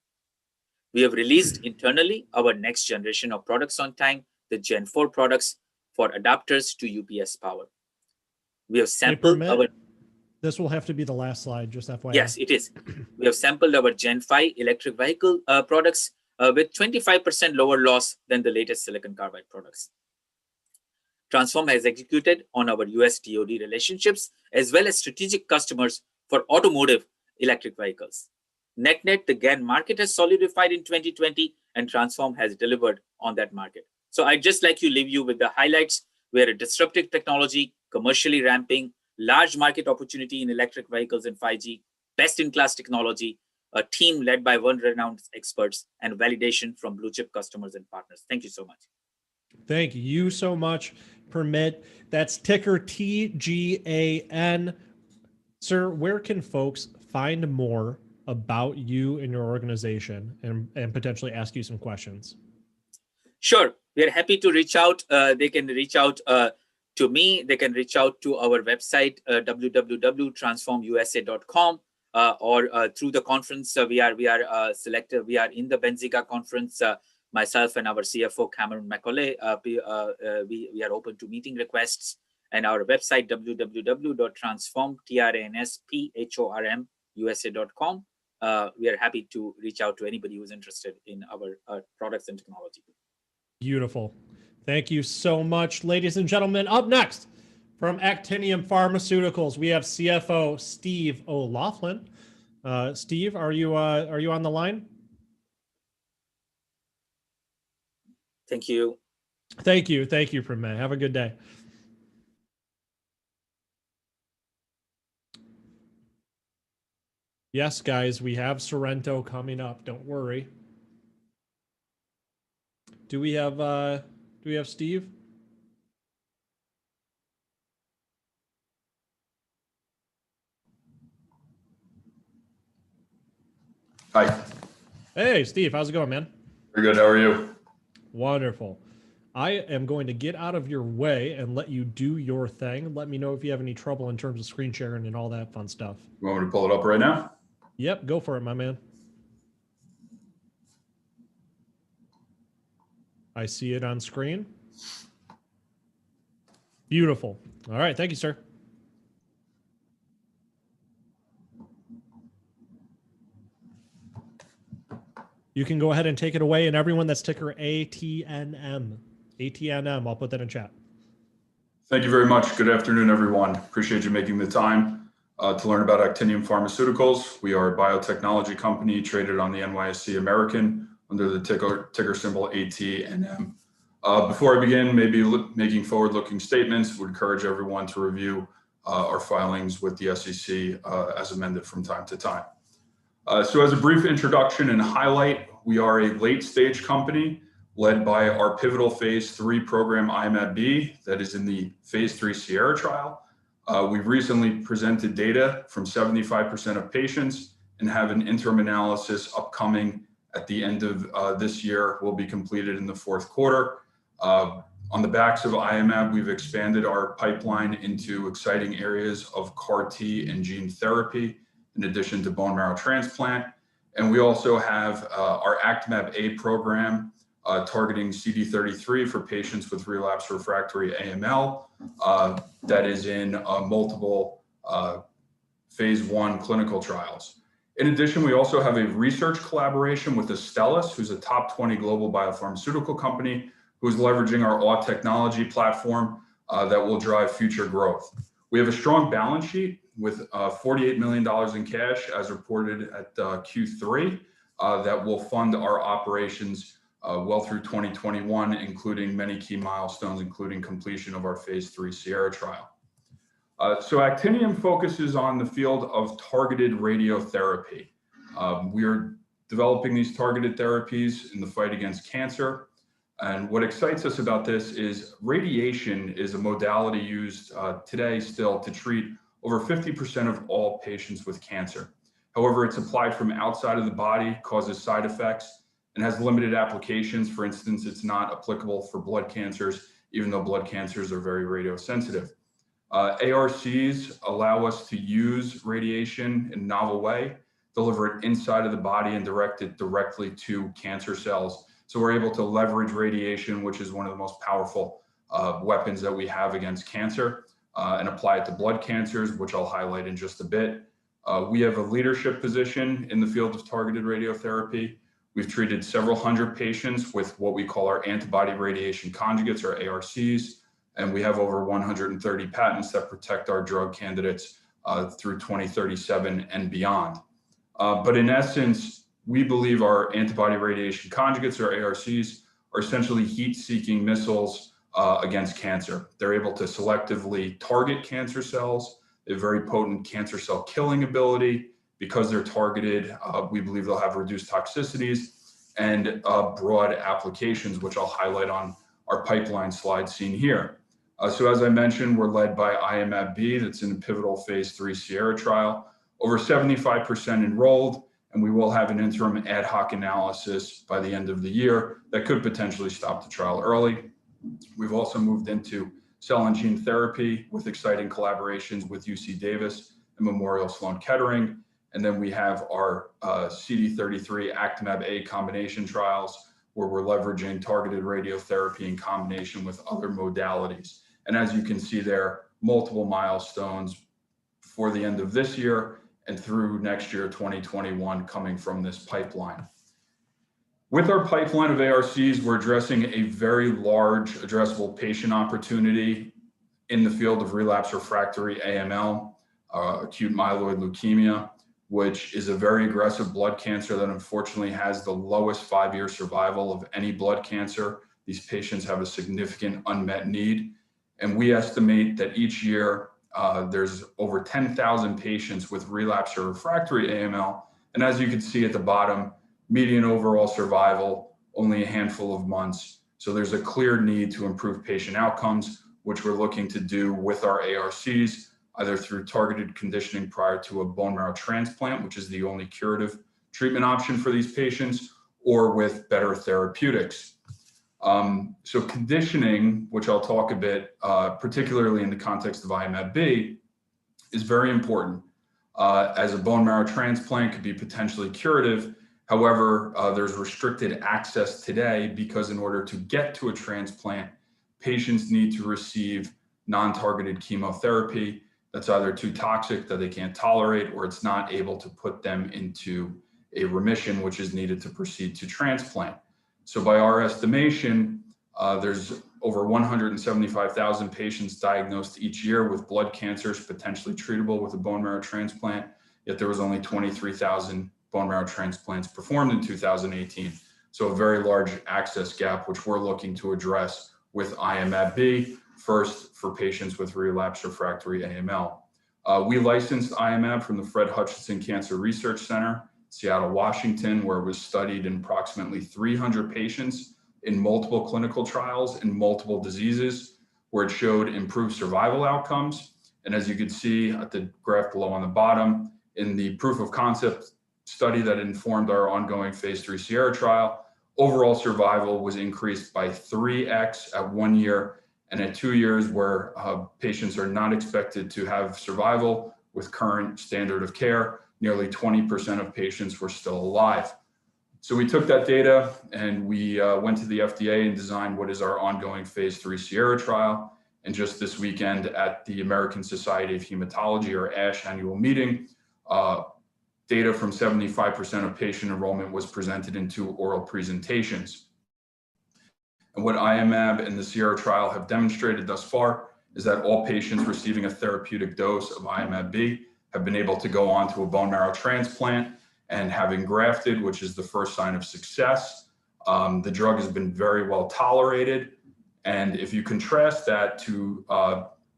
We have released internally our next generation of products on time, the Gen 4 products for adapters to UPS power. We have sampled our... This will have to be the last slide, just FYI. Yes, it is. We have sampled our Gen 5 electric vehicle products with 25% lower loss than the latest silicon carbide products. Transphorm has executed on our US DoD relationships as well as strategic customers for automotive electric vehicles. Net-net, the GaN market has solidified in 2020 and Transphorm has delivered on that market. So I'd just like to leave you with the highlights. We're a disruptive technology, commercially ramping, large market opportunity in electric vehicles and 5G, best-in-class technology, a team led by world-renowned experts, and validation from blue-chip customers and partners. Thank you so much. Thank you so much, Permit. That's ticker TGAN. Sir, where can folks find more about you and your organization and potentially ask you some questions? Sure. We are happy to reach out. They can reach out to me. They can reach out to our website, www.transphormusa.com, or through the conference. We are selected. We are in the Benzinga conference. Myself and our CFO, Cameron McCauley, we are open to meeting requests. And our website, www.transphormusa.com. We are happy to reach out to anybody who's interested in our products and technology. Beautiful. Thank you so much, ladies and gentlemen. Up next, from Actinium Pharmaceuticals, we have CFO Steve O'Loughlin. Steve, are you on the line? Thank you. Thank you, Pramay. Have a good day. Yes, guys, we have Sorrento coming up. Don't worry. Do we have Steve? Hi. Hey, Steve. How's it going, man? Very good. How are you? Wonderful. I am going to get out of your way and let you do your thing. Let me know if you have any trouble in terms of screen sharing and all that fun stuff. You want me to pull it up right now? Yep, go for it, my man. I see it on screen. Beautiful. All right, thank you, sir. You can go ahead and take it away, and everyone, that's ticker ATNM. ATNM, I'll put that in chat. Thank you very much. Good afternoon, everyone. Appreciate you making the time to learn about Actinium Pharmaceuticals. We are a biotechnology company traded on the NYSE American under the ticker symbol ATNM. Before I begin, maybe making forward-looking statements, would encourage everyone to review our filings with the SEC as amended from time to time. So as a brief introduction and highlight, we are a late-stage company led by our pivotal phase 3 program, IMAB-B, that is in the phase 3 Sierra trial. We've recently presented data from 75% of patients and have an interim analysis upcoming at the end of this year. Will be completed in the fourth quarter. On the backs of IMAB, we've expanded our pipeline into exciting areas of CAR T and gene therapy, in addition to bone marrow transplant. And we also have our ActMab-A program targeting CD33 for patients with relapsed refractory AML that is in multiple phase 1 clinical trials. In addition, we also have a research collaboration with Astellas, who's a top 20 global biopharmaceutical company, who's leveraging our AW technology platform that will drive future growth. We have a strong balance sheet with $48 million in cash as reported at Q3 that will fund our operations well through 2021, including many key milestones, including completion of our phase 3 Sierra trial. So Actinium focuses on the field of targeted radiotherapy. We are developing these targeted therapies in the fight against cancer. And what excites us about this is radiation is a modality used today still to treat over 50% of all patients with cancer. However, it's applied from outside of the body, causes side effects, and has limited applications. For instance, it's not applicable for blood cancers, even though blood cancers are very radiosensitive. ARCs allow us to use radiation in a novel way deliver it inside of the body and direct it directly to cancer cells. So we're able to leverage radiation, which is one of the most powerful weapons that we have against cancer, and apply it to blood cancers, which I'll highlight in just a bit. We have a leadership position in the field of targeted radiotherapy. We've treated several hundred patients with what we call our antibody radiation conjugates, or ARCs, and we have over 130 patents that protect our drug candidates through 2037 and beyond. But in essence, we believe our antibody radiation conjugates, or ARCs, are essentially heat-seeking missiles against cancer. They're able to selectively target cancer cells. They have very potent cancer cell killing ability. Because they're targeted, we believe they'll have reduced toxicities and broad applications, which I'll highlight on our pipeline slide seen here. So as I mentioned, we're led by Iomab-B, that's in a pivotal phase 3 Sierra trial, over 75% enrolled, and we will have an interim ad hoc analysis by the end of the year that could potentially stop the trial early. We've also moved into cell and gene therapy with exciting collaborations with UC Davis and Memorial Sloan Kettering. And then we have our CD33 Actimab-A combination trials, where we're leveraging targeted radiotherapy in combination with other modalities. And as you can see there, multiple milestones for the end of this year and through next year, 2021, coming from this pipeline. With our pipeline of ARCs, we're addressing a very large addressable patient opportunity in the field of relapse refractory AML, acute myeloid leukemia, which is a very aggressive blood cancer that unfortunately has the lowest 5-year survival of any blood cancer. These patients have a significant unmet need. And we estimate that each year there's over 10,000 patients with relapse or refractory AML. And as you can see at the bottom, median overall survival, only a handful of months. So there's a clear need to improve patient outcomes, which we're looking to do with our ARCs, either through targeted conditioning prior to a bone marrow transplant, which is the only curative treatment option for these patients, or with better therapeutics. So conditioning, which I'll talk a bit, particularly in the context of Iomab-B, is very important, as a bone marrow transplant could be potentially curative. However, there's restricted access today because in order to get to a transplant, patients need to receive non-targeted chemotherapy that's either too toxic that they can't tolerate, or it's not able to put them into a remission, which is needed to proceed to transplant. So by our estimation, there's over 175,000 patients diagnosed each year with blood cancers potentially treatable with a bone marrow transplant, yet there was only 23,000 bone marrow transplants performed in 2018. So a very large access gap, which we're looking to address with Iomab-B, first for patients with relapsed refractory AML. We licensed Iomab from the Fred Hutchinson Cancer Research Center, Seattle, Washington, where it was studied in approximately 300 patients in multiple clinical trials in multiple diseases, where it showed improved survival outcomes. And as you can see at the graph below on the bottom, in the proof of concept study that informed our ongoing phase 3 Sierra trial, overall survival was increased by 3x at 1 year, and at 2 years, where patients are not expected to have survival with current standard of care, nearly 20% of patients were still alive. So we took that data and we went to the FDA and designed what is our ongoing phase 3 Sierra trial. And just this weekend at the American Society of Hematology, or ASH annual meeting, data from 75% of patient enrollment was presented in 2 oral presentations. And what Iomab and the Sierra trial have demonstrated thus far is that all patients receiving a therapeutic dose of Iomab-B have been able to go on to a bone marrow transplant and having grafted, which is the first sign of success. The drug has been very well tolerated. And if you contrast that to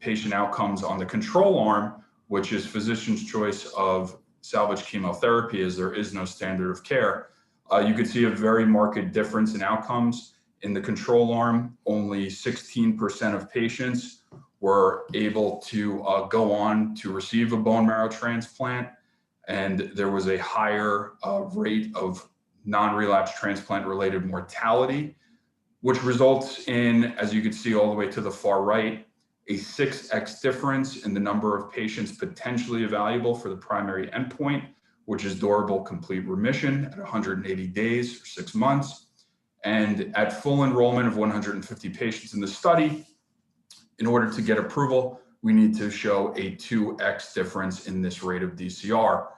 patient outcomes on the control arm, which is physician's choice of salvage chemotherapy, as there is no standard of care, you could see a very marked difference in outcomes. In the control arm, only 16% of patients were able to go on to receive a bone marrow transplant, and there was a higher rate of non-relapse transplant-related mortality, which results in, as you can see all the way to the far right, a 6x difference in the number of patients potentially evaluable for the primary endpoint, which is durable complete remission at 180 days or 6 months. And at full enrollment of 150 patients in the study, in order to get approval, we need to show a 2x difference in this rate of DCR.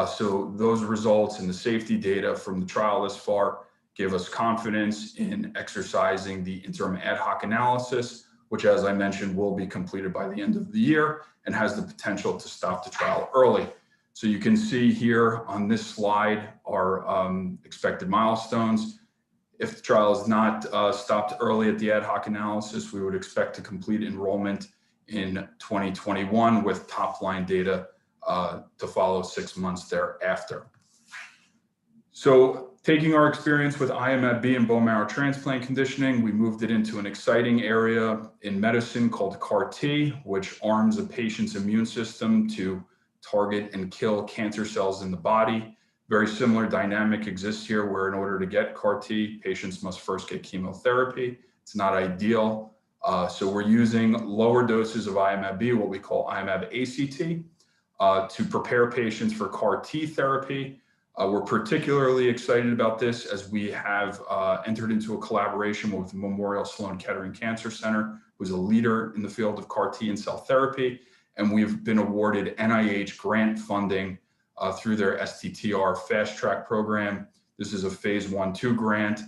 So those results and the safety data from the trial thus far give us confidence in exercising the interim ad hoc analysis, which, as I mentioned, will be completed by the end of the year and has the potential to stop the trial early. So you can see here on this slide our expected milestones. If the trial is not stopped early at the ad hoc analysis, we would expect to complete enrollment in 2021 with top-line data to follow 6 months thereafter. So taking our experience with Iomab-B and bone marrow transplant conditioning, we moved it into an exciting area in medicine called CAR-T, which arms a patient's immune system to target and kill cancer cells in the body. Very similar dynamic exists here, where in order to get CAR-T, patients must first get chemotherapy. It's not ideal. So we're using lower doses of Iomab-B, what we call Iomab-ACT, to prepare patients for CAR-T therapy. We're particularly excited about this as we have entered into a collaboration with Memorial Sloan Kettering Cancer Center, who's a leader in the field of CAR-T and cell therapy. And we've been awarded NIH grant funding through their STTR Fast Track program. This is a phase 1/2 grant.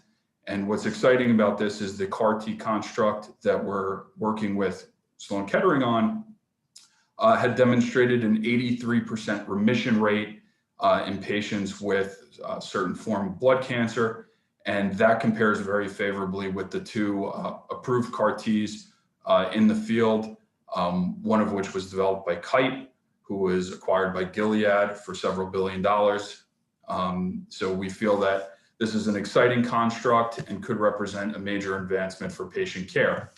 And what's exciting about this is the CAR-T construct that we're working with Sloan Kettering on had demonstrated an 83% remission rate in patients with a certain form of blood cancer. And that compares very favorably with the 2 approved CAR-Ts in the field, one of which was developed by Kite, who was acquired by Gilead for several $billion. So we feel that this is an exciting construct and could represent a major advancement for patient care.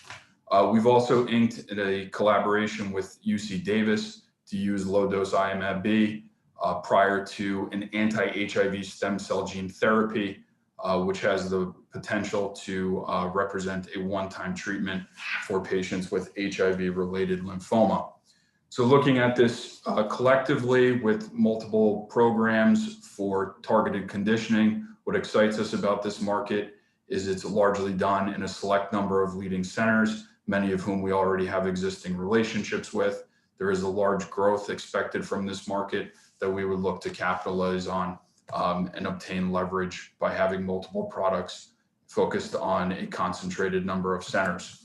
We've also inked a collaboration with UC Davis to use low-dose Iomab-B prior to an anti-HIV stem cell gene therapy, which has the potential to represent a one-time treatment for patients with HIV-related lymphoma. So looking at this collectively with multiple programs for targeted conditioning, what excites us about this market is it's largely done in a select number of leading centers, many of whom we already have existing relationships with. There is a large growth expected from this market that we would look to capitalize on and obtain leverage by having multiple products focused on a concentrated number of centers.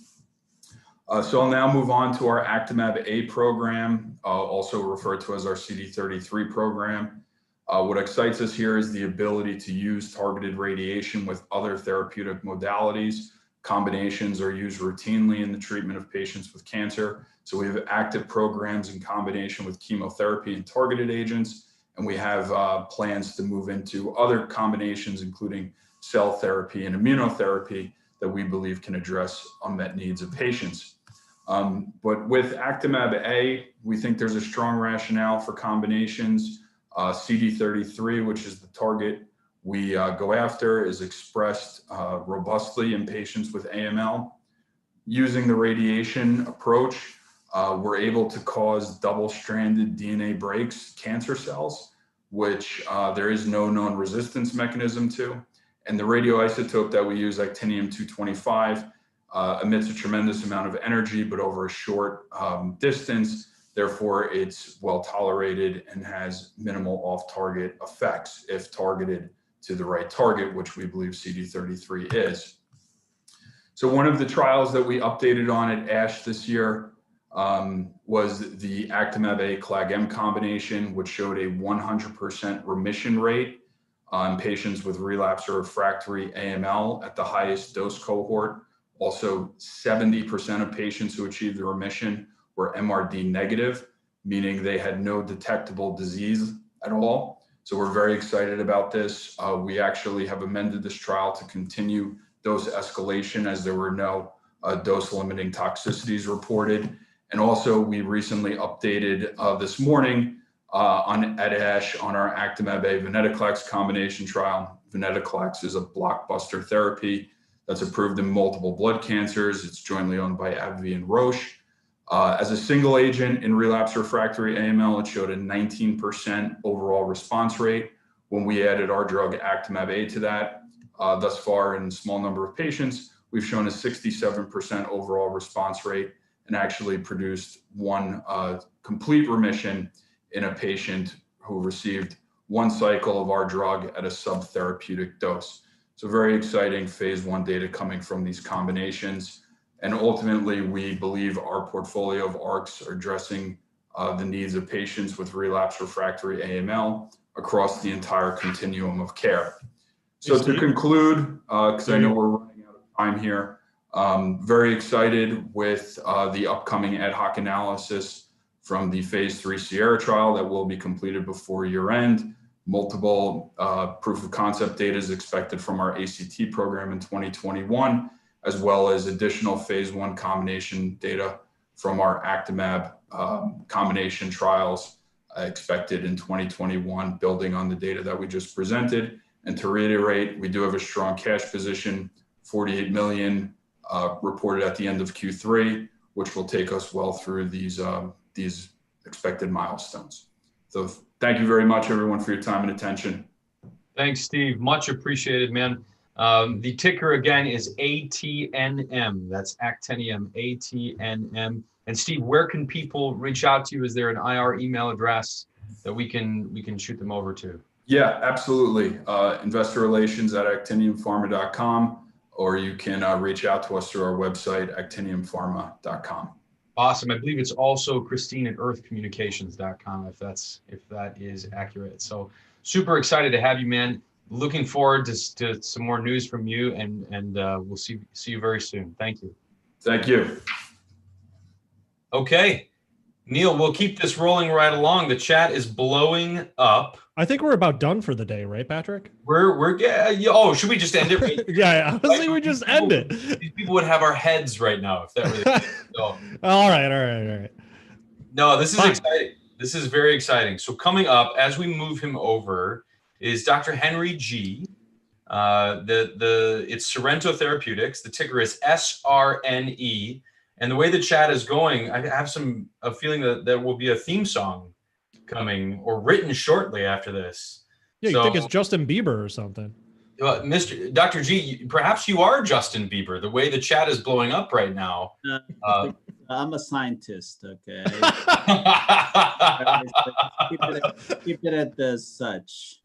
So I'll now move on to our Actimab-A program, also referred to as our CD33 program. What excites us here is the ability to use targeted radiation with other therapeutic modalities. Combinations are used routinely in the treatment of patients with cancer. So we have active programs in combination with chemotherapy and targeted agents. And we have plans to move into other combinations, including cell therapy and immunotherapy, that we believe can address unmet needs of patients. But with Actimab-A, we think there's a strong rationale for combinations. CD33, which is the target we go after, is expressed robustly in patients with AML. Using the radiation approach, we're able to cause double-stranded DNA breaks cancer cells, which there is no known resistance mechanism to. And the radioisotope that we use, Actinium-225, emits a tremendous amount of energy, but over a short distance. Therefore, it's well tolerated and has minimal off-target effects if targeted to the right target, which we believe CD33 is. So one of the trials that we updated on at ASH this year was the Actimab-A CLAG-M combination, which showed a 100% remission rate on patients with relapse or refractory AML at the highest dose cohort. Also, 70% of patients who achieved the remission were MRD negative, meaning they had no detectable disease at all. So we're very excited about this. We actually have amended this trial to continue dose escalation as there were no dose-limiting toxicities reported. And also, we recently updated this morning at ASH on our Actimab-A venetoclax combination trial. Venetoclax is a blockbuster therapy that's approved in multiple blood cancers. It's jointly owned by AbbVie and Roche. As a single agent in relapse refractory AML, it showed a 19% overall response rate. When we added our drug Actimab A to that, thus far in a small number of patients, we've shown a 67% overall response rate and actually produced one complete remission in a patient who received one cycle of our drug at a subtherapeutic dose. So very exciting phase 1 data coming from these combinations. And ultimately, we believe our portfolio of ARCs are addressing the needs of patients with relapse refractory AML across the entire continuum of care. So to conclude, because I know we're running out of time here, very excited with the upcoming ad hoc analysis from the phase 3 Sierra trial that will be completed before year end. Multiple proof of concept data is expected from our ACT program in 2021, as well as additional phase 1 combination data from our Actimab combination trials expected in 2021, building on the data that we just presented. And to reiterate, we do have a strong cash position, 48 million reported at the end of Q3, which will take us well through these expected milestones. So thank you very much, everyone, for your time and attention. Thanks, Steve. Much appreciated, man. The ticker again is ATNM. That's Actinium, ATNM. And Steve, where can people reach out to you? Is there an IR email address that we can shoot them over to? Yeah, absolutely. Investor relations at actiniumpharma.com, or you can reach out to us through our website, actiniumpharma.com. Awesome. I believe it's also Christine at earthcommunications.com, if that is accurate. So super excited to have you, man. Looking forward to some more news from you, and we'll see you very soon. Thank you. Thank you. Okay, Neil, we'll keep this rolling right along. The chat is blowing up. I think we're about done for the day, right, Patrick? We're yeah. Oh, should we just end it? Right? Yeah, honestly, we just end it. These people would have our heads right now if that were. So. All right. No, this is exciting. This is very exciting. So coming up, as we move him over, is Dr. Henry G. It's Sorrento Therapeutics. The ticker is SRNE. And the way the chat is going, I have a feeling that there will be a theme song coming or written shortly after this. Yeah, you think it's Justin Bieber or something? Dr. G, perhaps you are Justin Bieber. The way the chat is blowing up right now. I'm a scientist, okay? Keep it at the such.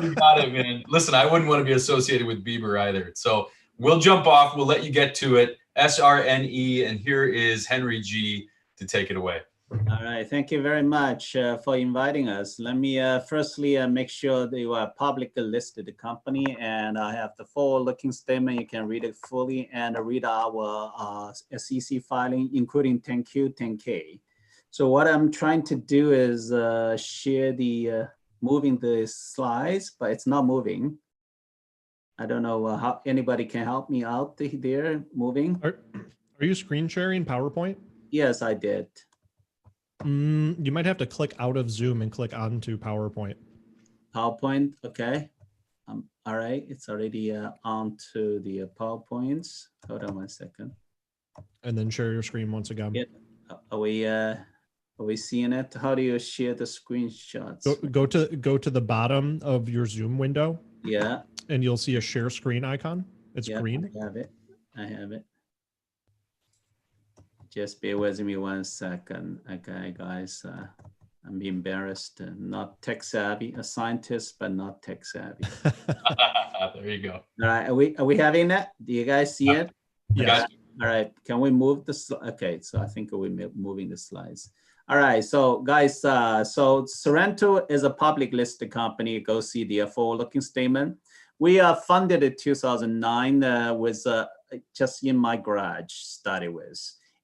You got it, man. Listen, I wouldn't want to be associated with Bieber either. So we'll jump off. We'll let you get to it. SRNE, and here is Henry G to take it away. All right. Thank you very much for inviting us. Let me firstly make sure that you are a publicly listed company, and I have the forward-looking statement. You can read it fully and read our SEC filing, including 10Q, 10K. So what I'm trying to do is share the moving the slides, but it's not moving. I don't know how anybody can help me out there moving. Are you screen sharing PowerPoint? Yes, I did. You might have to click out of Zoom and click onto PowerPoint. PowerPoint, okay. All right, it's already onto the PowerPoints. Hold on 1 second. And then share your screen once again. Yeah. Are we seeing it? How do you share the screenshots? Go to the bottom of your Zoom window. Yeah. And you'll see a share screen icon. It's green. I have it. Just bear with me 1 second. Okay, guys. I'm embarrassed. Not tech savvy, a scientist, but not tech savvy. There you go. All right, are we having that? Do you guys see it? Yes. All right, can we move the okay, so I think we're moving the slides. All right, so guys, so Sorrento is a public listed company. Go see the forward-looking statement. We are funded in 2009 with just in my garage started with.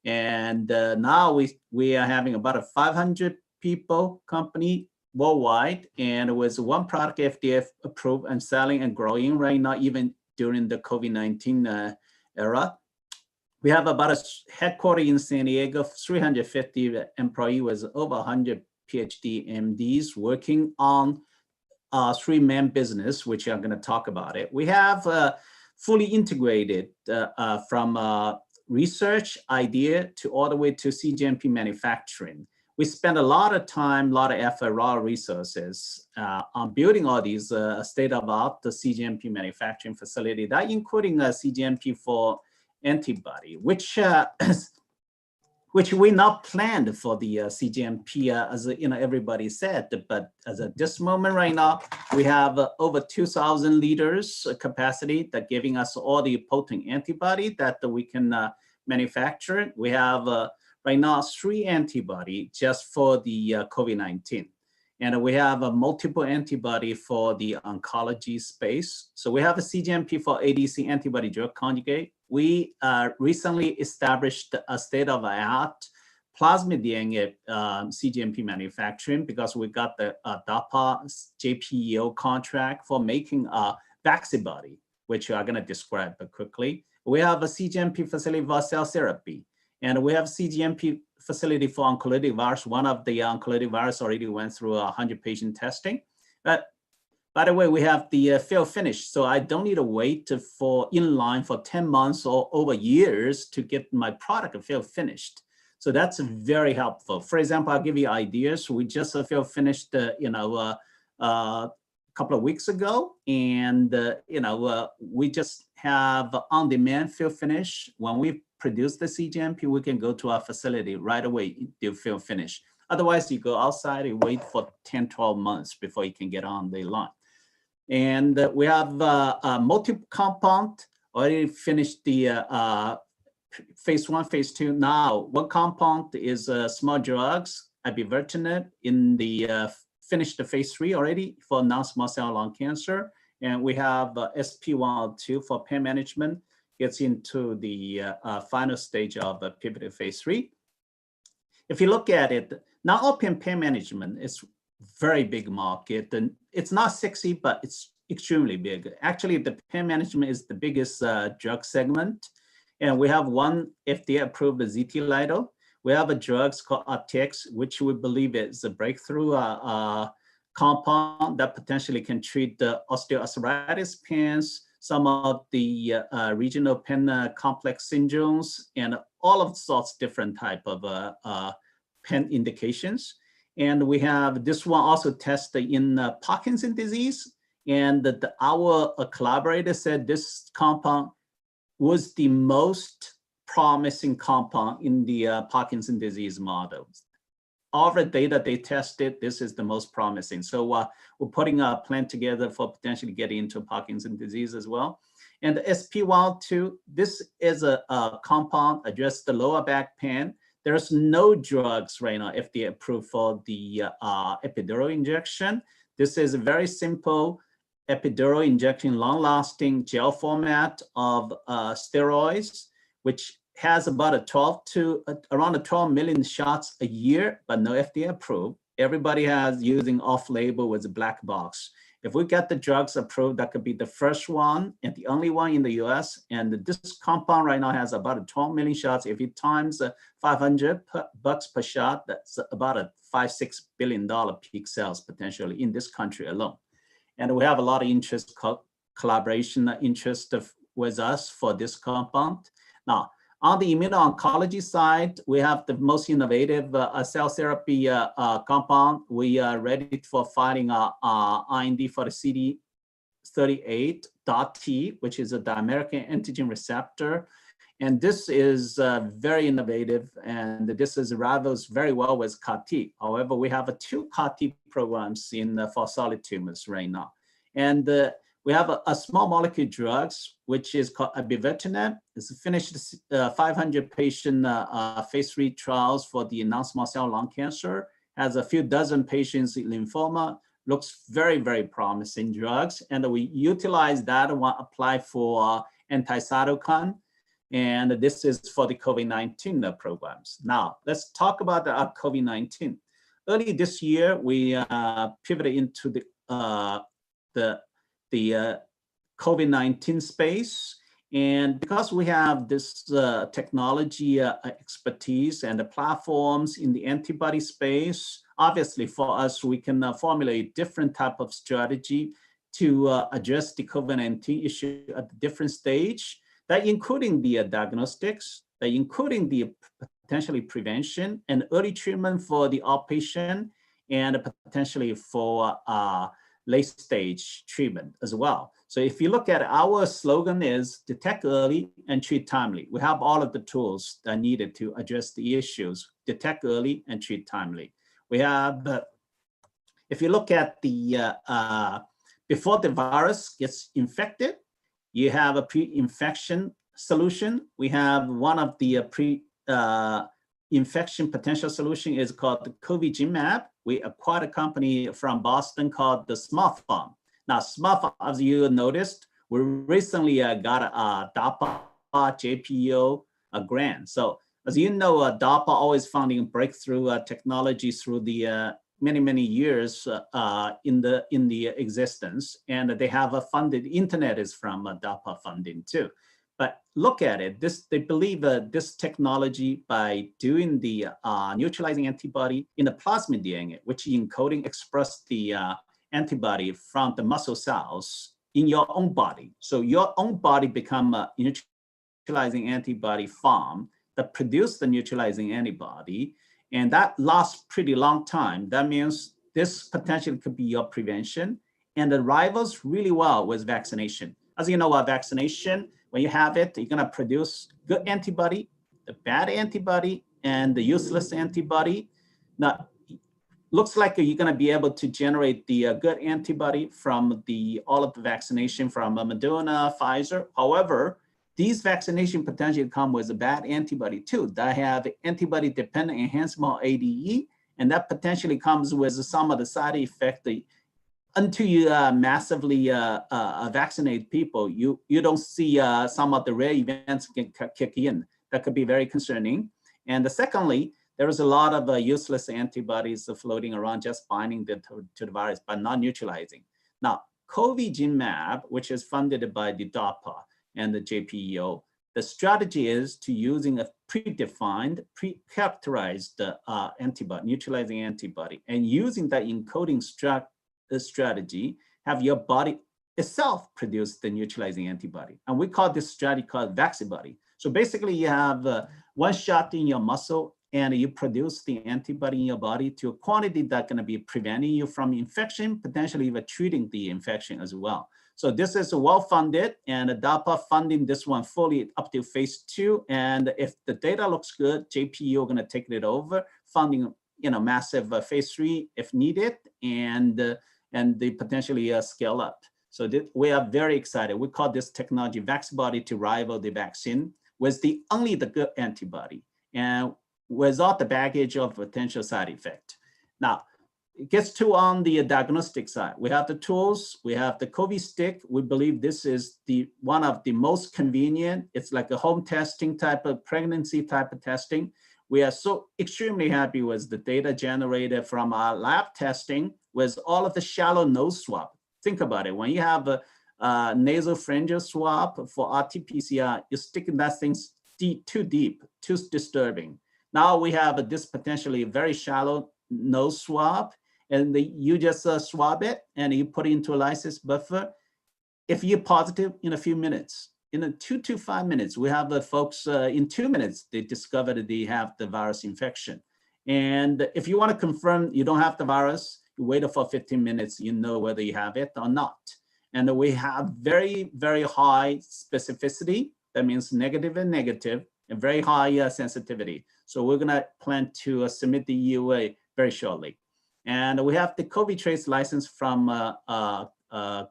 And now we are having about a 500 people company worldwide, and with one product FDA approved and selling and growing right now, even during the COVID-19 era. We have about a headquarters in San Diego, 350 employees with over 100 PhD MDs working on three-man business, which I'm going to talk about it. We have fully integrated from research idea to all the way to cGMP manufacturing. We spend a lot of time, a lot of effort, a lot of resources on building all these state-of-the-art cGMP manufacturing facility, that including a cGMP for antibody, which we not planned for the cGMP, as everybody said, but as at this moment right now, we have over 2,000 liters capacity that giving us all the potent antibody that we can manufacture. We have right now 3 antibody just for the COVID-19. And we have a multiple antibody for the oncology space. So we have a cGMP for ADC antibody drug conjugate. We recently established a state-of-the-art plasmid DNA cGMP manufacturing because we got the DARPA JPEO contract for making a vaccibody, which I'm going to describe quickly. We have a cGMP facility for cell therapy. And we have cGMP facility for oncolytic virus. One of the oncolytic virus already went through 100 patient testing. But by the way, we have the fill finish. So I don't need to wait for in line for 10 months or over years to get my product fill finished. So that's very helpful. For example, I'll give you ideas. We just fill finished, a couple of weeks ago. And, we just have on-demand fill finish. When we produce the cGMP, we can go to our facility right away, do fill finish. Otherwise, you go outside and wait for 10, 12 months before you can get on the line. And we have a multiple compound, already finished the phase 1, phase 2. Now, one compound is small drugs, abivertinib, in the finished the phase 3 already for non-small cell lung cancer. And we have SP102 for pain management, gets into the final stage of the pivotal phase 3. If you look at it, non-opiate pain management is very big market, and it's not sexy, but it's extremely big. Actually, the pain management is the biggest drug segment, and we have one FDA-approved ZT-Lido. We have a drug called RTX, which we believe is a breakthrough compound that potentially can treat the osteoarthritis pains, some of the regional pain complex syndromes, and all of sorts different type of pain indications. And we have this one also tested in Parkinson's disease. And our collaborator said this compound was the most promising compound in the Parkinson's disease models. All the data they tested, this is the most promising. So we're putting a plan together for potentially getting into Parkinson's disease as well. And the SP102, this is a compound address the lower back pain. There's no drugs right now FDA approved for the epidural injection. This is a very simple epidural injection, long-lasting gel format of steroids, which has about around 12 million shots a year, but no FDA approved. Everybody has using off-label with a black box. If we get the drugs approved, that could be the first one and the only one in the US. And this compound right now has about 12 million shots. If you times $500 per shot, that's about a $5-6 billion peak sales potentially in this country alone. And we have a lot of interest, collaboration interest with us for this compound. Now, on the immuno-oncology side, we have the most innovative cell therapy compound. We are ready for filing IND for the CD38.T, which is a dimeric antigen receptor. And this is very innovative, and this is rivals very well with CAR-T. However, we have 2 CAR-T programs for solid tumors right now. And we have a small molecule drugs, which is called abivertinib. It's finished 500 patient phase 3 trials for the non-small cell lung cancer. Has a few dozen patients in lymphoma. Looks very, very promising drugs. And we utilize that and apply for anti-cytokine. And this is for the COVID-19 programs. Now, let's talk about the COVID-19. Early this year, we pivoted into the COVID-19 space. And because we have this technology expertise and the platforms in the antibody space, obviously for us, we can formulate different type of strategy to address the COVID-19 issue at a different stage, that including the diagnostics, including the potentially prevention and early treatment for the outpatient and potentially for late stage treatment as well. So if you look at our slogan is detect early and treat timely. We have all of the tools that are needed to address the issues, detect early and treat timely. We have, if you look at the, before the virus gets infected, you have a pre-infection solution. We have one of the infection potential solution is called the Covigenmab. We acquired a company from Boston called the SmartPharm. Now, SmartPharm, as you noticed, we recently got a DARPA JPO grant. So as you know, DARPA always funding breakthrough technology through the many years in the existence, and they have funded internet is from DARPA funding too. But look at it, they believe this technology by doing the neutralizing antibody in the plasmid DNA, which encoding express the antibody from the muscle cells in your own body. So your own body become a neutralizing antibody farm that produce the neutralizing antibody, and that lasts pretty long time. That means this potentially could be your prevention, and it rivals really well with vaccination. As you know, vaccination, when you have it, you're gonna produce good antibody, the bad antibody, and the useless antibody. Now, looks like you're gonna be able to generate the good antibody from all of the vaccination from Moderna, Pfizer. However, these vaccination potentially come with a bad antibody too, that have antibody-dependent enhancement ADE, and that potentially comes with some of the side effect. Until you massively vaccinate people, you don't see some of the rare events can kick in. That could be very concerning. And secondly, there is a lot of useless antibodies floating around just binding to the virus, but not neutralizing. Now, Covigenmab, which is funded by the DARPA and the JPEO, the strategy is to using a predefined, pre-characterized antibody, neutralizing antibody, and using that encoding strategy, have your body itself produce the neutralizing antibody. And we call this strategy called Vaccibody. So basically you have one shot in your muscle and you produce the antibody in your body to a quantity that's gonna be preventing you from infection, potentially even treating the infection as well. So this is well-funded, and DARPA funding this one fully up to phase 2. And if the data looks good, JPEO gonna take it over, funding massive phase 3 if needed, and they potentially scale up. So we are very excited. We call this technology Vaccibody to rival the vaccine with only the good antibody and without the baggage of potential side effect. Now, it gets to on the diagnostic side. We have the tools, we have the COVID stick. We believe this is one of the most convenient. It's like a home testing type of pregnancy type of testing. We are so extremely happy with the data generated from our lab testing with all of the shallow nose swab. Think about it, when you have a nasal pharyngeal swab for RT-PCR, you're sticking that thing too deep, too disturbing. Now we have this potentially very shallow nose swab, and you just swab it and you put it into a lysis buffer. If you're positive in a few minutes, in 2 to 5 minutes, we have the folks in 2 minutes, they discovered they have the virus infection. And if you want to confirm you don't have the virus, you wait for 15 minutes, you know whether you have it or not. And we have very, very high specificity. That means negative and negative, and very high sensitivity. So we're gonna plan to submit the EUA very shortly. And we have the COVID trace license from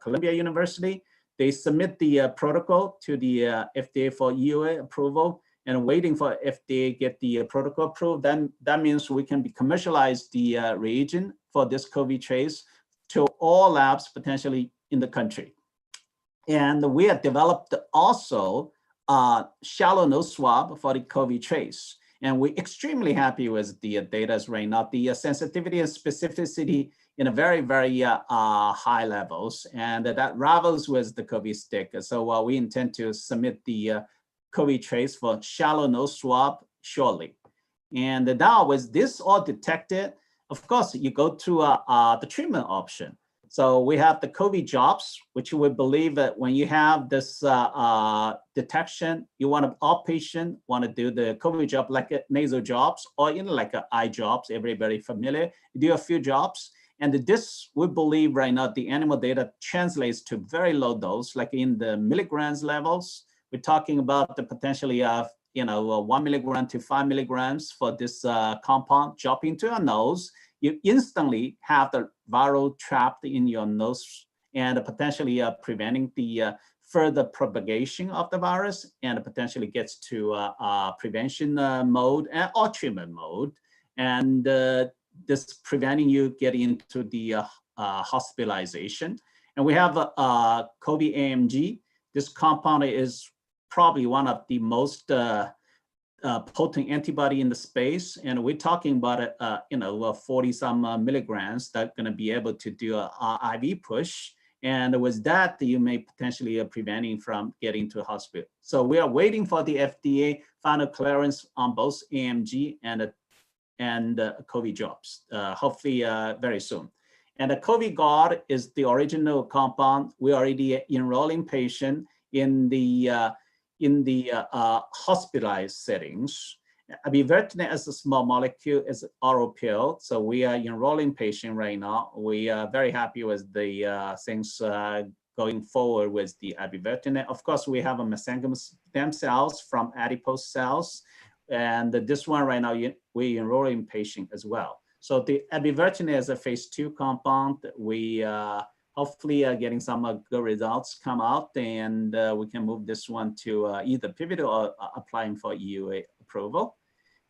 Columbia University. They submit the protocol to the FDA for EUA approval, and waiting for if they get the protocol approved, then that means we can commercialize the reagent for this COVID trace to all labs potentially in the country. And we have developed also shallow nose swab for the COVID trace. And we're extremely happy with the data right now. The sensitivity and specificity in a very, very high levels, and that rivals with the COVID stick. So we intend to submit the COVID trace for shallow nose swab shortly. And now with this all detected, of course, you go to the treatment option. So we have the COVID jobs, which we believe that when you have this detection, you want to outpatient, want to do the COVID job like nasal jobs or like eye jobs, everybody familiar. You do a few jobs. And this, we believe right now, the animal data translates to very low dose, like in the milligrams levels. We're talking about the potentially of 1 milligram to 5 milligrams for this compound drop into your nose. You instantly have the viral trapped in your nose and potentially preventing the further propagation of the virus, and potentially gets to prevention mode or treatment mode. And this preventing you getting into the hospitalization. And we have COVID AMG. This compound is probably one of the most potent antibody in the space, and we're talking about 40 some milligrams that are going to be able to do a IV push, and with that you may potentially preventing from getting to a hospital. So we are waiting for the FDA final clearance on both AMG and COVID jobs, hopefully very soon. And the COVID Guard is the original compound. We're already enrolling patient in the hospitalized settings. Abivertinib as a small molecule is oral pill. So we are enrolling patient right now. We are very happy with the things going forward with the abivertinib. Of course, we have a mesenchymal stem cells from adipose cells. And this one right now, we enrolling patient as well. So the abivertinib is a phase 2 compound. We hopefully getting some good results come out, and we can move this one to either pivotal or applying for EUA approval.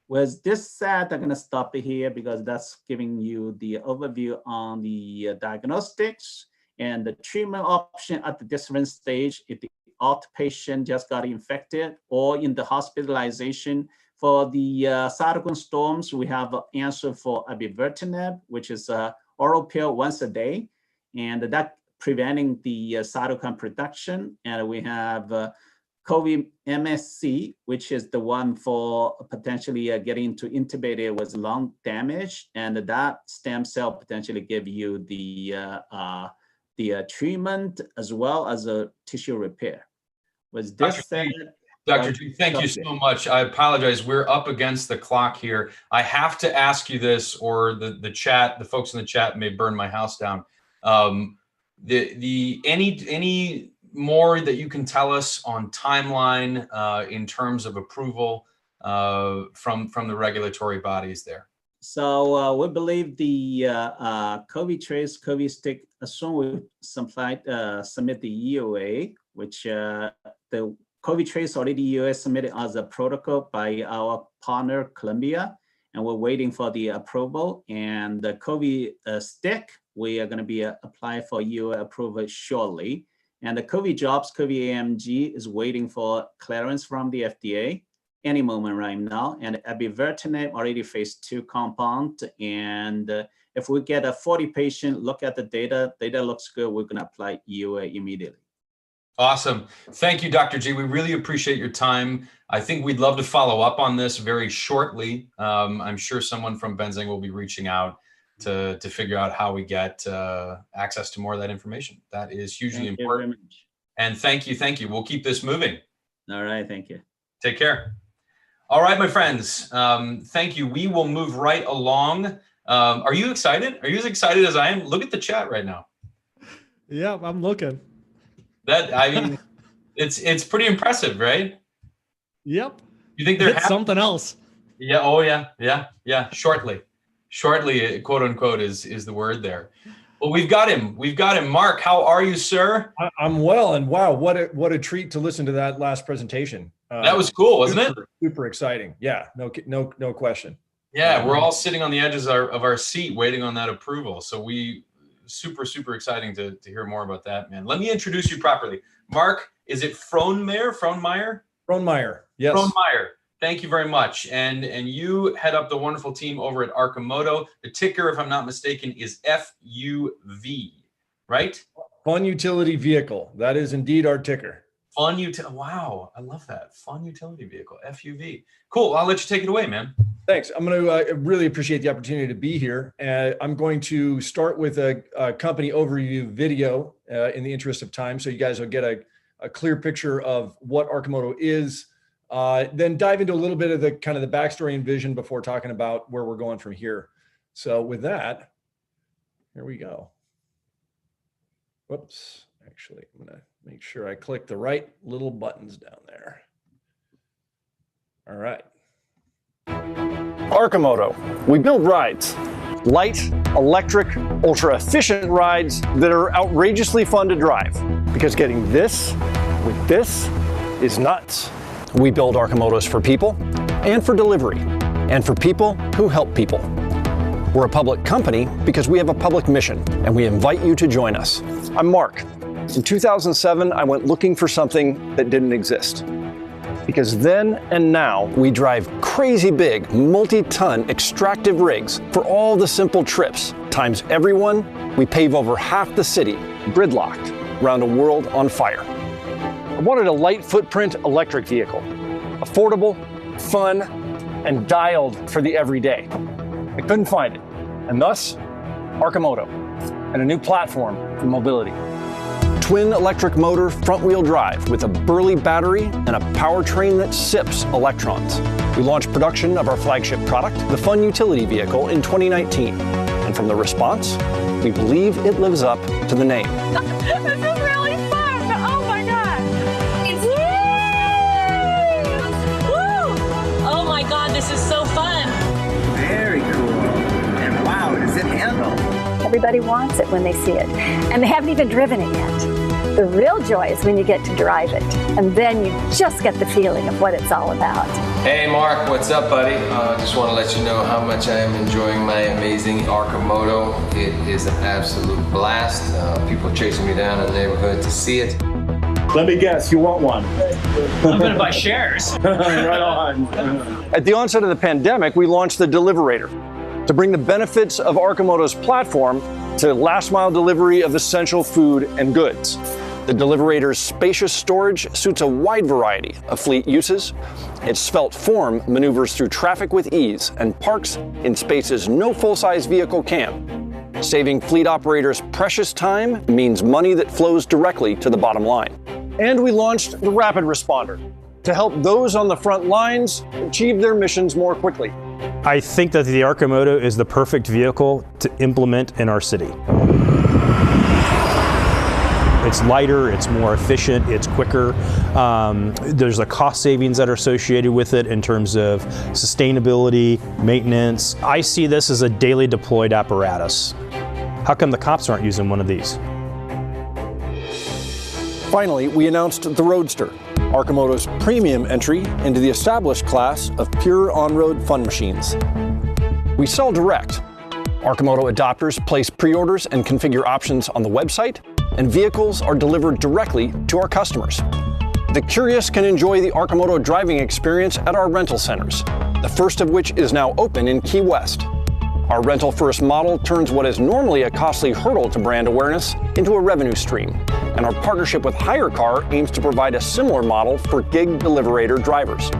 With this said, I'm gonna stop it here because that's giving you the overview on the diagnostics and the treatment option at the different stage. If the outpatient just got infected or in the hospitalization. For the cytokine storms, we have an answer for abivertinib, which is an oral pill once a day, and that preventing the cytokine production. And we have COVID MSC, which is the one for potentially getting to intubated with lung damage, and that stem cell potentially give you the treatment as well as a tissue repair. Was this said? Dr. G, thank you so much. I apologize. We're up against the clock here. I have to ask you this, or the chat, the folks in the chat may burn my house down. Any more that you can tell us on timeline in terms of approval from the regulatory bodies there? So we believe the COVID trace, COVID stick, as soon we submit the EUA, which the COVID trace already EUA submitted as a protocol by our partner Columbia, and we're waiting for the approval. And the COVID stick, we are going to be applying for EUA approval shortly. And the COVID jobs, COVID AMG is waiting for clearance from the FDA any moment right now. And abivertinib already phase 2 compound. And if we get a 40 patient, look at the data looks good, we're going to apply EUA immediately. Awesome. Thank you, Dr. G. We really appreciate your time. I think we'd love to follow up on this very shortly. I'm sure someone from Benzinga will be reaching out to figure out how we get access to more of that information. That is hugely important. And thank you. We'll keep this moving. All right. Thank you. Take care. All right, my friends. Thank you. We will move right along. Are you excited? Are you as excited as I am? Look at the chat right now. Yeah, I'm looking. I mean, it's pretty impressive, right? Yep. You think they're something else? Yeah. Oh, yeah. Shortly, quote unquote, is the word there. Well, we've got him. Mark, how are you, sir? I'm well, and wow, what a treat to listen to that last presentation. That was cool, wasn't it? Super exciting. Yeah. No question. Yeah, we're all sitting on the edges of our seat waiting on that approval. So super exciting to hear more about that, man. Let me introduce you properly. Mark, is it Frohnmeyer? Yes. Frohnmeyer. Thank you very much. And you head up the wonderful team over at Arcimoto. The ticker, if I'm not mistaken, is FUV, right? Fun Utility Vehicle. That is indeed our ticker. Wow, I love that. Fun Utility Vehicle, FUV. Cool. I'll let you take it away, man. Thanks. I'm going to really appreciate the opportunity to be here. I'm going to start with a company overview video in the interest of time, so you guys will get a clear picture of what Arcimoto is. Then dive into a little bit of the kind of the backstory and vision before talking about where we're going from here. So with that, here we go. Whoops. Actually, I'm going to make sure I click the right little buttons down there. All right. Arcimoto. We build rides. Light, electric, ultra-efficient rides that are outrageously fun to drive. Because getting this with this is nuts. We build Arcimotos for people and for delivery, and for people who help people. We're a public company because we have a public mission, and we invite you to join us. I'm Mark. In 2007, I went looking for something that didn't exist. Because then and now, we drive crazy big, multi-ton extractive rigs for all the simple trips. Times everyone, we pave over half the city, gridlocked, around a world on fire. I wanted a light footprint electric vehicle. Affordable, fun, and dialed for the everyday. I couldn't find it. And thus, Arcimoto, and a new platform for mobility. Twin electric motor front-wheel drive with a burly battery and a powertrain that sips electrons. We launched production of our flagship product, the Fun Utility Vehicle, in 2019. And from the response, we believe it lives up to the name. This is really fun! Oh my god! It's woo! Oh my god, this is so fun! Very cool. And wow, does it handle? Everybody wants it when they see it, and they haven't even driven it yet. The real joy is when you get to drive it, and then you just get the feeling of what it's all about. Hey Mark, what's up buddy? Just want to let you know how much I am enjoying my amazing Arcimoto. It is an absolute blast. People chasing me down in the neighborhood to see it. Let me guess, you want one? I'm gonna buy shares. Right on. At the onset of the pandemic, we launched the Deliverator to bring the benefits of Arcimoto's platform to last mile delivery of essential food and goods. The Deliverator's spacious storage suits a wide variety of fleet uses. Its svelte form maneuvers through traffic with ease and parks in spaces no full-size vehicle can. Saving fleet operators precious time means money that flows directly to the bottom line. And we launched the Rapid Responder to help those on the front lines achieve their missions more quickly. I think that the Arcimoto is the perfect vehicle to implement in our city. It's lighter, it's more efficient, it's quicker. There's a cost savings that are associated with it in terms of sustainability, maintenance. I see this as a daily deployed apparatus. How come the cops aren't using one of these? Finally, we announced the Roadster, Arcimoto's premium entry into the established class of pure on-road fun machines. We sell direct. Arcimoto adopters place pre-orders and configure options on the website, and vehicles are delivered directly to our customers. The curious can enjoy the Arcimoto driving experience at our rental centers, the first of which is now open in Key West. Our rental first model turns what is normally a costly hurdle to brand awareness into a revenue stream, and our partnership with HireCar aims to provide a similar model for gig Deliverator drivers.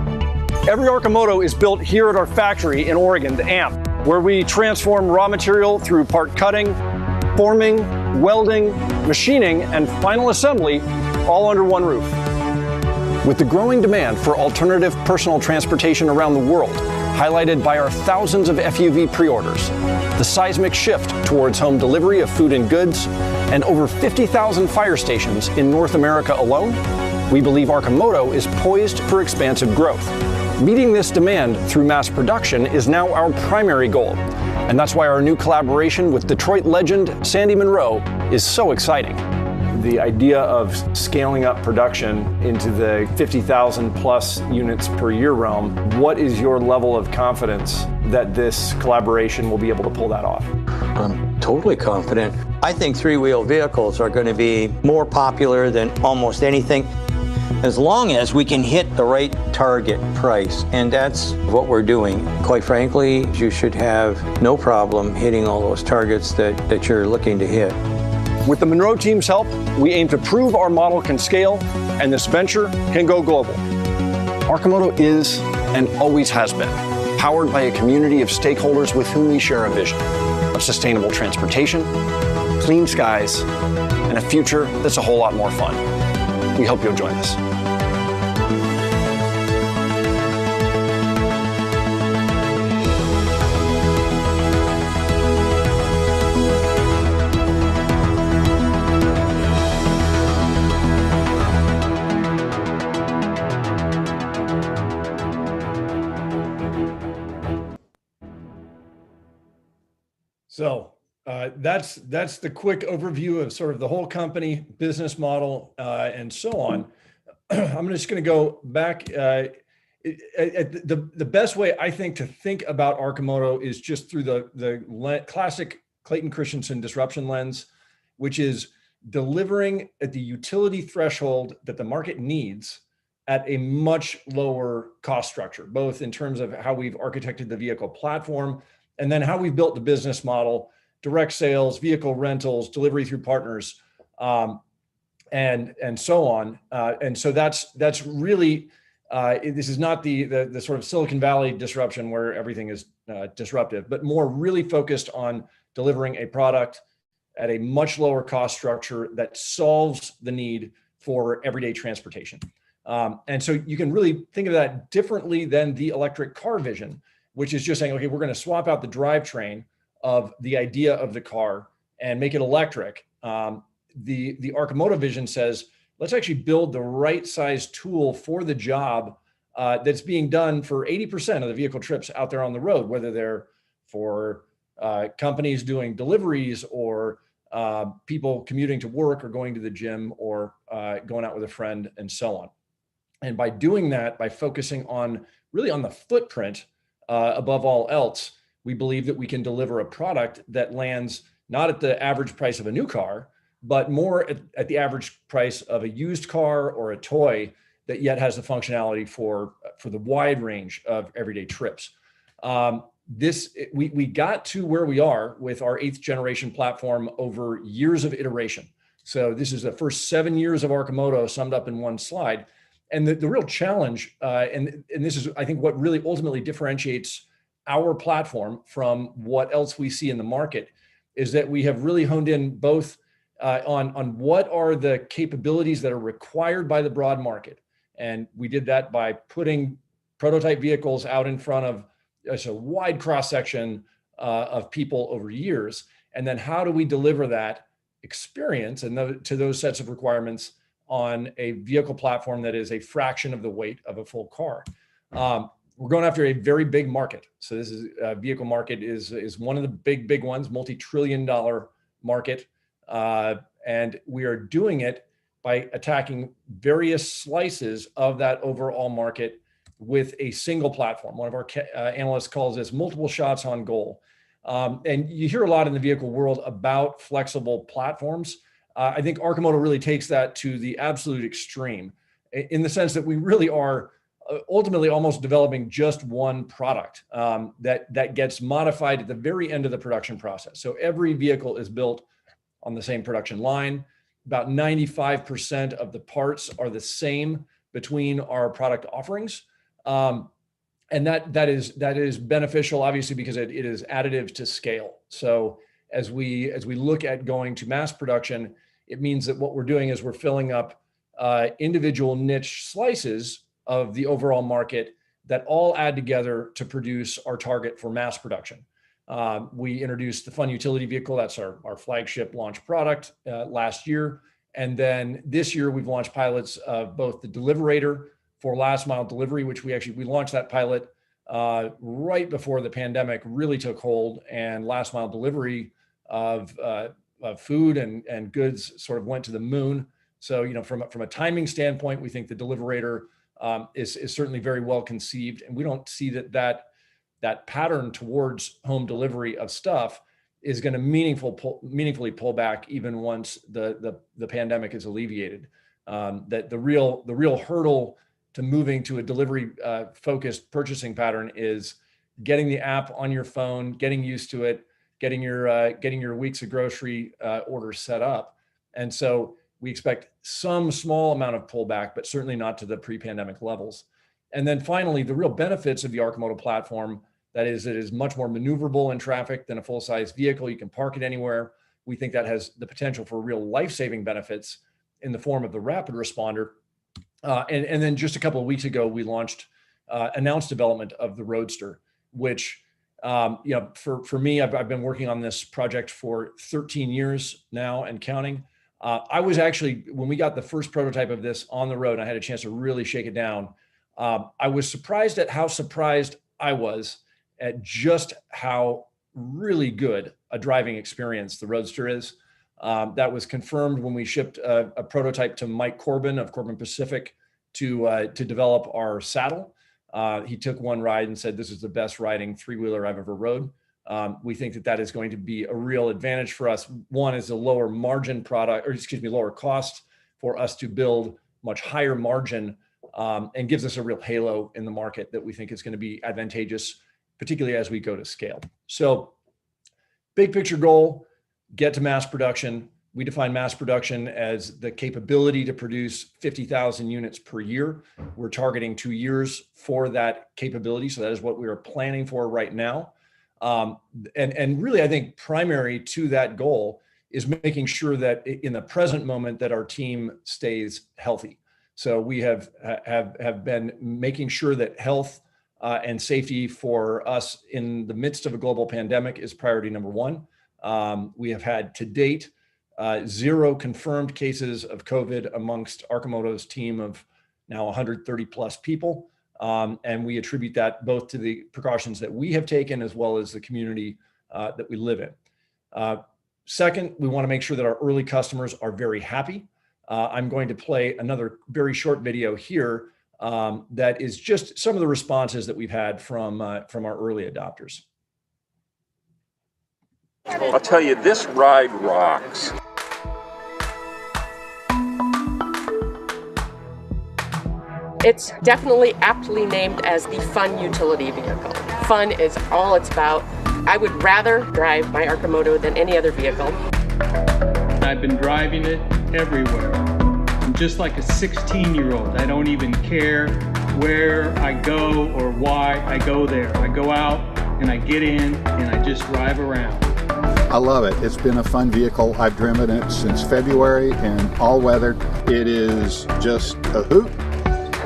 Every Arcimoto is built here at our factory in Oregon, the AMP, where we transform raw material through part cutting, forming, welding, machining, and final assembly, all under one roof. With the growing demand for alternative personal transportation around the world, highlighted by our thousands of FUV pre-orders, the seismic shift towards home delivery of food and goods, and over 50,000 fire stations in North America alone, we believe Arcimoto is poised for expansive growth. Meeting this demand through mass production is now our primary goal, and that's why our new collaboration with Detroit legend Sandy Munro is so exciting. The idea of scaling up production into the 50,000 plus units per year realm, what is your level of confidence that this collaboration will be able to pull that off? I'm totally confident. I think three-wheel vehicles are going to be more popular than almost anything, as long as we can hit the right target price. And that's what we're doing. Quite frankly, you should have no problem hitting all those targets that you're looking to hit. With the Munro team's help, we aim to prove our model can scale and this venture can go global. Arcimoto is and always has been powered by a community of stakeholders with whom we share a vision of sustainable transportation, clean skies, and a future that's a whole lot more fun. We hope you'll join us. So that's the quick overview of sort of the whole company, business model, and so on. I'm just going to go back. The best way I think to think about Arcimoto is just through the classic Clayton Christensen disruption lens, which is delivering at the utility threshold that the market needs at a much lower cost structure, both in terms of how we've architected the vehicle platform and then how we've built the business model, direct sales, vehicle rentals, delivery through partners, and so on. And so that's really, this is not the sort of Silicon Valley disruption where everything is disruptive, but more really focused on delivering a product at a much lower cost structure that solves the need for everyday transportation. And so you can really think of that differently than the electric car vision, which is just saying, okay, we're going to swap out the drivetrain of the idea of the car and make it electric. The Arcimoto vision says, let's actually build the right size tool for the job that's being done for 80% of the vehicle trips out there on the road, whether they're for companies doing deliveries or people commuting to work or going to the gym or going out with a friend and so on. And by doing that, by focusing on really on the footprint above all else, we believe that we can deliver a product that lands not at the average price of a new car, but more at the average price of a used car or a toy that yet has the functionality for the wide range of everyday trips. We got to where we are with our 8th generation platform over years of iteration. So this is the first 7 years of Arcimoto summed up in one slide. And the real challenge, and this is, I think, what really ultimately differentiates our platform from what else we see in the market, is that we have really honed in both on what are the capabilities that are required by the broad market. And we did that by putting prototype vehicles out in front of a wide cross-section of people over years. And then how do we deliver that experience and to those sets of requirements on a vehicle platform that is a fraction of the weight of a full car. We're going after a very big market. So this is vehicle market is one of the big ones, multi-trillion-dollar market. And we are doing it by attacking various slices of that overall market with a single platform. One of our analysts calls this multiple shots on goal. And you hear a lot in the vehicle world about flexible platforms. I think Arcimoto really takes that to the absolute extreme in the sense that we really are ultimately almost developing just one product that gets modified at the very end of the production process. So every vehicle is built on the same production line. About 95% of the parts are the same between our product offerings. And that is beneficial, obviously, because it is additive to scale. So as we look at going to mass production, it means that what we're doing is we're filling up individual niche slices of the overall market that all add together to produce our target for mass production. We introduced the Fun Utility Vehicle. That's our flagship launch product last year. And then this year we've launched pilots of both the Deliverator for last mile delivery, which we launched that pilot right before the pandemic really took hold, and last mile delivery of food and goods sort of went to the moon. So, from a timing standpoint, we think the Deliverator is certainly very well conceived, and we don't see that pattern towards home delivery of stuff is going to meaningfully pull back even once the pandemic is alleviated. That the real hurdle to moving to a delivery focused purchasing pattern is getting the app on your phone, getting used to it, getting your weeks of grocery orders set up. And so we expect some small amount of pullback, but certainly not to the pre-pandemic levels. And then finally, the real benefits of the Arcimoto platform That is, it is much more maneuverable in traffic than a full-size vehicle. You can park it anywhere. We think that has the potential for real life-saving benefits in the form of the rapid responder. And then just a couple of weeks ago, we announced development of the Roadster, which, for me, I've been working on this project for 13 years now and counting. I was actually, when we got the first prototype of this on the road, I had a chance to really shake it down. I was surprised at how surprised I was at just how really good a driving experience the Roadster is. That was confirmed when we shipped a prototype to Mike Corbin of Corbin Pacific to develop our saddle. He took one ride and said, "This is the best riding three-wheeler I've ever rode." We think that is going to be a real advantage for us. One is a lower margin product, lower cost for us to build, much higher margin, and gives us a real halo in the market that we think is going to be advantageous, particularly as we go to scale. So big picture goal, get to mass production. We define mass production as the capability to produce 50,000 units per year. We're targeting 2 years for that capability. So that is what we are planning for right now. And really, I think primary to that goal is making sure that in the present moment that our team stays healthy. So we have been making sure that health and safety for us in the midst of a global pandemic is priority number one. We have had to date 0 confirmed cases of COVID amongst Arcimoto's team of now 130 plus people. And we attribute that both to the precautions that we have taken as well as the community that we live in. Second, we want to make sure that our early customers are very happy. I'm going to play another very short video here that is just some of the responses that we've had from our early adopters. I'll tell you, this ride rocks. It's definitely aptly named as the fun utility vehicle. Fun is all it's about. I would rather drive my Arcimoto than any other vehicle. I've been driving it everywhere. I'm just like a 16-year-old. I don't even care where I go or why I go there. I go out and I get in and I just drive around. I love it. It's been a fun vehicle. I've driven it since February in all weather. It is just a hoot.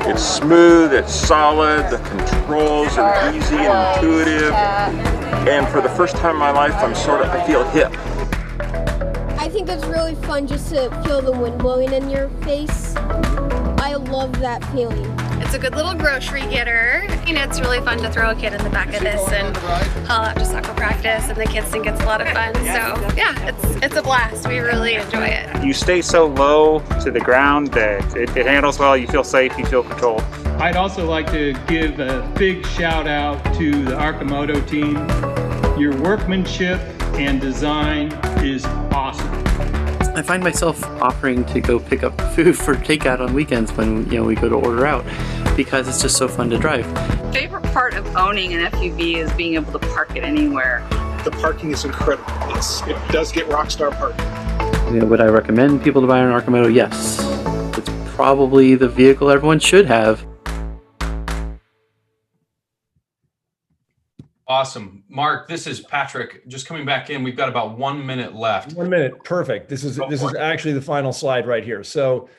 It's smooth, it's solid, the controls are easy and intuitive. And for the first time in my life, I feel hip. I think it's really fun just to feel the wind blowing in your face. I love that feeling. It's a good little grocery getter. It's really fun to throw a kid in the back of this and haul out to soccer practice, and the kids think it's a lot of fun. So yeah, it's a blast. We really enjoy it. You stay so low to the ground that it handles well. You feel safe, you feel controlled. I'd also like to give a big shout out to the Arcimoto team. Your workmanship and design is awesome. I find myself offering to go pick up food for takeout on weekends when we go to order out, because it's just so fun to drive. Favorite part of owning an FUV is being able to park it anywhere. The parking is incredible. It does get rock star parking. Would I recommend people to buy an Arcimoto? Yes. It's probably the vehicle everyone should have. Awesome. Mark, this is Patrick just coming back in. We've got about 1 minute left. 1 minute. Perfect. This is actually the final slide right here. So,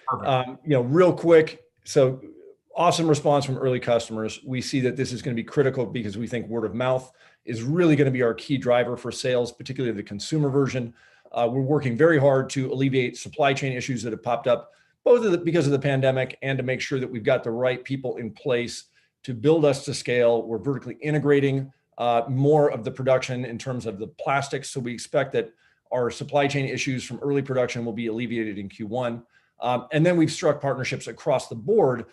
real quick. So awesome response from early customers. We see that this is going to be critical because we think word of mouth is really going to be our key driver for sales, particularly the consumer version. We're working very hard to alleviate supply chain issues that have popped up, both because of the pandemic and to make sure that we've got the right people in place to build us to scale. We're vertically integrating more of the production in terms of the plastics. So we expect that our supply chain issues from early production will be alleviated in Q1. And then we've struck partnerships across the board,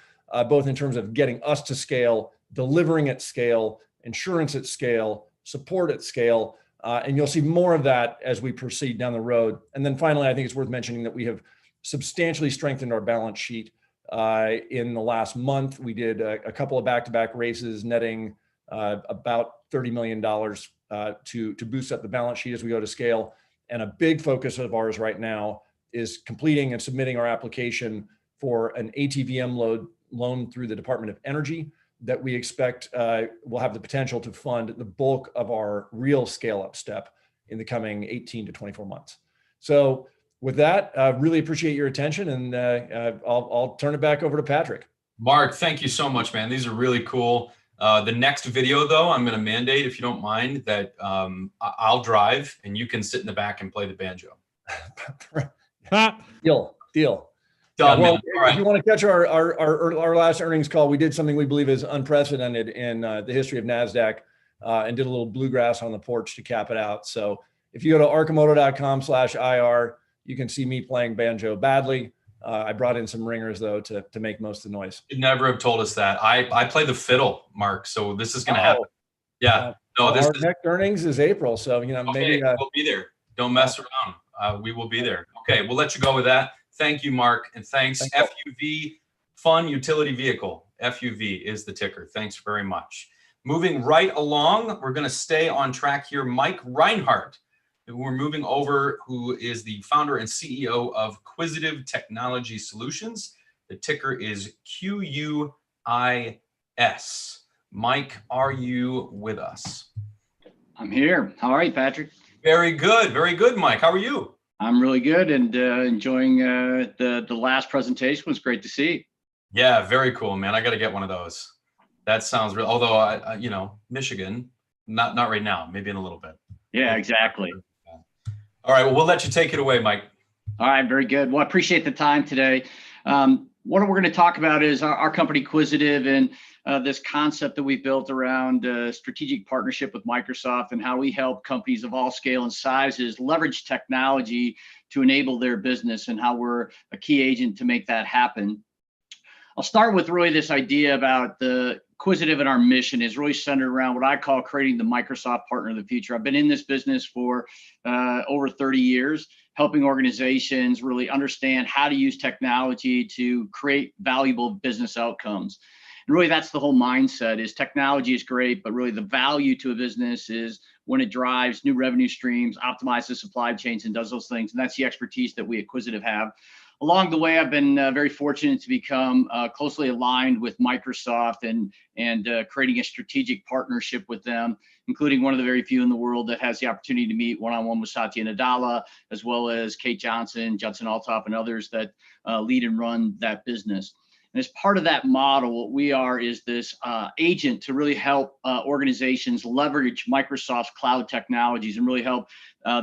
both in terms of getting us to scale, delivering at scale, insurance at scale, support at scale. And you'll see more of that as we proceed down the road. And then finally, I think it's worth mentioning that we have substantially strengthened our balance sheet. In the last month, we did a couple of back-to-back raises netting about $30 million to boost up the balance sheet as we go to scale. And a big focus of ours right now is completing and submitting our application for an ATVM loan through the Department of Energy. that we expect will have the potential to fund the bulk of our real scale up step in the coming 18 to 24 months. So with that, really appreciate your attention, and I'll turn it back over to Patrick. Mark, thank you so much, man. These are really cool. The next video, though, I'm going to mandate, if you don't mind, that I'll drive and you can sit in the back and play the banjo. Deal. Done, well, man. All right. If you want to catch our last earnings call, we did something we believe is unprecedented in the history of NASDAQ, and did a little bluegrass on the porch to cap it out. So if you go to arcimoto.com/IR, you can see me playing banjo badly. I brought in some ringers, though, to make most of the noise. You'd never have told us that. I play the fiddle, Mark, so this is going to happen. Yeah. No, our next earnings is April, so maybe we'll be there. Don't mess around. We will be there. Okay, we'll let you go with that. Thank you, Mark, and thanks. FUV, Fun Utility Vehicle. FUV is the ticker. Thanks very much. Moving right along, we're going to stay on track here. Mike Reinhardt, who we're moving over, who is the founder and CEO of Quisitive Technology Solutions. The ticker is QUIS. Mike, are you with us? I'm here. How are you, Patrick? Very good, Mike. How are you? I'm really good, and enjoying the last presentation. Was great to see. Yeah, very cool, man. I got to get one of those. That sounds real. Although Michigan, not right now. Maybe in a little bit. Yeah, exactly. All right. Well, we'll let you take it away, Mike. All right. Very good. Well, I appreciate the time today. What we're going to talk about is our company Quisitive, and this concept that we built around strategic partnership with Microsoft, and how we help companies of all scale and sizes leverage technology to enable their business, and how we're a key agent to make that happen. I'll start with really this idea about the Quisitive, and our mission is really centered around what I call creating the Microsoft partner of the future. I've been in this business for over 30 years, helping organizations really understand how to use technology to create valuable business outcomes. And really, that's the whole mindset. Is technology is great, but really the value to a business is when it drives new revenue streams, optimizes supply chains, and does those things. And that's the expertise that we at Quisitive have. Along the way, I've been very fortunate to become closely aligned with Microsoft, and creating a strategic partnership with them, including one of the very few in the world that has the opportunity to meet one-on-one with Satya Nadella, as well as Kate Johnson, Judson Althoff, and others that lead and run that business. And as part of that model, what we are is this agent to really help organizations leverage Microsoft's cloud technologies, and really help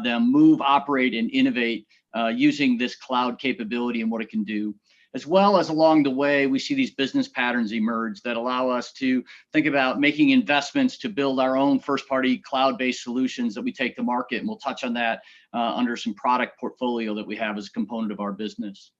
them move, operate, and innovate using this cloud capability and what it can do. As well as along the way, we see these business patterns emerge that allow us to think about making investments to build our own first-party cloud-based solutions that we take to market. And we'll touch on that under some product portfolio that we have as a component of our business.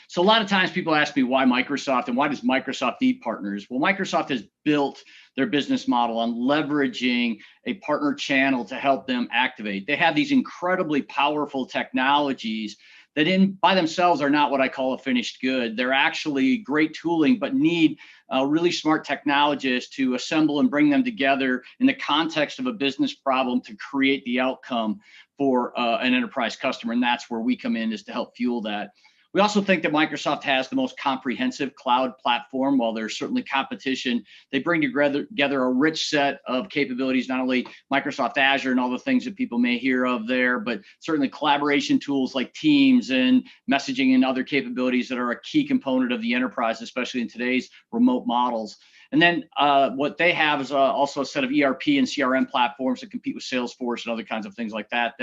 So a lot of times people ask me why Microsoft, and why does Microsoft need partners? Well, Microsoft has built their business model on leveraging a partner channel to help them activate. They have these incredibly powerful technologies that by themselves are not what I call a finished good. They're actually great tooling, but need really smart technologists to assemble and bring them together in the context of a business problem to create the outcome for an enterprise customer. And that's where we come in, is to help fuel that. We also think that Microsoft has the most comprehensive cloud platform. While there's certainly competition, they bring together a rich set of capabilities, not only Microsoft Azure and all the things that people may hear of there, but certainly collaboration tools like Teams and messaging and other capabilities that are a key component of the enterprise, especially in today's remote models. And then what they have is also a set of ERP and CRM platforms that compete with Salesforce and other kinds of things like that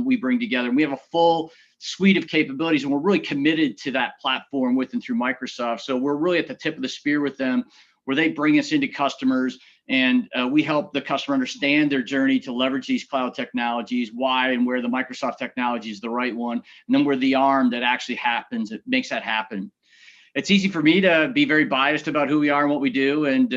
we bring together. And we have a full suite of capabilities, and we're really committed to that platform with and through Microsoft. So we're really at the tip of the spear with them, where they bring us into customers, and we help the customer understand their journey to leverage these cloud technologies, why and where the Microsoft technology is the right one, and then we're the arm that actually happens, it makes that happen. It's easy for me to be very biased about who we are and what we do, and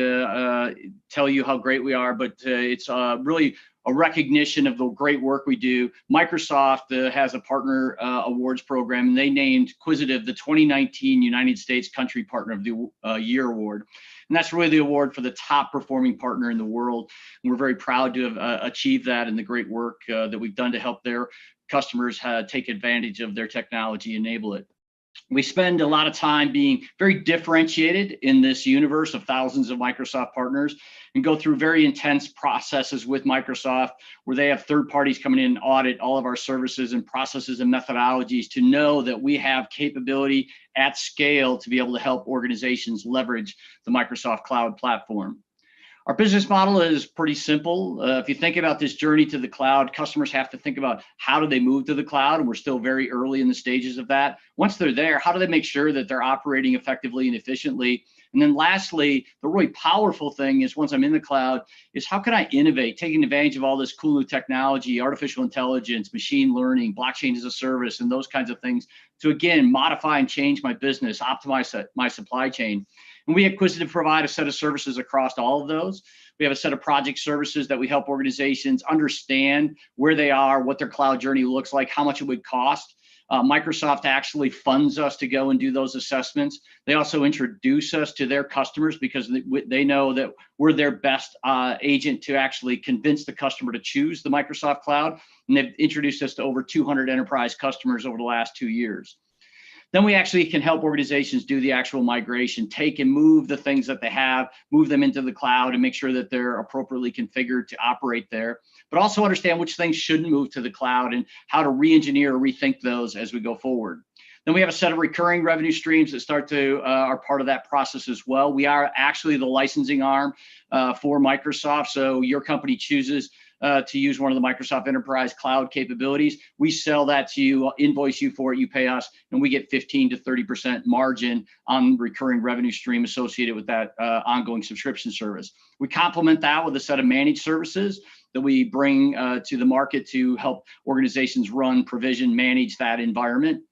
tell you how great we are, but it's really a recognition of the great work we do. Microsoft has a partner awards program, and they named Quisitive the 2019 United States Country Partner of the Year Award. And that's really the award for the top performing partner in the world. And we're very proud to have achieved that, and the great work that we've done to help their customers take advantage of their technology, enable it. We spend a lot of time being very differentiated in this universe of thousands of Microsoft partners and go through very intense processes with Microsoft where they have third parties coming in and audit all of our services and processes and methodologies to know that we have capability at scale to be able to help organizations leverage the Microsoft Cloud platform. Our business model is pretty simple. If you think about this journey to the cloud, customers have to think about how do they move to the cloud, and we're still very early in the stages of that. Once they're there, how do they make sure that they're operating effectively and efficiently? And then lastly, the really powerful thing is once I'm in the cloud is how can I innovate, taking advantage of all this cool new technology, artificial intelligence, machine learning, blockchain as a service, and those kinds of things to, again, modify and change my business, optimize my supply chain. And we at Quisitive provide a set of services across all of those. We have a set of project services that we help organizations understand where they are, what their cloud journey looks like, how much it would cost. Microsoft actually funds us to go and do those assessments. They also introduce us to their customers because they know that we're their best agent to actually convince the customer to choose the Microsoft Cloud. And they've introduced us to over 200 enterprise customers over the last 2 years. Then we actually can help organizations do the actual migration, take and move the things that they have, move them into the cloud and make sure that they're appropriately configured to operate there, but also understand which things shouldn't move to the cloud and how to re-engineer or rethink those as we go forward. Then we have a set of recurring revenue streams that start to are part of that process as well. We are actually the licensing arm for Microsoft. So your company chooses to use one of the Microsoft Enterprise Cloud capabilities. We sell that to you, invoice you for it, you pay us, and we get 15 to 30% margin on recurring revenue stream associated with that ongoing subscription service. We complement that with a set of managed services that we bring to the market to help organizations run, provision, manage that environment.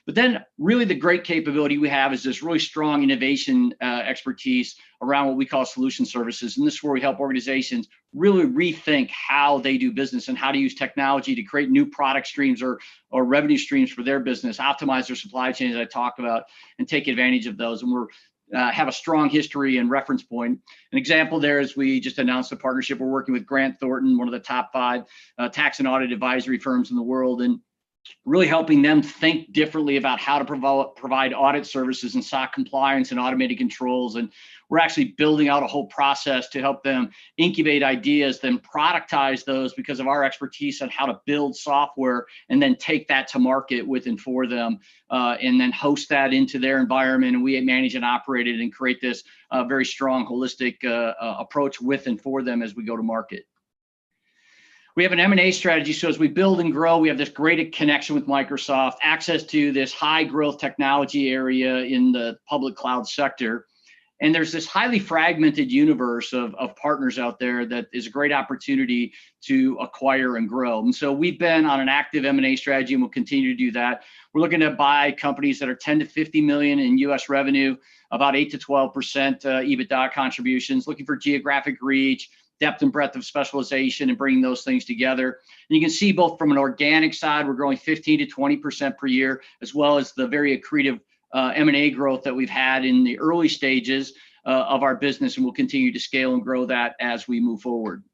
But then really the great capability we have is this really strong innovation expertise around what we call solution services. And this is where we help organizations really rethink how they do business and how to use technology to create new product streams or revenue streams for their business, optimize their supply chain, as I talked about, and take advantage of those. And we're have a strong history and reference point. An example there is we just announced a partnership. We're working with Grant Thornton, one of the top 5 tax and audit advisory firms in the world, and really helping them think differently about how to provide audit services and SOC compliance and automated controls. And we're actually building out a whole process to help them incubate ideas, then productize those because of our expertise on how to build software and then take that to market with and for them, and then host that into their environment. And we manage and operate it and create this very strong holistic approach with and for them as we go to market. We have an M&A strategy, so as we build and grow, we have this great connection with Microsoft, access to this high growth technology area in the public cloud sector. And there's this highly fragmented universe of partners out there that is a great opportunity to acquire and grow. And so we've been on an active M&A strategy and we'll continue to do that. We're looking to buy companies that are 10 to 50 million in US revenue, about 8 to 12% EBITDA contributions, looking for geographic reach, depth and breadth of specialization and bringing those things together. And you can see both from an organic side, we're growing 15 to 20% per year, as well as the very accretive M&A growth that we've had in the early stages of our business, and we'll continue to scale and grow that as we move forward.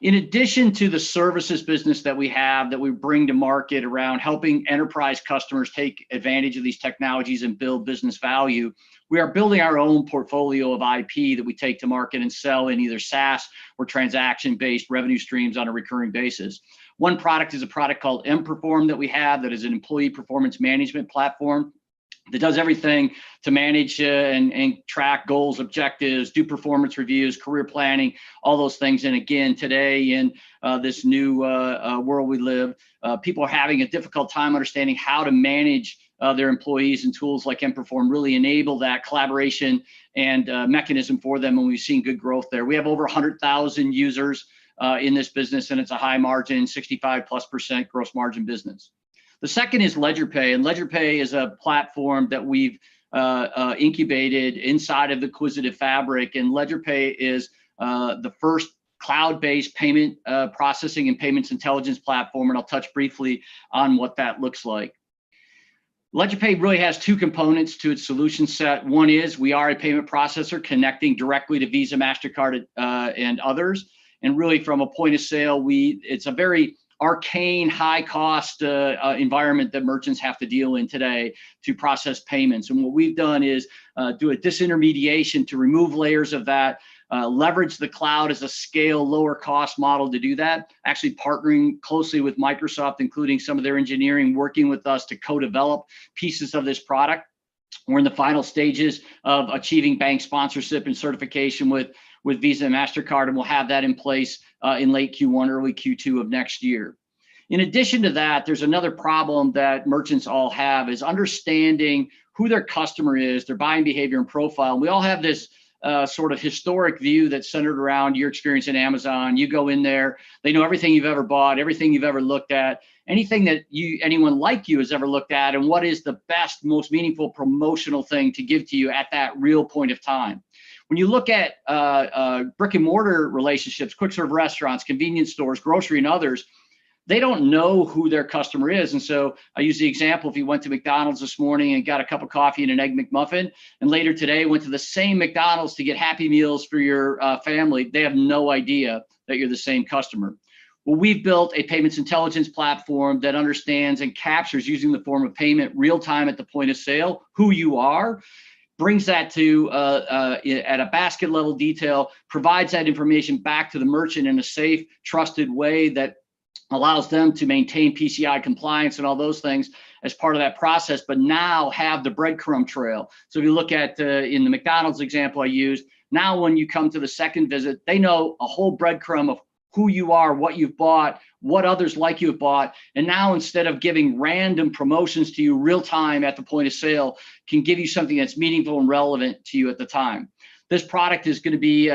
In addition to the services business that we have that we bring to market around helping enterprise customers take advantage of these technologies and build business value, we are building our own portfolio of IP that we take to market and sell in either SaaS or transaction-based revenue streams on a recurring basis. One product is a product called HempFusion that we have that is an employee performance management platform that does everything to manage and track goals, objectives, do performance reviews, career planning, all those things. And again, today in this new world we live, people are having a difficult time understanding how to manage their employees, and tools like HempFusion really enable that collaboration and mechanism for them, and we've seen good growth there. We have over 100,000 users in this business, and it's a high margin, 65+% gross margin business. The second is LedgerPay, and LedgerPay is a platform that we've incubated inside of the Quisitive fabric, and LedgerPay is the first cloud-based payment processing and payments intelligence platform, and I'll touch briefly on what that looks like. LedgerPay really has 2 components to its solution set. One is we are a payment processor connecting directly to Visa, MasterCard, and others. And really from a point of sale, it's a very arcane, high-cost environment that merchants have to deal in today to process payments. And what we've done is do a disintermediation to remove layers of that, leverage the cloud as a scale, lower cost model to do that, actually partnering closely with Microsoft, including some of their engineering, working with us to co-develop pieces of this product. We're in the final stages of achieving bank sponsorship and certification with Visa and MasterCard, and we'll have that in place in late Q1, early Q2 of next year. In addition to that, there's another problem that merchants all have is understanding who their customer is, their buying behavior and profile. And we all have this sort of historic view that's centered around your experience in Amazon. You go in there, they know everything you've ever bought, everything you've ever looked at, anything that anyone like you has ever looked at, and what is the best, most meaningful promotional thing to give to you at that real point of time. When you look at brick and mortar relationships, quick serve restaurants, convenience stores, grocery and others, they don't know who their customer is. And so I use the example, if you went to McDonald's this morning and got a cup of coffee and an Egg McMuffin, and later today went to the same McDonald's to get Happy Meals for your family, they have no idea that you're the same customer. Well, we've built a payments intelligence platform that understands and captures, using the form of payment real time at the point of sale, who you are, brings that to at a basket level detail, provides that information back to the merchant in a safe, trusted way that allows them to maintain PCI compliance and all those things as part of that process, but now have the breadcrumb trail. So if you look at in the McDonald's example I used, now when you come to the second visit, they know a whole breadcrumb of who you are, what you've bought, what others like you have bought. And now instead of giving random promotions to you real time at the point of sale, can give you something that's meaningful and relevant to you at the time. This product is going to be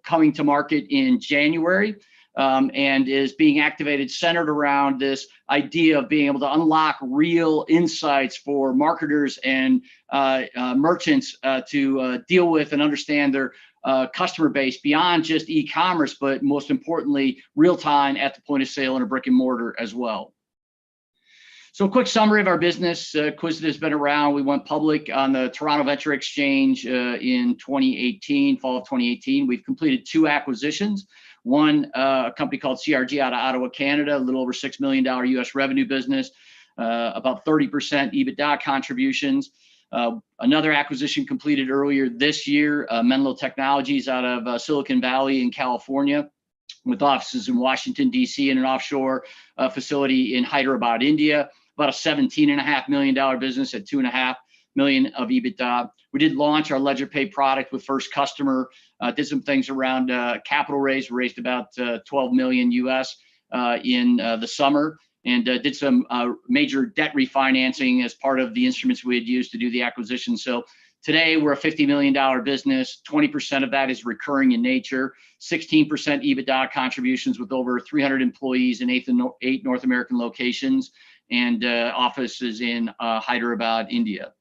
coming to market in January. And is being activated, centered around this idea of being able to unlock real insights for marketers and merchants to deal with and understand their customer base beyond just e-commerce, but most importantly, real time at the point of sale in a brick and mortar as well. So a quick summary of our business. Quisitive has been around. We went public on the Toronto Venture Exchange in 2018, fall of 2018. We've completed 2 acquisitions. One, a company called CRG out of Ottawa, Canada, a little over $6 million US revenue business, about 30% EBITDA contributions. Another acquisition completed earlier this year, Menlo Technologies out of Silicon Valley in California, with offices in Washington, DC, and an offshore facility in Hyderabad, India, about a $17.5 million business at $2.5 million of EBITDA. We did launch our LedgerPay product with first customer, did some things around capital raise, raised about 12 million US in the summer, and did some major debt refinancing as part of the instruments we had used to do the acquisition. So today we're a $50 million business, 20% of that is recurring in nature, 16% EBITDA contributions with over 300 employees in 8 North American locations, and offices in Hyderabad, India.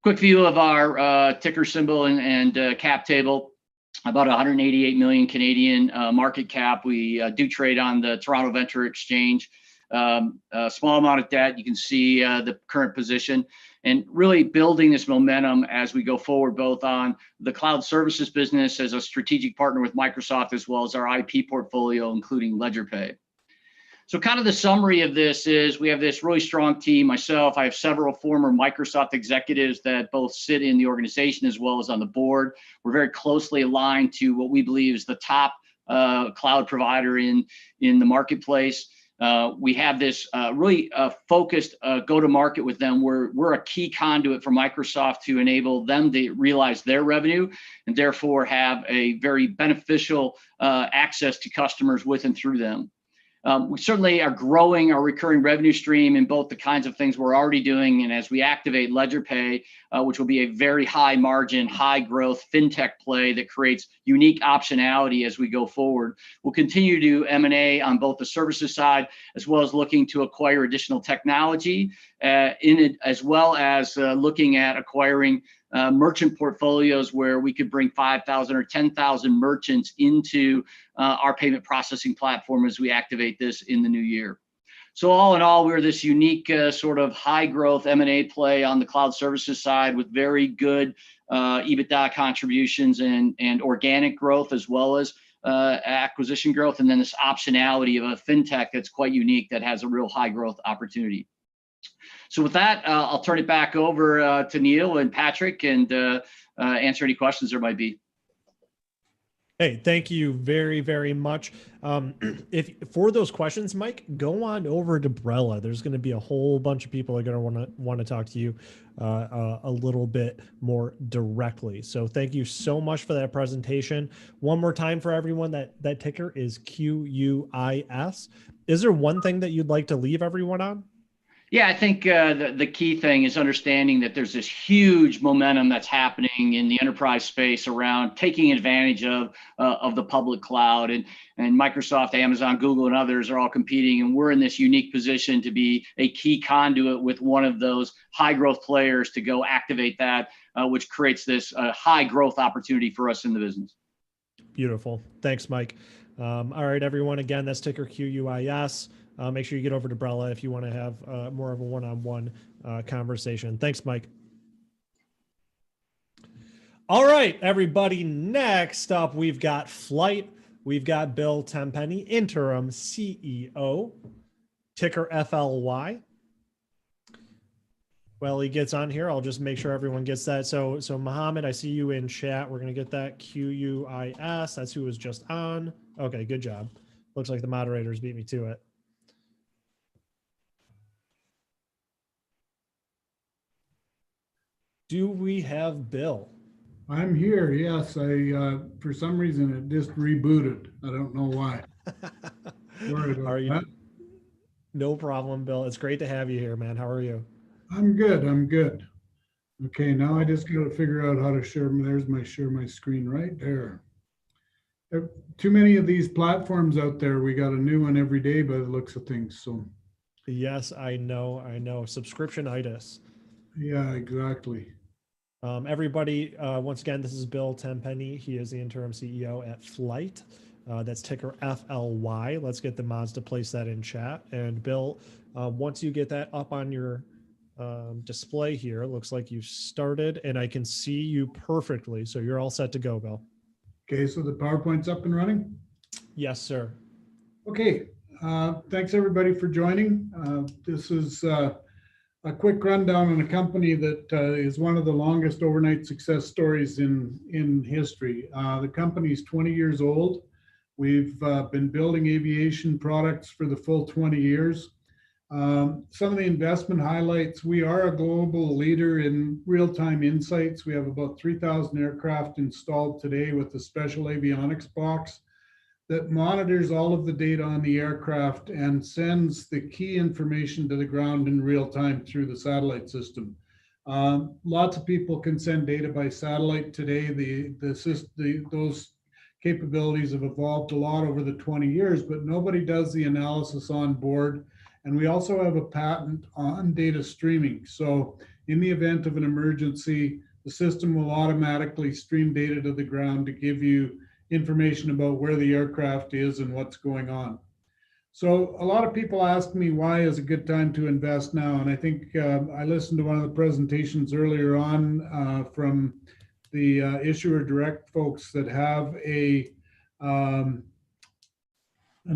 Quick view of our ticker symbol and cap table. About 188 million Canadian market cap. We do trade on the Toronto Venture Exchange. A small amount of debt. You can see the current position, and really building this momentum as we go forward, both on the cloud services business as a strategic partner with Microsoft, as well as our IP portfolio, including LedgerPay. So kind of the summary of this is we have this really strong team. Myself, I have several former Microsoft executives that both sit in the organization as well as on the board. We're very closely aligned to what we believe is the top cloud provider in the marketplace. We have this really focused go-to-market with them. We're a key conduit for Microsoft to enable them to realize their revenue and therefore have a very beneficial access to customers with and through them. We certainly are growing our recurring revenue stream in both the kinds of things we're already doing, and as we activate LedgerPay, which will be a very high margin, high growth fintech play that creates unique optionality as we go forward. We'll continue to do M&A on both the services side, as well as looking to acquire additional technology in it, as well as looking at acquiring merchant portfolios where we could bring 5,000 or 10,000 merchants into our payment processing platform as we activate this in the new year. So all in all, we're this unique sort of high growth M&A play on the cloud services side with very good EBITDA contributions and organic growth, as well as acquisition growth, and then this optionality of a fintech that's quite unique that has a real high growth opportunity. So with that, I'll turn it back over to Neil and Patrick and answer any questions there might be. Hey, thank you very, very much. If for those questions, Mike, go on over to Brella. There's going to be a whole bunch of people that are going to want to talk to you a little bit more directly. So thank you so much for that presentation. One more time for everyone, that ticker is QUIS. Is there one thing that you'd like to leave everyone on? Yeah, I think the key thing is understanding that there's this huge momentum that's happening in the enterprise space around taking advantage of the public cloud, and Microsoft, Amazon, Google, and others are all competing, and we're in this unique position to be a key conduit with one of those high growth players to go activate that, which creates this high growth opportunity for us in the business. Beautiful. Thanks, Mike. All right, everyone. Again, that's ticker QUIS. Make sure you get over to Brella if you want to have more of a one-on-one conversation. Thanks, Mike. All right, everybody. Next up, we've got FLYHT. We've got Bill Tenpenny, interim CEO, ticker FLY. Well, he gets on here. I'll just make sure everyone gets that. So Mohammed, I see you in chat. We're going to get that QUIS. That's who was just on. Okay, good job. Looks like the moderators beat me to it. Do we have Bill? I'm here. Yes, I for some reason it just rebooted. I don't know why. Sorry about that. No problem, Bill. It's great to have you here, man. How are you? I'm good. I'm good. Okay, now I just got to figure out how to share. There's my share my screen right there. There are too many of these platforms out there. We got a new one every day by the looks of things. So. Yes, I know. Subscription-itis. Yeah, exactly. Everybody, once again, this is Bill Tenpenny. He is the interim CEO at FLYHT. That's ticker FLY. Let's get the mods to place that in chat. And Bill, once you get that up on your display here, it looks like you've started, and I can see you perfectly. So you're all set to go, Bill. Okay, so the PowerPoint's up and running? Yes, sir. Okay, thanks everybody for joining. This is a quick rundown on a company that is one of the longest overnight success stories in history. The company is 20 years old. We've been building aviation products for the full 20 years. Some of the investment highlights: we are a global leader in real-time insights. We have about 3,000 aircraft installed today with a special avionics box that monitors all of the data on the aircraft and sends the key information to the ground in real time through the satellite system. Lots of people can send data by satellite today. Those capabilities have evolved a lot over the 20 years, but nobody does the analysis on board. And we also have a patent on data streaming. So in the event of an emergency, the system will automatically stream data to the ground to give you information about where the aircraft is and what's going on. So a lot of people ask me why is a good time to invest now, and I think I listened to one of the presentations earlier on from the Issuer Direct folks that have an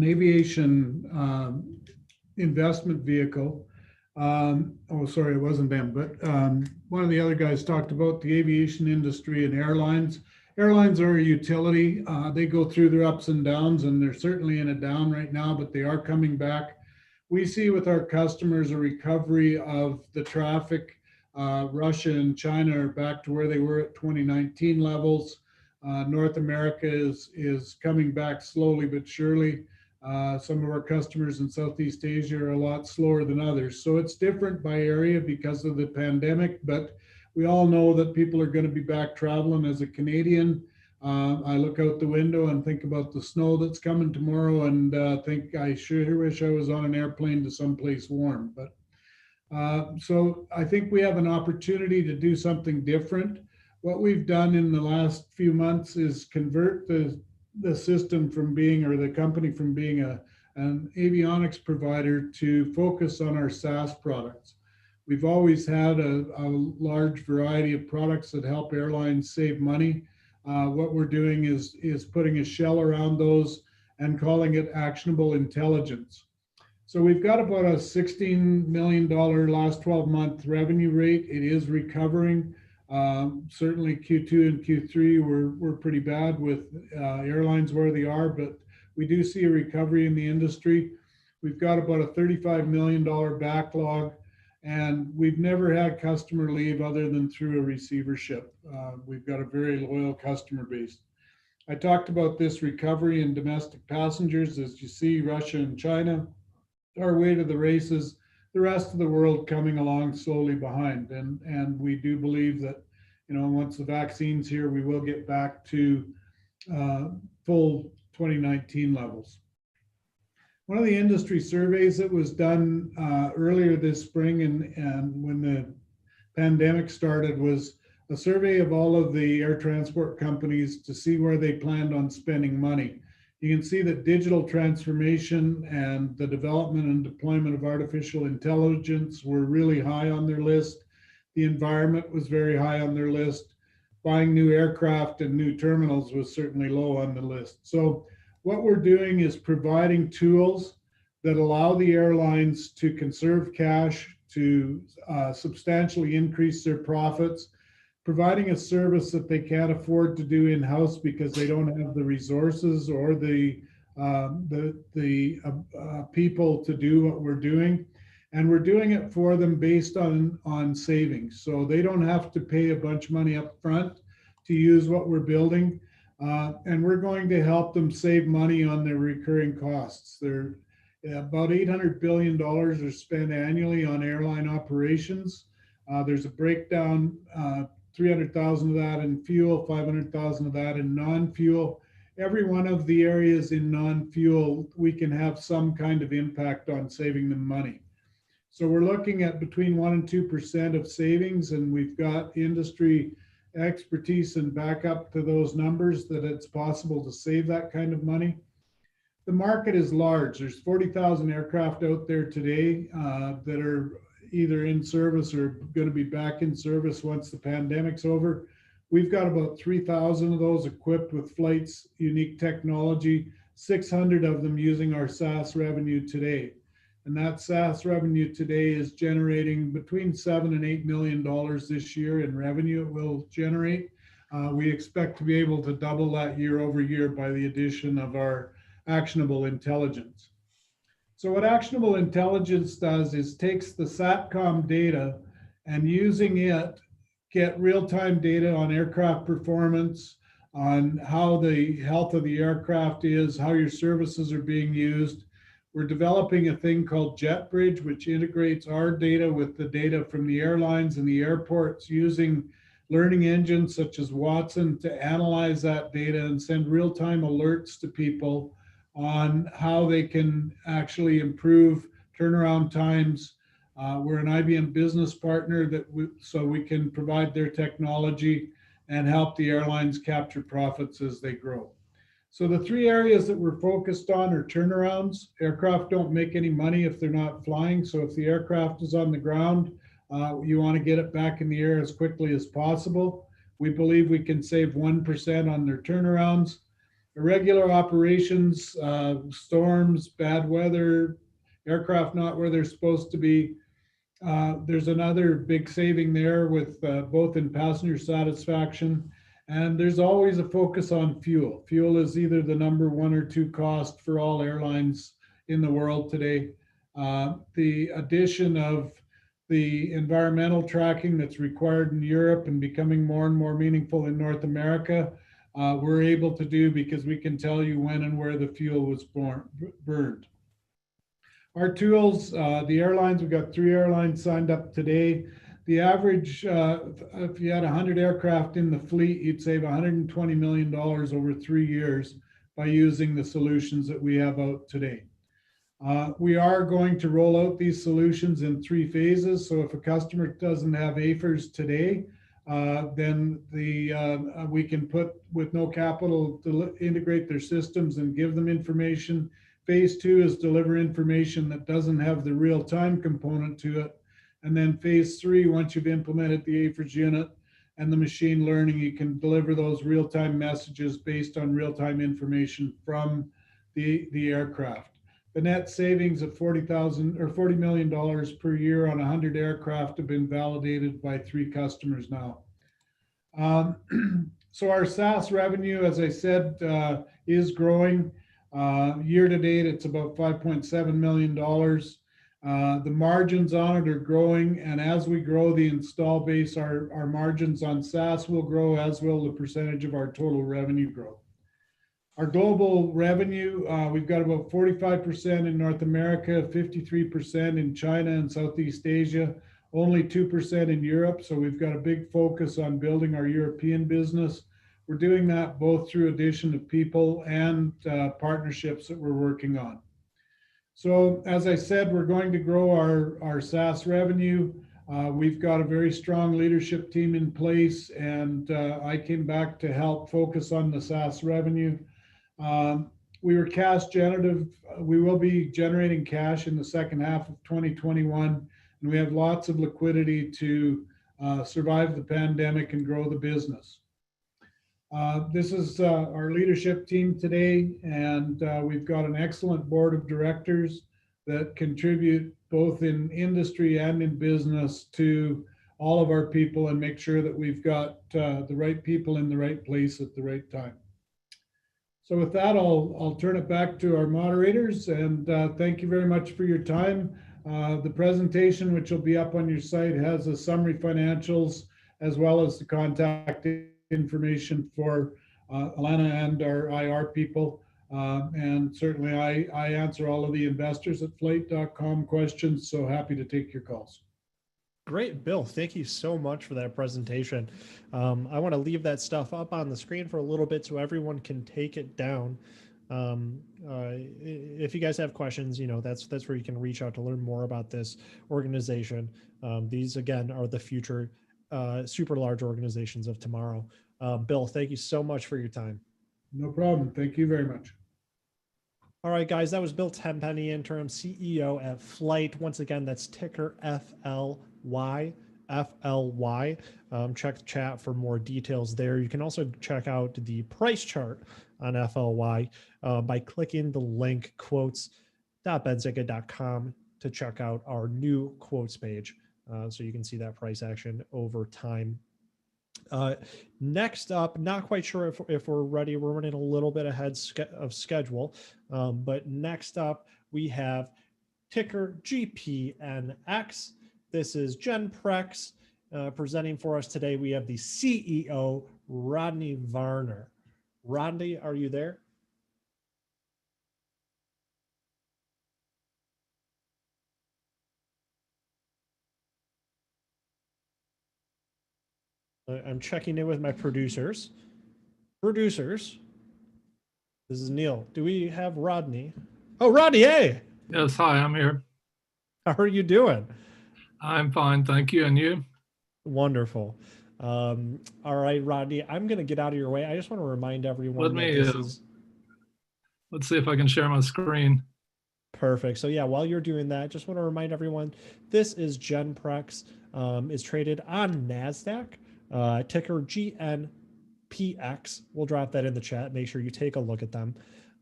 aviation investment vehicle. Oh, sorry, it wasn't them, but one of the other guys talked about the aviation industry and airlines. Airlines are a utility. They go through their ups and downs, and they're certainly in a down right now, but they are coming back. We see with our customers a recovery of the traffic. Russia and China are back to where they were at 2019 levels. North America is coming back slowly but surely. Some of our customers in Southeast Asia are a lot slower than others. So it's different by area because of the pandemic, but we all know that people are going to be back traveling. As a Canadian, I look out the window and think about the snow that's coming tomorrow and think I sure wish I was on an airplane to someplace warm. But so I think we have an opportunity to do something different. What we've done in the last few months is convert the system from being, or the company from being an avionics provider to focus on our SaaS products. We've always had a large variety of products that help airlines save money. What we're doing is putting a shell around those and calling it actionable intelligence. So we've got about a $16 million last 12-month revenue rate. It is recovering. Certainly Q2 and Q3 were pretty bad with airlines where they are, but we do see a recovery in the industry. We've got about a $35 million backlog, and we've never had customer leave other than through a receivership. We've got a very loyal customer base. I talked about this recovery in domestic passengers. As you see, Russia and China are way to the races, the rest of the world coming along slowly behind. And we do believe that, you know, once the vaccine's here, we will get back to full 2019 levels. One of the industry surveys that was done earlier this spring and when the pandemic started was a survey of all of the air transport companies to see where they planned on spending money. You can see that digital transformation and the development and deployment of artificial intelligence were really high on their list. The environment was very high on their list. Buying new aircraft and new terminals was certainly low on the list. So what we're doing is providing tools that allow the airlines to conserve cash, to substantially increase their profits, providing a service that they can't afford to do in-house because they don't have the resources or the people to do what we're doing. And we're doing it for them based on savings. So they don't have to pay a bunch of money up front to use what we're building. And we're going to help them save money on their recurring costs. They're about $800 billion are spent annually on airline operations. There's a breakdown, 300,000 of that in fuel, 500,000 of that in non-fuel. Every one of the areas in non-fuel, we can have some kind of impact on saving them money. So we're looking at between 1% and 2% of savings, and we've got industry expertise and backup to those numbers that it's possible to save that kind of money. The market is large. There's 40,000 aircraft out there today that are either in service or going to be back in service once the pandemic's over. We've got about 3,000 of those equipped with FLYHT's unique technology, 600 of them using our SaaS revenue today. And that SaaS revenue today is generating between $7 and $8 million this year in revenue it will generate. We expect to be able to double that year over year by the addition of our actionable intelligence. So what actionable intelligence does is takes the SATCOM data and using it, get real-time data on aircraft performance, on how the health of the aircraft is, how your services are being used. We're developing a thing called JetBridge, which integrates our data with the data from the airlines and the airports using learning engines such as Watson to analyze that data and send real-time alerts to people on how they can actually improve turnaround times. We're an IBM business partner so we can provide their technology and help the airlines capture profits as they grow. So the three areas that we're focused on are turnarounds. Aircraft don't make any money if they're not flying. So if the aircraft is on the ground, you want to get it back in the air as quickly as possible. We believe we can save 1% on their turnarounds. Irregular operations, storms, bad weather, aircraft not where they're supposed to be. There's another big saving there with both in passenger satisfaction. And there's always a focus on fuel. Fuel is either the number 1 or 2 cost for all airlines in the world today. The addition of the environmental tracking that's required in Europe and becoming more and more meaningful in North America, we're able to do because we can tell you when and where the fuel was burned. Our tools, the airlines, we've got 3 airlines signed up today. The average, if you had 100 aircraft in the fleet, you'd save $120 million over 3 years by using the solutions that we have out today. We are going to roll out these solutions in 3 phases. So if a customer doesn't have AFIRS today, then we can put with no capital to integrate their systems and give them information. Phase 2 is deliver information that doesn't have the real-time component to it. And then phase 3, once you've implemented the AFIRS unit and the machine learning, you can deliver those real-time messages based on real-time information from the aircraft. The net savings of $40 million per year on 100 aircraft have been validated by 3 customers now. So our SaaS revenue, as I said, is growing. Year to date, it's about $5.7 million. The margins on it are growing, and as we grow the install base, our margins on SaaS will grow, as will the percentage of our total revenue growth. Our global revenue, we've got about 45% in North America, 53% in China and Southeast Asia, only 2% in Europe. So we've got a big focus on building our European business. We're doing that both through addition of people and partnerships that we're working on. So as I said, we're going to grow our SaaS revenue. We've got a very strong leadership team in place, and I came back to help focus on the SaaS revenue. We were cash generative. We will be generating cash in the second half of 2021, and we have lots of liquidity to survive the pandemic and grow the business. This is our leadership team today, and we've got an excellent board of directors that contribute both in industry and in business to all of our people and make sure that we've got the right people in the right place at the right time. So with that, I'll turn it back to our moderators, and thank you very much for your time. The presentation, which will be up on your site, has a summary financials as well as the contact information for Alana and our IR people. And certainly I answer all of the investors at FLYHT.com questions, so happy to take your calls. Great, Bill. Thank you so much for that presentation. I want to leave that stuff up on the screen for a little bit so everyone can take it down. If you guys have questions, that's where you can reach out to learn more about this organization. These, again, are the future super large organizations of tomorrow. Bill, thank you so much for your time. No problem. Thank you very much. All right, guys, that was Bill Tenpenny, interim CEO at FLYHT. Once again, that's ticker FLY. Check the chat for more details there. You can also check out the price chart on FLY by clicking the link quotes.benzinga.com to check out our new quotes page. So you can see that price action over time. Next up, not quite sure if we're ready. We're running a little bit ahead of schedule. But next up, we have ticker GPNX. This is GenPrex. Presenting for us today, we have the CEO, Rodney Varner. Rodney, are you there? I'm checking in with my producers. This is Neil. Do we have Rodney? Oh, Rodney, hey. Yes, hi, I'm here. How are you doing? I'm fine, thank you. And you? Wonderful. All right, Rodney, I'm going to get out of your way. I just want to remind everyone let's see if I can share my screen. Perfect. So yeah, while you're doing that, just want to remind everyone, this is GenPrex. It's traded on NASDAQ. Ticker GNPX. We'll drop that in the chat. Make sure you take a look at them.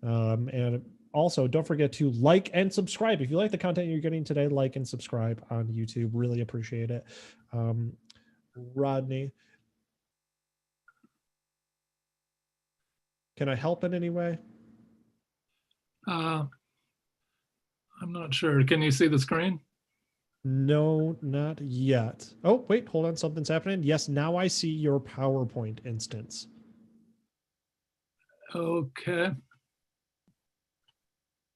And also, don't forget to like and subscribe. If you like the content you're getting today, like and subscribe on YouTube. Really appreciate it. Rodney, can I help in any way? I'm not sure. Can you see the screen? No, not yet. Oh, wait, hold on. Something's happening. Yes, now I see your PowerPoint instance. Okay.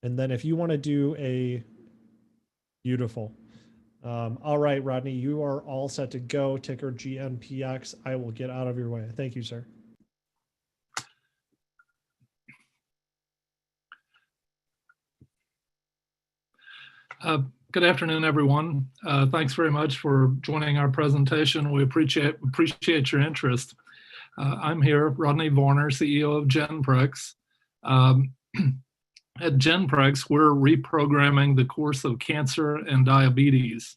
And then if you want to do a beautiful. All right, Rodney, you are all set to go. Ticker GNPX. I will get out of your way. Thank you, sir. Good afternoon, everyone. Thanks very much for joining our presentation. We appreciate your interest. I'm here, Rodney Varner, CEO of GenPrex. At GenPrex, we're reprogramming the course of cancer and diabetes.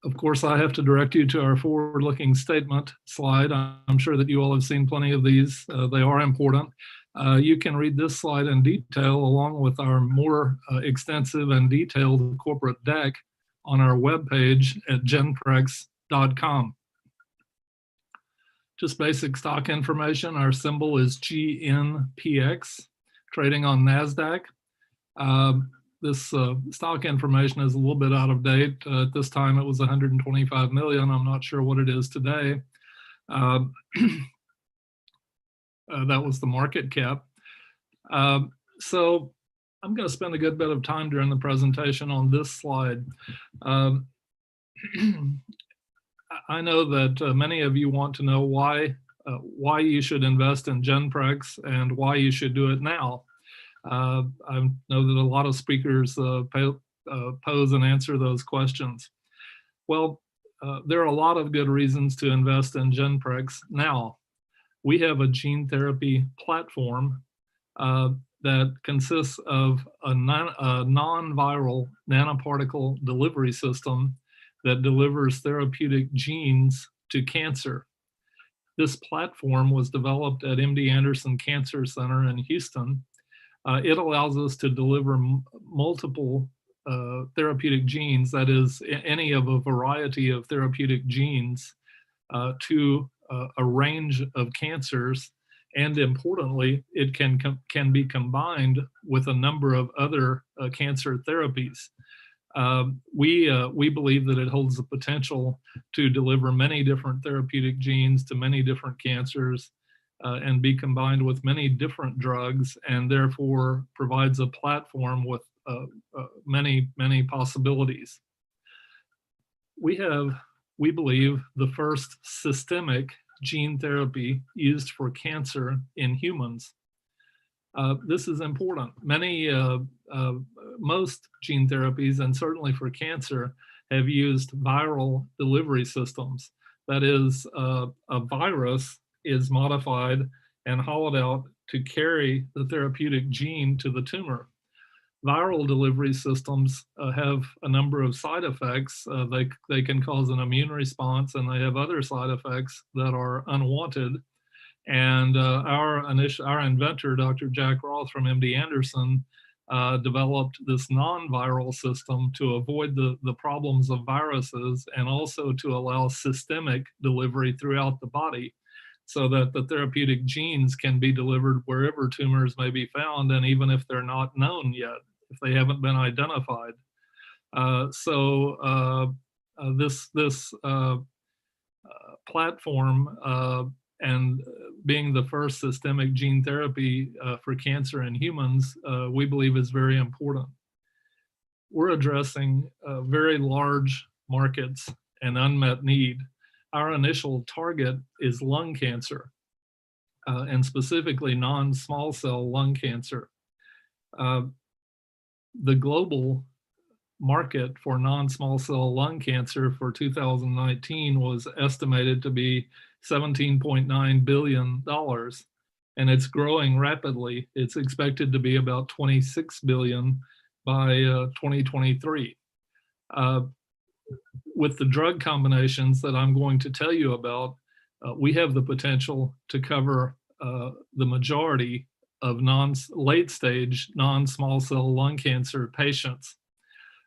Of course, I have to direct you to our forward-looking statement slide. I'm sure that you all have seen plenty of these. They are important. You can read this slide in detail along with our more extensive and detailed corporate deck on our webpage at genprex.com. Just basic stock information. Our symbol is GNPX, trading on NASDAQ. This stock information is a little bit out of date. At this time, it was 125 million. I'm not sure what it is today. That was the market cap. So I'm going to spend a good bit of time during the presentation on this slide. I know that many of you want to know why you should invest in Genprex and why you should do it now. I know that a lot of speakers pose and answer those questions. Well, there are a lot of good reasons to invest in Genprex now. We have a gene therapy platform that consists of a non-viral nanoparticle delivery system that delivers therapeutic genes to cancer. This platform was developed at MD Anderson Cancer Center in Houston. It allows us to deliver multiple therapeutic genes, that is, any of a variety of therapeutic genes to a range of cancers. And importantly, it can be combined with a number of other cancer therapies. We believe that it holds the potential to deliver many different therapeutic genes to many different cancers and be combined with many different drugs, and therefore provides a platform with many possibilities. We have, we believe, the first systemic gene therapy used for cancer in humans. This is important. Most gene therapies, and certainly for cancer, have used viral delivery systems. That is, a virus is modified and hollowed out to carry the therapeutic gene to the tumor. Viral delivery systems have a number of side effects. They can cause an immune response, and they have other side effects that are unwanted. And our inventor, Dr. Jack Roth from MD Anderson, developed this non-viral system to avoid the problems of viruses, and also to allow systemic delivery throughout the body, so that the therapeutic genes can be delivered wherever tumors may be found, and even if they're not known yet, if they haven't been identified. This platform and being the first systemic gene therapy for cancer in humans, we believe is very important. We're addressing very large markets and unmet need. Our initial target is lung cancer, and specifically non-small cell lung cancer. The global market for non-small cell lung cancer for 2019 was estimated to be $17.9 billion, and it's growing rapidly. It's expected to be about $26 billion by 2023. With the drug combinations that I'm going to tell you about, we have the potential to cover the majority of late-stage non-small cell lung cancer patients.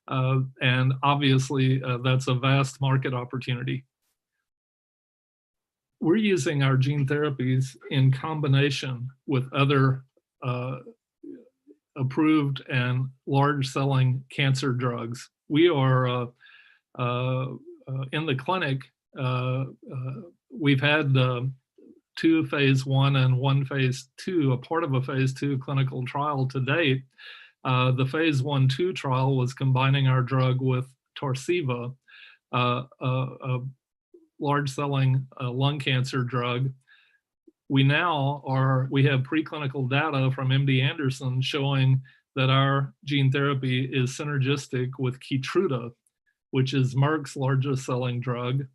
And obviously, that's a vast market opportunity. We're using our gene therapies in combination with other approved and large-selling cancer drugs. We are in the clinic. We've had 2 phase 1 and 1 phase 2, a part of a phase 2 clinical trial to date. The phase 1/2 trial was combining our drug with Tarceva, a large-selling lung cancer drug. We have preclinical data from MD Anderson showing that our gene therapy is synergistic with Keytruda, which is Merck's largest selling drug,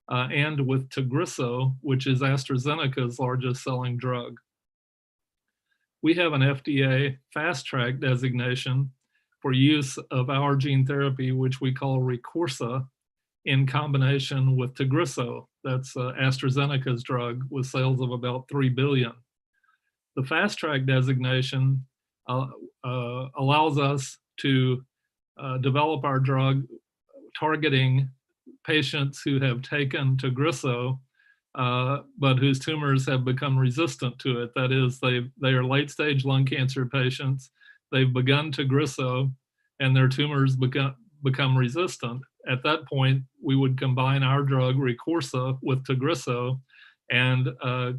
and with Tagrisso, which is AstraZeneca's largest selling drug. We have an FDA fast track designation for use of our gene therapy, which we call Recorsa, in combination with Tagrisso. That's AstraZeneca's drug with sales of about $3 billion. The fast track designation allows us to develop our drug targeting patients who have taken Tagrisso, but whose tumors have become resistant to it. That is, they are late-stage lung cancer patients. They've begun Tagrisso, and their tumors become resistant. At that point, we would combine our drug, Recorsa, with Tagrisso and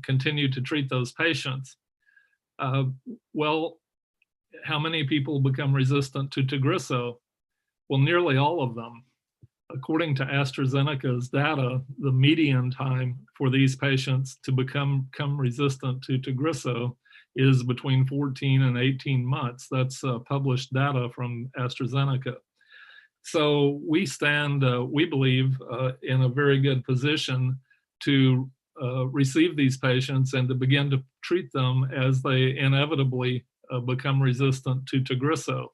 continue to treat those patients. Well, how many people become resistant to Tagrisso? Well, nearly all of them. According to AstraZeneca's data, the median time for these patients to become resistant to Tagrisso is between 14 and 18 months. That's published data from AstraZeneca. So we stand, we believe, in a very good position to receive these patients and to begin to treat them as they inevitably become resistant to Tagrisso.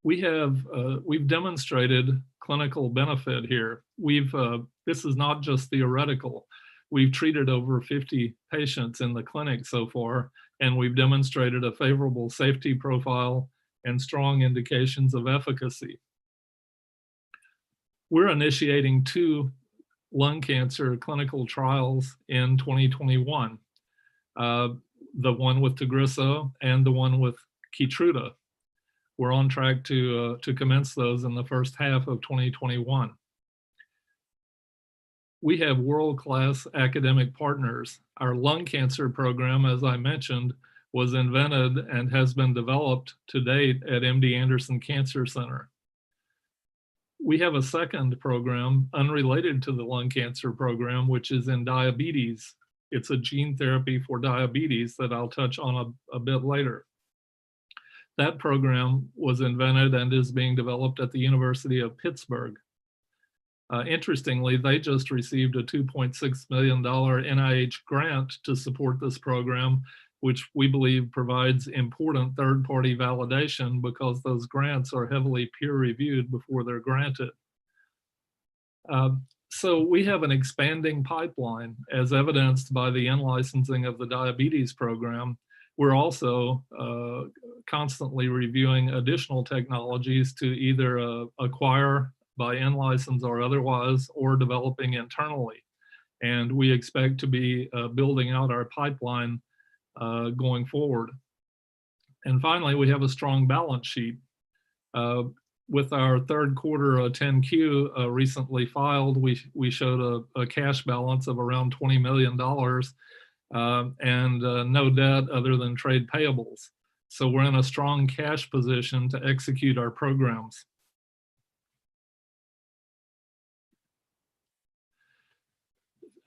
We've demonstrated clinical benefit here. This is not just theoretical. We've treated over 50 patients in the clinic so far, and we've demonstrated a favorable safety profile and strong indications of efficacy. We're initiating 2 lung cancer clinical trials in 2021, the one with Tagrisso and the one with Keytruda. We're on track to commence those in the first half of 2021. We have world-class academic partners. Our lung cancer program, as I mentioned, was invented and has been developed to date at MD Anderson Cancer Center. We have a second program unrelated to the lung cancer program, which is in diabetes. It's a gene therapy for diabetes that I'll touch on a bit later. That program was invented and is being developed at the University of Pittsburgh. Interestingly, they just received a $2.6 million NIH grant to support this program, which we believe provides important third-party validation because those grants are heavily peer-reviewed before they're granted. So we have an expanding pipeline as evidenced by the in-licensing of the diabetes program. We're also constantly reviewing additional technologies to either acquire by in-license or otherwise, or developing internally. And we expect to be building out our pipeline going forward. And finally, we have a strong balance sheet. With our third quarter 10Q recently filed, we showed a cash balance of around $20 million and no debt other than trade payables. So we're in a strong cash position to execute our programs.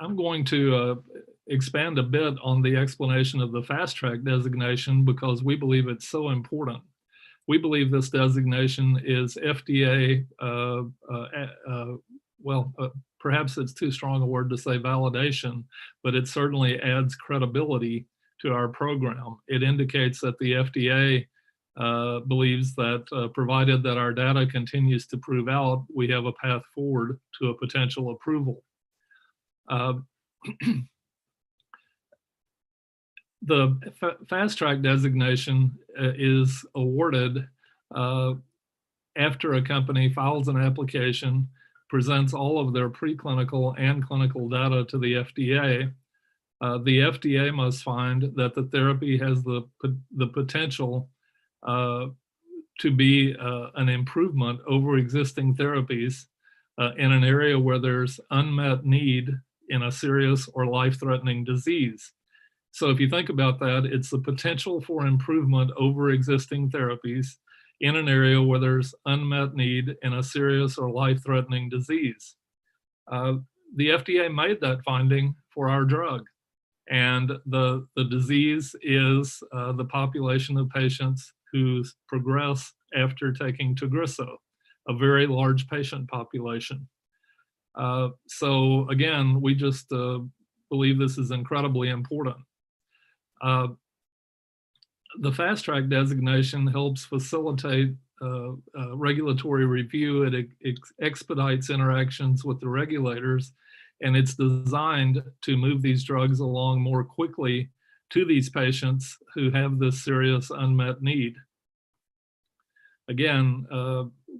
I'm going to expand a bit on the explanation of the fast track designation because we believe it's so important. We believe this designation is FDA, perhaps it's too strong a word to say validation, but it certainly adds credibility to our program. It indicates that the FDA believes that provided that our data continues to prove out, we have a path forward to a potential approval. The fast track designation is awarded after a company files an application, presents all of their preclinical and clinical data to the FDA. The FDA must find that the therapy has the potential to be an improvement over existing therapies in an area where there's unmet need in a serious or life-threatening disease. So if you think about that, it's the potential for improvement over existing therapies in an area where there's unmet need in a serious or life-threatening disease. The FDA made that finding for our drug. And the disease is the population of patients who progress after taking Tagrisso, a very large patient population. So again, we just believe this is incredibly important. The fast track designation helps facilitate regulatory review. It expedites interactions with the regulators, and it's designed to move these drugs along more quickly to these patients who have this serious unmet need. Again,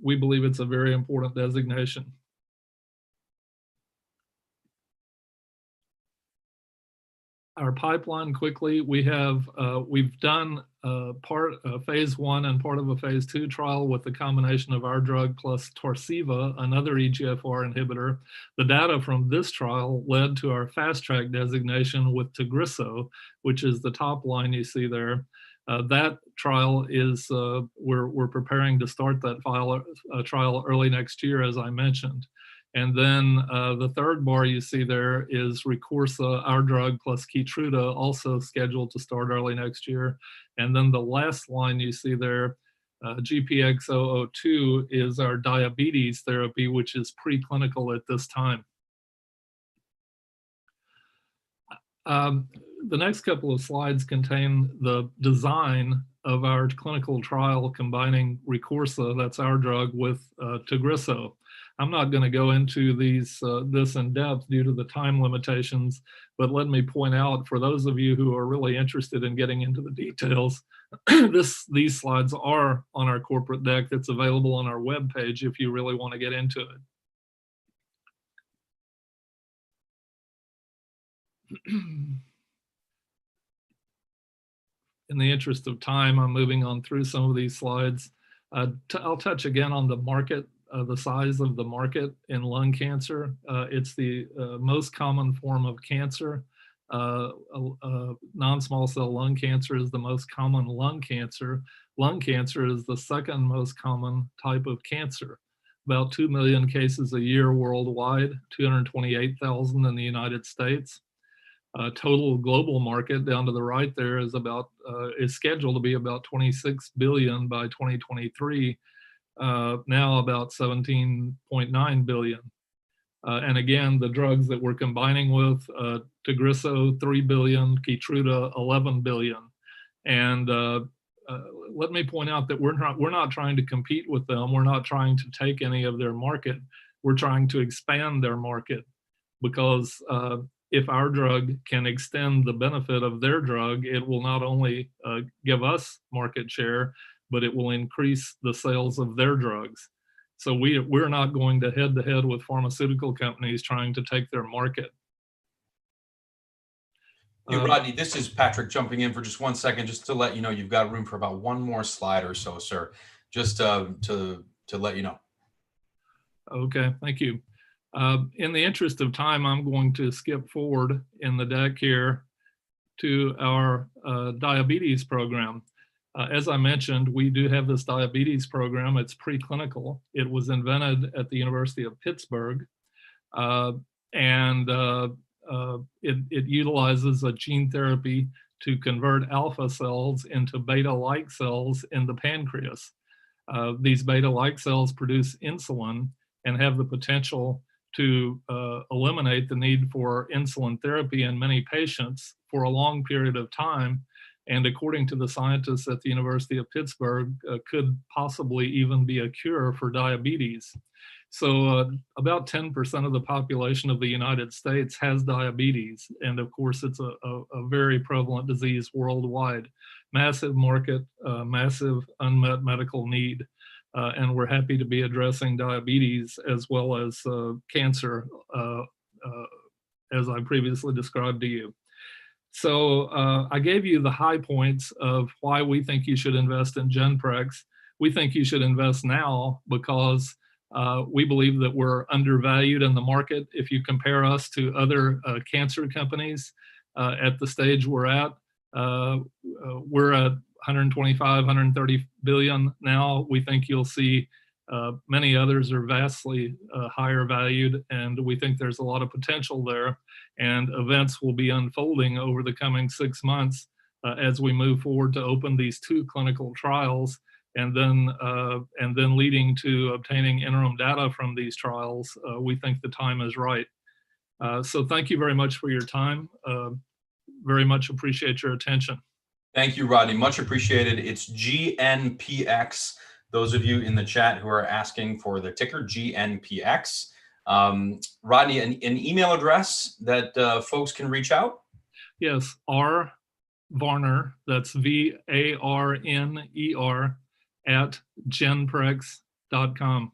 we believe it's a very important designation. Our pipeline quickly, we've done phase 1 and part of a phase 2 trial with the combination of our drug plus Tarceva, another EGFR inhibitor. The data from this trial led to our fast track designation with Tagrisso, which is the top line you see there. That trial is, we're preparing to start that trial early next year, as I mentioned. And then the third bar you see there is Recursa, our drug, plus Keytruda, also scheduled to start early next year. And then the last line you see there, GPX002, is our diabetes therapy, which is preclinical at this time. The next couple of slides contain the design of our clinical trial combining Recursa, that's our drug, with Tagrisso. I'm not going to go into this in depth due to the time limitations, but let me point out, for those of you who are really interested in getting into the details, these slides are on our corporate deck that's available on our webpage if you really want to get into it. In the interest of time, I'm moving on through some of these slides. I'll touch again on the market. The size of the market in lung cancer. It's the most common form of cancer. Non-small cell lung cancer is the most common lung cancer. Lung cancer is the second most common type of cancer. About 2 million cases a year worldwide, 228,000 in the United States. Total global market down to the right there is scheduled to be about 26 billion by 2023. Now about 17.9 billion. And again, the drugs that we're combining with, Tagrisso, 3 billion, Keytruda, 11 billion. And let me point out that we're not trying to compete with them. We're not trying to take any of their market. We're trying to expand their market, because if our drug can extend the benefit of their drug, it will not only give us market share, but it will increase the sales of their drugs. So we're not going to head with pharmaceutical companies trying to take their market. Hey, Rodney, this is Patrick jumping in for just 1 second, just to let you know you've got room for about one more slide or so, sir, just to let you know. Okay, thank you. In the interest of time, I'm going to skip forward in the deck here to our diabetes program. As I mentioned, we do have this diabetes program. It's preclinical. It was invented at the University of Pittsburgh, and it utilizes a gene therapy to convert alpha cells into beta-like cells in the pancreas. These beta-like cells produce insulin and have the potential to eliminate the need for insulin therapy in many patients for a long period of time. And according to the scientists at the University of Pittsburgh, could possibly even be a cure for diabetes. So about 10% of the population of the United States has diabetes. And of course, it's a very prevalent disease worldwide. Massive market, massive unmet medical need. And we're happy to be addressing diabetes as well as cancer, as I previously described to you. So I gave you the high points of why we think you should invest in Genprex. We think you should invest now because we believe that we're undervalued in the market. If you compare us to other cancer companies at the stage we're at, we're at 125, 130 billion now. We think you'll see many others are vastly higher valued, and we think there's a lot of potential there. And events will be unfolding over the coming 6 months as we move forward to open these 2 clinical trials, and then leading to obtaining interim data from these trials. We think the time is right. So thank you very much for your time. Very much appreciate your attention. Thank you, Rodney. Much appreciated. It's gnpx.com those of you in the chat who are asking for the ticker GNPX. Rodney, an email address that folks can reach out? Yes, R. Varner, that's VARNER at genprex.com.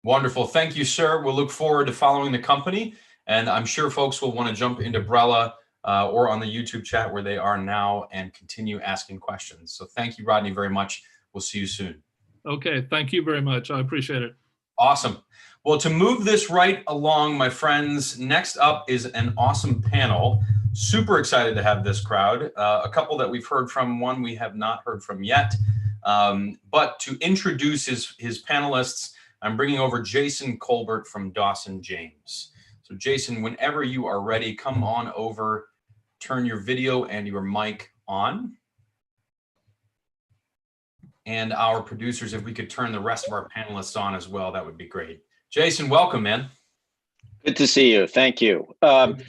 Wonderful. Thank you, sir. We'll look forward to following the company. And I'm sure folks will want to jump into Brella or on the YouTube chat where they are now and continue asking questions. So thank you, Rodney, very much. We'll see you soon. Okay. Thank you very much. I appreciate it. Awesome. Well, to move this right along, my friends, next up is an awesome panel. Super excited to have this crowd. A couple that we've heard from, one we have not heard from yet. But to introduce his panelists, I'm bringing over Jason Colbert from Dawson James. So Jason, whenever you are ready, come on over, turn your video and your mic on. And our producers, if we could turn the rest of our panelists on as well, that would be great. Jason, welcome, man. Good to see you. Thank you.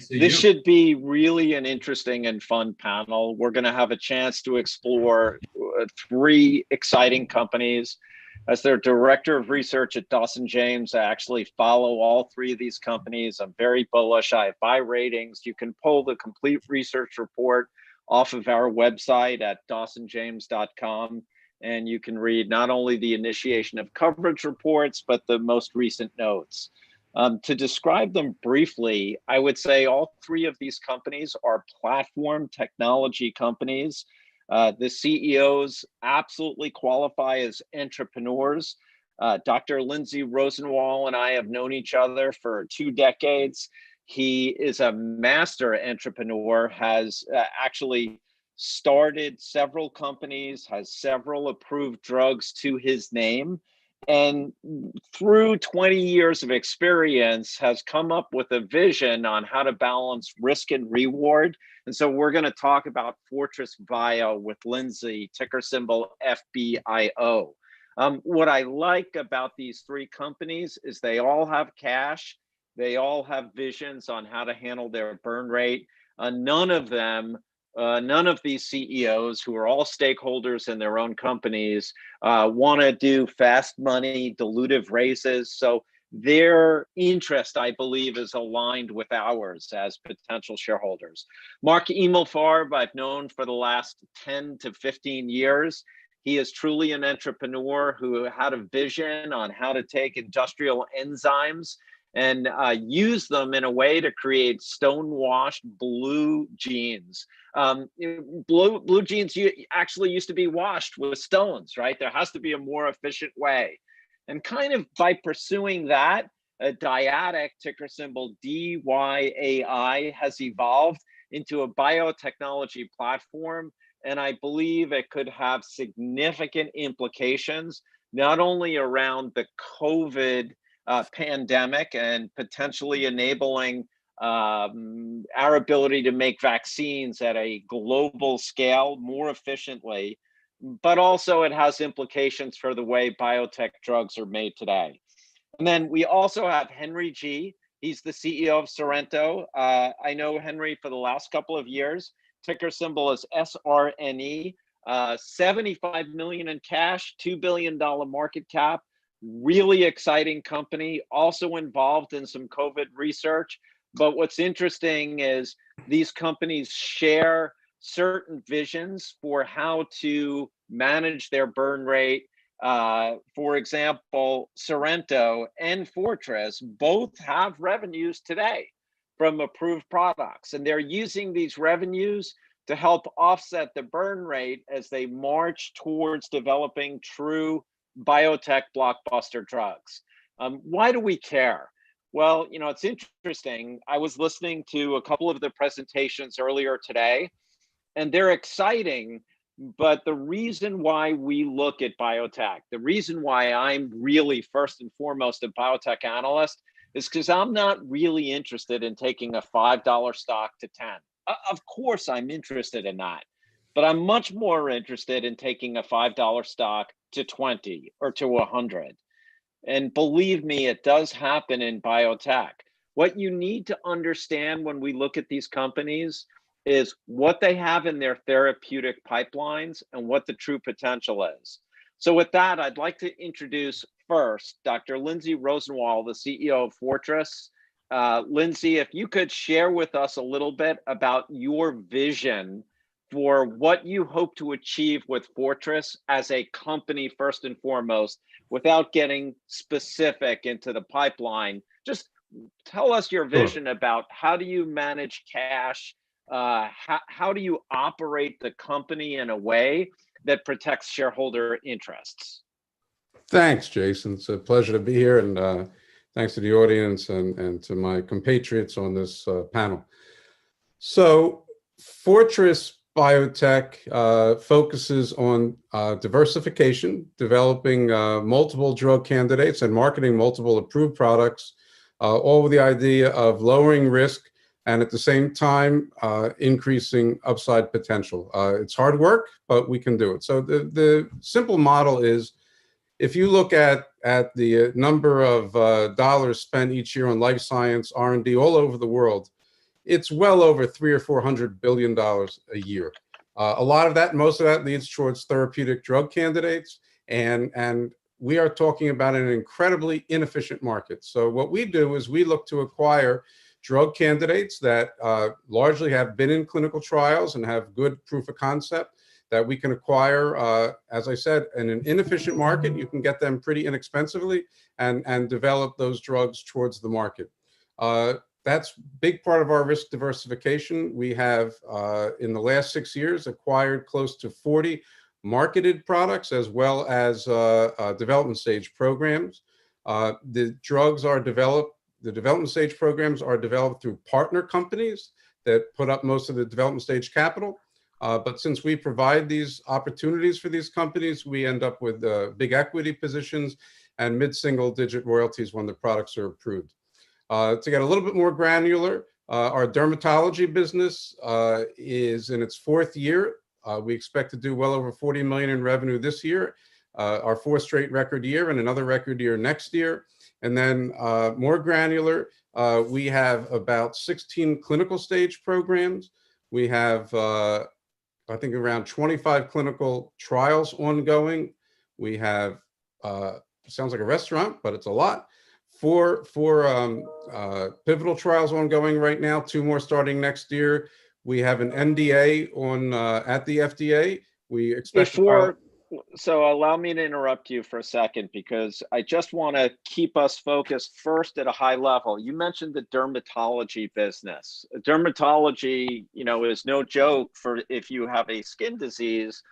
This should be really an interesting and fun panel. We're going to have a chance to explore 3 exciting companies. As their director of research at Dawson James, I actually follow all 3 of these companies. I'm very bullish. I have buy ratings. You can pull the complete research report off of our website at dawsonjames.com. And you can read not only the initiation of coverage reports, but the most recent notes. To describe them briefly, I would say all 3 of these companies are platform technology companies. The CEOs absolutely qualify as entrepreneurs. Dr. Lindsay Rosenwald and I have known each other for 2 decades. He is a master entrepreneur, has actually started several companies, has several approved drugs to his name, and through 20 years of experience has come up with a vision on how to balance risk and reward. And so we're going to talk about Fortress Bio with Lindsay, ticker symbol FBIO. What I like about these 3 companies is they all have cash. They all have visions on how to handle their burn rate. None of these CEOs, who are all stakeholders in their own companies, want to do fast money, dilutive raises. So their interest, I believe, is aligned with ours as potential shareholders. Mark Emelfarb, I've known for the last 10 to 15 years. He is truly an entrepreneur who had a vision on how to take industrial enzymes and use them in a way to create stone-washed blue jeans. Blue jeans actually used to be washed with stones, right? There has to be a more efficient way. And kind of by pursuing that, Dyadic, ticker symbol DYAI, has evolved into a biotechnology platform. And I believe it could have significant implications, not only around the COVID pandemic and potentially enabling our ability to make vaccines at a global scale more efficiently, but also it has implications for the way biotech drugs are made today. And then we also have Henry G. He's the CEO of Sorrento. I know Henry for the last couple of years. Ticker symbol is SRNE. 75 million in cash, $2 billion market cap. Really exciting company, also involved in some COVID research. But what's interesting is these companies share certain visions for how to manage their burn rate. For example, Sorrento and Fortress both have revenues today from approved products, and they're using these revenues to help offset the burn rate as they march towards developing true biotech blockbuster drugs. Why do we care? Well, you know, it's interesting. I was listening to a couple of the presentations earlier today, and they're exciting, but the reason why we look at biotech, the reason why I'm really first and foremost a biotech analyst is because I'm not really interested in taking a $5 stock to 10. Of course, I'm interested in that, but I'm much more interested in taking a $5 stock to 20 or to 100. And believe me, it does happen in biotech. What you need to understand when we look at these companies is what they have in their therapeutic pipelines and what the true potential is. So with that, I'd like to introduce first Dr. Lindsay Rosenwald, the CEO of Fortress. Lindsay, if you could share with us a little bit about your vision for what you hope to achieve with Fortress as a company, first and foremost, without getting specific into the pipeline. Just tell us your vision about how do you manage cash, how do you operate the company in a way that protects shareholder interests? Thanks, Jason. It's a pleasure to be here, and thanks to the audience and to my compatriots on this panel. So Fortress BioTech focuses on diversification, developing multiple drug candidates and marketing multiple approved products, all with the idea of lowering risk and at the same time increasing upside potential. It's hard work, but we can do it. So the simple model is, if you look at the number of dollars spent each year on life science R&D all over the world, it's well over $300 or $400 billion a year. A lot of that, most of that leads towards therapeutic drug candidates, and we are talking about an incredibly inefficient market. So what we do is we look to acquire drug candidates that largely have been in clinical trials and have good proof of concept that we can acquire, as I said, in an inefficient market. You can get them pretty inexpensively and develop those drugs towards the market. That's a big part of our risk diversification. We have, in the last 6 years, acquired close to 40 marketed products as well as development stage programs. The drugs are developed, the development stage programs are developed through partner companies that put up most of the development stage capital. But since we provide these opportunities for these companies, we end up with big equity positions and mid-single digit royalties when the products are approved. To get a little bit more granular, our dermatology business is in its 4th year. We expect to do well over $40 million in revenue this year, our 4th straight record year, and another record year next year. And then more granular, we have about 16 clinical stage programs. We have, I think, around 25 clinical trials ongoing. We have, sounds like a restaurant, but it's a lot. Four pivotal trials ongoing right now, 2 more starting next year. We have an NDA on at the FDA. We expect So allow me to interrupt you for a second, because I just want to keep us focused first at a high level. You mentioned the dermatology business. Dermatology, you know, is no joke for if you have a skin disease,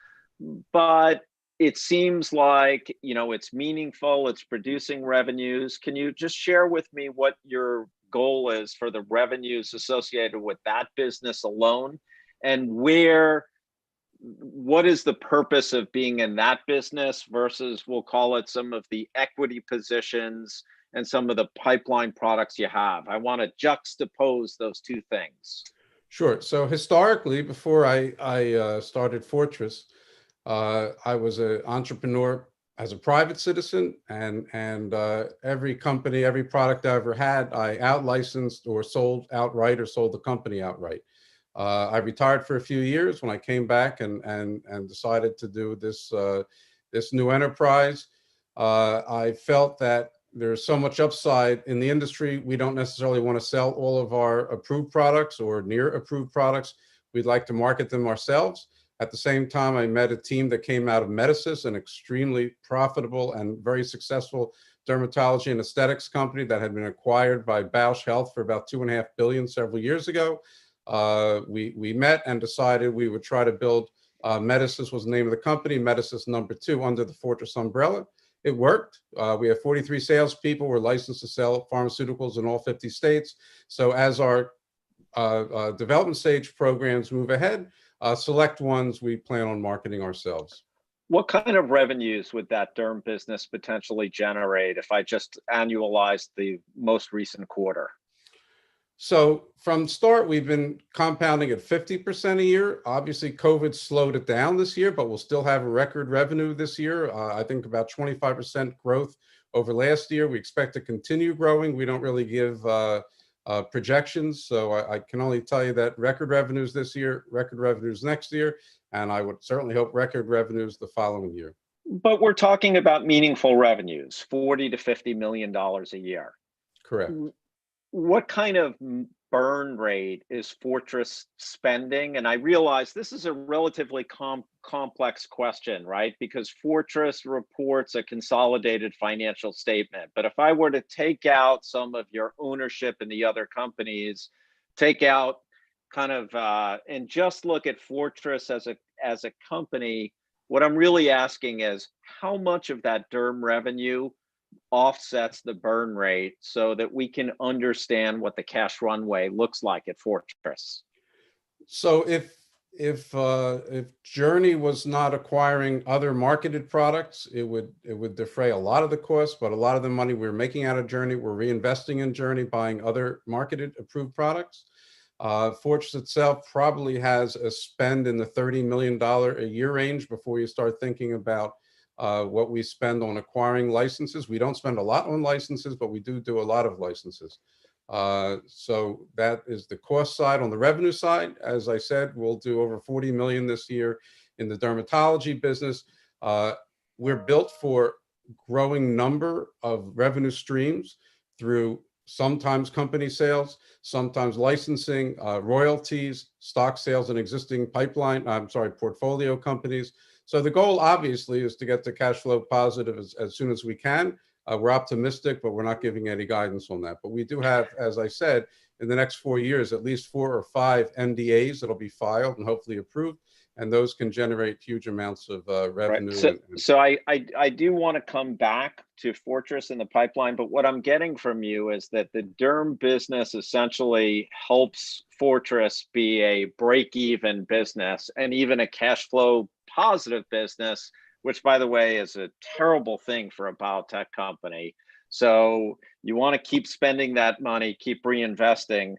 but it seems like, you know, it's meaningful, it's producing revenues. Can you just share with me what your goal is for the revenues associated with that business alone, and what is the purpose of being in that business versus, we'll call it, some of the equity positions and some of the pipeline products you have? I want to juxtapose those two things. Sure. So historically, before I started Fortress, I was an entrepreneur as a private citizen, and every company, every product I ever had, I out-licensed or sold outright or sold the company outright. I retired for a few years. When I came back and decided to do this this new enterprise, I felt that there's so much upside in the industry. We don't necessarily want to sell all of our approved products or near approved products. We'd like to market them ourselves. At the same time, I met a team that came out of Medicis, an extremely profitable and very successful dermatology and aesthetics company that had been acquired by Bausch Health for about $2.5 billion several years ago. We met and decided we would try to build, Medicis was the name of the company, Medicis #2 under the Fortress umbrella. It worked. We have 43 salespeople. We're licensed to sell pharmaceuticals in all 50 states. So as our development stage programs move ahead, select ones we plan on marketing ourselves. What kind of revenues would that derm business potentially generate if I just annualized the most recent quarter? So from start, we've been compounding at 50% a year. Obviously, COVID slowed it down this year, but we'll still have a record revenue this year. I think about 25% growth over last year. We expect to continue growing. We don't really give projections, so I can only tell you that record revenues this year, record revenues next year, and I would certainly hope record revenues the following year. But we're talking about meaningful revenues, $40 to $50 million a year. Correct. What kind of burn rate is Fortress spending? And I realize this is a relatively complex question, right? Because Fortress reports a consolidated financial statement. But if I were to take out some of your ownership in the other companies, take out kind of, and just look at Fortress as a company, what I'm really asking is how much of that DERM revenue offsets the burn rate so that we can understand what the cash runway looks like at Fortress. So if Journey was not acquiring other marketed products, it would defray a lot of the costs, but a lot of the money we're making out of Journey, we're reinvesting in Journey, buying other marketed approved products. Fortress itself probably has a spend in the $30 million a year range before you start thinking about what we spend on acquiring licenses. We don't spend a lot on licenses, but we do a lot of licenses. So that is the cost side. On the revenue side, as I said, we'll do over 40 million this year in the dermatology business. We're built for growing number of revenue streams through sometimes company sales, sometimes licensing, royalties, stock sales in existing portfolio companies. So the goal obviously is to get to cash flow positive as soon as we can. We're optimistic, but we're not giving any guidance on that. But we do have, as I said, in the next 4 years, at least 4 or 5 NDAs that'll be filed and hopefully approved. And those can generate huge amounts of revenue. Right. So I do want to come back to Fortress in the pipeline, but what I'm getting from you is that the derm business essentially helps Fortress be a break-even business and even a cash flow positive business, which by the way is a terrible thing for a biotech company. So you want to keep spending that money, keep reinvesting,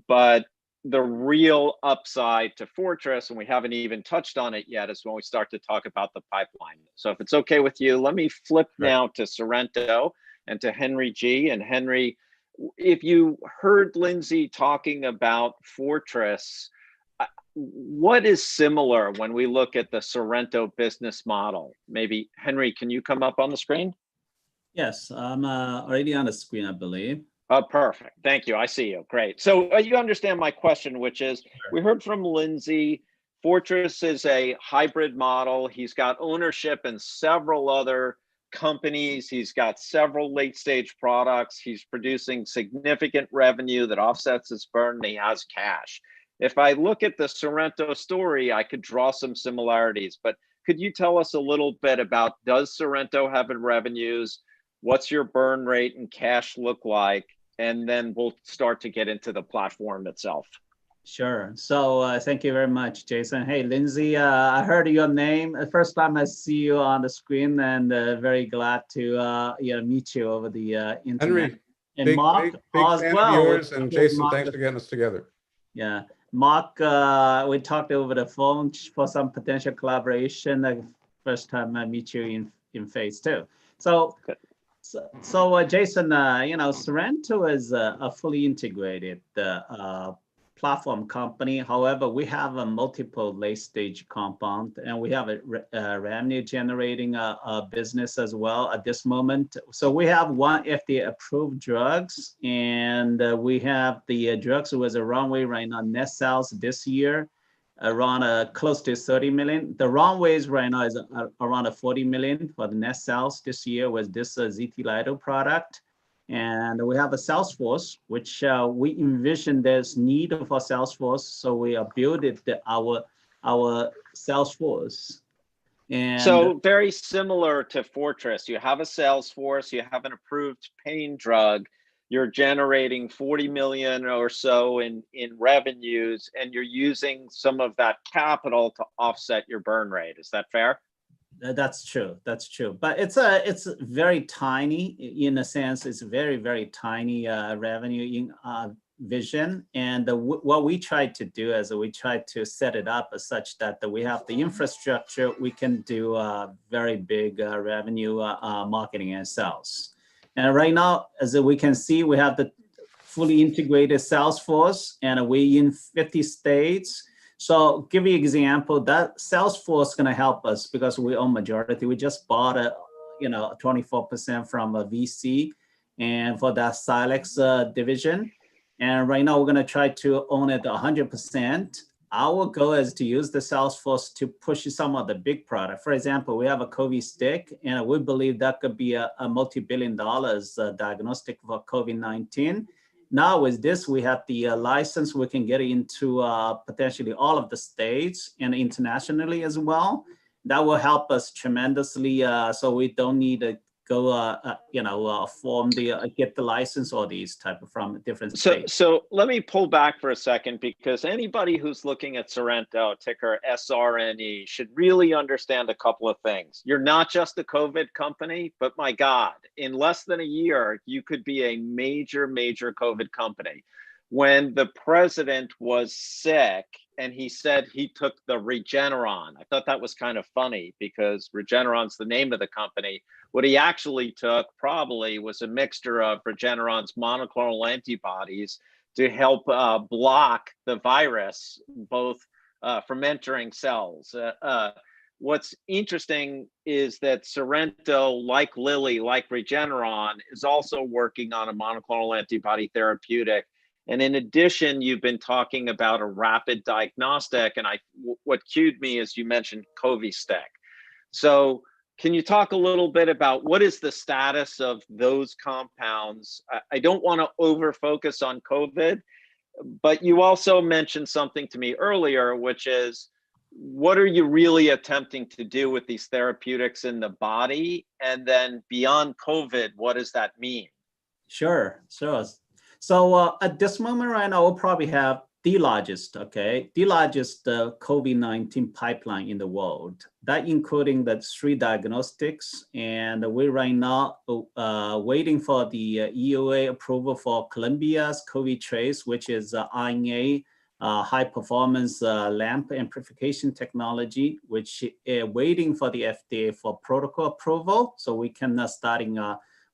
but the real upside to Fortress, and we haven't even touched on it yet, is when we start to talk about the pipeline. So if it's okay with you, let me flip now to Sorrento and to Henry G. And Henry, if you heard Lindsay talking about Fortress, what is similar when we look at the Sorrento business model? Maybe, Henry, can you come up on the screen? Yes, I'm already on the screen, I believe. Oh, perfect. Thank you. I see you. Great. So you understand my question, which is, we heard from Lindsay, Fortress is a hybrid model. He's got ownership in several other companies. He's got several late-stage products. He's producing significant revenue that offsets his burn, and he has cash. If I look at the Sorrento story, I could draw some similarities, but could you tell us a little bit about, does Sorrento have revenues? What's your burn rate and cash look like? And then we'll start to get into the platform itself. Sure. So thank you very much, Jason. Hey, Lindsay, I heard your name. The first time I see you on the screen, and very glad to meet you over the internet. Henry, and Mark big as fan well. of yours, and Jason, thanks for getting us together. Yeah. Mark, we talked over the phone for some potential collaboration. The first time I meet you in phase 2. So Jason, Sorrento is a fully integrated platform company. However, we have a multiple late-stage compound, and we have a revenue-generating business as well at this moment. So we have 1 FDA-approved drugs, and we have the drugs with a runway right now, net sales this year, around close to 30 million. The runways right now is around 40 million for the net sales this year with this ZT-Lido product. And we have a sales force, which we envision there's need for sales force. So we are building our sales force. And so very similar to Fortress, you have a sales force, you have an approved pain drug, you're generating 40 million or so in revenues, and you're using some of that capital to offset your burn rate. Is that fair? That's true. That's true. But it's very tiny in a sense. It's very, very tiny revenue in vision. And what we tried to do is we tried to set it up as such that we have the infrastructure. We can do very big revenue marketing and sales. And right now, as we can see, we have the fully integrated sales force, and we in 50 states. So give you an example, that Salesforce is going to help us because we own majority. We just bought 24% from a VC, and for that Silex division. And right now we're going to try to own it 100%. Our goal is to use the Salesforce to push some of the big product. For example, we have a COVID stick, and we believe that could be a multi-billion dollars diagnostic for COVID-19. Now with this, we have the license. We can get into potentially all of the states and internationally as well. That will help us tremendously. So we don't need to go, get the license or these type of from different states. So let me pull back for a second, because anybody who's looking at Sorrento, ticker SRNE, should really understand a couple of things. You're not just a COVID company, but my God, in less than a year, you could be a major, major COVID company. When the president was sick and he said he took the Regeneron, I thought that was kind of funny because Regeneron's the name of the company. What he actually took probably was a mixture of Regeneron's monoclonal antibodies to help block the virus, both from entering cells. What's interesting is that Sorrento, like Lilly, like Regeneron, is also working on a monoclonal antibody therapeutic. And in addition, you've been talking about a rapid diagnostic, and what cued me is you mentioned Covistic. So can you talk a little bit about what is the status of those compounds? I don't want to over focus on COVID, but you also mentioned something to me earlier, which is, what are you really attempting to do with these therapeutics in the body? And then beyond COVID, what does that mean? Sure. So at this moment right now, we'll probably have the largest COVID-19 pipeline in the world. That including the 3 diagnostics, and we're right now waiting for the EUA approval for Columbia's COVID Trace, which is RNA high performance LAMP amplification technology, which is waiting for the FDA for protocol approval, so we can starting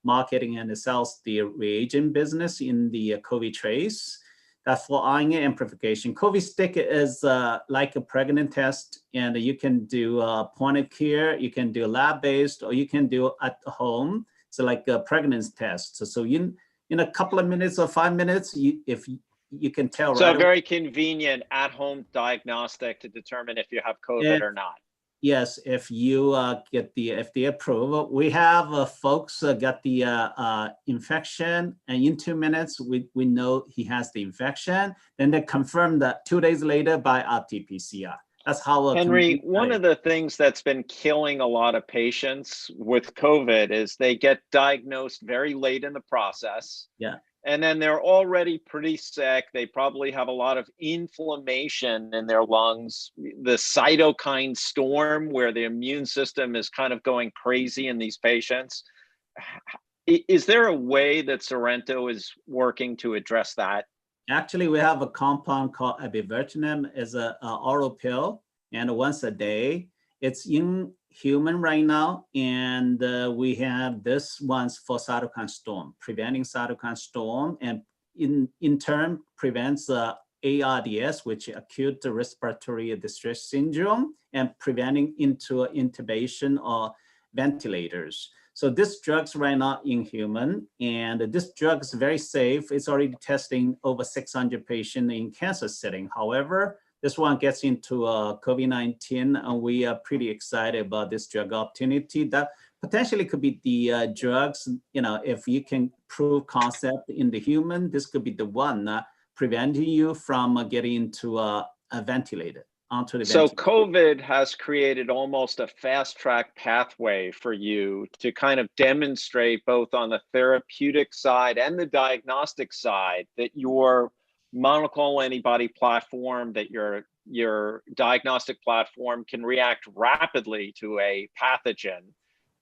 marketing and sells the reagent business in the COVID Trace. That's for RNA amplification. COVID Stick is like a pregnant test, and you can do point of care, you can do lab-based, or you can do at home. So like a pregnancy test. So in a couple of minutes or 5 minutes, if you can tell. So right a very convenient at-home diagnostic to determine if you have COVID or not. Yes, if you get the FDA approval. We have folks get the infection, and in 2 minutes, we know he has the infection. Then they confirm that 2 days later by RT-PCR. That's how. Henry, one of the things that's been killing a lot of patients with COVID is they get diagnosed very late in the process. Yeah. And then they're already pretty sick. They probably have a lot of inflammation in their lungs, the cytokine storm where the immune system is kind of going crazy in these patients. Is there a way that Sorrento is working to address that? Actually, we have a compound called abivertinib. It's an oral pill, and once a day. It's in human right now, and we have this one's for cytokine storm, preventing cytokine storm, and in turn prevents ARDS, which is acute respiratory distress syndrome, and preventing into intubation or ventilators. So this drug's right now in human, and this drug is very safe. It's already testing over 600 patients in cancer setting. However, this one gets into COVID-19, and we are pretty excited about this drug opportunity. That potentially could be the drugs, if you can prove concept in the human, this could be the one preventing you from getting into a ventilator, onto the ventilator. So COVID has created almost a fast track pathway for you to kind of demonstrate both on the therapeutic side and the diagnostic side that your monoclonal antibody platform, that your diagnostic platform can react rapidly to a pathogen.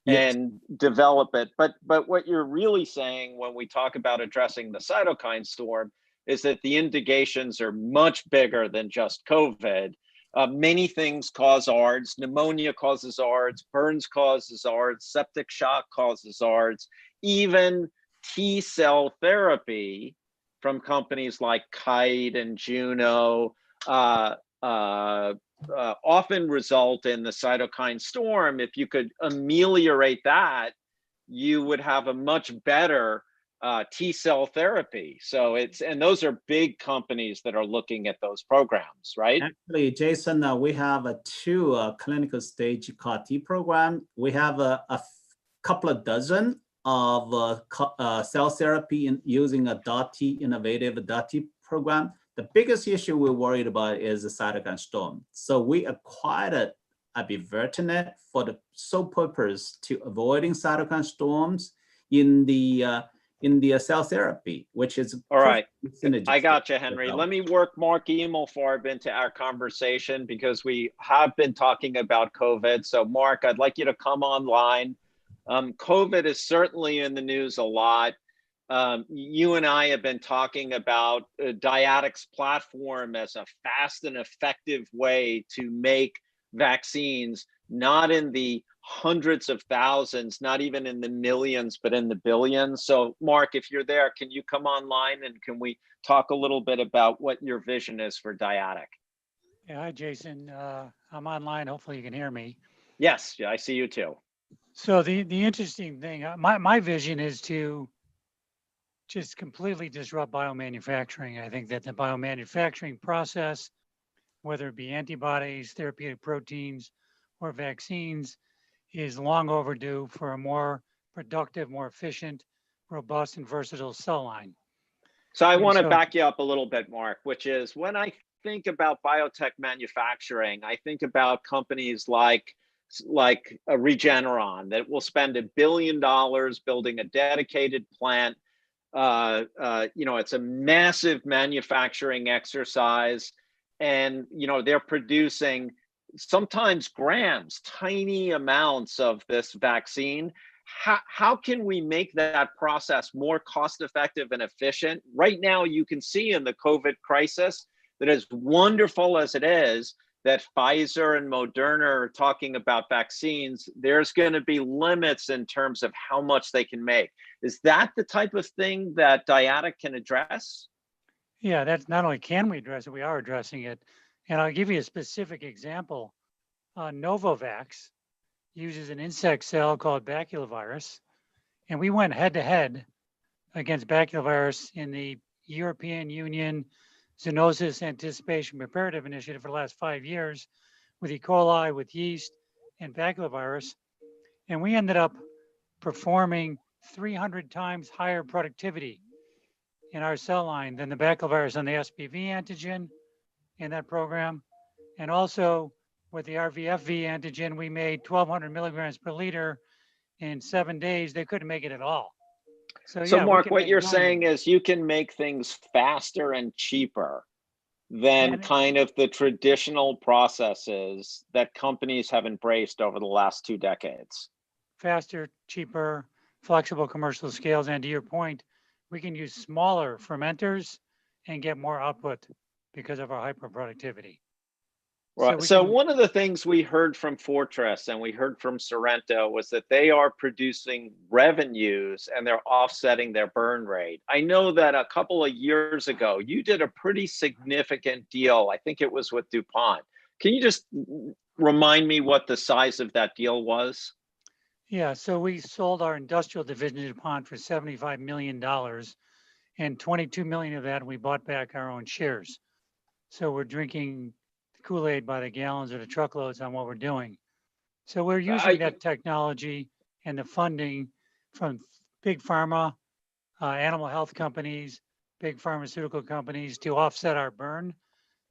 Yes. And develop it. But what you're really saying when we talk about addressing the cytokine storm is that the indications are much bigger than just COVID. Many things cause ARDS. Pneumonia causes ARDS. Burns causes ARDS. Septic shock causes ARDS. Even T-cell therapy from companies like Kite and Juno often result in the cytokine storm. If you could ameliorate that, you would have a much better T cell therapy. So and those are big companies that are looking at those programs, right? Actually, Jason, we have two clinical stage CAR T program. We have a couple of dozen of cell therapy using a DART-T, innovative DART-T program. The biggest issue we're worried about is the cytokine storm. So we acquired abivertinib for the sole purpose to avoiding cytokine storms in the cell therapy, which is all right. I got you, Henry. Let me work Mark Emelfarb into our conversation because we have been talking about COVID. So Mark, I'd like you to come online. COVID is certainly in the news a lot. You and I have been talking about Dyadic's platform as a fast and effective way to make vaccines, not in the hundreds of thousands, not even in the millions, but in the billions. So Mark, if you're there, can you come online and can we talk a little bit about what your vision is for Dyadic? Yeah, hi, Jason. I'm online. Hopefully you can hear me. Yes, I see you too. So the interesting thing, my vision is to just completely disrupt biomanufacturing. I think that the biomanufacturing process, whether it be antibodies, therapeutic proteins, or vaccines, is long overdue for a more productive, more efficient, robust, and versatile cell line. So I want to back you up a little bit, Mark, which is when I think about biotech manufacturing, I think about companies like Regeneron that will spend $1 billion building a dedicated plant. It's a massive manufacturing exercise, and they're producing sometimes grams, tiny amounts of this vaccine. How can we make that process more cost effective and efficient? Right now, you can see in the COVID crisis that as wonderful as it is that Pfizer and Moderna are talking about vaccines, there's going to be limits in terms of how much they can make. Is that the type of thing that Dyadic can address? Yeah, that's not only can we address it, we are addressing it. And I'll give you a specific example. Novavax uses an insect cell called baculovirus, and we went head-to-head against baculovirus in the European Union Zoonosis Anticipation Preparative Initiative for the last 5 years with E. coli, with yeast, and baculovirus. And we ended up performing 300 times higher productivity in our cell line than the baculovirus on the SPV antigen in that program. And also with the RVFV antigen, we made 1,200 milligrams per liter in 7 days. They couldn't make it at all. So yeah, Mark, what you're saying is you can make things faster and cheaper than kind of the traditional processes that companies have embraced over the last 2 decades. Faster, cheaper, flexible commercial scales. And to your point, we can use smaller fermenters and get more output because of our hyperproductivity. Right. So one of the things we heard from Fortress and we heard from Sorrento was that they are producing revenues and they're offsetting their burn rate. I know that a couple of years ago, you did a pretty significant deal. I think it was with DuPont. Can you just remind me what the size of that deal was? Yeah, so we sold our industrial division to DuPont for $75 million, and $22 million of that we bought back our own shares. So we're drinking Kool-Aid by the gallons or the truckloads on what we're doing. So we're using that technology and the funding from big pharma, animal health companies, big pharmaceutical companies to offset our burn.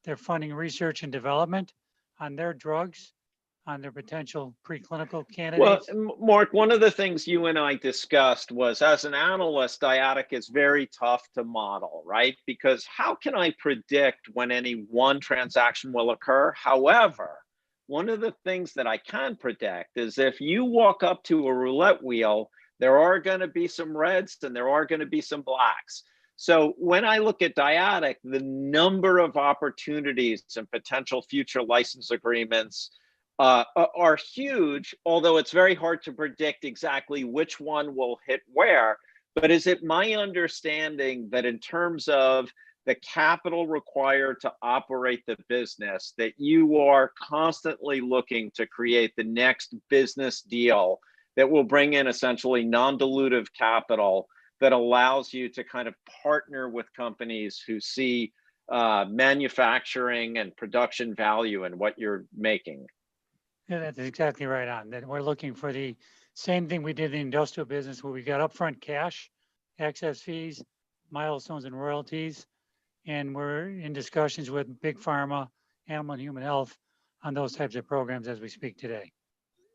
They're funding research and development on their drugs, on their potential preclinical candidates. Well, Mark, one of the things you and I discussed was, as an analyst, Dyadic is very tough to model, right? Because how can I predict when any one transaction will occur? However, one of the things that I can predict is if you walk up to a roulette wheel, there are going to be some reds and there are going to be some blacks. So when I look at Dyadic, the number of opportunities and potential future license agreements are huge, although it's very hard to predict exactly which one will hit where. But is it my understanding that in terms of the capital required to operate the business, that you are constantly looking to create the next business deal that will bring in essentially non-dilutive capital that allows you to kind of partner with companies who see manufacturing and production value in what you're making. Yeah, that's exactly right on. That we're looking for the same thing we did in the industrial business, where we got upfront cash, access fees, milestones, and royalties. And we're in discussions with big pharma, animal and human health on those types of programs as we speak today.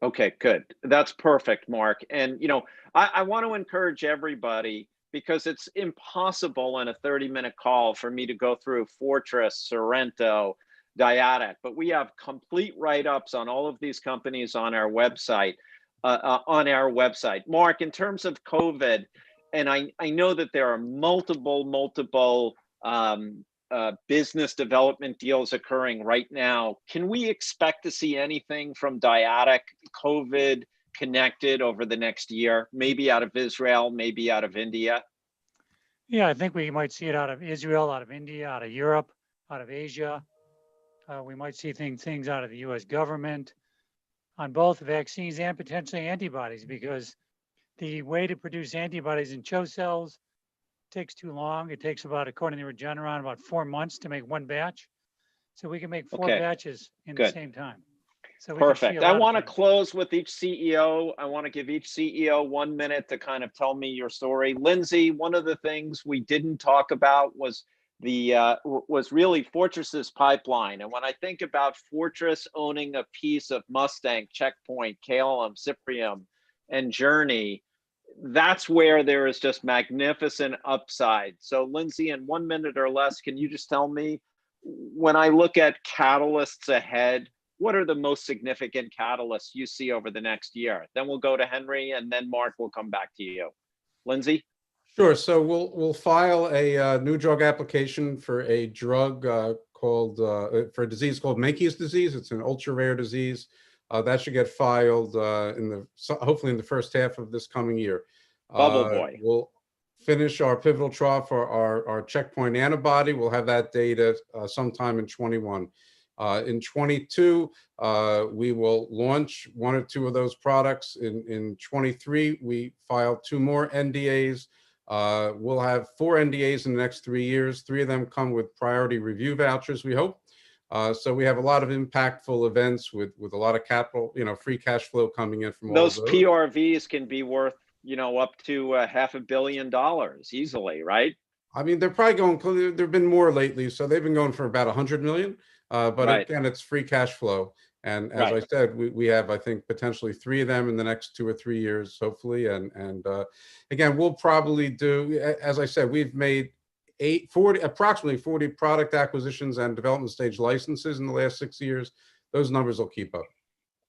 Okay, good. That's perfect, Mark. And, you know, I want to encourage everybody, because it's impossible in a 30-minute call for me to go through Fortress, Sorrento, Dyadic, but we have complete write-ups on all of these companies on our website. Mark, in terms of COVID, and I know that there are multiple business development deals occurring right now. Can we expect to see anything from Dyadic COVID connected over the next year? Maybe out of Israel, maybe out of India? Yeah, I think we might see it out of Israel, out of India, out of Europe, out of Asia. We might see things out of the US government on both vaccines and potentially antibodies, because the way to produce antibodies in CHO cells takes too long. It takes about, according to Regeneron, about 4 months to make one batch. So we can make four batches in the same time. So perfect. I want to close with each CEO. I want to give each CEO 1 minute to kind of tell me your story. Lindsay, one of the things we didn't talk about was really Fortress's pipeline. And when I think about Fortress owning a piece of Mustang, Checkpoint, KLM, Cyprium, and Journey, that's where there is just magnificent upside. So Lindsay, in 1 minute or less, can you just tell me, when I look at catalysts ahead, what are the most significant catalysts you see over the next year? Then we'll go to Henry, and then Mark will come back to you. Lindsay? Sure. So we'll file a new drug application for a drug for a disease called Menkes disease. It's an ultra rare disease. That should get filed hopefully in the first half of this coming year. Bubble boy. We'll finish our pivotal trial for our checkpoint antibody. We'll have that data sometime in 21. In 22, we will launch 1 or 2 of those products. In 23, we filed 2 more NDAs. We'll have 4 NDAs in the next 3 years. 3 of them come with priority review vouchers, we hope. So we have a lot of impactful events with a lot of capital, free cash flow coming in from all those of those. PRVs can be worth, up to $500 million easily, right? I mean, they're probably going, there've been more lately, so they've been going for about 100 million. But again, it's free cash flow. And as I said, we have, I think, potentially 3 of them in the next 2 or 3 years, hopefully. And again, we'll probably do, as I said, we've made approximately 40 product acquisitions and development stage licenses in the last 6 years. Those numbers will keep up.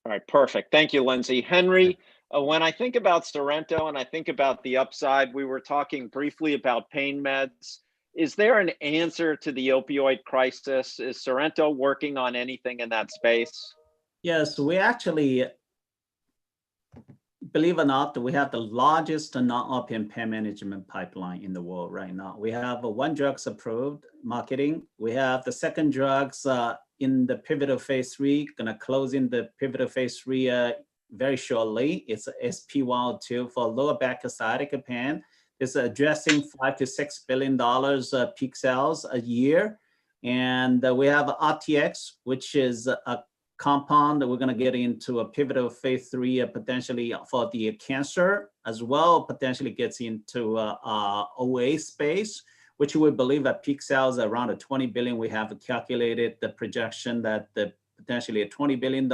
All right, perfect. Thank you, Lindsay. Henry, when I think about Sorrento and I think about the upside, we were talking briefly about pain meds. Is there an answer to the opioid crisis? Is Sorrento working on anything in that space? Yes, we actually, believe it or not, we have the largest non-opium pain management pipeline in the world right now. We have 1 drugs approved, marketing. We have the second drugs in the pivotal phase 3, gonna close in the pivotal phase 3 very shortly. It's SP102 for lower back sciatica pain. It's addressing $5 to $6 billion peak sales a year. And we have RTX, which is a compound that we're going to get into a pivotal phase 3 potentially for the cancer, as well potentially gets into OA space, which we believe at peak sales around a $20 billion. We have calculated the projection that potentially a $20 billion.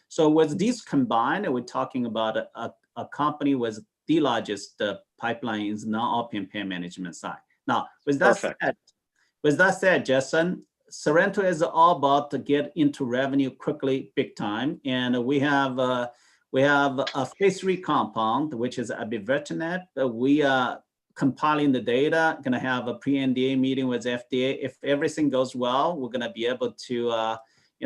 So with these combined, we're talking about a company with the largest pipeline in non-opium pain management side. Now, with that said, Jason, Sorrento is all about to get into revenue quickly, big time, and we have a phase 3 compound, which is abivertinib. We are compiling the data, going to have a pre-NDA meeting with FDA. If everything goes well, we're going to be able to,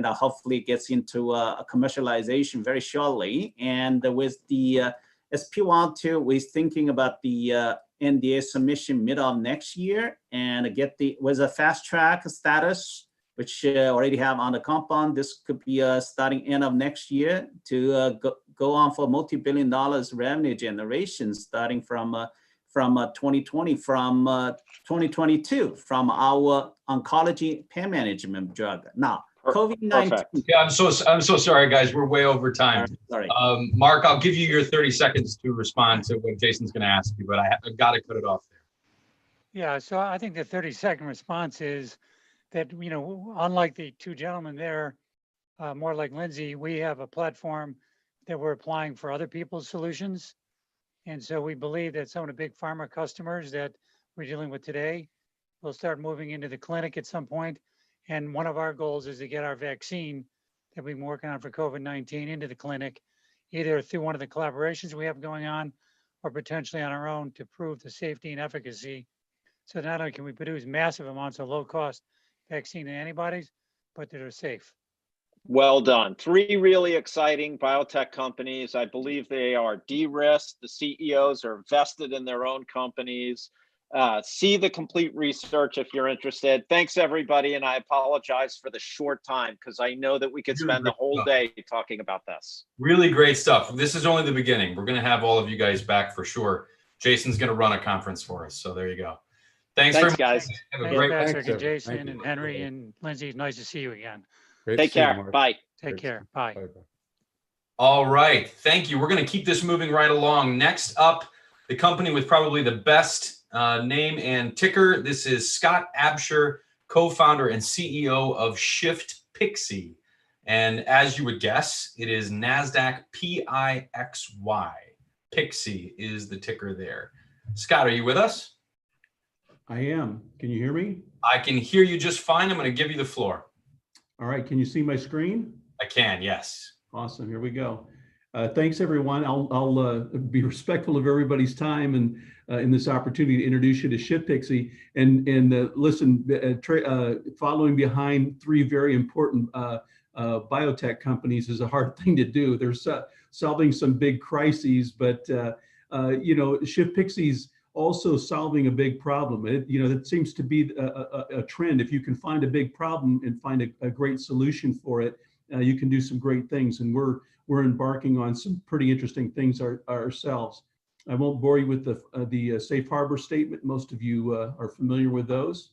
hopefully gets into a commercialization very shortly. And with the SP102, we're thinking about the NDA submission mid of next year and get with a fast track status, which already have on the compound. This could be starting end of next year to go on for multi-billion dollars revenue generation starting from 2020, from 2022, from our oncology pain management drug. Now, COVID-19. Yeah, I'm so sorry, guys. We're way over time. Sorry. Mark, I'll give you your 30 seconds to respond to what Jason's going to ask you, but I've got to cut it off there. Yeah, so I think the 30-second response is that, you know, unlike the two gentlemen there, more like Lindsay, we have a platform that we're applying for other people's solutions. And so we believe that some of the big pharma customers that we're dealing with today will start moving into the clinic at some point. And one of our goals is to get our vaccine that we've been working on for COVID-19 into the clinic, either through one of the collaborations we have going on or potentially on our own to prove the safety and efficacy. So not only can we produce massive amounts of low-cost vaccine and antibodies, but that are safe. Well done. 3 really exciting biotech companies. I believe they are de-risked. The CEOs are vested in their own companies. See the complete research if you're interested. Thanks, everybody. And I apologize for the short time because I know that we could spend the whole day talking about this. Really great stuff. This is only the beginning. We're going to have all of you guys back for sure. Jason's going to run a conference for us. So there you go. Thanks very much, guys. Have a great Patrick and Jason and Henry and Lindsay. Nice to see you again. Take care. Bye. Take care. Bye. All right. Thank you. We're going to keep this moving right along. Next up, the company with probably the best name and ticker. This is Scott Absher, co-founder and CEO of ShiftPixy. And as you would guess, it is NASDAQ PIXY. Pixy is the ticker there. Scott, are you with us? I am. Can you hear me? I can hear you just fine. I'm going to give you the floor. All right. Can you see my screen? I can, yes. Awesome. Here we go. Thanks, everyone. I'll be respectful of everybody's time and in this opportunity to introduce you to ShiftPixy and listen, following behind 3 very important biotech companies is a hard thing to do. They're solving some big crises, but you know, ShiftPixy's also solving a big problem. That seems to be a trend. If you can find a big problem and find a great solution for it, you can do some great things. And we're embarking on some pretty interesting things ourselves. I won't bore you with the safe harbor statement. Most of you are familiar with those.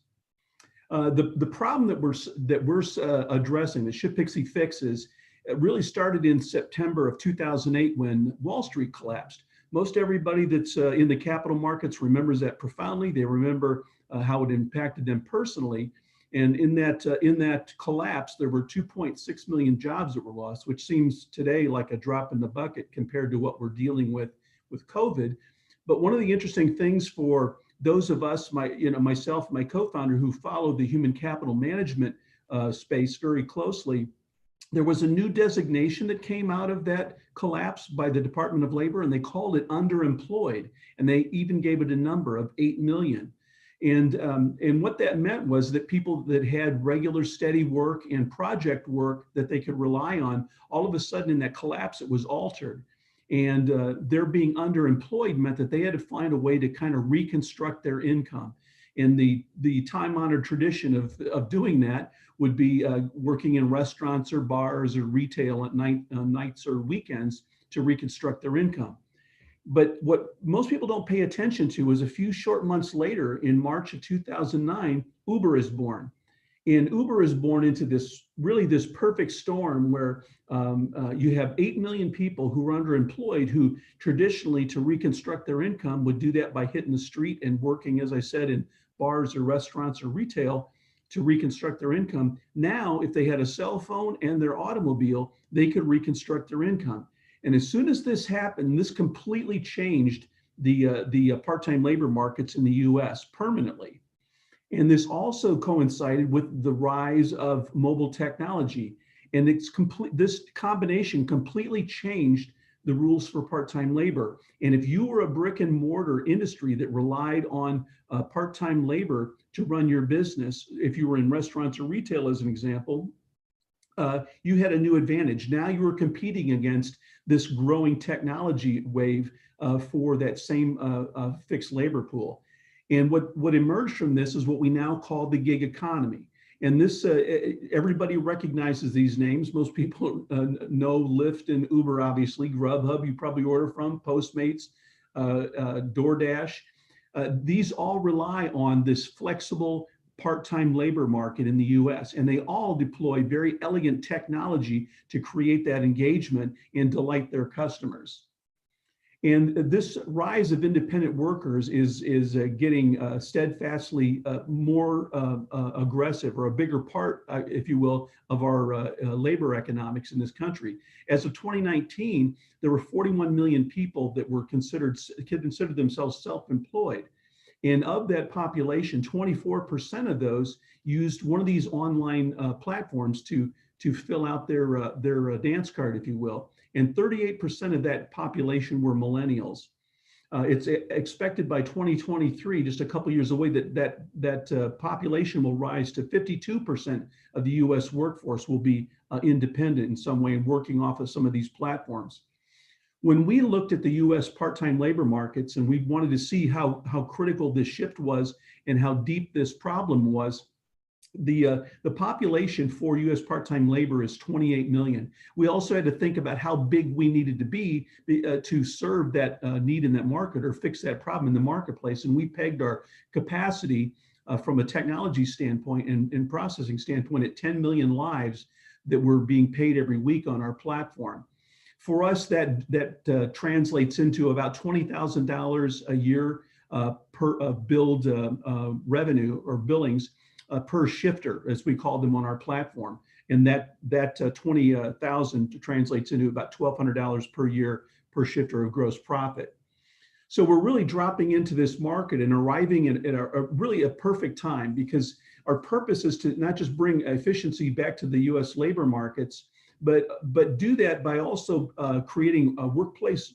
The problem that we're addressing, the ShiftPixy fixes, really started in September of 2008 when Wall Street collapsed. Most everybody that's in the capital markets remembers that profoundly. They remember how it impacted them personally. And in that collapse, there were 2.6 million jobs that were lost, which seems today like a drop in the bucket compared to what we're dealing with COVID. But one of the interesting things for those of us, myself, my co-founder, who followed the human capital management space very closely, there was a new designation that came out of that collapse by the Department of Labor, and they called it underemployed, and they even gave it a number of 8 million. And what that meant was that people that had regular steady work and project work that they could rely on, all of a sudden in that collapse, it was altered. And their being underemployed meant that they had to find a way to kind of reconstruct their income. And the time-honored tradition of doing that would be working in restaurants or bars or retail at nights or weekends to reconstruct their income. But what most people don't pay attention to is a few short months later, in March of 2009, Uber is born. And Uber is born into this perfect storm where you have 8 million people who are underemployed, who traditionally, to reconstruct their income, would do that by hitting the street and working, as I said, in bars or restaurants or retail to reconstruct their income. Now, if they had a cell phone and their automobile, they could reconstruct their income. And as soon as this happened, this completely changed the part-time labor markets in the US permanently. And this also coincided with the rise of mobile technology. And this combination completely changed the rules for part-time labor. And if you were a brick and mortar industry that relied on part-time labor to run your business, if you were in restaurants or retail, as an example, you had a new advantage. Now you were competing against this growing technology wave for that same fixed labor pool. And what emerged from this is what we now call the gig economy. And this, everybody recognizes these names. Most people know Lyft and Uber, obviously. Grubhub, you probably order from, Postmates, DoorDash. These all rely on this flexible part-time labor market in the US, and they all deploy very elegant technology to create that engagement and delight their customers. And this rise of independent workers is getting steadfastly more aggressive, or a bigger part, if you will, of our labor economics in this country. As of 2019, there were 41 million people that were considered themselves self-employed. And of that population, 24% of those used one of these online platforms to fill out their dance card, if you will. And 38% of that population were millennials. It's expected by 2023, just a couple years away, that population will rise to 52% of the US workforce will be independent in some way and working off of some of these platforms. When we looked at the US part-time labor markets and we wanted to see how critical this shift was and how deep this problem was, the population for US part-time labor is 28 million. We also had to think about how big we needed to be to serve that need in that market or fix that problem in the marketplace. And we pegged our capacity from a technology standpoint and processing standpoint at 10 million lives that were being paid every week on our platform. For us, that translates into about $20,000 a year per billed revenue or billings per shifter, as we call them on our platform. And that 20,000 translates into about $1,200 per year per shifter of gross profit. So we're really dropping into this market and arriving at really a perfect time, because our purpose is to not just bring efficiency back to the US labor markets, but do that by also creating a workplace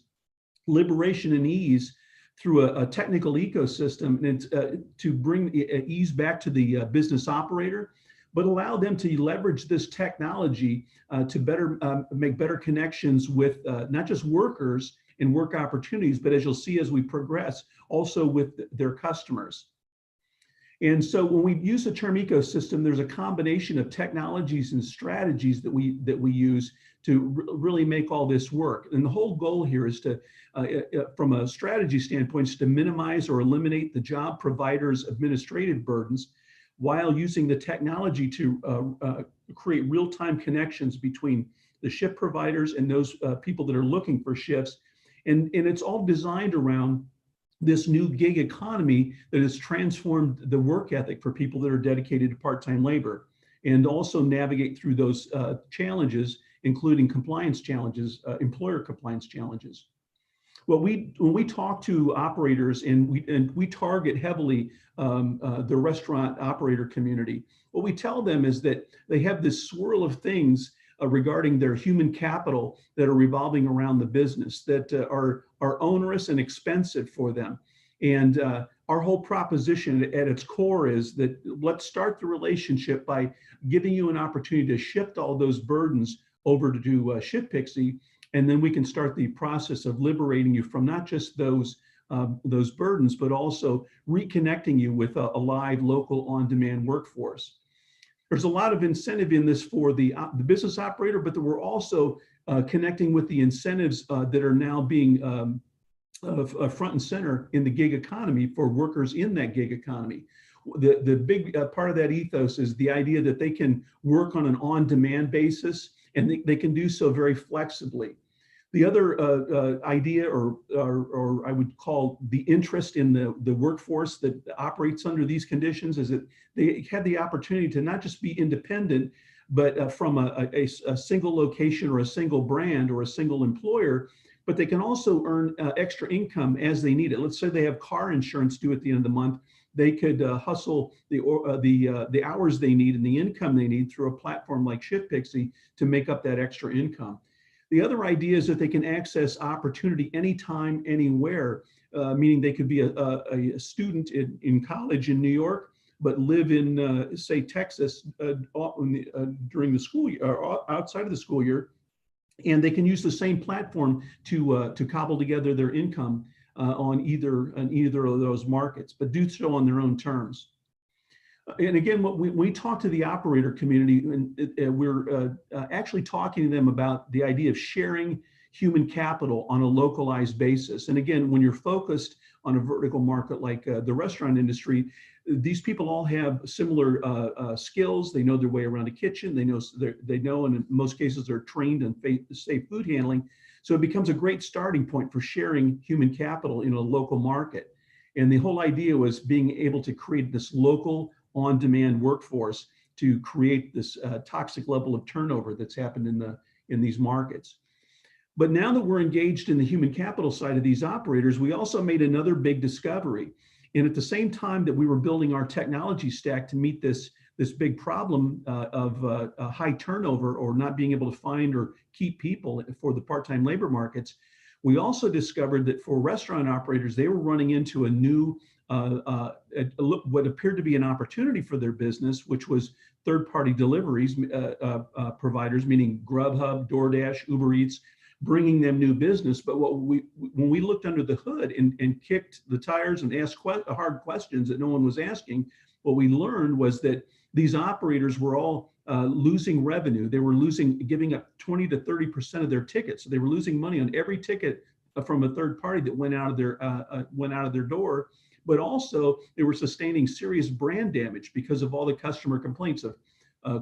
liberation and ease through a technical ecosystem, and to bring ease back to the business operator, but allow them to leverage this technology to better make better connections with not just workers and work opportunities, but as you'll see as we progress, also with their customers. And so when we use the term ecosystem, there's a combination of technologies and strategies that we use to really make all this work. And the whole goal here is to, from a strategy standpoint, is to minimize or eliminate the job provider's administrative burdens while using the technology to create real-time connections between the shift providers and those people that are looking for shifts. And it's all designed around this new gig economy that has transformed the work ethic for people that are dedicated to part-time labor, and also navigate through those challenges, including compliance challenges, employer compliance challenges. Well, when we talk to operators and we target heavily the restaurant operator community, what we tell them is that they have this swirl of things regarding their human capital that are revolving around the business that are onerous and expensive for them. And our whole proposition at its core is that let's start the relationship by giving you an opportunity to shift all those burdens over to ShiftPixy, and then we can start the process of liberating you from not just those burdens, but also reconnecting you with a live, local, on-demand workforce. There's a lot of incentive in this for the business operator, but we're also connecting with the incentives that are now being front and center in the gig economy for workers in that gig economy. The big part of that ethos is the idea that they can work on an on-demand basis, and they can do so very flexibly. The other idea, or I would call the interest in the workforce that operates under these conditions, is that they have the opportunity to not just be independent, but from a single location or a single brand or a single employer, but they can also earn extra income as they need it. Let's say they have car insurance due at the end of the month. They could hustle the hours they need and the income they need through a platform like ShiftPixy to make up that extra income. The other idea is that they can access opportunity anytime, anywhere, meaning they could be a student in college in New York, but live in, say, Texas during the school year or outside of the school year, And they can use the same platform to cobble together their income on either of those markets, but do so on their own terms. And again, when we talk to the operator community, and we're actually talking to them about the idea of sharing human capital on a localized basis. And again, when you're focused on a vertical market like the restaurant industry, these people all have similar skills. They know their way around a kitchen. They know, and in most cases, they're trained in safe food handling. So it becomes a great starting point for sharing human capital in a local market. And the whole idea was being able to create this local on-demand workforce to create this toxic level of turnover that's happened in these markets. But now that we're engaged in the human capital side of these operators, we also made another big discovery. And at the same time that we were building our technology stack to meet this big problem of high turnover or not being able to find or keep people for the part-time labor markets, we also discovered that for restaurant operators, they were running into a new, what appeared to be an opportunity for their business, which was third-party deliveries providers, meaning Grubhub, DoorDash, Uber Eats, bringing them new business. But when we looked under the hood and kicked the tires and asked hard questions that no one was asking, what we learned was that these operators were all losing revenue. They were giving up 20 to 30% of their tickets. So they were losing money on every ticket from a third party that went out of their door. But also they were sustaining serious brand damage because of all the customer complaints of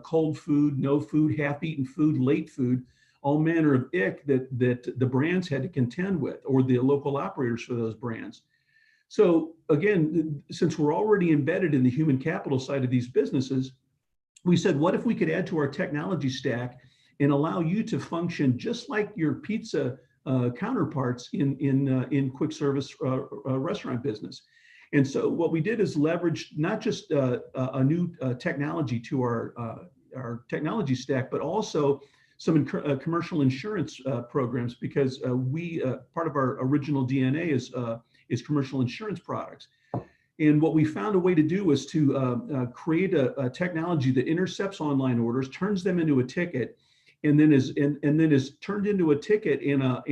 cold food, no food, half-eaten food, late food, all manner of ick that the brands had to contend with, or the local operators for those brands. So again, since we're already embedded in the human capital side of these businesses, we said, what if we could add to our technology stack and allow you to function just like your pizza counterparts in quick service restaurant business? And so what we did is leverage not just a new technology to our technology stack, but also some commercial insurance programs, because part of our original DNA is commercial insurance products. And what we found a way to do was to create a technology that intercepts online orders, turns them into a ticket, and then is turned into a ticket in a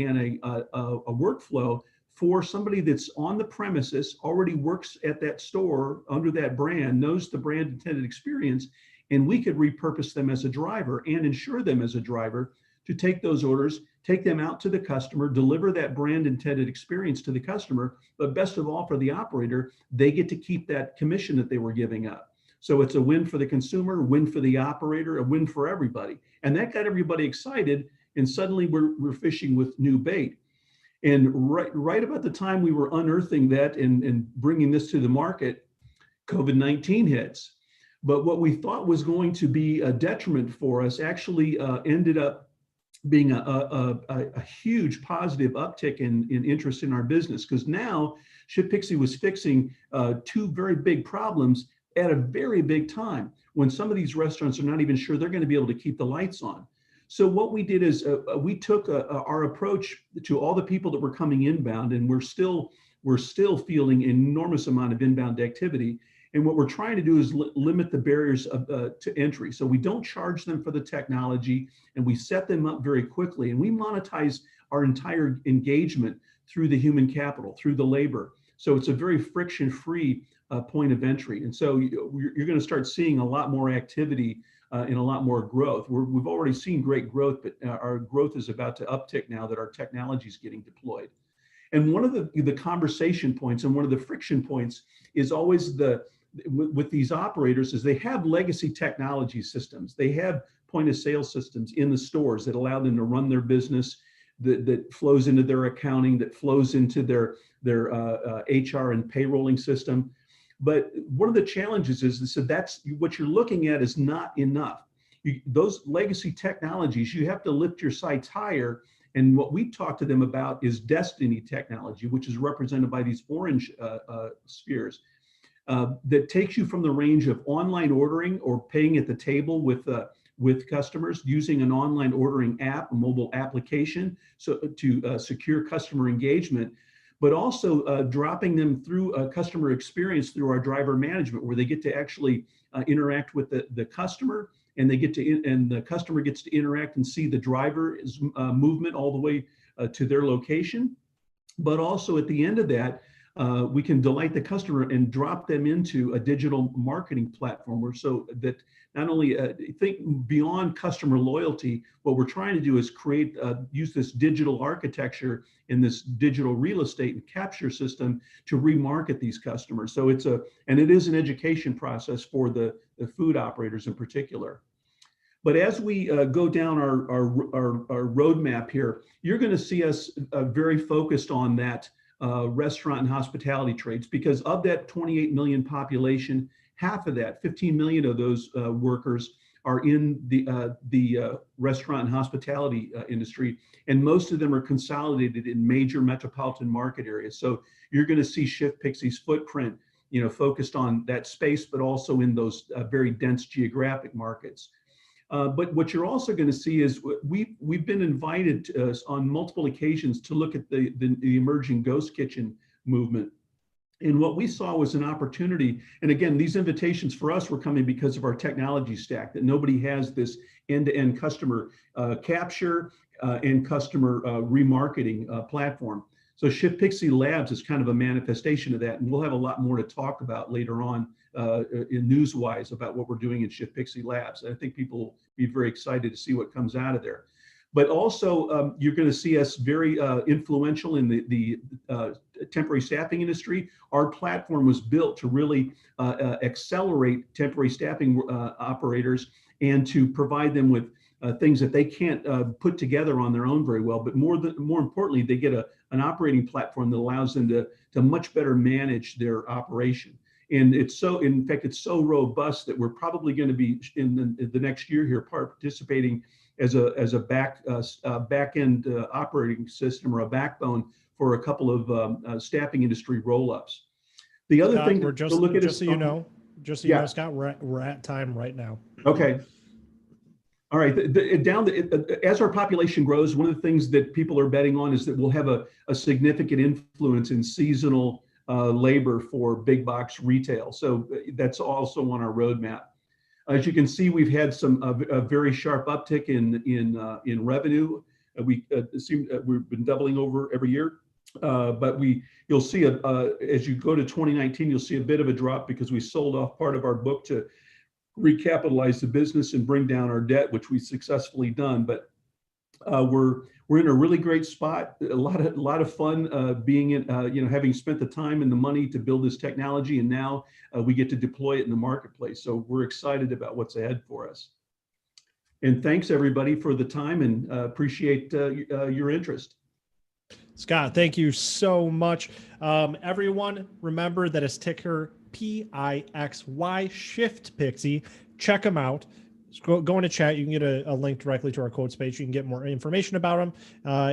workflow for somebody that's on the premises, already works at that store under that brand, knows the brand intended experience, and we could repurpose them as a driver and insure them as a driver to take those orders, take them out to the customer, deliver that brand intended experience to the customer. But best of all, for the operator, they get to keep that commission that they were giving up. So it's a win for the consumer, win for the operator, a win for everybody. And that got everybody excited. And suddenly we're fishing with new bait. And right about the time we were unearthing that and bringing this to the market, COVID-19 hits. But what we thought was going to be a detriment for us actually ended up being a huge positive uptick in interest in our business, because now ShiftPixy was fixing two very big problems at a very big time when some of these restaurants are not even sure they're going to be able to keep the lights on. So what we did is we took our approach to all the people that were coming inbound, and we're still feeling an enormous amount of inbound activity. And what we're trying to do is limit the barriers to entry. So we don't charge them for the technology, and we set them up very quickly. And we monetize our entire engagement through the human capital, through the labor. So it's a very friction-free point of entry. And so you're going to start seeing a lot more activity and a lot more growth. We've already seen great growth, but our growth is about to uptick now that our technology is getting deployed. And one of the conversation points and one of the friction points is always with these operators is they have legacy technology systems. They have point of sale systems in the stores that allow them to run their business, that flows into their accounting, that flows into their HR and payrolling system. But one of the challenges is that that's what you're looking at is not enough. Those legacy technologies, you have to lift your sights higher. And what we talk to them about is Destiny technology, which is represented by these orange spheres. That takes you from the range of online ordering or paying at the table with customers using an online ordering app, a mobile application, so to secure customer engagement, but also dropping them through a customer experience through our driver management, where they get to actually interact with the customer and they get to, and the customer gets to interact and see the driver is movement all the way to their location. But also at the end of that, we can delight the customer and drop them into a digital marketing platform, where so that not only think beyond customer loyalty, what we're trying to do is create, use this digital architecture in this digital real estate and capture system to remarket these customers. So it's and it is an education process for the food operators in particular. But as we go down our roadmap here, you're going to see us very focused on that restaurant and hospitality trades, because of that 28 million population, half of that, 15 million of those workers are in the restaurant and hospitality industry, and most of them are consolidated in major metropolitan market areas. So you're going to see ShiftPixy's footprint, focused on that space, but also in those very dense geographic markets. But what you're also going to see is we've been invited on multiple occasions to look at the emerging ghost kitchen movement. And what we saw was an opportunity. And again, these invitations for us were coming because of our technology stack, that nobody has this end-to-end customer capture and customer remarketing platform. So ShiftPixy Labs is kind of a manifestation of that. And we'll have a lot more to talk about later on in news-wise about what we're doing in ShiftPixy Labs. I think people will be very excited to see what comes out of there. But also, you're going to see us very influential in the temporary staffing industry. Our platform was built to really accelerate temporary staffing operators and to provide them with things that they can't put together on their own very well. But more importantly, they get an operating platform that allows them to much better manage their operation. And it's so, in fact, it's so robust that we're probably going to be in the next year here participating as a back end operating system or a backbone for a couple of staffing industry roll-ups. The other Scott, thing we're to look at just is, so you know, Scott, we're at time right now. Okay. All right. As our population grows, one of the things that people are betting on is that we'll have a significant influence in seasonal labor for big box retail. So that's also on our roadmap. As you can see, we've had a very sharp uptick in revenue. We've been doubling over every year, but you'll see as you go to 2019, you'll see a bit of a drop because we sold off part of our book to recapitalize the business and bring down our debt, which we've successfully done. But we're in a really great spot. A lot of fun being in, having spent the time and the money to build this technology, and now we get to deploy it in the marketplace. So we're excited about what's ahead for us. And thanks everybody for the time, and appreciate your interest. Scott, thank you so much. Everyone, remember that it's ticker PIXY, ShiftPixy. Check them out. Go into chat. You can get a link directly to our quotes page. You can get more information about them.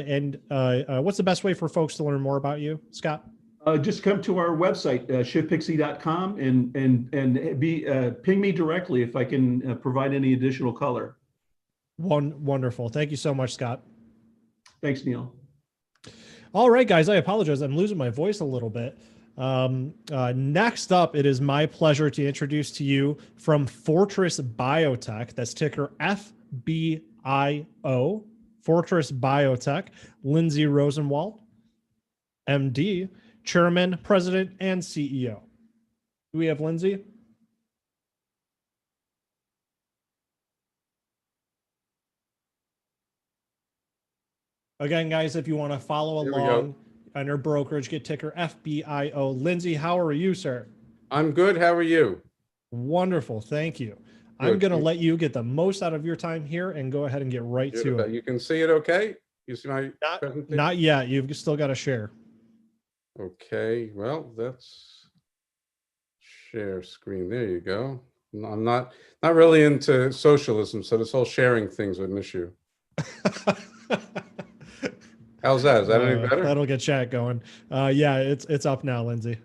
And what's the best way for folks to learn more about you, Scott? Just come to our website, shiftpixy.com, and ping me directly if I can provide any additional color. Wonderful. Thank you so much, Scott. Thanks, Neil. All right, guys, I apologize. I'm losing my voice a little bit. Next up, it is my pleasure to introduce to you from Fortress BioTech, that's ticker FBIO, Fortress BioTech, Lindsay Rosenwald, MD, Chairman, President, and CEO. Do we have Lindsay? Again, guys, if you want to follow along on your brokerage, get ticker FBIO. Lindsay, how are you, sir? I'm good. How are you? Wonderful. Thank you. Good. I'm going to let you get the most out of your time here and go ahead and get right to it. You can see it okay? You see my presentation? Not yet. You've still got to share. Okay. Well, that's share screen. There you go. I'm not really into socialism, so this whole sharing thing's an issue. How's that? Is that any better? That'll get chat going. Yeah, it's up now, Lindsay.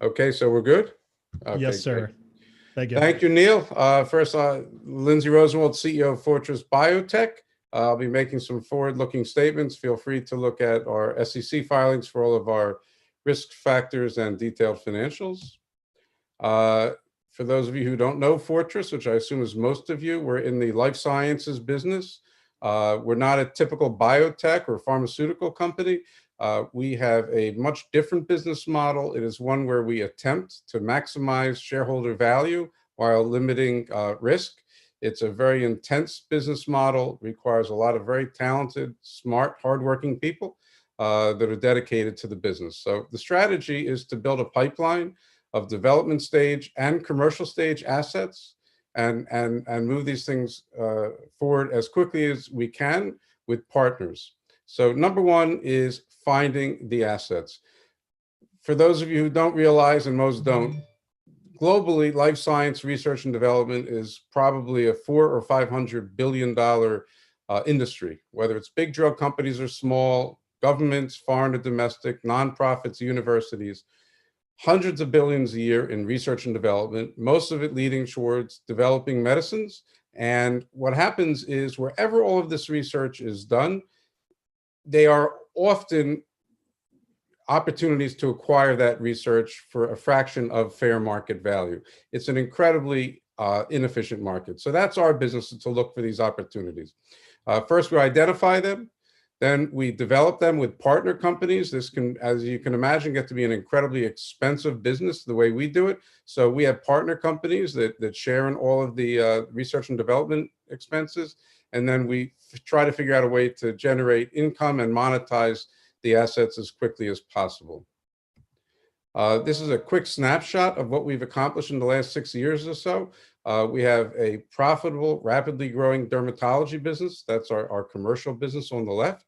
Okay, so we're good? Okay, yes, sir. great. Thank you. Thank you, Neil. First, Lindsay Rosenwald, CEO of Fortress BioTech. I'll be making some forward-looking statements. Feel free to look at our SEC filings for all of our risk factors and detailed financials. for those of you who don't know Fortress, which I assume is most of you, we're in the life sciences business. We're not a typical biotech or pharmaceutical company. We have a much different business model. It is one where we attempt to maximize shareholder value while limiting risk. It's a very intense business model, requires a lot of very talented, smart, hardworking people that are dedicated to the business. So the strategy is to build a pipeline of development stage and commercial stage assets and move these things forward as quickly as we can with partners. So number one is finding the assets. For those of you who don't realize, and most don't, globally, life science research and development is probably a $400 or $500 billion industry, whether it's big drug companies or small, governments, foreign or domestic, nonprofits, universities, hundreds of billions a year in research and development, most of it leading towards developing medicines. And what happens is wherever all of this research is done, they are often opportunities to acquire that research for a fraction of fair market value. It's an incredibly inefficient market. So that's our business, to look for these opportunities. First, we identify them. Then we develop them with partner companies. This can, as you can imagine, get to be an incredibly expensive business the way we do it. So we have partner companies that share in all of the research and development expenses. And then we try to figure out a way to generate income and monetize the assets as quickly as possible. This is a quick snapshot of what we've accomplished in the last 6 years or so. We have a profitable, rapidly growing dermatology business. That's our commercial business on the left.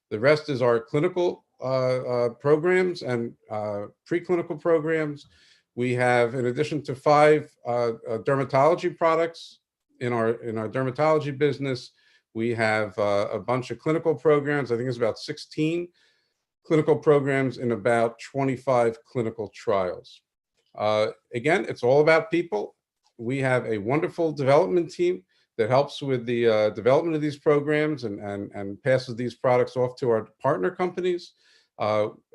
The rest is our clinical programs and preclinical programs. We have, in addition to 5 dermatology products in our dermatology business, we have a bunch of clinical programs. I think it's about 16 clinical programs in about 25 clinical trials. Again, it's all about people. We have a wonderful development team that helps with the development of these programs and passes these products off to our partner companies.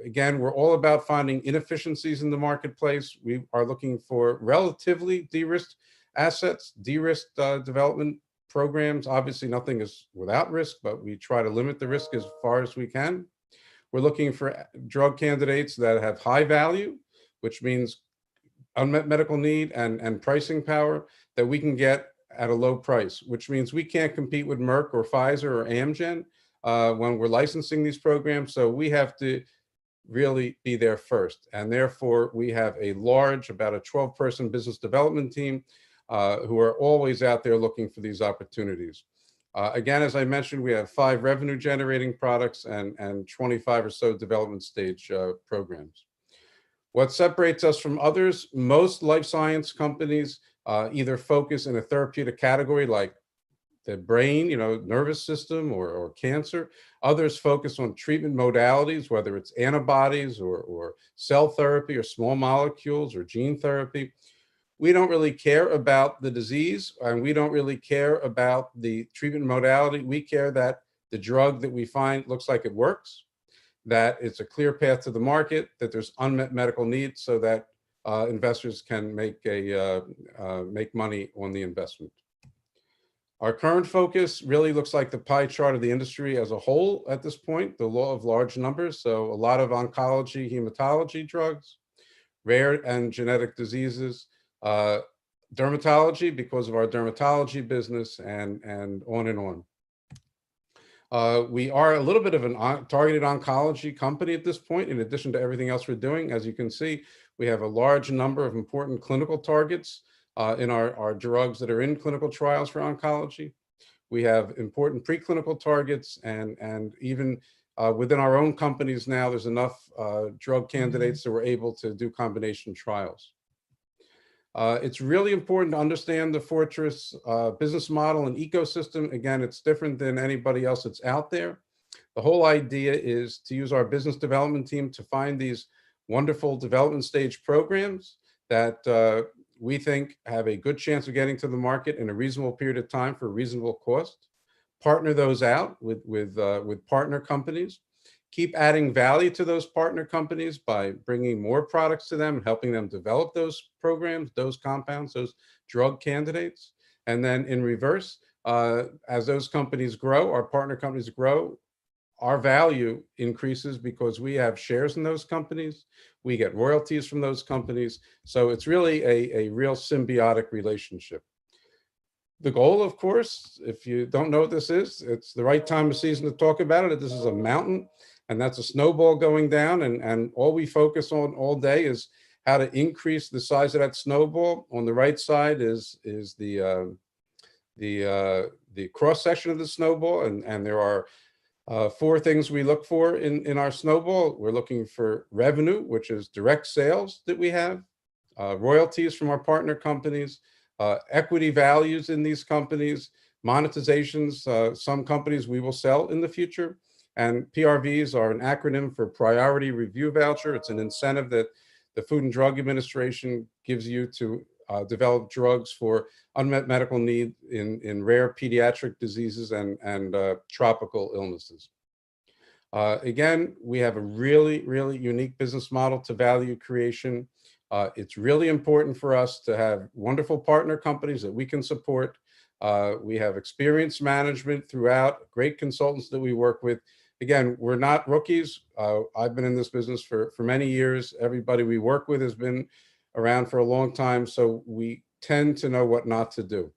Again, we're all about finding inefficiencies in the marketplace. We are looking for relatively de-risked assets, de-risked development programs. Obviously, nothing is without risk, but we try to limit the risk as far as we can. We're looking for drug candidates that have high value, which means unmet medical need and pricing power that we can get at a low price, which means we can't compete with Merck or Pfizer or Amgen when we're licensing these programs. So we have to really be there first. And therefore, we have a large, about a 12-person business development team who are always out there looking for these opportunities. Again, as I mentioned, we have 5 revenue-generating products and 25 or so development stage programs. What separates us from others, most life science companies either focus in a therapeutic category like the brain, nervous system or cancer. Others focus on treatment modalities, whether it's antibodies or cell therapy or small molecules or gene therapy. We don't really care about the disease, and we don't really care about the treatment modality. We care that the drug that we find looks like it works, that it's a clear path to the market, that there's unmet medical needs so that investors can make money on the investment. Our current focus really looks like the pie chart of the industry as a whole at this point, the law of large numbers. So a lot of oncology, hematology drugs, rare and genetic diseases, dermatology because of our dermatology business, and on and on. We are a little bit of a targeted oncology company at this point, in addition to everything else we're doing. As you can see, we have a large number of important clinical targets in our drugs that are in clinical trials for oncology. We have important preclinical targets, and even within our own companies now, there's enough drug candidates that we're able to do combination trials. It's really important to understand the Fortress business model and ecosystem. Again, it's different than anybody else that's out there. The whole idea is to use our business development team to find these wonderful development stage programs that we think have a good chance of getting to the market in a reasonable period of time for a reasonable cost. Partner those out with partner companies. keep adding value to those partner companies by bringing more products to them and helping them develop those programs, those compounds, those drug candidates. And then in reverse, as those companies grow, our partner companies grow, our value increases because we have shares in those companies. We get royalties from those companies. So it's really a real symbiotic relationship. The goal, of course, if you don't know what this is, it's the right time of season to talk about it. This is a mountain, and that's a snowball going down. And all we focus on all day is how to increase the size of that snowball. On the right side is the cross section of the snowball, and there are 4 things we look for in our snowball. We're looking for revenue, which is direct sales that we have, royalties from our partner companies, equity values in these companies, monetizations. Some companies we will sell in the future. And PRVs are an acronym for Priority Review Voucher. It's an incentive that the Food and Drug Administration gives you to develop drugs for unmet medical need in rare pediatric diseases and tropical illnesses. Again, we have a really, really unique business model to value creation. It's really important for us to have wonderful partner companies that we can support. We have experienced management throughout, great consultants that we work with. Again, we're not rookies. I've been in this business for many years. Everybody we work with has been around for a long time, so we tend to know what not to do.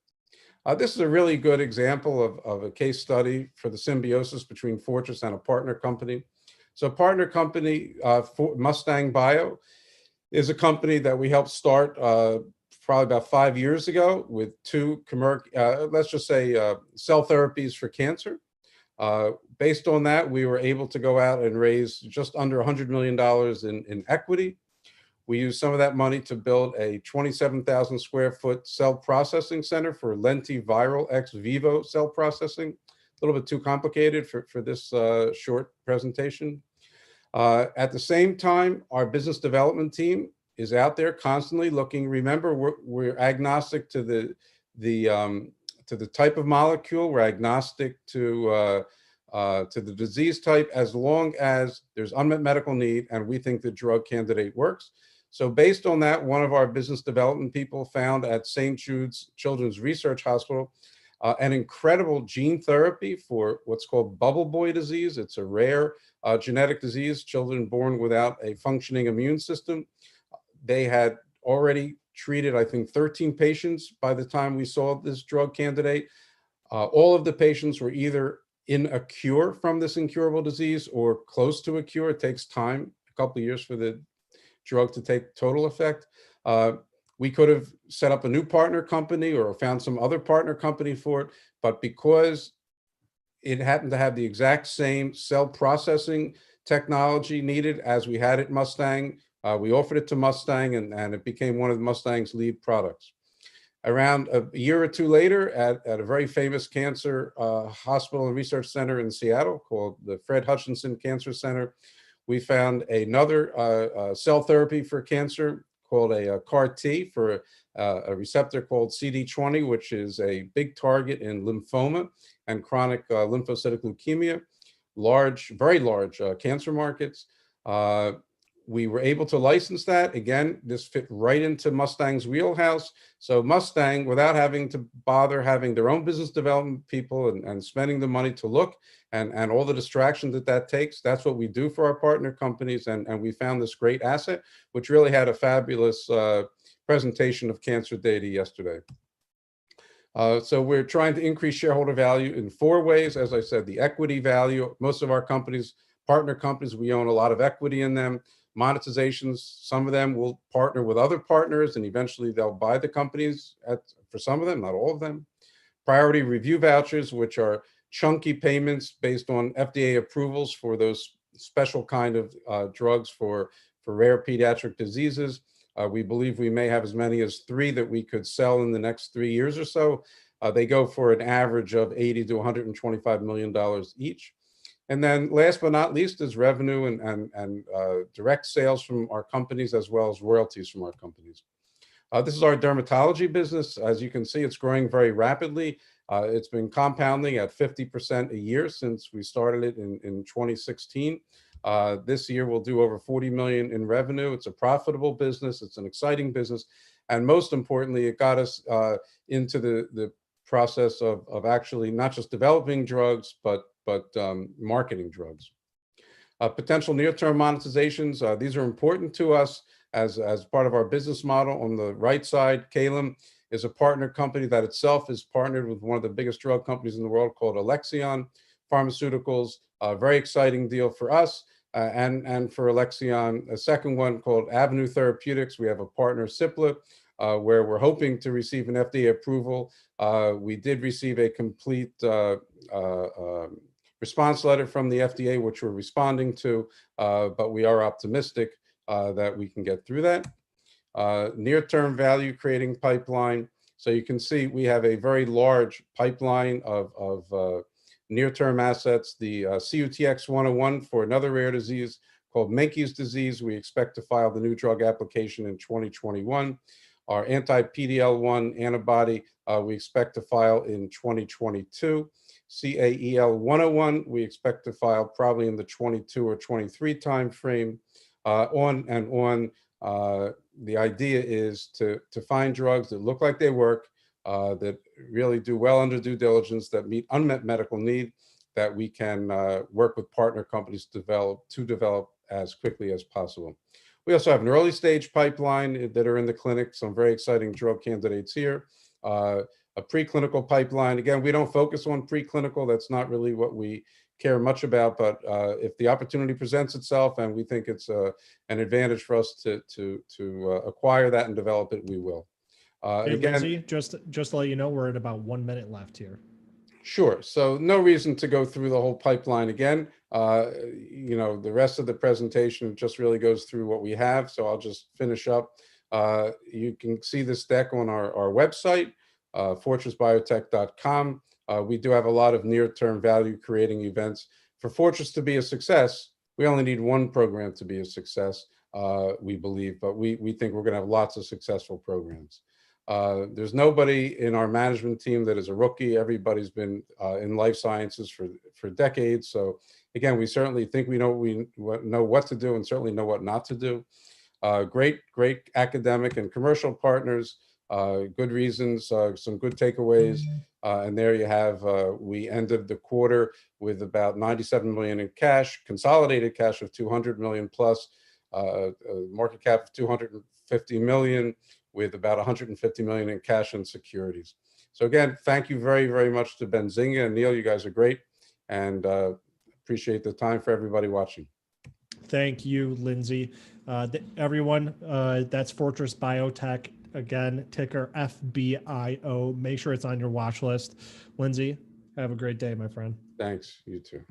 This is a really good example of a case study for the symbiosis between Fortress and a partner company. So a partner company, Mustang Bio, is a company that we helped start probably about 5 years ago with 2 let's just say cell therapies for cancer. Based on that, we were able to go out and raise just under $100 million in equity. We used some of that money to build a 27,000 square foot cell processing center for lentiviral ex vivo cell processing. A little bit too complicated for this short presentation. At the same time, our business development team is out there constantly looking. Remember, we're agnostic to the type of molecule. We're agnostic to the disease type, as long as there's unmet medical need and we think the drug candidate works. So based on that, one of our business development people found at St. Jude's Children's Research Hospital an incredible gene therapy for what's called bubble boy disease. It's a rare genetic disease, children born without a functioning immune system. They had already treated, I think, 13 patients by the time we saw this drug candidate. All of the patients were either in a cure from this incurable disease or close to a cure. It takes time, a couple of years for the drug to take total effect. We could have set up a new partner company or found some other partner company for it, but because it happened to have the exact same cell processing technology needed as we had at Mustang, we offered it to Mustang, and it became one of Mustang's lead products. Around a year or 2 later, at a very famous cancer hospital and research center in Seattle called the Fred Hutchinson Cancer Center, we found another cell therapy for cancer called a CAR-T for a receptor called CD20, which is a big target in lymphoma and chronic lymphocytic leukemia, very large cancer markets. We were able to license that. Again, this fit right into Mustang's wheelhouse. So Mustang, without having to bother having their own business development people and spending the money to look and all the distraction that takes, that's what we do for our partner companies. And we found this great asset, which really had a fabulous presentation of cancer data yesterday. So we're trying to increase shareholder value in 4 ways. As I said, the equity value, most of our companies, partner companies, we own a lot of equity in them. Monetizations, some of them will partner with other partners and eventually they'll buy the companies for some of them, not all of them. Priority review vouchers, which are chunky payments based on FDA approvals for those special kind of drugs for rare pediatric diseases. We believe we may have as many as 3 that we could sell in the next 3 years or so. They go for an average of $80 to $125 million each. And then last but not least is revenue and direct sales from our companies, as well as royalties from our companies. This is our dermatology business. As you can see, it's growing very rapidly. It's been compounding at 50% a year since we started it in 2016. This year we'll do over 40 million in revenue. It's a profitable business. It's an exciting business. And most importantly, it got us into the process of actually not just developing drugs, but marketing drugs. Potential near-term monetizations, these are important to us as part of our business model. On the right side, Calum is a partner company that itself is partnered with one of the biggest drug companies in the world called Alexion Pharmaceuticals. A very exciting deal for us and for Alexion. A second one called Avenue Therapeutics. We have a partner, Cipla, where we're hoping to receive an FDA approval. We did receive a complete response letter from the FDA, which we're responding to, but we are optimistic that we can get through that. Near-term value creating pipeline. So you can see we have a very large pipeline of near-term assets. The CUTX-101 for another rare disease called Menkes disease. We expect to file the new drug application in 2021. Our anti-PD-L1 antibody, we expect to file in 2022. CAEL-101, we expect to file probably in the 22 or 23 timeframe. On and on. The idea is to find drugs that look like they work, that really do well under due diligence, that meet unmet medical need, that we can work with partner companies to develop as quickly as possible. We also have an early stage pipeline that are in the clinic, some very exciting drug candidates here. A preclinical pipeline. Again, we don't focus on preclinical. That's not really what we care much about, but if the opportunity presents itself and we think it's an advantage for us to acquire that and develop it, we will. Hey, again, Lindsay, just to let you know, we're at about 1 minute left here. Sure. So no reason to go through the whole pipeline again. You know, the rest of the presentation just really goes through what we have. So I'll just finish up. You can see this deck on our website, fortressbiotech.com. We do have a lot of near-term value creating events. For Fortress to be a success, we only need one program to be a success, we believe, but we think we're going to have lots of successful programs. There's nobody in our management team that is a rookie. Everybody's been in life sciences for decades. So again, we certainly think we know what to do and certainly know what not to do. Great academic and commercial partners, good reasons, some good takeaways. And there you have, we ended the quarter with about 97 million in cash, consolidated cash of 200 million plus, market cap of 250 million with about 150 million in cash and securities. So again, thank you very, very much to Benzinga and Neil. You guys are great, and appreciate the time for everybody watching. Thank you, Lindsay. Everyone, that's Fortress Biotech. Again, ticker FBIO. Make sure it's on your watch list. Lindsay, have a great day, my friend. Thanks. You too.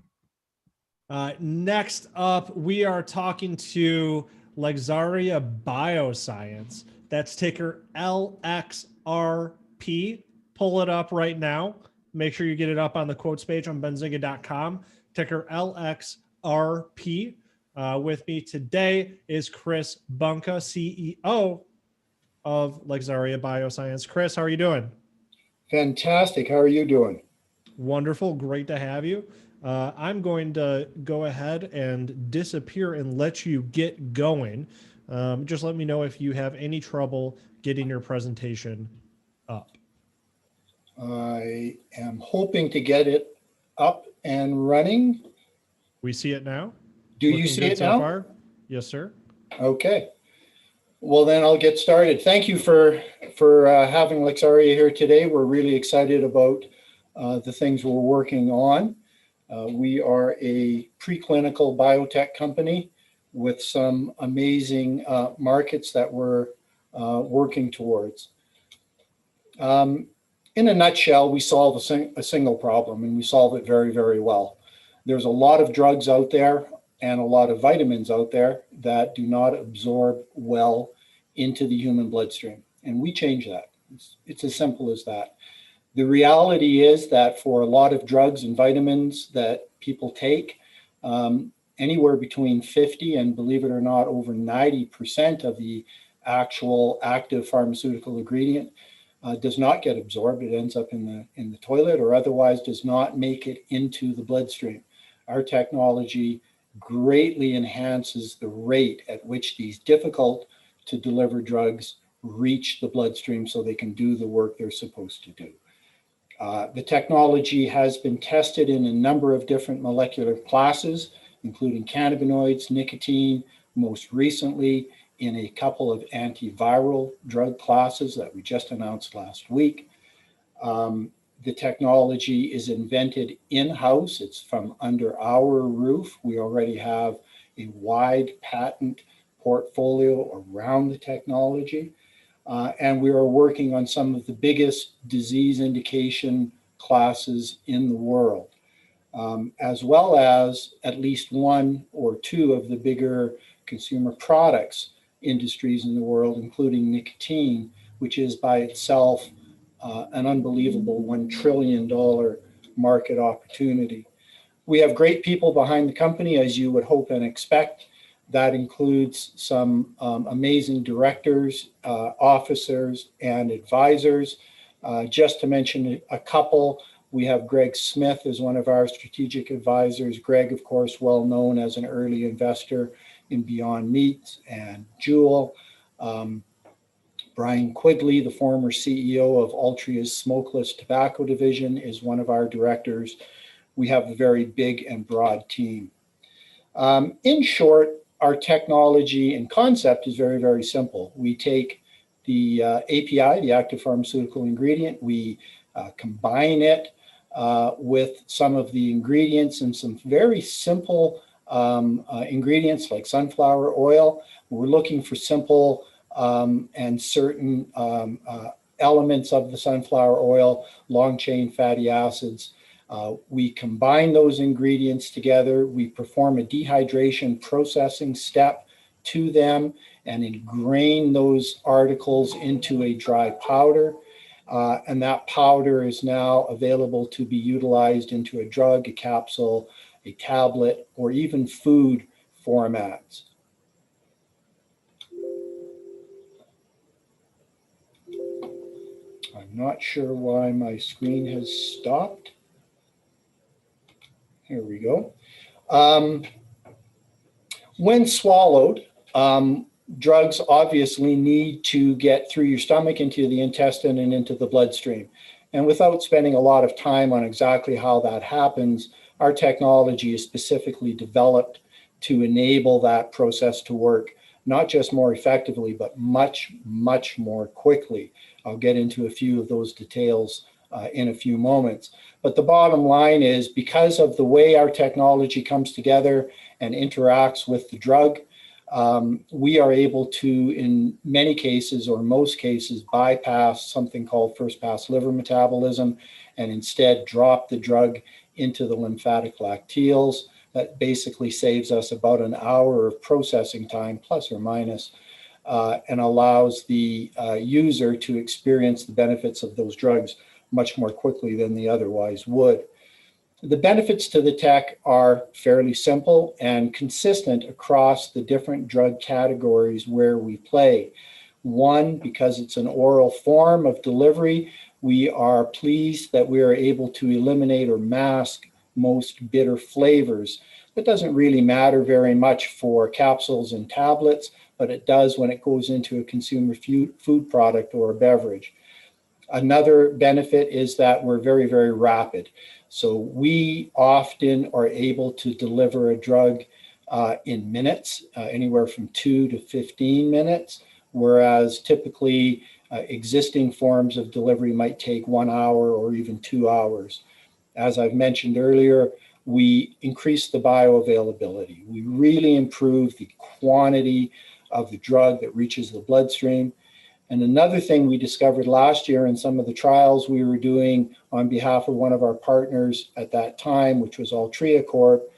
Next up, we are talking to Lexaria Bioscience. That's ticker LXRP. Pull it up right now. Make sure you get it up on the quotes page on benzinga.com. Ticker LXRP. With me today is Chris Bunka, CEO of Lexaria Bioscience. Chris, how are you doing? Fantastic. How are you doing? Wonderful. Great to have you. I'm going to go ahead and disappear and let you get going. Just let me know if you have any trouble getting your presentation up. I am hoping to get it up and running. We see it now. Do you see it now? So far? Yes, sir. Okay. Well, then I'll get started. Thank you for having Lexaria here today. We're really excited about the things we're working on. We are a preclinical biotech company with some amazing markets that we're working towards. In a nutshell, we solve a single problem, and we solve it very, very well. There's a lot of drugs out there and a lot of vitamins out there that do not absorb well into the human bloodstream, and we change that. It's as simple as that. The reality is that for a lot of drugs and vitamins that people take, anywhere between 50 and, believe it or not, over 90% of the actual active pharmaceutical ingredient does not get absorbed. It ends up in the toilet or otherwise does not make it into the bloodstream. Our technology greatly enhances the rate at which these difficult to deliver drugs reach the bloodstream so they can do the work they're supposed to do. The technology has been tested in a number of different molecular classes, including cannabinoids, nicotine, most recently in a couple of antiviral drug classes that we just announced last week. The technology is invented in-house. It's from under our roof. We already have a wide patent portfolio around the technology. And we are working on some of the biggest disease indication classes in the world, as well as at least one or two of the bigger consumer products industries in the world, including nicotine, which is by itself an unbelievable $1 trillion market opportunity. We have great people behind the company, as you would hope and expect. That includes some amazing directors, officers, and advisors. Just to mention a couple, we have Greg Smith as one of our strategic advisors. Greg, of course, well known as an early investor in Beyond Meat and Juul. Brian Quigley, the former CEO of Altria's smokeless tobacco division, is one of our directors. We have a very big and broad team. In short, our technology and concept is very, very simple. We take the API, the active pharmaceutical ingredient, we combine it with some of the ingredients and some very simple ingredients like sunflower oil. We're looking for simple and certain elements of the sunflower oil, long chain fatty acids. We combine those ingredients together. We perform a dehydration processing step to them and ingrain those articles into a dry powder. And that powder is now available to be utilized into a drug, a capsule, a tablet, or even food formats. I'm not sure why my screen has stopped. Here we go. When swallowed, drugs obviously need to get through your stomach into the intestine and into the bloodstream. And without spending a lot of time on exactly how that happens, our technology is specifically developed to enable that process to work, not just more effectively, but much, much more quickly. I'll get into a few of those details in a few moments. But the bottom line is, because of the way our technology comes together and interacts with the drug, we are able to, in many cases or most cases, bypass something called first pass liver metabolism and instead drop the drug into the lymphatic lacteals. That basically saves us about an hour of processing time, plus or minus, and allows the user to experience the benefits of those drugs much more quickly than they otherwise would. The benefits to the tech are fairly simple and consistent across the different drug categories where we play. One, because it's an oral form of delivery, we are pleased that we are able to eliminate or mask most bitter flavors. That doesn't really matter very much for capsules and tablets, but it does when it goes into a consumer food product or a beverage. Another benefit is that we're very, very rapid. So we often are able to deliver a drug in minutes, anywhere from 2 to 15 minutes, whereas typically existing forms of delivery might take 1 hour or even 2 hours. As I've mentioned earlier, we increase the bioavailability. We really improve the quantity of the drug that reaches the bloodstream. And another thing we discovered last year in some of the trials we were doing on behalf of one of our partners at that time, which was Altria Corp,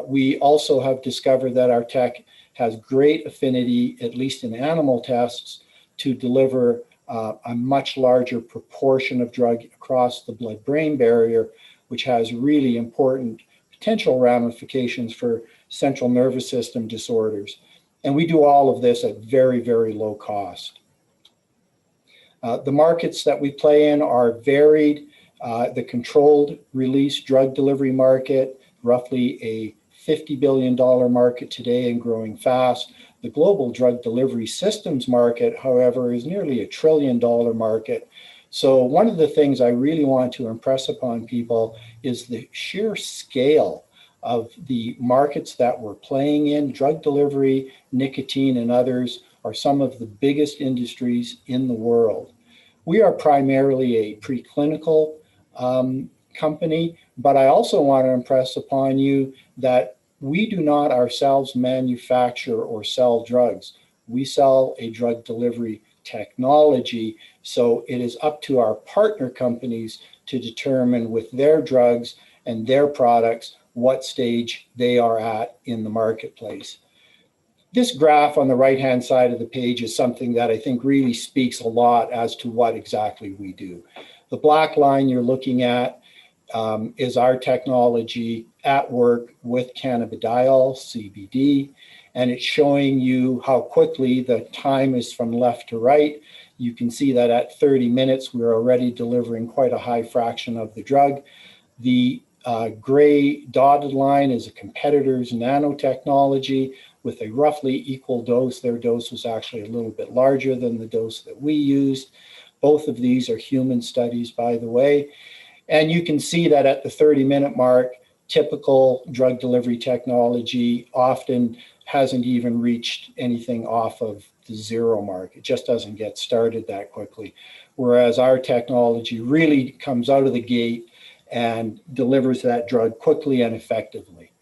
we also have discovered that our tech has great affinity, at least in animal tests, to deliver a much larger proportion of drug across the blood-brain barrier, which has really important potential ramifications for central nervous system disorders. And we do all of this at very, very low cost. The markets that we play in are varied. The controlled release drug delivery market, roughly a $50 billion market today and growing fast. The global drug delivery systems market, however, is nearly $1 trillion market. So one of the things I really want to impress upon people is the sheer scale of the markets that we're playing in. Drug delivery, nicotine, and others are some of the biggest industries in the world. We are primarily a preclinical company, but I also want to impress upon you that we do not ourselves manufacture or sell drugs. We sell a drug delivery technology, so it is up to our partner companies to determine with their drugs and their products what stage they are at in the marketplace. This graph on the right-hand side of the page is something that I think really speaks a lot as to what exactly we do. The black line you're looking at is our technology at work with cannabidiol, CBD, and it's showing you how quickly the time is from left to right. You can see that at 30 minutes, we're already delivering quite a high fraction of the drug. The gray dotted line is a competitor's nanotechnology with a roughly equal dose. Their dose was actually a little bit larger than the dose that we used. Both of these are human studies, by the way. And you can see that at the 30-minute mark, typical drug delivery technology often hasn't even reached anything off of the 0 mark. It just doesn't get started that quickly. Whereas our technology really comes out of the gate and delivers that drug quickly and effectively.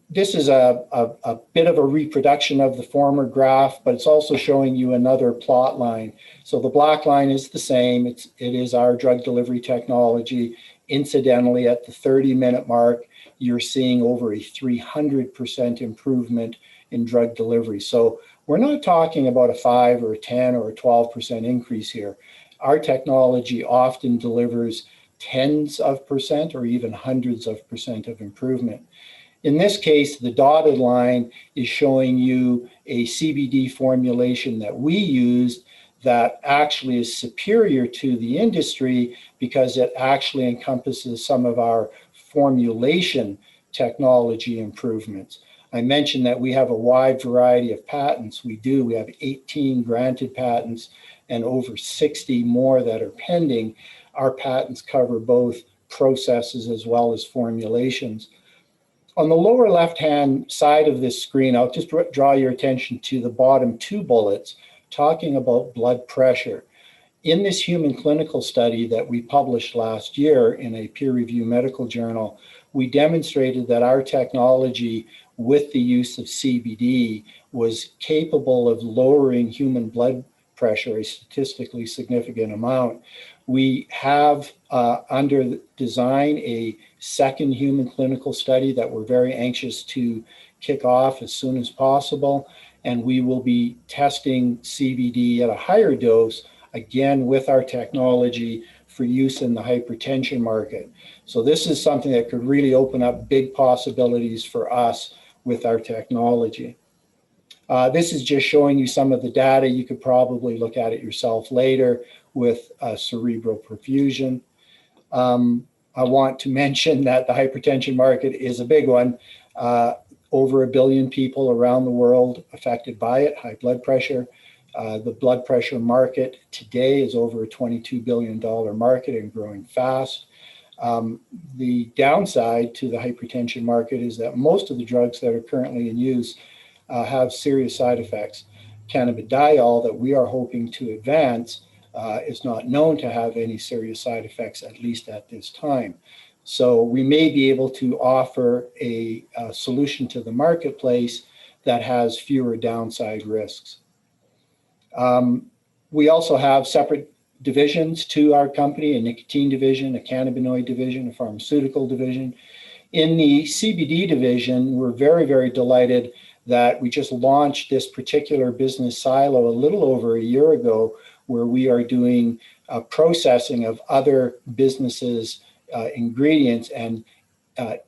This is a bit of a reproduction of the former graph, but it's also showing you another plot line. So the black line is the same. It is our drug delivery technology. Incidentally, at the 30-minute mark, you're seeing over a 300% improvement in drug delivery. So we're not talking about a 5 or a 10 or a 12% increase here. Our technology often delivers tens of percent or even hundreds of percent of improvement. In this case, the dotted line is showing you a CBD formulation that we used that actually is superior to the industry because it actually encompasses some of our formulation technology improvements. I mentioned that we have a wide variety of patents. We do. We have 18 granted patents and over 60 more that are pending. Our patents cover both processes as well as formulations. On the lower left-hand side of this screen, I'll just draw your attention to the bottom 2 bullets talking about blood pressure. In this human clinical study that we published last year in a peer-reviewed medical journal, we demonstrated that our technology with the use of CBD was capable of lowering human blood pressure, a statistically significant amount. We have under design a second human clinical study that we're very anxious to kick off as soon as possible. And we will be testing CBD at a higher dose, again, with our technology for use in the hypertension market. So this is something that could really open up big possibilities for us with our technology. This is just showing you some of the data. You could probably look at it yourself later with cerebral perfusion. I want to mention that the hypertension market is a big one. Over 1 billion people around the world affected by it, high blood pressure. The blood pressure market today is over a $22 billion market and growing fast. The downside to the hypertension market is that most of the drugs that are currently in use have serious side effects. Cannabidiol that we are hoping to advance is not known to have any serious side effects, at least at this time. So we may be able to offer a solution to the marketplace that has fewer downside risks. We also have separate divisions to our company, a nicotine division, a cannabinoid division, a pharmaceutical division. In the CBD division, we're very, very delighted that we just launched this particular business silo a little over a year ago, where we are doing processing of other businesses' ingredients and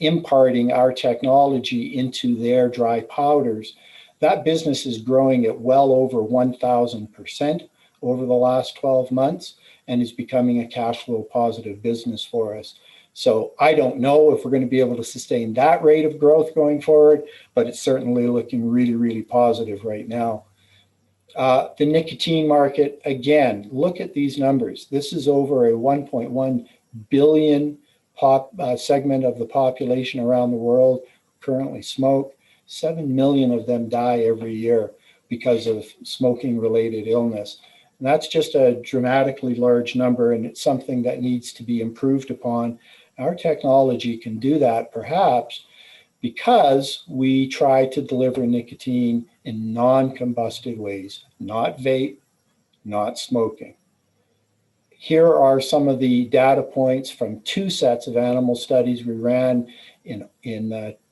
imparting our technology into their dry powders. That business is growing at well over 1,000% over the last 12 months and is becoming a cash flow positive business for us. So I don't know if we're going to be able to sustain that rate of growth going forward, but it's certainly looking really, really positive right now. The nicotine market, again, look at these numbers. This is over a 1.1 billion segment of the population around the world currently smoke. 7 million of them die every year because of smoking-related illness. And that's just a dramatically large number, and it's something that needs to be improved upon. Our technology can do that, perhaps, because we try to deliver nicotine in non-combusted ways, not vape, not smoking. Here are some of the data points from 2 sets of animal studies we ran in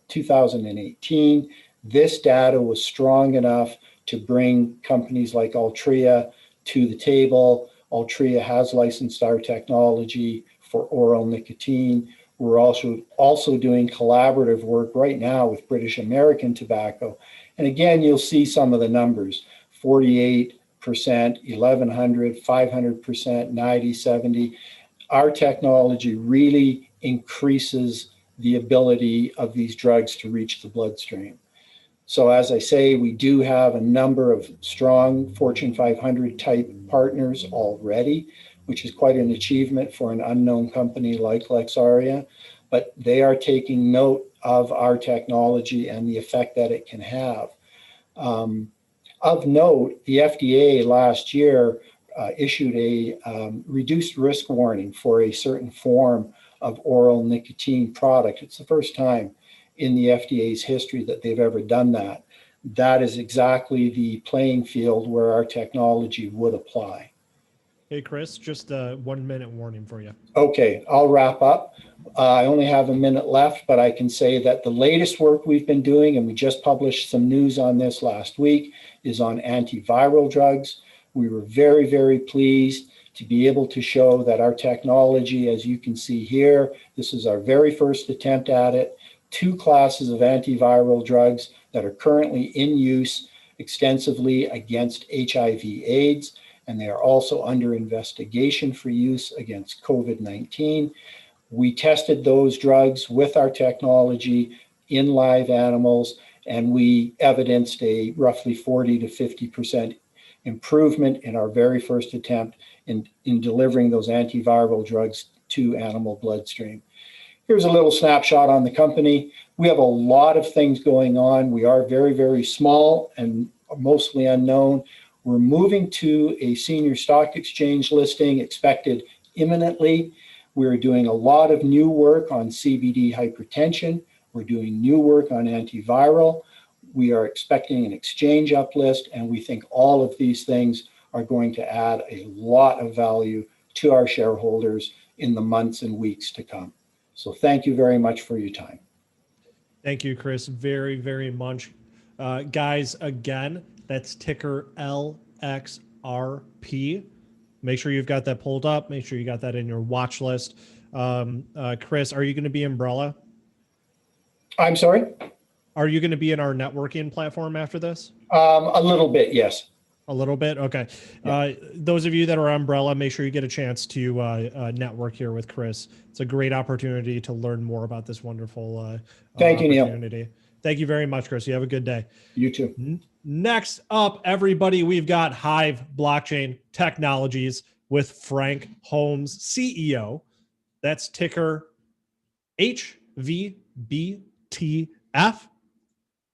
2018. This data was strong enough to bring companies like Altria to the table. Altria has licensed our technology for oral nicotine. We're also doing collaborative work right now with British American Tobacco. And again, you'll see some of the numbers, 48%, 1,100, 500%, 90, 70. Our technology really increases the ability of these drugs to reach the bloodstream. So as I say, we do have a number of strong Fortune 500 type partners already, which is quite an achievement for an unknown company like Lexaria, but they are taking note of our technology and the effect that it can have. Of note, the FDA last year issued a reduced risk warning for a certain form of oral nicotine product. It's the first time in the FDA's history that they've ever done that. That is exactly the playing field where our technology would apply. Hey, Chris, just a 1 minute warning for you. Okay, I'll wrap up. I only have a minute left, but I can say that the latest work we've been doing, and we just published some news on this last week, is on antiviral drugs. We were very, very pleased to be able to show that our technology, as you can see here, this is our very first attempt at it, 2 classes of antiviral drugs that are currently in use extensively against HIV/AIDS, and they are also under investigation for use against COVID-19. We tested those drugs with our technology in live animals, and we evidenced a roughly 40 to 50% improvement in our very first attempt in delivering those antiviral drugs to animal bloodstream. Here's a little snapshot on the company. We have a lot of things going on. We are very, very small and mostly unknown. We're moving to a senior stock exchange listing expected imminently. We're doing a lot of new work on CBD hypertension. We're doing new work on antiviral. We are expecting an exchange uplist, and we think all of these things are going to add a lot of value to our shareholders in the months and weeks to come. So thank you very much for your time. Thank you, Chris, very, very much. Guys, again, that's ticker LXRP. Make sure you've got that pulled up. Make sure you got that in your watch list. Chris, are you going to be Umbrella? I'm sorry? Are you going to be in our networking platform after this? A little bit, yes. A little bit? Okay. Yeah. Those of you that are Umbrella, make sure you get a chance to network here with Chris. It's a great opportunity to learn more about this wonderful Thank you, opportunity. Neil. Thank you very much, Chris. You have a good day. You too. Next up, everybody, we've got HIVE Blockchain Technologies with Frank Holmes, CEO. That's ticker HVBTF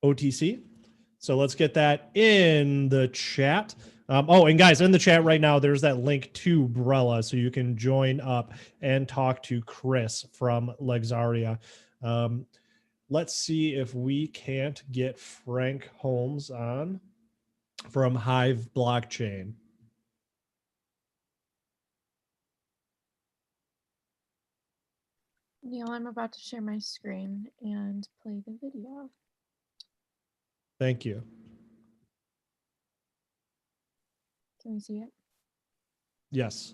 OTC. So let's get that in the chat. And guys, in the chat right now, there's that link to Brella, so you can join up and talk to Chris from Lexaria. Let's see if we can't get Frank Holmes on from HIVE Blockchain. Neil, I'm about to share my screen and play the video. Thank you. Can we see it? Yes.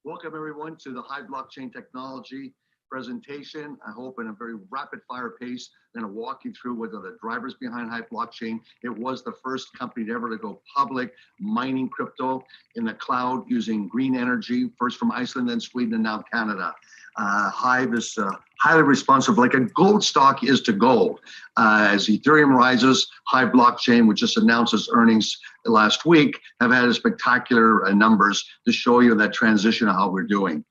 Welcome everyone to the HIVE Blockchain Technology presentation. I hope in a very rapid fire pace, I'm going to walk you through what are the drivers behind HIVE Blockchain. It was the first company ever to go public, mining crypto in the cloud using green energy, first from Iceland, then Sweden, and now Canada. HIVE is highly responsive, like a gold stock is to gold. As Ethereum rises, HIVE blockchain, which just announced its earnings last week, have had spectacular numbers to show you that transition of how we're doing.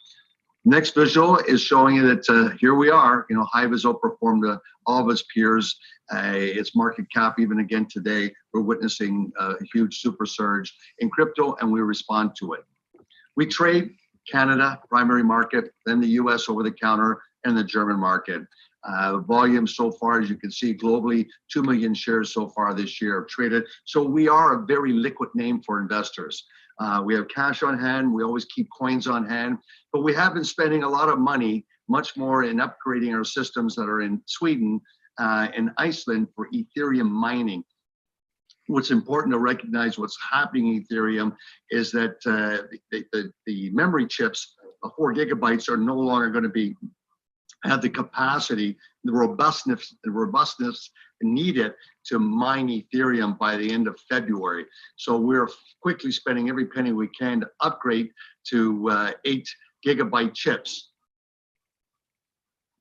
Next visual is showing you that here we are. You know, HIVE has outperformed all of its peers. Its market cap, even again today, we're witnessing a huge super surge in crypto, and we respond to it. We trade Canada, primary market, then the US over the counter, and the German market. Volume so far, as you can see, globally, 2 million shares so far this year have traded. So we are a very liquid name for investors. We have cash on hand. We always keep coins on hand, but we have been spending a lot of money, much more in upgrading our systems that are in Sweden and Iceland for Ethereum mining. What's important to recognize what's happening in Ethereum is that the memory chips, 4 gigabytes, are no longer going to have the capacity, the robustness needed to mine Ethereum by the end of February. So we're quickly spending every penny we can to upgrade to 8 gigabyte chips.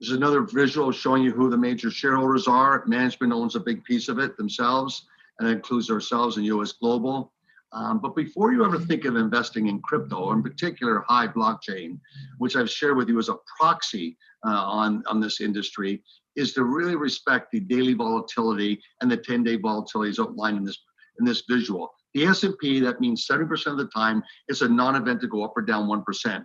There's another visual showing you who the major shareholders are. Management owns a big piece of it themselves, and that includes ourselves and US Global. But before you ever think of investing in crypto, or in particular HIVE blockchain, which I've shared with you as a proxy on this industry, is to really respect the daily volatility and the 10-day volatility is outlined in this visual. The S&P, that means 70% of the time, it's a non-event to go up or down 1%.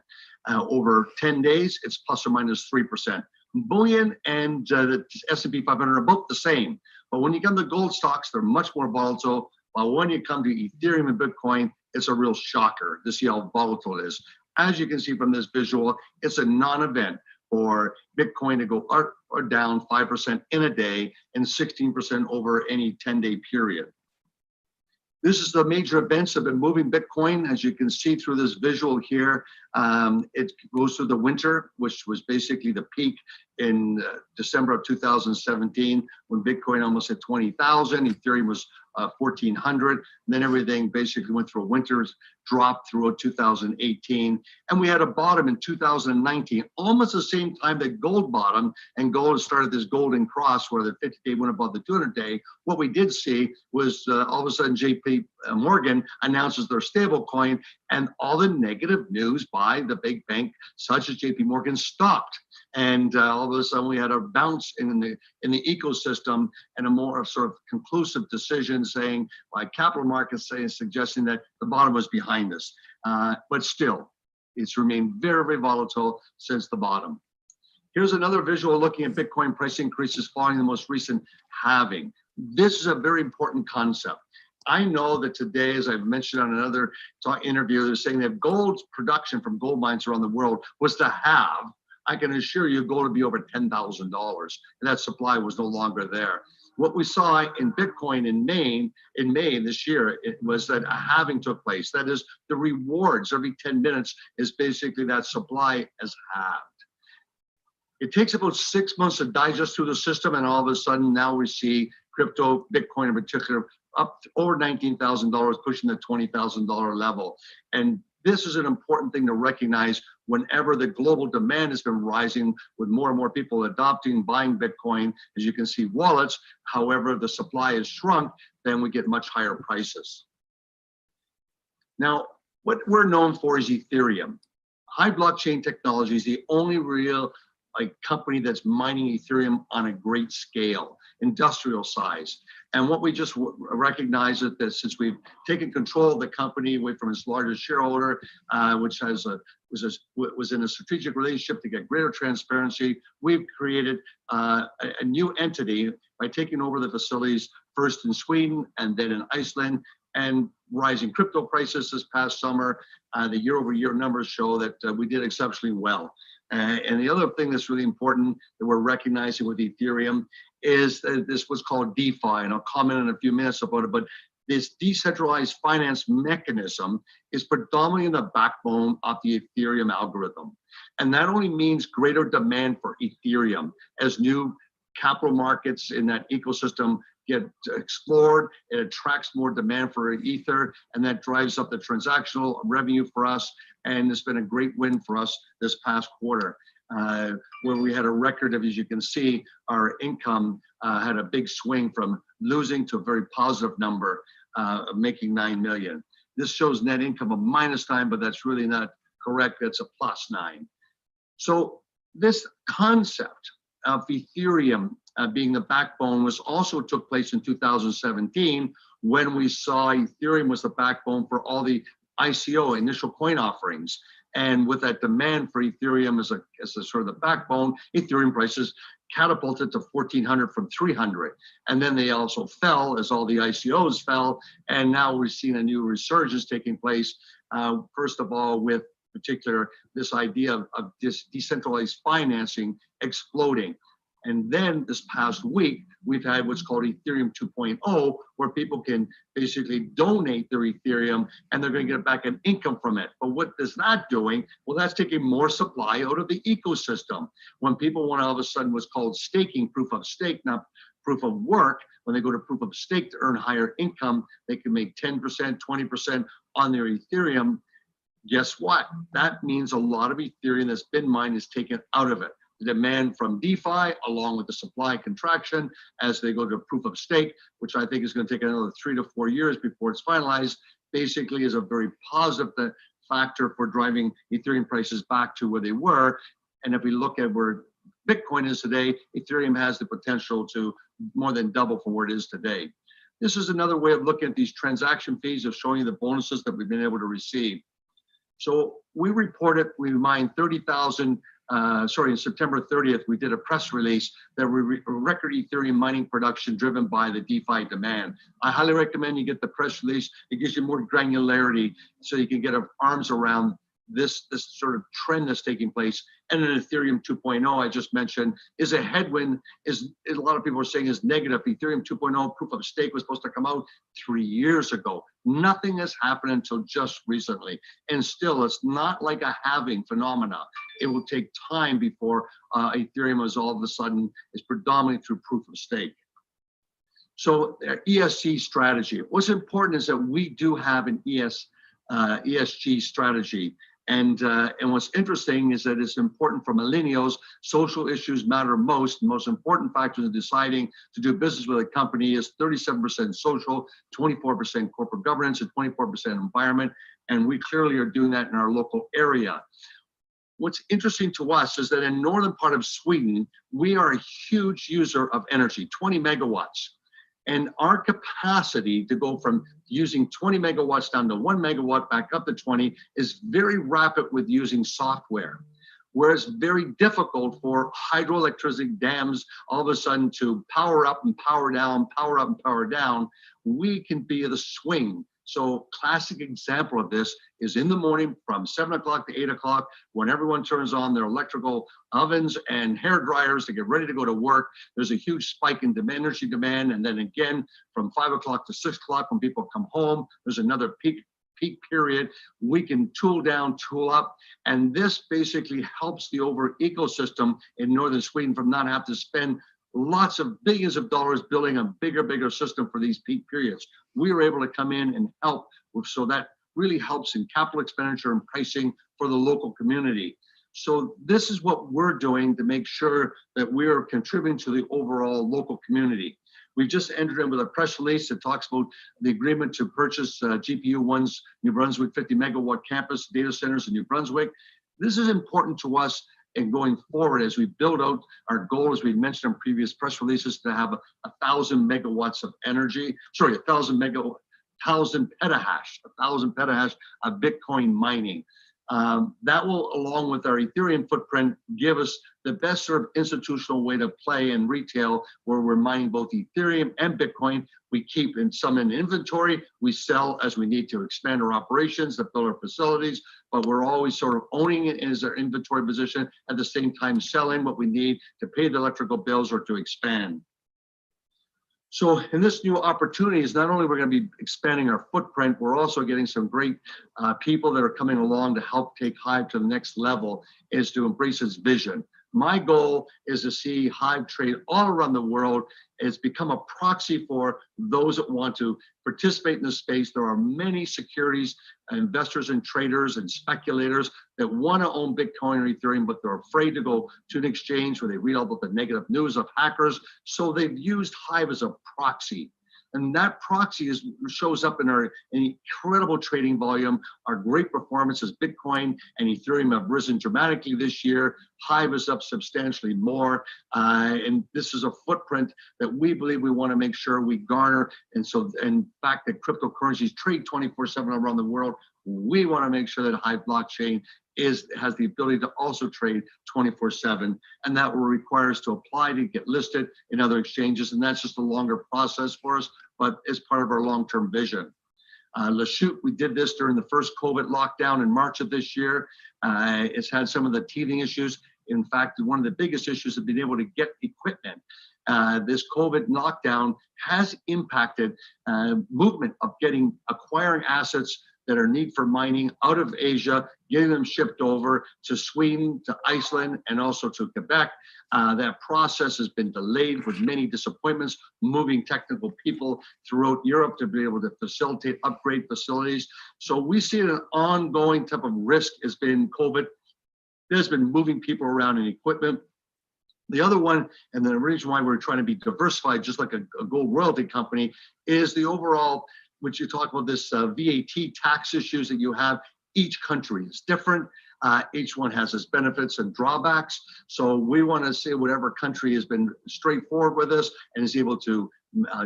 Over 10 days, it's plus or minus 3%. Bullion and the S&P 500 are both the same. But when you come to gold stocks, they're much more volatile. While when you come to Ethereum and Bitcoin, it's a real shocker to see how volatile it is. As you can see from this visual, it's a non-event for Bitcoin to go up or down 5% in a day and 16% over any 10-day period. This is the major events that have been moving Bitcoin. As you can see through this visual here, it goes through the winter, which was basically the peak in December of 2017, when Bitcoin almost hit 20,000, Ethereum was 1,400. Then everything basically went through a winter's drop throughout 2018. And we had a bottom in 2019, almost the same time that gold bottomed, and gold started this golden cross where the 50-day went above the 200-day. What we did see was all of a sudden JP Morgan announces their stable coin, and all the negative news by the big bank, such as JP Morgan, stopped. And all of a sudden we had a bounce in the ecosystem and a more sort of conclusive decision saying by capital markets suggesting that the bottom was behind us. But still, it's remained very, very volatile since the bottom. Here's another visual looking at Bitcoin price increases following the most recent halving. This is a very important concept. I know that today, as I've mentioned on another interview, they're saying that gold's production from gold mines around the world was to halve. I can assure you gold would be over $10,000, and that supply was no longer there. What we saw in Bitcoin in May this year, it was that a halving took place. That is, the rewards every 10 minutes is basically that supply has halved. It takes about 6 months to digest through the system, and all of a sudden now we see crypto, Bitcoin in particular, up to over $19,000, pushing the $20,000 level. And this is an important thing to recognize whenever the global demand has been rising with more and more people adopting, buying Bitcoin. As you can see, wallets, however, the supply is shrunk, then we get much higher prices. Now, what we're known for is Ethereum. HIVE blockchain technology is the only real company that's mining Ethereum on a great scale, industrial size. And what we just recognize is that since we've taken control of the company away from its largest shareholder, which was in a strategic relationship to get greater transparency, we've created a new entity by taking over the facilities first in Sweden and then in Iceland. And rising crypto prices this past summer, the year-over-year numbers show that we did exceptionally well. And the other thing that's really important that we're recognizing with Ethereum is that this was called DeFi, and I'll comment in a few minutes about it, but this decentralized finance mechanism is predominantly in the backbone of the Ethereum algorithm. And that only means greater demand for Ethereum as new capital markets in that ecosystem get explored. It attracts more demand for Ether, and that drives up the transactional revenue for us. And it's been a great win for us this past quarter. where we had a record of, as you can see, our income had a big swing from losing to a very positive number of making 9 million. This shows net income of -9, but that's really not correct. That's a +9. So this concept of Ethereum being the backbone was also took place in 2017 when we saw Ethereum was the backbone for all the ICO, initial coin offerings. And with that demand for Ethereum as a sort of the backbone, Ethereum prices catapulted to 1,400 from 300. And then they also fell as all the ICOs fell. And now we're seeing a new resurgence taking place, first of all, with particular this idea of this decentralized financing exploding. And then this past week, we've had what's called Ethereum 2.0, where people can basically donate their Ethereum and they're going to get back an income from it. But what that's not doing, well, that's taking more supply out of the ecosystem. When people want all of a sudden what's called staking, proof of stake, not proof of work, when they go to proof of stake to earn higher income, they can make 10%, 20% on their Ethereum. Guess what? That means a lot of Ethereum that's been mined is taken out of it. The demand from DeFi, along with the supply contraction as they go to proof of stake, which I think is going to take another 3 to 4 years before it's finalized, basically is a very positive factor for driving Ethereum prices back to where they were. And if we look at where Bitcoin is today, Ethereum has the potential to more than double from where it is today. This is another way of looking at these transaction fees of showing you the bonuses that we've been able to receive. So we reported we mined 30,000. On September 30th, we did a press release that record Ethereum mining production driven by the DeFi demand. I highly recommend you get the press release. It gives you more granularity so you can get arms around this sort of trend that's taking place. And then Ethereum 2.0, I just mentioned, is a headwind, is a lot of people are saying is negative. Ethereum 2.0 proof of stake was supposed to come out 3 years ago. Nothing has happened until just recently. And still, it's not like a halving phenomena. It will take time before Ethereum is all of a sudden is predominantly through proof of stake. So ESG strategy. What's important is that we do have an ESG strategy. And what's interesting is that it's important for millennials. Social issues matter most. The most important factor in deciding to do business with a company is 37% social, 24% corporate governance, and 24% environment. And we clearly are doing that in our local area. What's interesting to us is that in northern part of Sweden, we are a huge user of energy, 20 megawatts. And our capacity to go from using 20 megawatts down to 1 megawatt back up to 20 is very rapid with using software. Whereas very difficult for hydroelectric dams all of a sudden to power up and power down, power up and power down. We can be the swing. So classic example of this is in the morning from 7 o'clock to 8 o'clock when everyone turns on their electrical ovens and hair dryers to get ready to go to work. There's a huge spike in energy demand. And then again, from 5 o'clock to 6 o'clock when people come home, there's another peak period. We can tool down, tool up. And this basically helps the overall ecosystem in northern Sweden from not having to spend lots of billions of dollars building a bigger system for these peak periods. We were able to come in and help, so that really helps in capital expenditure and pricing for the local community. So this is what we're doing to make sure that we're contributing to the overall local community. We've just entered in with a press release that talks about the agreement to purchase GPU1's New Brunswick 50 megawatt campus data centers in New Brunswick. This is important to us. And going forward, as we build out our goal, as we mentioned in previous press releases, to have 1,000 megawatts of energy, 1,000 petahash of Bitcoin mining. That will, along with our Ethereum footprint, give us the best sort of institutional way to play in retail, where we're mining both Ethereum and Bitcoin. We keep some in inventory. We sell as we need to expand our operations, to build our facilities, but we're always sort of owning it as our inventory position, at the same time selling what we need to pay the electrical bills or to expand. So in this new opportunity is not only we're going to be expanding our footprint, we're also getting some great people that are coming along to help take HIVE to the next level, is to embrace its vision. My goal is to see HIVE trade all around the world. It's become a proxy for those that want to participate in this space. There are many securities, investors and traders and speculators that want to own Bitcoin or Ethereum, but they're afraid to go to an exchange where they read all about the negative news of hackers. So they've used HIVE as a proxy. And that proxy shows up in our incredible trading volume. Our great performance as Bitcoin and Ethereum have risen dramatically this year. HIVE is up substantially more. And this is a footprint that we believe we want to make sure we garner. And so, in fact, that cryptocurrencies trade 24/7 around the world. We want to make sure that HIVE blockchain has the ability to also trade 24/7, and that will require us to apply to get listed in other exchanges, and that's just a longer process for us, but it's part of our long-term vision. FLYHT, we did this during the first COVID lockdown in March of this year. It's had some of the teething issues. In fact, one of the biggest issues is being able to get equipment. This COVID lockdown has impacted movement of acquiring assets that are need for mining out of Asia, getting them shipped over to Sweden, to Iceland, and also to Quebec. That process has been delayed with many disappointments, moving technical people throughout Europe to be able to facilitate upgrade facilities. So we see an ongoing type of risk has been COVID. There's been moving people around in equipment. The other one, and the reason why we're trying to be diversified, just like a gold royalty company, is the overall, which you talk about this VAT tax issues that you have. Each country is different. Each one has its benefits and drawbacks. So we want to see whatever country has been straightforward with us and is able to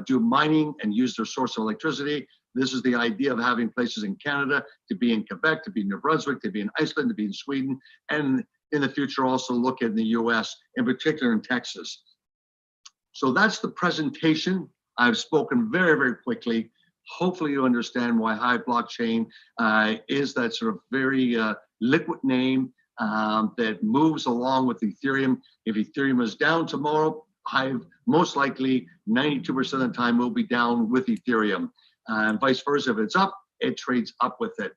do mining and use their source of electricity. This is the idea of having places in Canada, to be in Quebec, to be in New Brunswick, to be in Iceland, to be in Sweden, and in the future also look at the US, in particular in Texas. So that's the presentation. I've spoken very, very quickly. Hopefully you understand why HIVE blockchain is that sort of very liquid name that moves along with Ethereum. If Ethereum is down tomorrow, HIVE most likely 92% of the time will be down with Ethereum. And vice versa, if it's up, it trades up with it.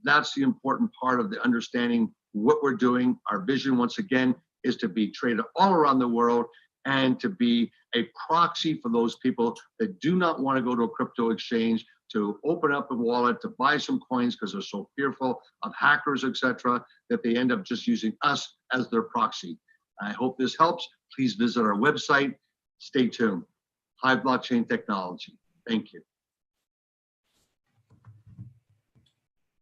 That's the important part of the understanding what we're doing. Our vision, once again, is to be traded all around the world and to be a proxy for those people that do not want to go to a crypto exchange, to open up a wallet, to buy some coins because they're so fearful of hackers, etc., that they end up just using us as their proxy. I hope this helps. Please visit our website. Stay tuned. HIVE Blockchain Technology. Thank you.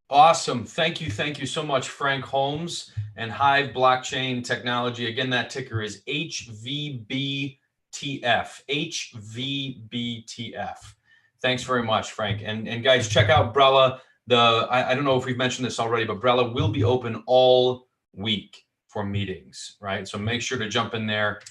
Awesome. Thank you so much, Frank Holmes and HIVE Blockchain Technology. Again, that ticker is HVBTF. HVBTF. Thanks very much, Frank. And guys, check out Brella. I don't know if we've mentioned this already, but Brella will be open all week for meetings, right? So make sure to jump in there.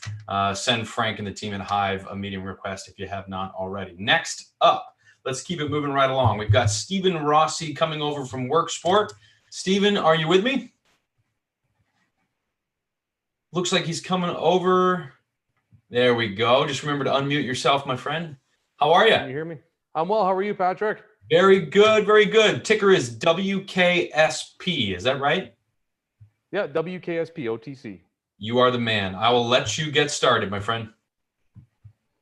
Send Frank and the team at HIVE a meeting request if you have not already. Next up, let's keep it moving right along. We've got Stephen Rossi coming over from Worksport. Stephen, are you with me? Looks like he's coming over. There we go. Just remember to unmute yourself, my friend. How are you? Can you hear me? I'm well. How are you, Patrick? Very good, very good. Ticker is WKSP. Is that right? Yeah, WKSP, OTC. You are the man. I will let you get started, my friend.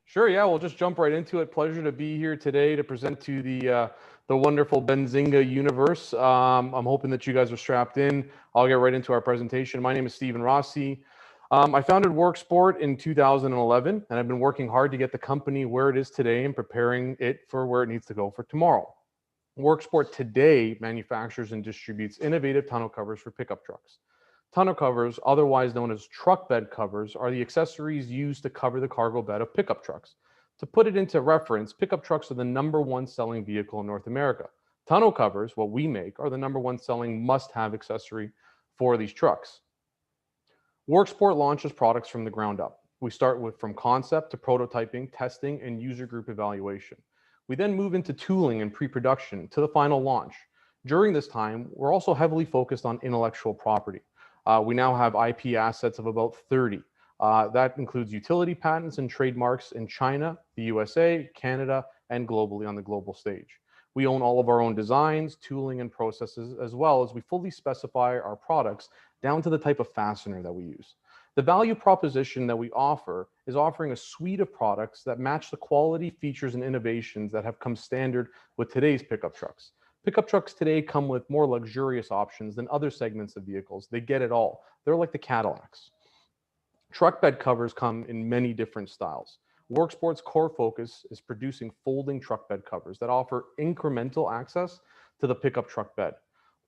Sure, yeah, we'll just jump right into it. Pleasure to be here today to present to the wonderful Benzinga universe. I'm hoping that you guys are strapped in. I'll get right into our presentation. My name is Stephen Rossi. I founded Worksport in 2011, and I've been working hard to get the company where it is today and preparing it for where it needs to go for tomorrow. Worksport today manufactures and distributes innovative tonneau covers for pickup trucks. Tonneau covers, otherwise known as truck bed covers, are the accessories used to cover the cargo bed of pickup trucks. To put it into reference, pickup trucks are the #1 selling vehicle in North America. Tonneau covers, what we make, are the #1 selling must-have accessory for these trucks. Worksport launches products from the ground up. We start from concept to prototyping, testing, and user group evaluation. We then move into tooling and pre-production to the final launch. During this time, we're also heavily focused on intellectual property. We now have IP assets of about 30. That includes utility patents and trademarks in China, the USA, Canada, and globally on the global stage. We own all of our own designs, tooling, and processes, as well as we fully specify our products down to the type of fastener that we use. The value proposition that we offer is offering a suite of products that match the quality, features, and innovations that have come standard with today's pickup trucks. Pickup trucks today come with more luxurious options than other segments of vehicles. They get it all. They're like the Cadillacs. Truck bed covers come in many different styles. Worksport's core focus is producing folding truck bed covers that offer incremental access to the pickup truck bed.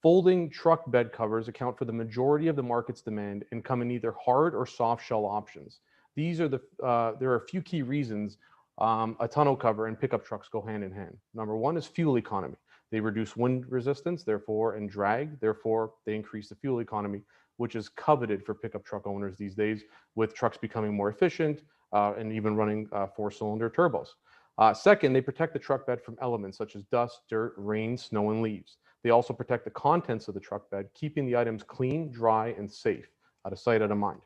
Folding truck bed covers account for the majority of the market's demand and come in either hard or soft shell options. These are there are a few key reasons a tonneau cover and pickup trucks go hand in hand. Number one is fuel economy. They reduce wind resistance, therefore, and drag, therefore, they increase the fuel economy, which is coveted for pickup truck owners these days, with trucks becoming more efficient and even running 4-cylinder turbos. Second, they protect the truck bed from elements such as dust, dirt, rain, snow, and leaves. They also protect the contents of the truck bed, keeping the items clean, dry, and safe, out of sight, out of mind.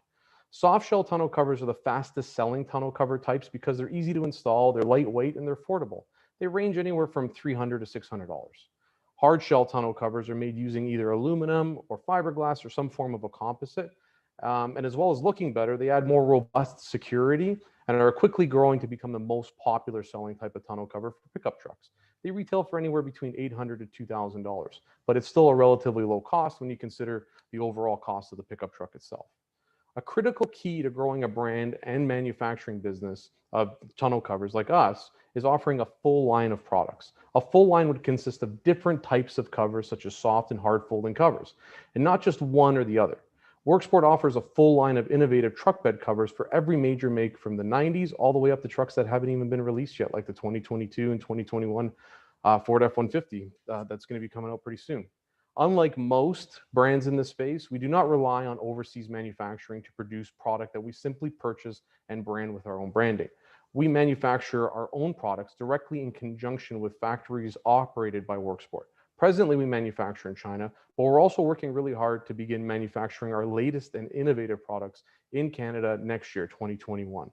Soft shell tonneau covers are the fastest selling tonneau cover types because they're easy to install, they're lightweight, and they're affordable. They range anywhere from $300 to $600. Hard shell tonneau covers are made using either aluminum or fiberglass or some form of a composite. And as well as looking better, they add more robust security and are quickly growing to become the most popular selling type of tonneau cover for pickup trucks. They retail for anywhere between $800 to $2,000, but it's still a relatively low cost when you consider the overall cost of the pickup truck itself. A critical key to growing a brand and manufacturing business of tonneau covers like us is offering a full line of products. A full line would consist of different types of covers, such as soft and hard folding covers, and not just one or the other. Worksport offers a full line of innovative truck bed covers for every major make from the 90s all the way up to trucks that haven't even been released yet, like the 2022 and 2021 Ford F-150 that's going to be coming out pretty soon. Unlike most brands in this space, we do not rely on overseas manufacturing to produce product that we simply purchase and brand with our own branding. We manufacture our own products directly in conjunction with factories operated by Worksport. Presently, we manufacture in China, but we're also working really hard to begin manufacturing our latest and innovative products in Canada next year, 2021.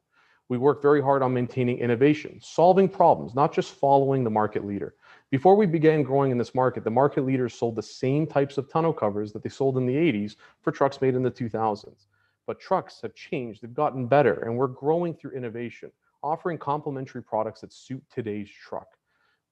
We work very hard on maintaining innovation, solving problems, not just following the market leader. Before we began growing in this market, the market leaders sold the same types of tonneau covers that they sold in the 80s for trucks made in the 2000s. But trucks have changed, they've gotten better, and we're growing through innovation, offering complementary products that suit today's truck.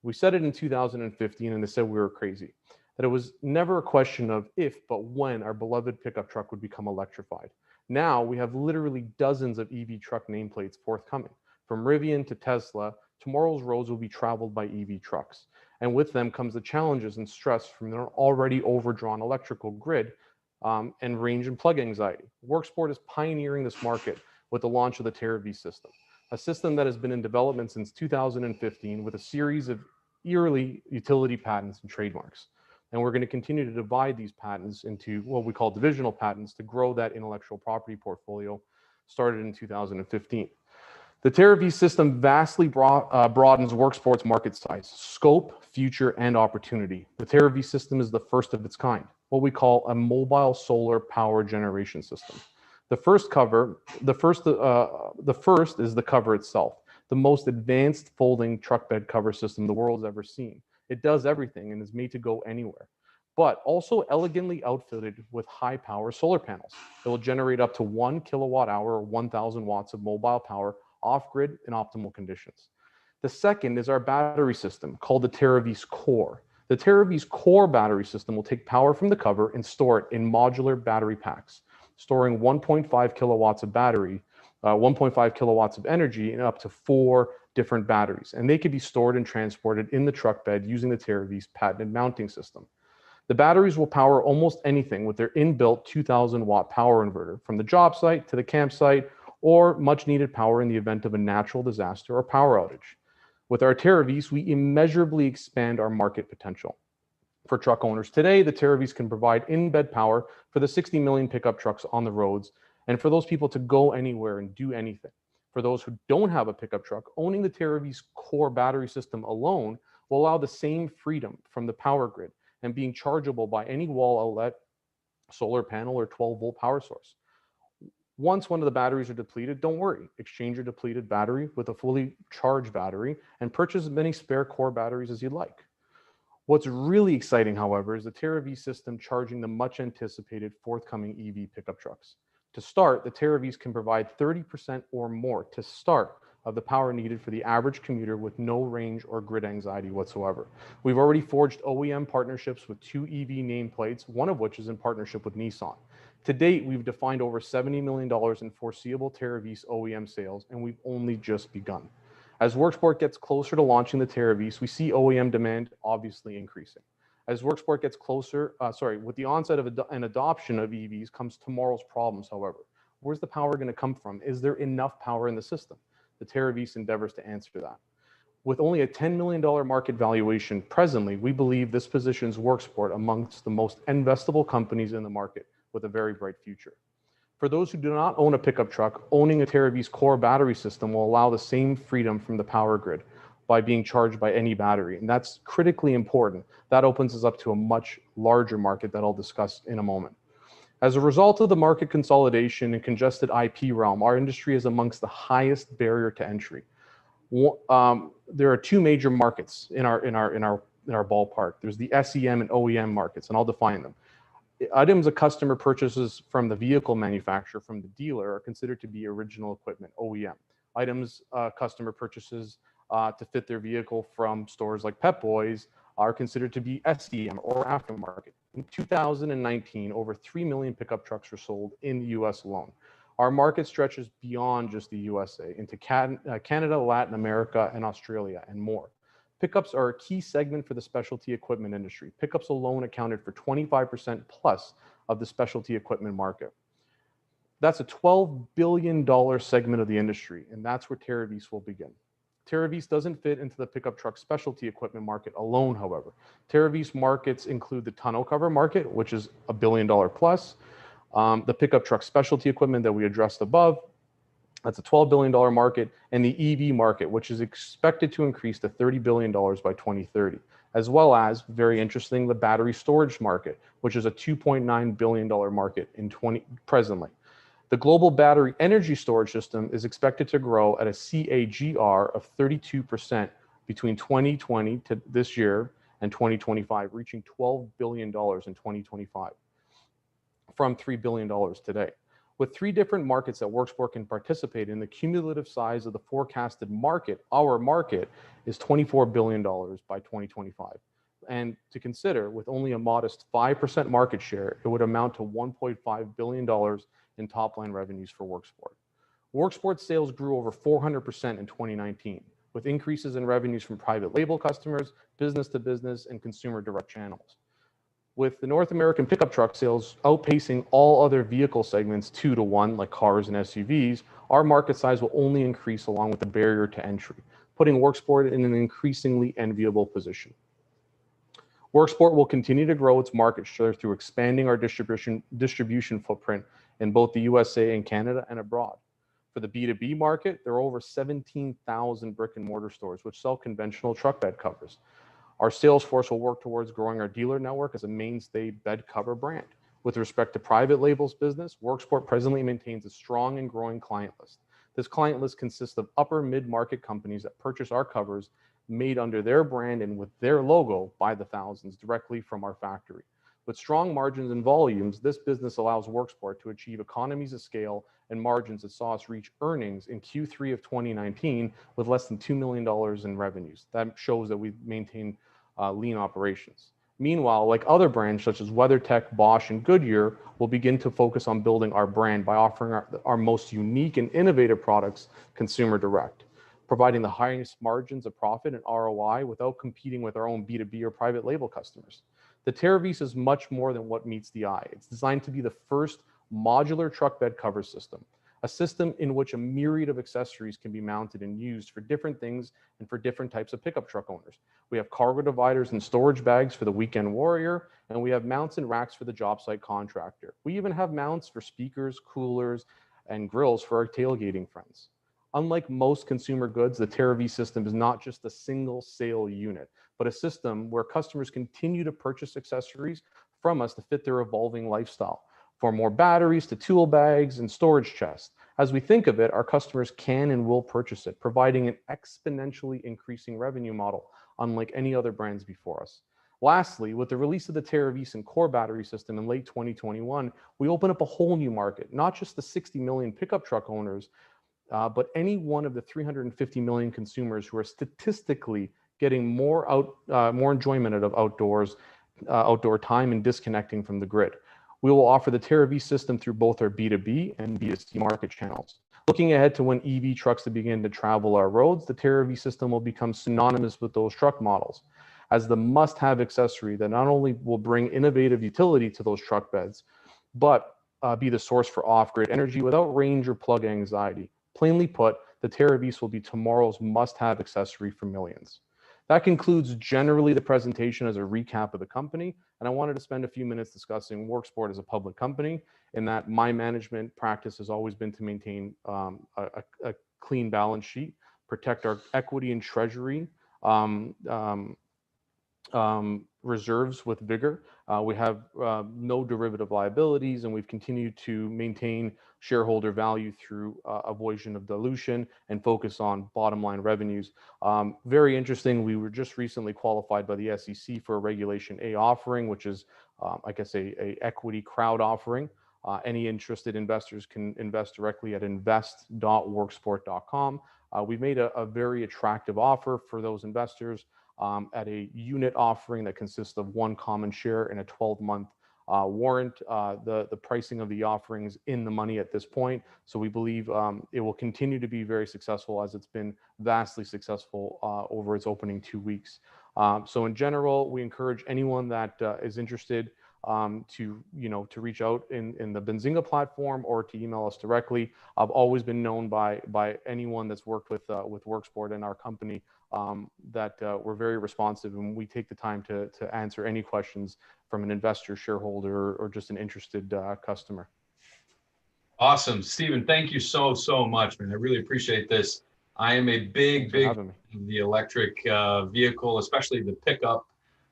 We said it in 2015, and they said we were crazy, that it was never a question of if, but when our beloved pickup truck would become electrified. Now we have literally dozens of EV truck nameplates forthcoming. From Rivian to Tesla, tomorrow's roads will be traveled by EV trucks. And with them comes the challenges and stress from their already overdrawn electrical grid and range and plug anxiety. Worksport is pioneering this market with the launch of the TerraV system, a system that has been in development since 2015 with a series of yearly utility patents and trademarks. And we're going to continue to divide these patents into what we call divisional patents to grow that intellectual property portfolio started in 2015. The TerraV system vastly broadens Worksport's market size, scope, future, and opportunity. The TerraV system is the first of its kind, what we call a mobile solar power generation system. The first is the cover itself, the most advanced folding truck bed cover system the world's ever seen. It does everything and is made to go anywhere, but also elegantly outfitted with high power solar panels. It will generate up to 1 kilowatt hour or 1,000 watts of mobile power off-grid in optimal conditions. The second is our battery system called the TerraV's Core. The TerraV's Core battery system will take power from the cover and store it in modular battery packs, storing 1.5 kilowatts of battery, 1.5 kilowatts of energy in up to 4 different batteries. And they can be stored and transported in the truck bed using the TerraV's patented mounting system. The batteries will power almost anything with their inbuilt 2,000 watt power inverter, from the job site to the campsite, or much needed power in the event of a natural disaster or power outage. With our TerraVs, we immeasurably expand our market potential. For truck owners today, the TerraVs can provide in-bed power for the 60 million pickup trucks on the roads, and for those people to go anywhere and do anything. For those who don't have a pickup truck, owning the TerraV's Core battery system alone will allow the same freedom from the power grid and being chargeable by any wall outlet, solar panel, or 12-volt power source. Once one of the batteries are depleted, don't worry. Exchange your depleted battery with a fully charged battery and purchase as many spare Core batteries as you'd like. What's really exciting, however, is the TerraV system charging the much anticipated forthcoming EV pickup trucks. To start, the TerraVis can provide 30% or more to start of the power needed for the average commuter with no range or grid anxiety whatsoever. We've already forged OEM partnerships with 2 EV nameplates, one of which is in partnership with Nissan. To date, we've defined over $70 million in foreseeable TerraVis OEM sales, and we've only just begun. As Worksport gets closer to launching the TerraVis, we see OEM demand obviously increasing. As Worksport gets closer, with the onset of an adoption of EVs comes tomorrow's problems, however. Where's the power going to come from? Is there enough power in the system? The TerraVis endeavors to answer that. With only a $10 million market valuation presently, we believe this positions Worksport amongst the most investable companies in the market with a very bright future. For those who do not own a pickup truck, owning a TerraVis core battery system will allow the same freedom from the power grid by being charged by any battery. And that's critically important. That opens us up to a much larger market that I'll discuss in a moment. As a result of the market consolidation and congested IP realm, our industry is amongst the highest barrier to entry. There are 2 major markets in our ballpark. There's the SEM and OEM markets, and I'll define them. Items a customer purchases from the vehicle manufacturer from the dealer are considered to be original equipment, OEM. Items a customer purchases to fit their vehicle from stores like Pep Boys are considered to be SEM or aftermarket. In 2019, over 3 million pickup trucks were sold in the US alone. Our market stretches beyond just the USA into Canada, Latin America, and Australia, and more. Pickups are a key segment for the specialty equipment industry. Pickups alone accounted for 25% plus of the specialty equipment market. That's a $12 billion segment of the industry, and that's where TerraVis will begin. TerraVis doesn't fit into the pickup truck specialty equipment market alone, however. TerraVis markets include the tonneau cover market, which is $1 billion plus, the pickup truck specialty equipment that we addressed above, that's a $12 billion market, and the EV market, which is expected to increase to $30 billion by 2030, as well as, very interesting, the battery storage market, which is a $2.9 billion market presently. The global battery energy storage system is expected to grow at a CAGR of 32% between 2020 to this year and 2025, reaching $12 billion in 2025 from $3 billion today. With 3 different markets that Worksport can participate in, the cumulative size of the forecasted market, our market, is $24 billion by 2025. And to consider, with only a modest 5% market share, it would amount to $1.5 billion in top-line revenues for Worksport. Worksport sales grew over 400% in 2019, with increases in revenues from private label customers, business-to-business, and consumer direct channels. With the North American pickup truck sales outpacing all other vehicle segments 2 to 1, like cars and SUVs, our market size will only increase along with the barrier to entry, putting Worksport in an increasingly enviable position. Worksport will continue to grow its market share through expanding our distribution footprint in both the USA and Canada and abroad. For the B2B market, there are over 17,000 brick and mortar stores which sell conventional truck bed covers. Our sales force will work towards growing our dealer network as a mainstay bed cover brand. With respect to private labels business, Worksport presently maintains a strong and growing client list. This client list consists of upper mid-market companies that purchase our covers made under their brand and with their logo by the thousands directly from our factory. With strong margins and volumes, this business allows Worksport to achieve economies of scale and margins that saw us reach earnings in Q3 of 2019 with less than $2 million in revenues. That shows that we maintain lean operations. Meanwhile, like other brands such as WeatherTech, Bosch, and Goodyear, we'll begin to focus on building our brand by offering our most unique and innovative products consumer direct, providing the highest margins of profit and ROI without competing with our own B2B or private label customers. The TerraVis is much more than what meets the eye. It's designed to be the first modular truck bed cover system, a system in which a myriad of accessories can be mounted and used for different things and for different types of pickup truck owners. We have cargo dividers and storage bags for the weekend warrior, and we have mounts and racks for the job site contractor. We even have mounts for speakers, coolers, and grills for our tailgating friends. Unlike most consumer goods, the TerraVis system is not just a single sale unit, but a system where customers continue to purchase accessories from us to fit their evolving lifestyle. From more batteries to tool bags and storage chests. As we think of it, our customers can and will purchase it, providing an exponentially increasing revenue model, unlike any other brands before us. Lastly, with the release of the TerraVis core battery system in late 2021, we open up a whole new market, not just the 60 million pickup truck owners, but any one of the 350 million consumers who are statistically getting more enjoyment out of outdoor time and disconnecting from the grid. We will offer the TerraVis system through both our B2B and B2C market channels. Looking ahead to when EV trucks begin to travel our roads, the TerraVis system will become synonymous with those truck models as the must-have accessory that not only will bring innovative utility to those truck beds, but be the source for off-grid energy without range or plug anxiety. Plainly put, the TerraVis will be tomorrow's must-have accessory for millions. That concludes generally the presentation as a recap of the company, and I wanted to spend a few minutes discussing Worksport as a public company, in that my management practice has always been to maintain a clean balance sheet, protect our equity and treasury reserves with vigor. We have no derivative liabilities, and we've continued to maintain shareholder value through avoidance of dilution and focus on bottom line revenues. Very interesting, we were just recently qualified by the SEC for a Regulation A offering, which is, I guess, a equity crowd offering. Any interested investors can invest directly at invest.worksport.com. We've made a very attractive offer for those investors at a unit offering that consists of 1 common share and a 12-month warrant. The pricing of the offerings in the money at this point. So we believe it will continue to be very successful, as it's been vastly successful over its opening 2 weeks. So in general, we encourage anyone that is interested to reach out in the Benzinga platform or to email us directly. I've always been known by anyone that's worked with Worksport and our company that we're very responsive, and we take the time to answer any questions from an investor, shareholder, or just an interested customer. Awesome. Stephen, thank you so much, man. I really appreciate this. I am a big fan of the electric vehicle, especially the pickup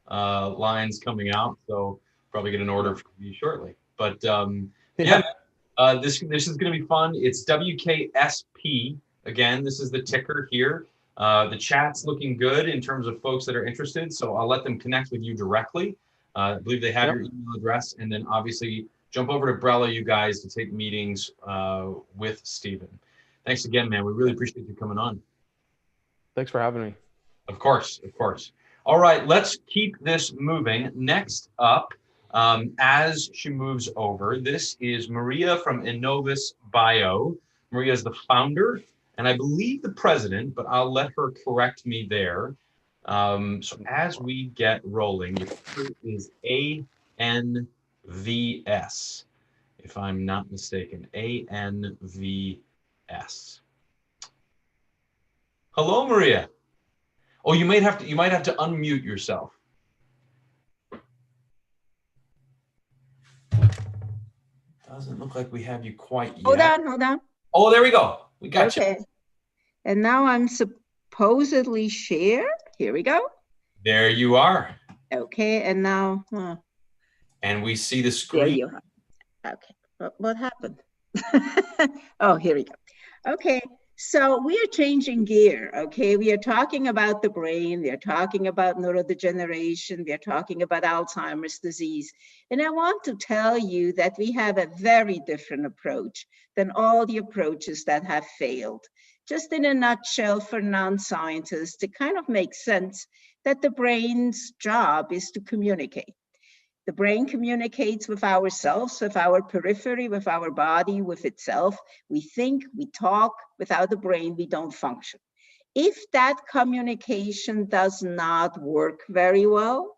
lines coming out. So probably get an order from me shortly. But this is going to be fun. It's WKSP. Again, this is the ticker here. The chat's looking good in terms of folks that are interested, so I'll let them connect with you directly. I believe they have your email address, and then obviously jump over to Brella, you guys, to take meetings with Stephen. Thanks again, man. We really appreciate you coming on. Thanks for having me. Of course. All right, let's keep this moving. Next up, as she moves over, this is Maria from Annovis Bio. Maria is the founder, and I believe the president, but I'll let her correct me there. So as we get rolling, it is ANVS, if I'm not mistaken. ANVS. Hello, Maria. Oh, you might have to unmute yourself. Doesn't look like we have you quite yet. Hold on. Oh, there we go. We got you. And now I'm supposedly shared. Here we go. There you are. Okay, and now. And we see the screen. There you are. Okay, what happened? Oh, here we go. Okay, so we are changing gear. Okay, we are talking about the brain. We are talking about neurodegeneration. We are talking about Alzheimer's disease. And I want to tell you that we have a very different approach than all the approaches that have failed. Just in a nutshell, for non-scientists, it kind of makes sense that the brain's job is to communicate. The brain communicates with ourselves, with our periphery, with our body, with itself. We think, we talk. Without the brain, we don't function. If that communication does not work very well,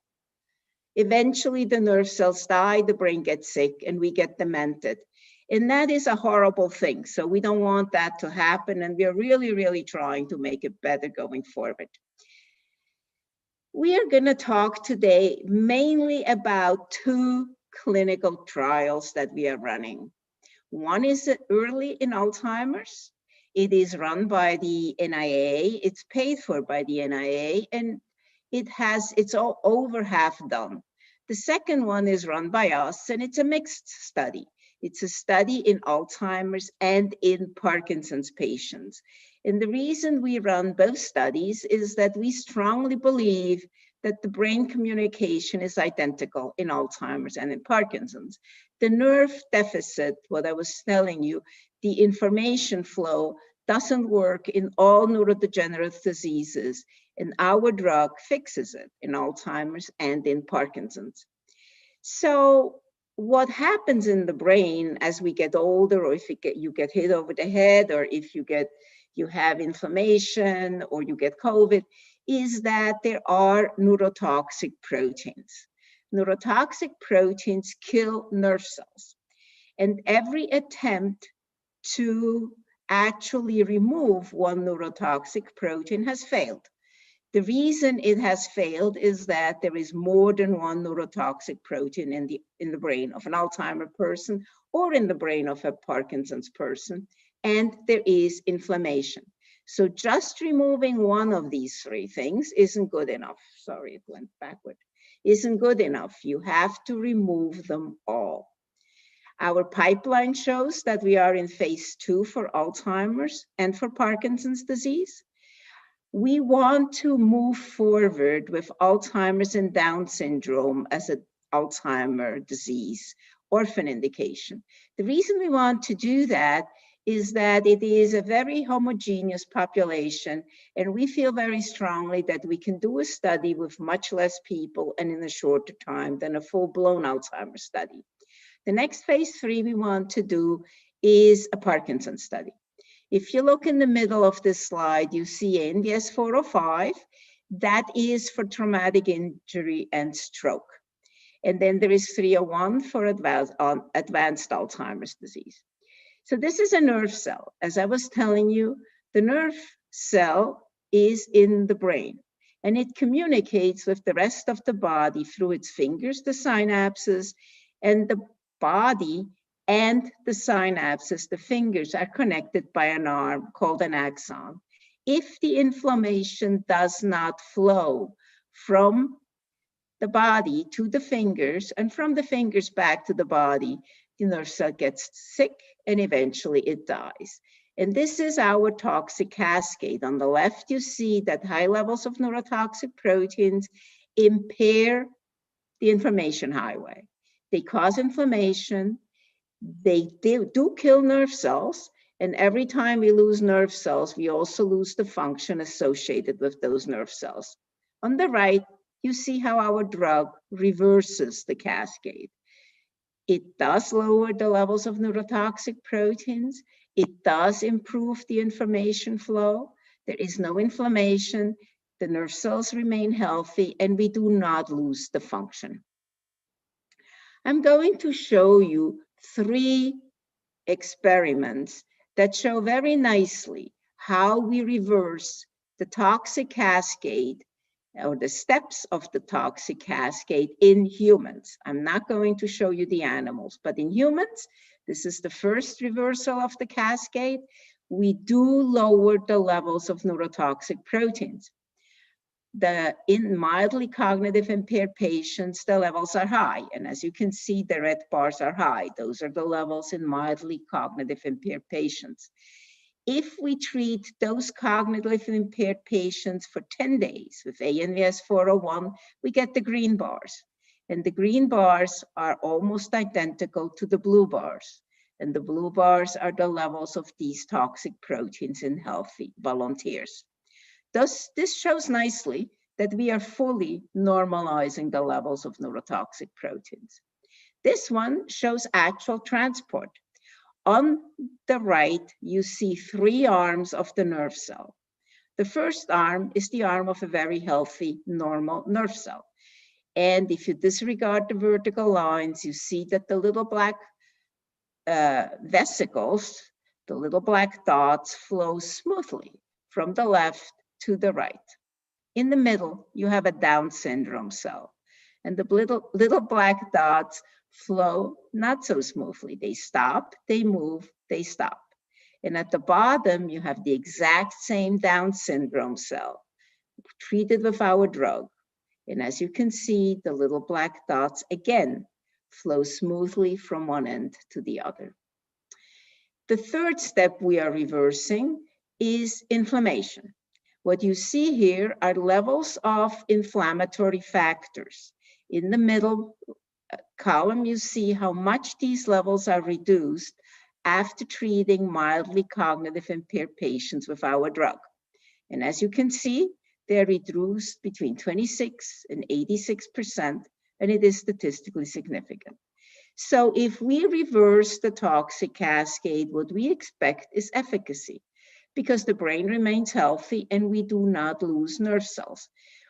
eventually the nerve cells die, the brain gets sick, and we get demented. And that is a horrible thing. So we don't want that to happen. And we're really trying to make it better going forward. We are going to talk today mainly about 2 clinical trials that we are running. One is early in Alzheimer's. It is run by the NIA. It's paid for by the NIA, and it's all over half done. The second one is run by us, and it's a mixed study. It's a study in Alzheimer's and in Parkinson's patients. And the reason we run both studies is that we strongly believe that the brain communication is identical in Alzheimer's and in Parkinson's. The nerve deficit, what I was telling you, the information flow doesn't work in all neurodegenerative diseases, and our drug fixes it in Alzheimer's and in Parkinson's. So what happens in the brain as we get older, or if you get hit over the head, or if you have inflammation, or you get COVID, is that there are neurotoxic proteins. Neurotoxic proteins kill nerve cells. And every attempt to actually remove one neurotoxic protein has failed. The reason it has failed is that there is more than one neurotoxic protein in the brain of an Alzheimer person or in the brain of a Parkinson's person, and there is inflammation. So just removing one of these three things isn't good enough. Sorry, it went backward. Isn't good enough. You have to remove them all. Our pipeline shows that we are in phase 2 for Alzheimer's and for Parkinson's disease. We want to move forward with Alzheimer's and Down syndrome as an Alzheimer's disease orphan indication. The reason we want to do that is that it is a very homogeneous population, and we feel very strongly that we can do a study with much less people and in a shorter time than a full-blown Alzheimer's study. The next phase 3 we want to do is a Parkinson's study. If you look in the middle of this slide, you see ANVS 405. That is for traumatic injury and stroke. And then there is 301 for advanced Alzheimer's disease. So this is a nerve cell. As I was telling you, the nerve cell is in the brain, and it communicates with the rest of the body through its fingers, the synapses, and the body and the synapses, the fingers, are connected by an arm called an axon. If the inflammation does not flow from the body to the fingers and from the fingers back to the body, the nerve cell gets sick and eventually it dies. And this is our toxic cascade. On the left, you see that high levels of neurotoxic proteins impair the information highway. They cause inflammation. They do kill nerve cells. And every time we lose nerve cells, we also lose the function associated with those nerve cells. On the right, you see how our drug reverses the cascade. It does lower the levels of neurotoxic proteins. It does improve the information flow. There is no inflammation. The nerve cells remain healthy, and we do not lose the function. I'm going to show you 3 experiments that show very nicely how we reverse the toxic cascade or the steps of the toxic cascade in humans. I'm not going to show you the animals, but in humans, this is the first reversal of the cascade. We do lower the levels of neurotoxic proteins. In mildly cognitive impaired patients, the levels are high. And as you can see, the red bars are high. Those are the levels in mildly cognitive impaired patients. If we treat those cognitively impaired patients for 10 days with ANVS 401, we get the green bars. And the green bars are almost identical to the blue bars. And the blue bars are the levels of these toxic proteins in healthy volunteers. Thus, this shows nicely that we are fully normalizing the levels of neurotoxic proteins. This one shows actual transport. On the right, you see 3 arms of the nerve cell. The first arm is the arm of a very healthy, normal nerve cell. And if you disregard the vertical lines, you see that the little black vesicles, the little black dots, flow smoothly from the left to the right. In the middle, you have a Down syndrome cell. And the little black dots flow not so smoothly. They stop, they move, they stop. And at the bottom, you have the exact same Down syndrome cell treated with our drug. And as you can see, the little black dots again flow smoothly from one end to the other. The third step we are reversing is inflammation. What you see here are levels of inflammatory factors. In the middle column, you see how much these levels are reduced after treating mildly cognitive impaired patients with our drug. And as you can see, they're reduced between 26 and 86%, and it is statistically significant. So if we reverse the toxic cascade, what we expect is efficacy, because the brain remains healthy and we do not lose nerve cells.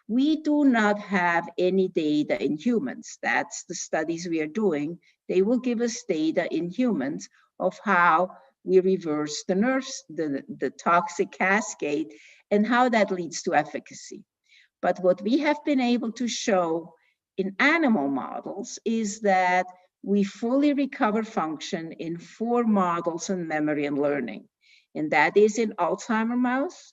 We do not have any data in humans. That's the studies we are doing. They will give us data in humans of how we reverse the nerves, the toxic cascade, and how that leads to efficacy. But what we have been able to show in animal models is that we fully recover function in 4 models in memory and learning. And that is in Alzheimer's mouse,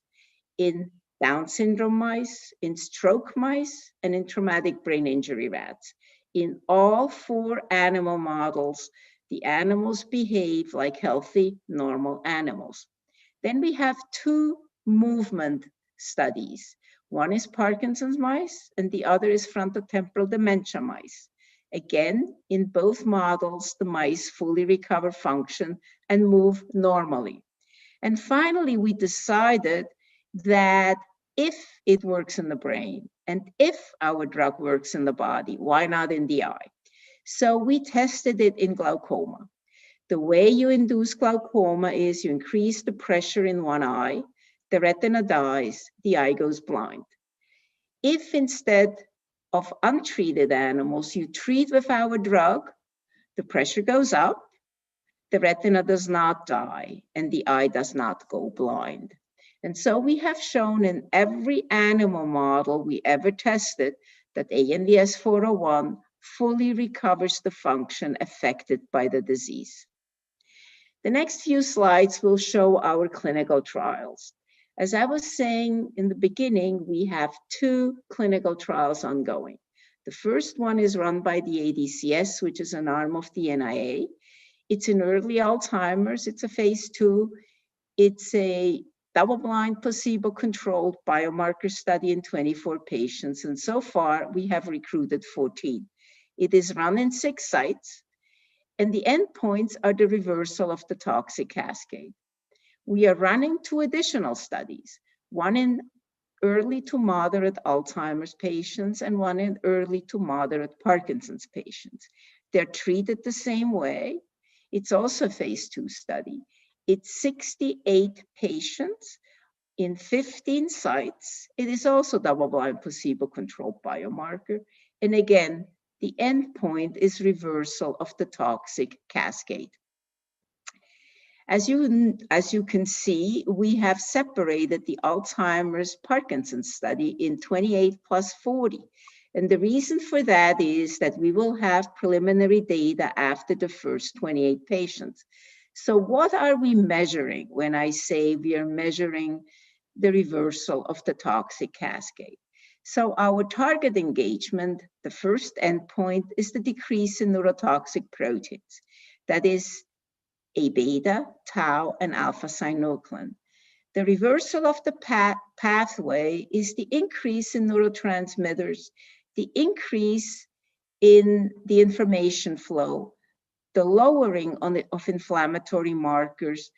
in Down syndrome mice, in stroke mice, and in traumatic brain injury rats. In all 4 animal models, the animals behave like healthy, normal animals. Then we have 2 movement studies. One is Parkinson's mice, and the other is frontotemporal dementia mice. Again, in both models, the mice fully recover function and move normally. And finally, we decided that if it works in the brain and if our drug works in the body, why not in the eye? So we tested it in glaucoma. The way you induce glaucoma is you increase the pressure in one eye, the retina dies, the eye goes blind. If instead of untreated animals, you treat with our drug, the pressure goes up, the retina does not die, and the eye does not go blind. And so we have shown in every animal model we ever tested that ANVS-401 fully recovers the function affected by the disease. The next few slides will show our clinical trials. As I was saying in the beginning, we have 2 clinical trials ongoing. The first one is run by the ADCS, which is an arm of the NIA. It's in early Alzheimer's. It's a phase 2. It's a double-blind, placebo-controlled biomarker study in 24 patients. And so far, we have recruited 14. It is run in 6 sites. And the endpoints are the reversal of the toxic cascade. We are running 2 additional studies, one in early to moderate Alzheimer's patients and one in early to moderate Parkinson's patients. They're treated the same way. It's also a phase 2 study. It's 68 patients in 15 sites. It is also double-blind, placebo-controlled biomarker. And again, the endpoint is reversal of the toxic cascade. As you can see, we have separated the Alzheimer's Parkinson's study in 28 plus 40. And the reason for that is that we will have preliminary data after the first 28 patients. So what are we measuring when I say we are measuring the reversal of the toxic cascade? So our target engagement, the first endpoint, is the decrease in neurotoxic proteins. That is A-beta, tau, and alpha-synuclein. The reversal of the pathway is the increase in neurotransmitters, the increase in the information flow, the lowering of inflammatory markers,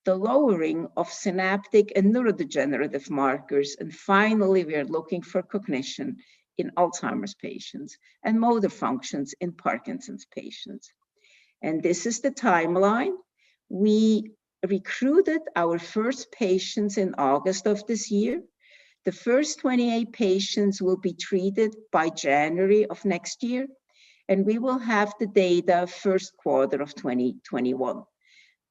the lowering of synaptic and neurodegenerative markers, and finally, we are looking for cognition in Alzheimer's patients and motor functions in Parkinson's patients. And this is the timeline. We recruited our first patients in August of this year. The first 28 patients will be treated by January of next year, and we will have the data first quarter of 2021.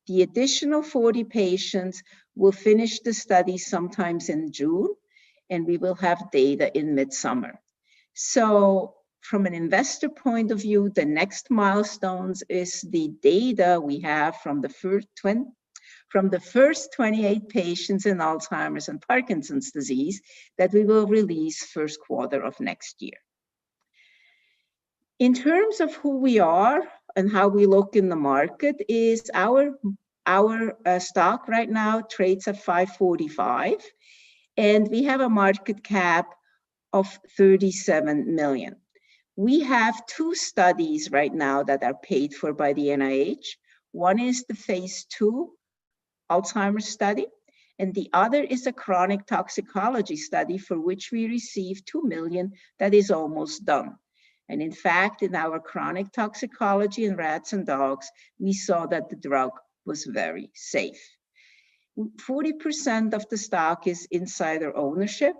The additional 40 patients will finish the study sometimes in June, and we will have data in midsummer. So from an investor point of view, the next milestones is the data we have from the first 28 patients in Alzheimer's and Parkinson's disease that we will release first quarter of next year. In terms of who we are and how we look in the market is our stock right now trades at $5.45. and we have a market cap of 37 million. We have 2 studies right now that are paid for by the NIH. One is the phase 2 Alzheimer's study, and the other is a chronic toxicology study for which we received 2 million that is almost done. And in fact, in our chronic toxicology in rats and dogs, we saw that the drug was very safe. 40% of the stock is insider ownership,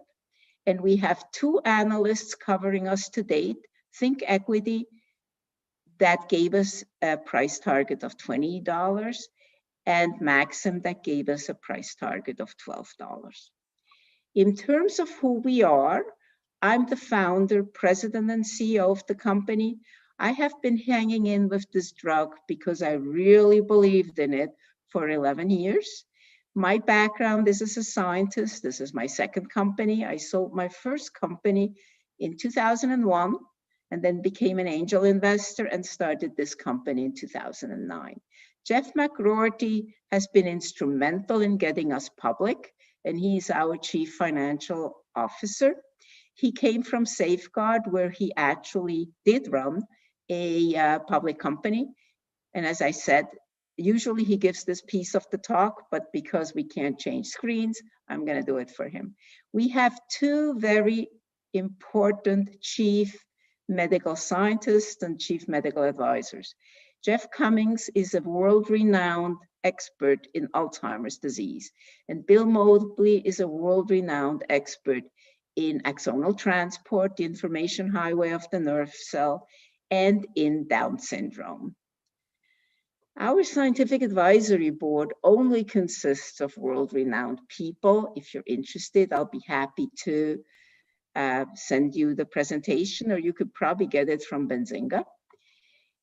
and we have 2 analysts covering us to date, Think Equity, that gave us a price target of $20, and Maxim that gave us a price target of $12. In terms of who we are, I'm the founder, president, and CEO of the company. I have been hanging in with this drug because I really believed in it for 11 years. My background is as a scientist. This is my second company. I sold my first company in 2001 and then became an angel investor and started this company in 2009. Jeff McRoarty has been instrumental in getting us public, and he's our chief financial officer. He came from Safeguard, where he actually did run a public company. And as I said, usually he gives this piece of the talk, but because we can't change screens, I'm going to do it for him. We have 2 very important chief medical scientists and chief medical advisors. Jeff Cummings is a world-renowned expert in Alzheimer's disease, and Bill Mobley is a world-renowned expert in axonal transport, the information highway of the nerve cell, and in Down syndrome. Our scientific advisory board only consists of world-renowned people. If you're interested, I'll be happy to send you the presentation, or you could probably get it from Benzinga.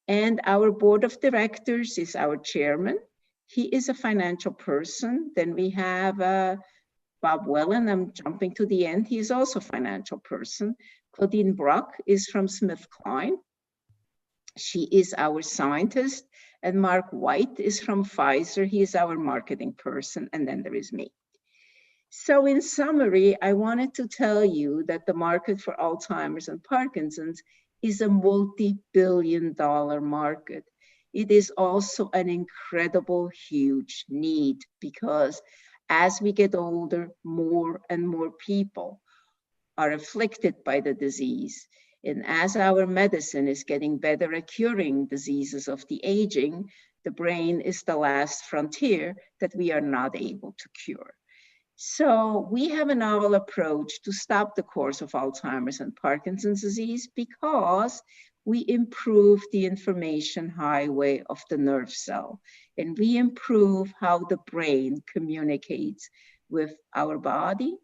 And our board of directors is our chairman. He is a financial person. Then we have Bob Wellen. I'm jumping to the end. He is also a financial person. Claudine Bruck is from SmithKline. She is our scientist. And Mark White is from Pfizer. He is our marketing person. And then there is me. So in summary, I wanted to tell you that the market for Alzheimer's and Parkinson's is a multi-billion-dollar market. It is also an incredible, huge need, because as we get older, more and more people are afflicted by the disease. And as our medicine is getting better at curing diseases of the aging, the brain is the last frontier that we are not able to cure. So we have a novel approach to stop the course of Alzheimer's and Parkinson's disease, because we improve the information highway of the nerve cell, and we improve how the brain communicates with our body,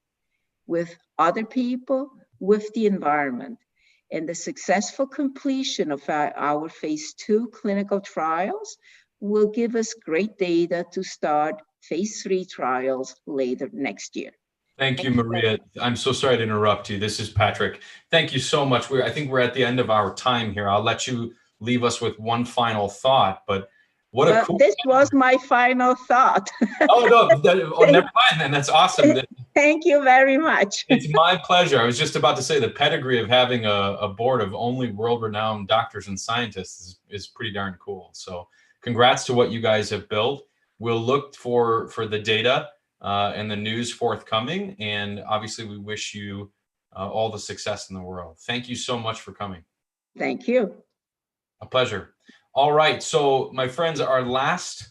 with other people, with the environment. And the successful completion of our phase 2 clinical trials will give us great data to start phase 3 trials later next year. Thank you, Maria. I'm so sorry to interrupt you. This is Patrick. Thank you so much. I think we're at the end of our time here. I'll let you leave us with one final thought, but what a cool... This was my final thought. Oh, no, never mind then. That's awesome. Thank you very much. It's my pleasure. I was just about to say the pedigree of having a board of only world-renowned doctors and scientists is pretty darn cool. So congrats to what you guys have built. We'll look for the data and the news forthcoming. And obviously, we wish you all the success in the world. Thank you so much for coming. Thank you. A pleasure. All right. So, my friends, our last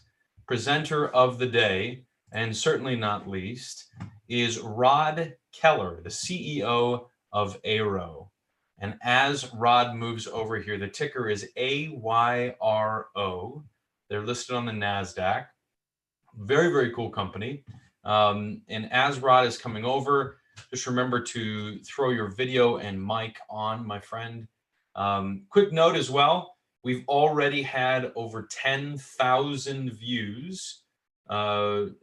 presenter of the day, and certainly not least, is Rod Keller, the CEO of Ayro. And as Rod moves over here, the ticker is AYRO. They're listed on the NASDAQ. Very, very cool company. And as Rod is coming over, just remember to throw your video and mic on, my friend. Quick note as well, we've already had over 10,000 views of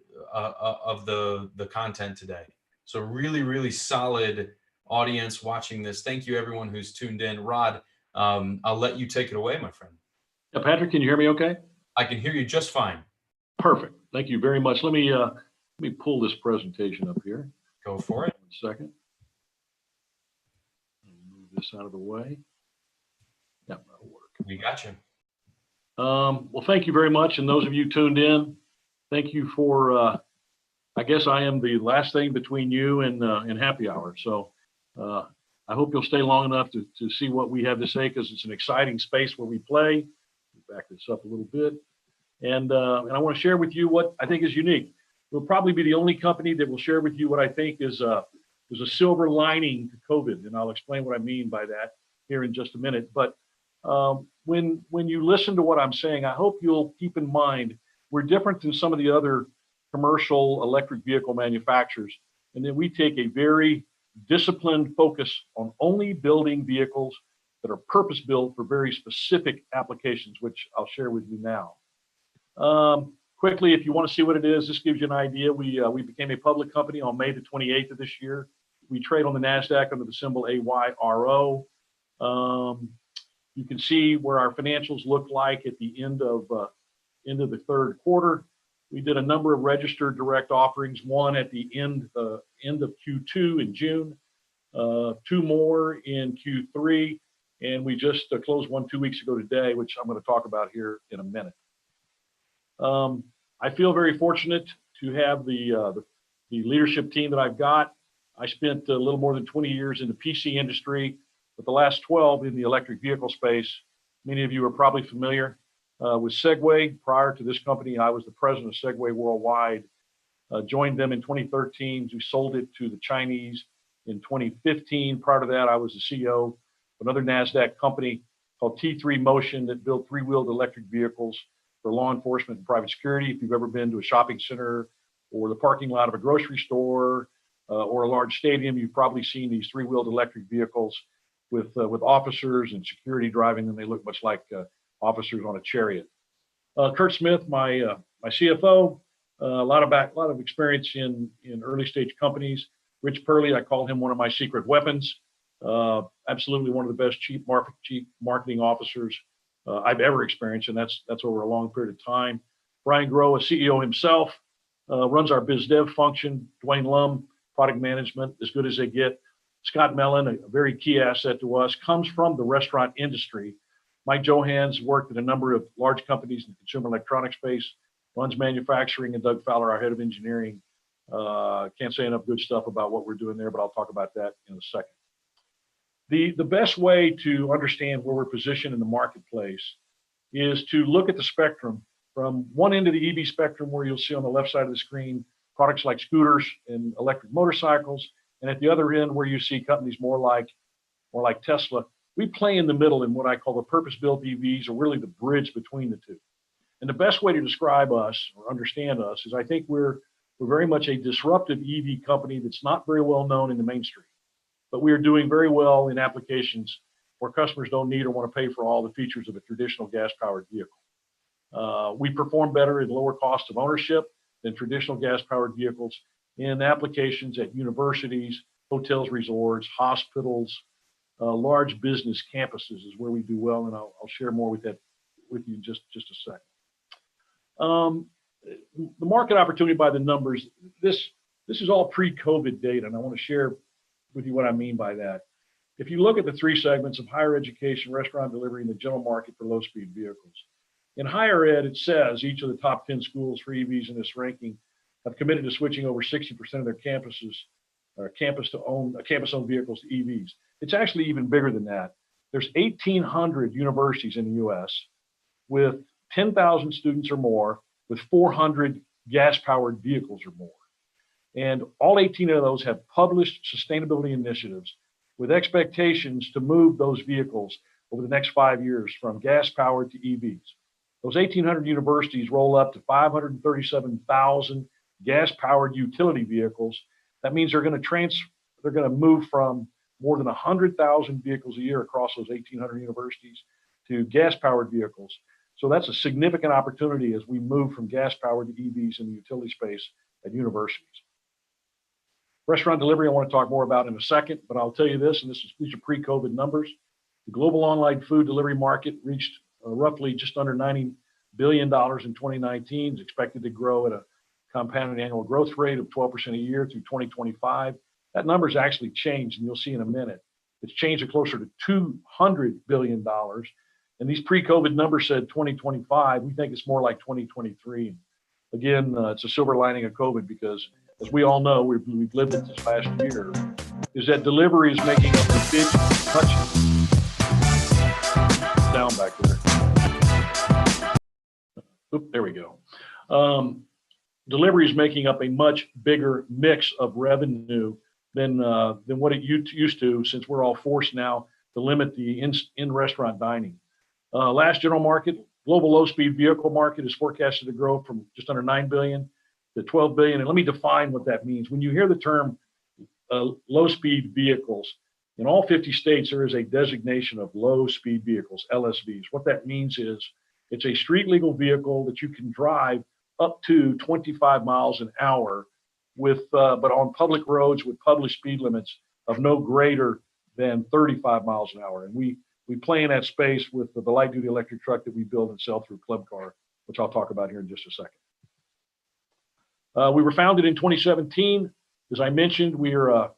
the content today. So really, really solid audience watching this. Thank you, everyone who's tuned in. Rod, I'll let you take it away, my friend. Yeah, Patrick, can you hear me okay? I can hear you just fine. Perfect. Thank you very much. Let me pull this presentation up here. Go for it. 1 second. Move this out of the way. Yep, that'll work. We got you. Well, thank you very much. And those of you tuned in, thank you for, I guess I am the last thing between you and happy hour. So I hope you'll stay long enough to see what we have to say, because it's an exciting space where we play. Back this up a little bit. And I want to share with you what I think is unique. We'll probably be the only company that will share with you what I think is a silver lining to COVID. And I'll explain what I mean by that here in just a minute. But when you listen to what I'm saying, I hope you'll keep in mind we're different than some of the other commercial electric vehicle manufacturers, and that we take a very disciplined focus on only building vehicles that are purpose-built for very specific applications, which I'll share with you now. Quickly, if you want to see what it is, this gives you an idea. We became a public company on May the 28th of this year. We trade on the NASDAQ under the symbol AYRO. You can see where our financials look like at the end of the third quarter. We did a number of registered direct offerings, one at the end of Q2 in June, 2 more in Q3, and we just closed one 2 weeks ago today, which I'm going to talk about here in a minute. I feel very fortunate to have the leadership team that I've got. I spent a little more than 20 years in the PC industry, but the last 12 in the electric vehicle space. Many of you are probably familiar with Segway. Prior to this company, I was the president of Segway Worldwide. Joined them in 2013. We sold it to the Chinese in 2015. Prior to that, I was the CEO of another NASDAQ company called T3 Motion that built 3-wheeled electric vehicles for law enforcement and private security. If you've ever been to a shopping center or the parking lot of a grocery store or a large stadium, you've probably seen these 3-wheeled electric vehicles with officers and security driving them. They look much like officers on a chariot. Kurt Smith, my CFO, a lot of experience in early stage companies. Rich Purley, I call him one of my secret weapons. Absolutely one of the best chief marketing officers I've ever experienced, and that's over a long period of time. Brian Groh, a CEO himself, runs our biz dev function. Dwayne Lum, product management, as good as they get. Scott Mellon, a very key asset to us, comes from the restaurant industry. Mike Johans worked at a number of large companies in the consumer electronics space, runs manufacturing, and Doug Fowler, our head of engineering. Can't say enough good stuff about what we're doing there, but I'll talk about that in a second. The best way to understand where we're positioned in the marketplace is to look at the spectrum from one end of the EV spectrum, where you'll see on the left side of the screen products like scooters and electric motorcycles, and at the other end where you see companies more like Tesla. We play in the middle in what I call the purpose-built EVs, or really the bridge between the two. And the best way to describe us or understand us is I think we're very much a disruptive EV company that's not very well known in the mainstream, but we are doing very well in applications where customers don't need or want to pay for all the features of a traditional gas-powered vehicle. We perform better at lower cost of ownership than traditional gas-powered vehicles in applications at universities, hotels, resorts, hospitals, large business campuses is where we do well, and I'll share more with you in just a second. The market opportunity by the numbers, this is all pre-COVID data, and I want to share with you what I mean by that. If you look at the 3 segments of higher education, restaurant delivery, and the general market for low-speed vehicles, in higher ed, it says each of the top 10 schools for EVs in this ranking have committed to switching over 60% of their campuses or campus-owned vehicles to EVs. It's actually even bigger than that. There's 1,800 universities in the U.S. with 10,000 students or more, with 400 gas-powered vehicles or more. And all 18 of those have published sustainability initiatives with expectations to move those vehicles over the next 5 years from gas-powered to EVs. Those 1,800 universities roll up to 537,000 gas-powered utility vehicles. That means they're going to move from more than 100,000 vehicles a year across those 1,800 universities to gas-powered vehicles. So that's a significant opportunity as we move from gas-powered to EVs in the utility space at universities. Restaurant delivery, I want to talk more about in a second, but I'll tell you this, and these are pre-COVID numbers. The global online food delivery market reached roughly just under $90 billion in 2019. It's expected to grow at a compounded annual growth rate of 12% a year through 2025. That number's actually changed, and you'll see in a minute. It's changed to closer to $200 billion. And these pre-COVID numbers said 2025. We think it's more like 2023. Again, it's a silver lining of COVID because, as we all know, we've lived it this last year, is that delivery is making up a big much down back there. Oop, there we go. Delivery is making up a much bigger mix of revenue than what it used to, since we're all forced now to limit the in-restaurant dining. Last general market, global low-speed vehicle market is forecasted to grow from just under 9 billion to 12 billion. And let me define what that means. When you hear the term low-speed vehicles, in all 50 states, there is a designation of low-speed vehicles, LSVs. What that means is it's a street-legal vehicle that you can drive up to 25 miles an hour with, but on public roads with published speed limits of no greater than 35 miles an hour. And we play in that space with the light-duty electric truck that we build and sell through Club Car, which I'll talk about here in just a second. We were founded in 2017. As I mentioned, we are a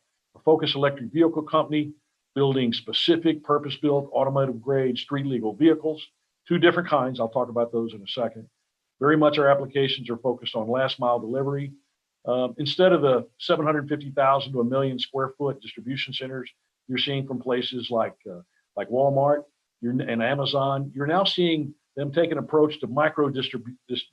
focused electric vehicle company building specific purpose-built automotive-grade street-legal vehicles, 2 different kinds. I'll talk about those in a second. Very much our applications are focused on last-mile delivery. Instead of the 750,000 to 1 million square foot distribution centers you're seeing from places like Walmart and Amazon, you're now seeing them take an approach to micro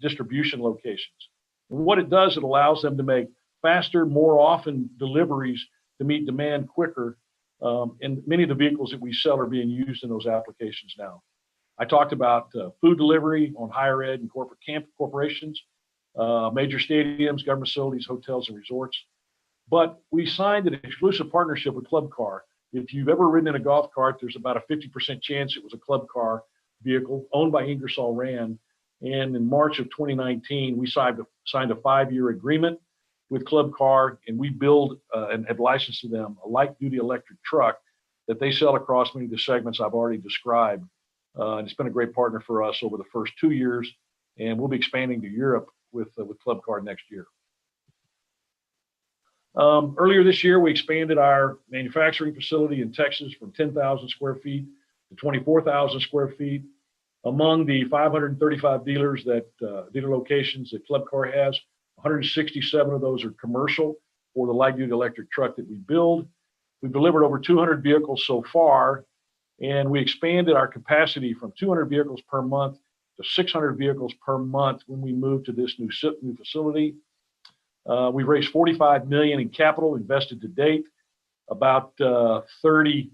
distribution locations. And what it does, it allows them to make faster, more often deliveries to meet demand quicker. And many of the vehicles that we sell are being used in those applications now. I talked about food delivery on higher ed and corporate corporations, major stadiums, government facilities, hotels, and resorts. But we signed an exclusive partnership with Club Car. If you've ever ridden in a golf cart, there's about a 50% chance it was a Club Car vehicle owned by Ingersoll Rand. And in March of 2019, we signed a 5-year agreement with Club Car, and we build and have licensed to them a light-duty electric truck that they sell across many of the segments I've already described. And it's been a great partner for us over the first 2 years, and we'll be expanding to Europe with Club Car next year. Earlier this year, we expanded our manufacturing facility in Texas from 10,000 square feet to 24,000 square feet. Among the 535 dealer locations that Club Car has, 167 of those are commercial for the light-duty electric truck that we build. We've delivered over 200 vehicles so far, and we expanded our capacity from 200 vehicles per month to 600 vehicles per month when we moved to this new facility. We've raised $45 million in capital invested to date. About $37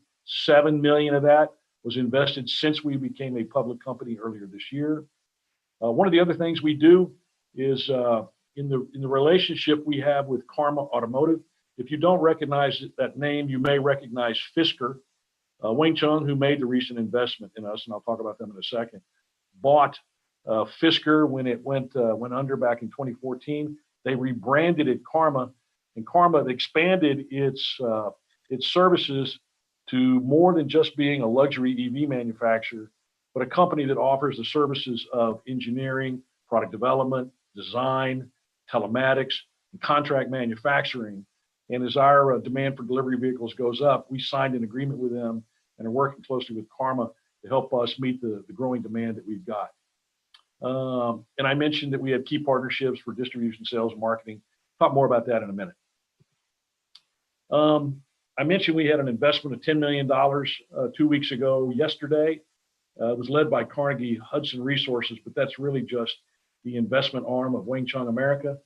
million of that was invested since we became a public company earlier this year. One of the other things we do is in the relationship we have with Karma Automotive. If you don't recognize that name, you may recognize Fisker. Wing Chung, who made the recent investment in us, and I'll talk about them in a second, bought Fisker when it went under back in 2014. They rebranded it Karma, and Karma expanded its services to more than just being a luxury EV manufacturer, but a company that offers the services of engineering, product development, design, telematics, and contract manufacturing. And as our demand for delivery vehicles goes up, we signed an agreement with them and are working closely with Karma to help us meet the growing demand that we've got. And I mentioned that we have key partnerships for distribution, sales, and marketing. Talk more about that in a minute. I mentioned we had an investment of $10 million 2 weeks ago yesterday. It was led by Carnegie Hudson Resources, but that's really just the investment arm of Wing Chung America.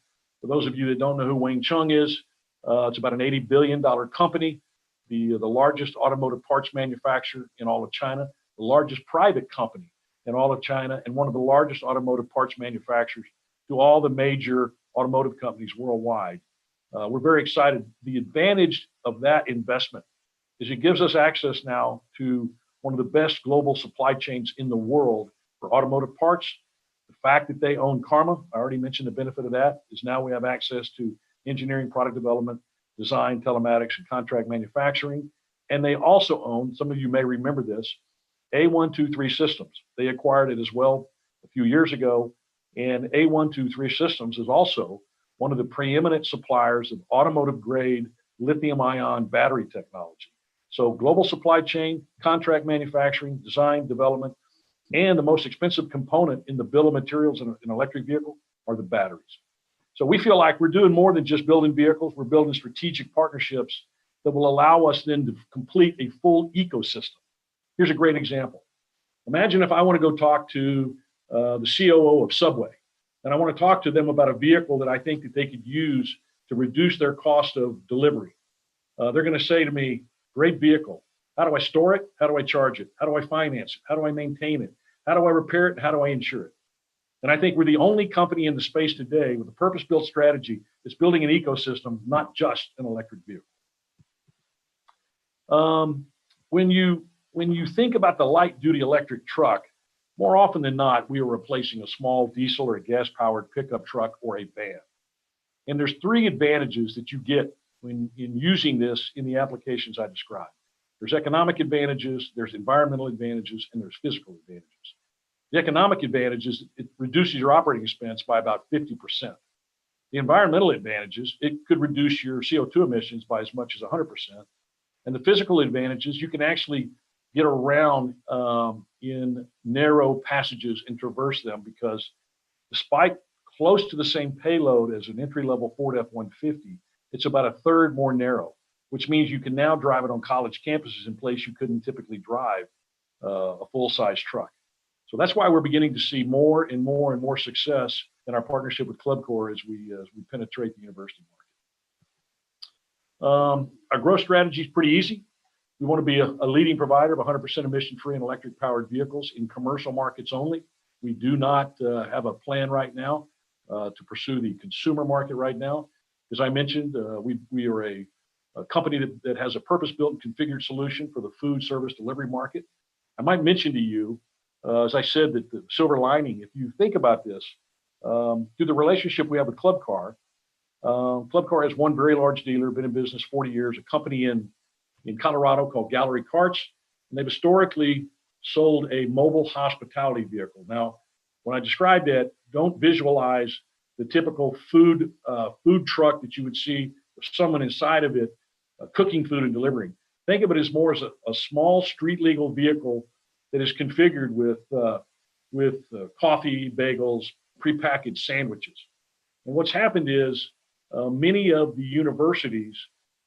For those of you that don't know who Wing Chung is, it's about an $80 billion company, the largest automotive parts manufacturer in all of China, the largest private company in all of China, and one of the largest automotive parts manufacturers to all the major automotive companies worldwide. We're very excited. The advantage of that investment is it gives us access now to one of the best global supply chains in the world for automotive parts. The fact that they own Karma, I already mentioned the benefit of that, is now we have access to engineering, product development, design, telematics, and contract manufacturing. And they also own, some of you may remember this, A123 Systems. They acquired it as well a few years ago. And A123 Systems is also one of the preeminent suppliers of automotive grade lithium ion battery technology. So global supply chain, contract manufacturing, design, development, and the most expensive component in the bill of materials in an electric vehicle are the batteries. So we feel like we're doing more than just building vehicles, we're building strategic partnerships that will allow us then to complete a full ecosystem. Here's a great example. Imagine if I want to go talk to the COO of Subway, and I want to talk to them about a vehicle that I think that they could use to reduce their cost of delivery. They're going to say to me, great vehicle. How do I store it? How do I charge it? How do I finance it? How do I maintain it? How do I repair it? And how do I insure it? And I think we're the only company in the space today with a purpose-built strategy that's building an ecosystem, not just an electric vehicle. When you think about the light-duty electric truck, more often than not, we are replacing a small diesel or a gas-powered pickup truck or a van. And there's three advantages that you get when in using this in the applications I described. There's economic advantages, there's environmental advantages, and there's physical advantages. The economic advantages, it reduces your operating expense by about 50%. The environmental advantages, it could reduce your CO2 emissions by as much as 100%. And the physical advantages, you can actually get around in narrow passages and traverse them, because despite close to the same payload as an entry-level Ford F-150, it's about a third more narrow, which means you can now drive it on college campuses in places you couldn't typically drive a full-size truck. So that's why we're beginning to see more and more and more success in our partnership with ClubCore as we penetrate the university market. Our growth strategy is pretty easy. We want to be a leading provider of 100% emission-free and electric-powered vehicles in commercial markets only. We do not have a plan right now to pursue the consumer market right now. As I mentioned, we are a company that has a purpose-built and configured solution for the food service delivery market. I might mention to you, as I said, that the silver lining, if you think about this, through the relationship we have with ClubCore, ClubCore has one very large dealer, been in business 40 years, a company in Colorado called Gallery Carts, and they've historically sold a mobile hospitality vehicle. Now, when I describe that, don't visualize the typical food truck that you would see with someone inside of it cooking food and delivering. Think of it as more as a small street legal vehicle that is configured with coffee, bagels, prepackaged sandwiches. And what's happened is many of the universities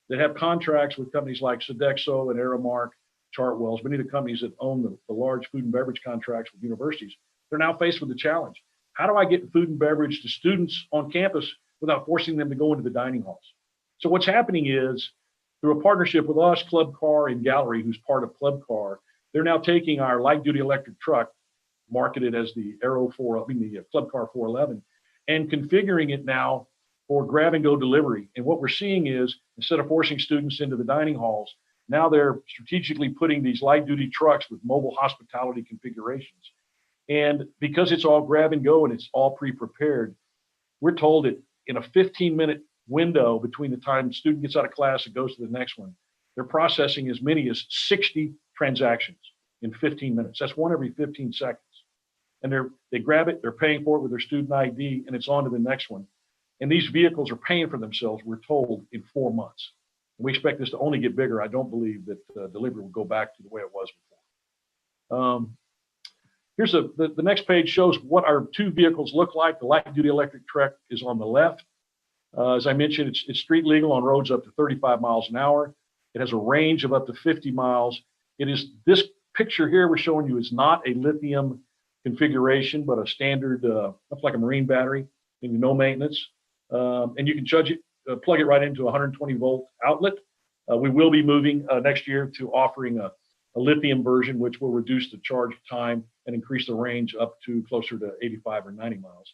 that have contracts with companies like Sodexo and Aramark, Chartwells, many of the companies that own the large food and beverage contracts with universities, they're now faced with the challenge. How do I get food and beverage to students on campus without forcing them to go into the dining halls? So what's happening is, through a partnership with us, ClubCore, and Gallery, who's part of ClubCore, they're now taking our light-duty electric truck, marketed as the ClubCore 411, and configuring it now for grab-and-go delivery. And what we're seeing is, instead of forcing students into the dining halls, now they're strategically putting these light-duty trucks with mobile hospitality configurations. And because it's all grab-and-go and it's all pre-prepared, we're told that in a 15-minute window between the time the student gets out of class and goes to the next one, they're processing as many as 60 transactions in 15 minutes. That's one every 15 seconds. And they grab it, they're paying for it with their student ID, and it's on to the next one. And these vehicles are paying for themselves, we're told, in 4 months. And we expect this to only get bigger. I don't believe that delivery will go back to the way it was before. Here's the next page shows what our two vehicles look like. The light-duty electric truck is on the left. As I mentioned, it's street legal on roads up to 35 miles an hour. It has a range of up to 50 miles. It is, this picture here we're showing you is not a lithium configuration, but a standard, looks like a marine battery, maybe no maintenance. And you can plug it right into a 120 volt outlet. We will be moving next year to offering a lithium version, which will reduce the charge time and increase the range up to closer to 85 or 90 miles.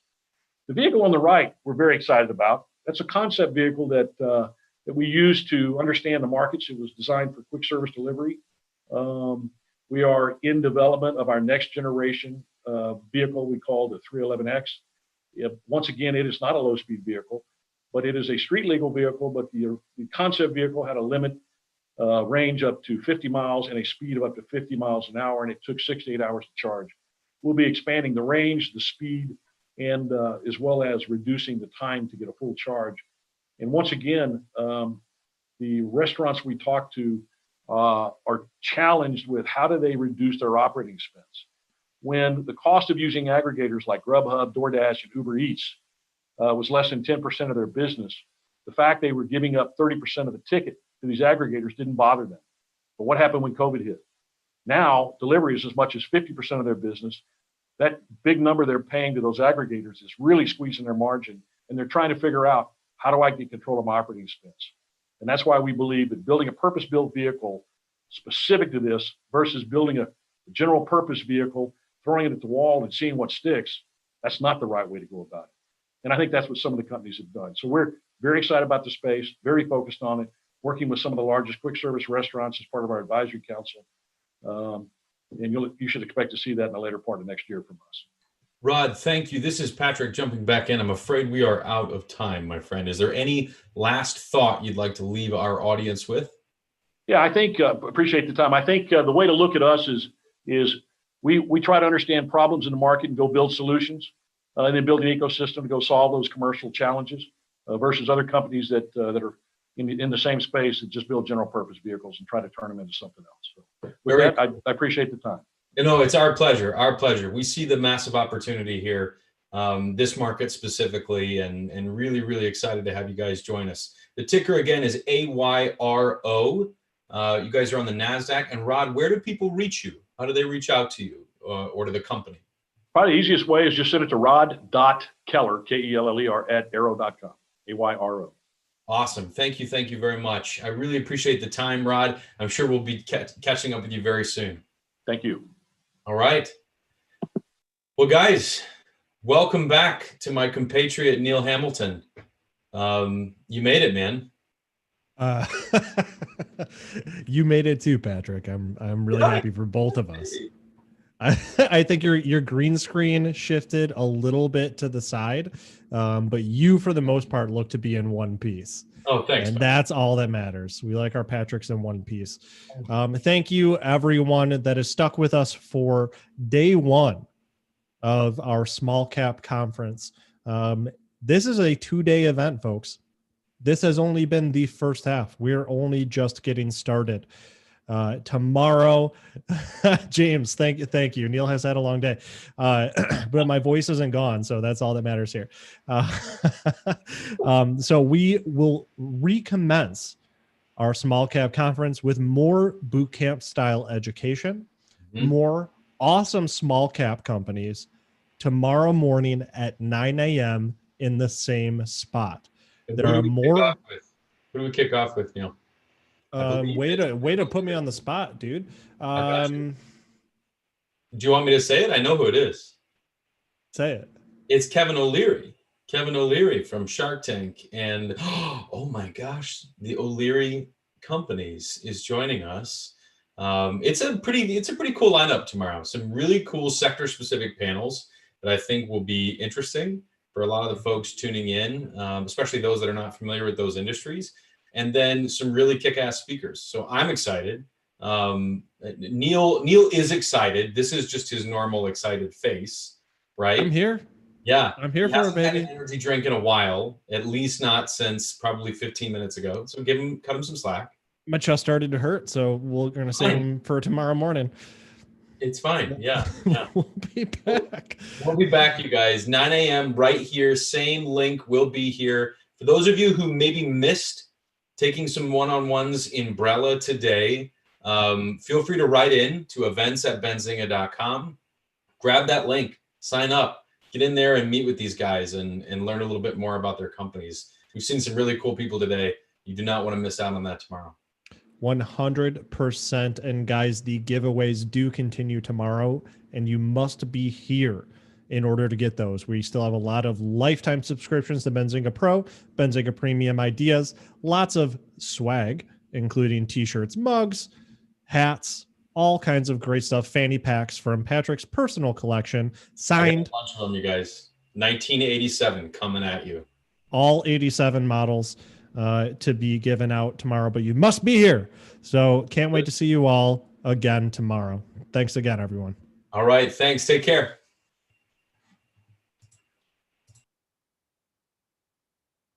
The vehicle on the right, we're very excited about. That's a concept vehicle that we use to understand the markets. It was designed for quick service delivery. We are in development of our next generation vehicle we call the 311X. Once again, it is not a low-speed vehicle, but it is a street legal vehicle, but the concept vehicle had a limit range up to 50 miles and a speed of up to 50 miles an hour, and it took 6 to 8 hours to charge. We'll be expanding the range, the speed, and as well as reducing the time to get a full charge. And once again, the restaurants we talk to are challenged with how do they reduce their operating expense. When the cost of using aggregators like Grubhub, DoorDash, and Uber Eats was less than 10% of their business, the fact they were giving up 30% of the ticket to these aggregators didn't bother them. But what happened when COVID hit? Now, delivery is as much as 50% of their business. That big number they're paying to those aggregators is really squeezing their margin, and they're trying to figure out, how do I get control of my operating expense? And that's why we believe that building a purpose-built vehicle specific to this versus building a general purpose vehicle, throwing it at the wall and seeing what sticks, that's not the right way to go about it. And I think that's what some of the companies have done. So we're very excited about the space, very focused on it, working with some of the largest quick service restaurants as part of our advisory council. And you should expect to see that in the later part of next year from us. Rod, thank you. This is Patrick jumping back in. I'm afraid we are out of time, my friend. Is there any last thought you'd like to leave our audience with? Yeah, I think, appreciate the time. I think the way to look at us is we try to understand problems in the market and go build solutions, and then build an ecosystem to go solve those commercial challenges versus other companies that are in the same space that just build general purpose vehicles and try to turn them into something else. So with that, I appreciate the time. You know, it's our pleasure. Our pleasure. We see the massive opportunity here, this market specifically, and really, really excited to have you guys join us. The ticker again is AYRO. You guys are on the NASDAQ. And Rod, where do people reach you? How do they reach out to you or to the company? Probably the easiest way is just send it to rod.keller, K-E-L-L-E-R, @arrow.com, AYRO. Awesome. Thank you. Thank you very much. I really appreciate the time, Rod. I'm sure we'll be catching up with you very soon. Thank you. All right. Well, guys, welcome back to my compatriot, Neil Hamilton. You made it, man. You made it too, Patrick. I'm really happy for both of us. I think your green screen shifted a little bit to the side, but you, for the most part, look to be in one piece. Oh, thanks. And that's all that matters. We like our Patricks in one piece. Thank you, everyone that has stuck with us for day one of our small cap conference. This is a 2-day event, folks. This has only been the first half. We're only just getting started. Tomorrow, James, thank you. Neil has had a long day, but my voice isn't gone, so that's all that matters here. So we will recommence our small cap conference with more boot camp style education, more awesome small cap companies tomorrow morning at 9 a.m. in the same spot. There are more. Who do we kick off with, Neil? Way to put me on the spot, dude. Do you want me to say it? I know who it is. Say it. It's Kevin O'Leary. Kevin O'Leary from Shark Tank, and oh my gosh, the O'Leary Companies is joining us. It's a pretty cool lineup tomorrow. Some really cool sector specific panels that I think will be interesting for a lot of the folks tuning in, especially those that are not familiar with those industries. And then some really kick-ass speakers. So I'm excited. Neil is excited. This is just his normal excited face, right? I'm here. Yeah. I'm here for a baby. Had an energy drink in a while, at least not since probably 15 minutes ago. So cut him some slack. My chest started to hurt, so we're going to save him for tomorrow morning. It's fine. Yeah. We'll be back. We'll be back, you guys. 9 a.m. right here. Same link will be here. For those of you who maybe missed taking some one-on-ones in Brella today, feel free to write in to events@benzinga.com. Grab that link, sign up, get in there and meet with these guys and learn a little bit more about their companies. We've seen some really cool people today. You do not want to miss out on that tomorrow. 100%. And guys, the giveaways do continue tomorrow, and you must be here in order to get those. We still have a lot of lifetime subscriptions to Benzinga Pro, Benzinga Premium ideas, lots of swag, including t-shirts, mugs, hats, all kinds of great stuff, fanny packs from Patrick's personal collection, signed. A bunch of them, you guys. 1987 coming at you. All 87 models to be given out tomorrow, but you must be here. So can't wait to see you all again tomorrow. Thanks again, everyone. All right. Thanks. Take care.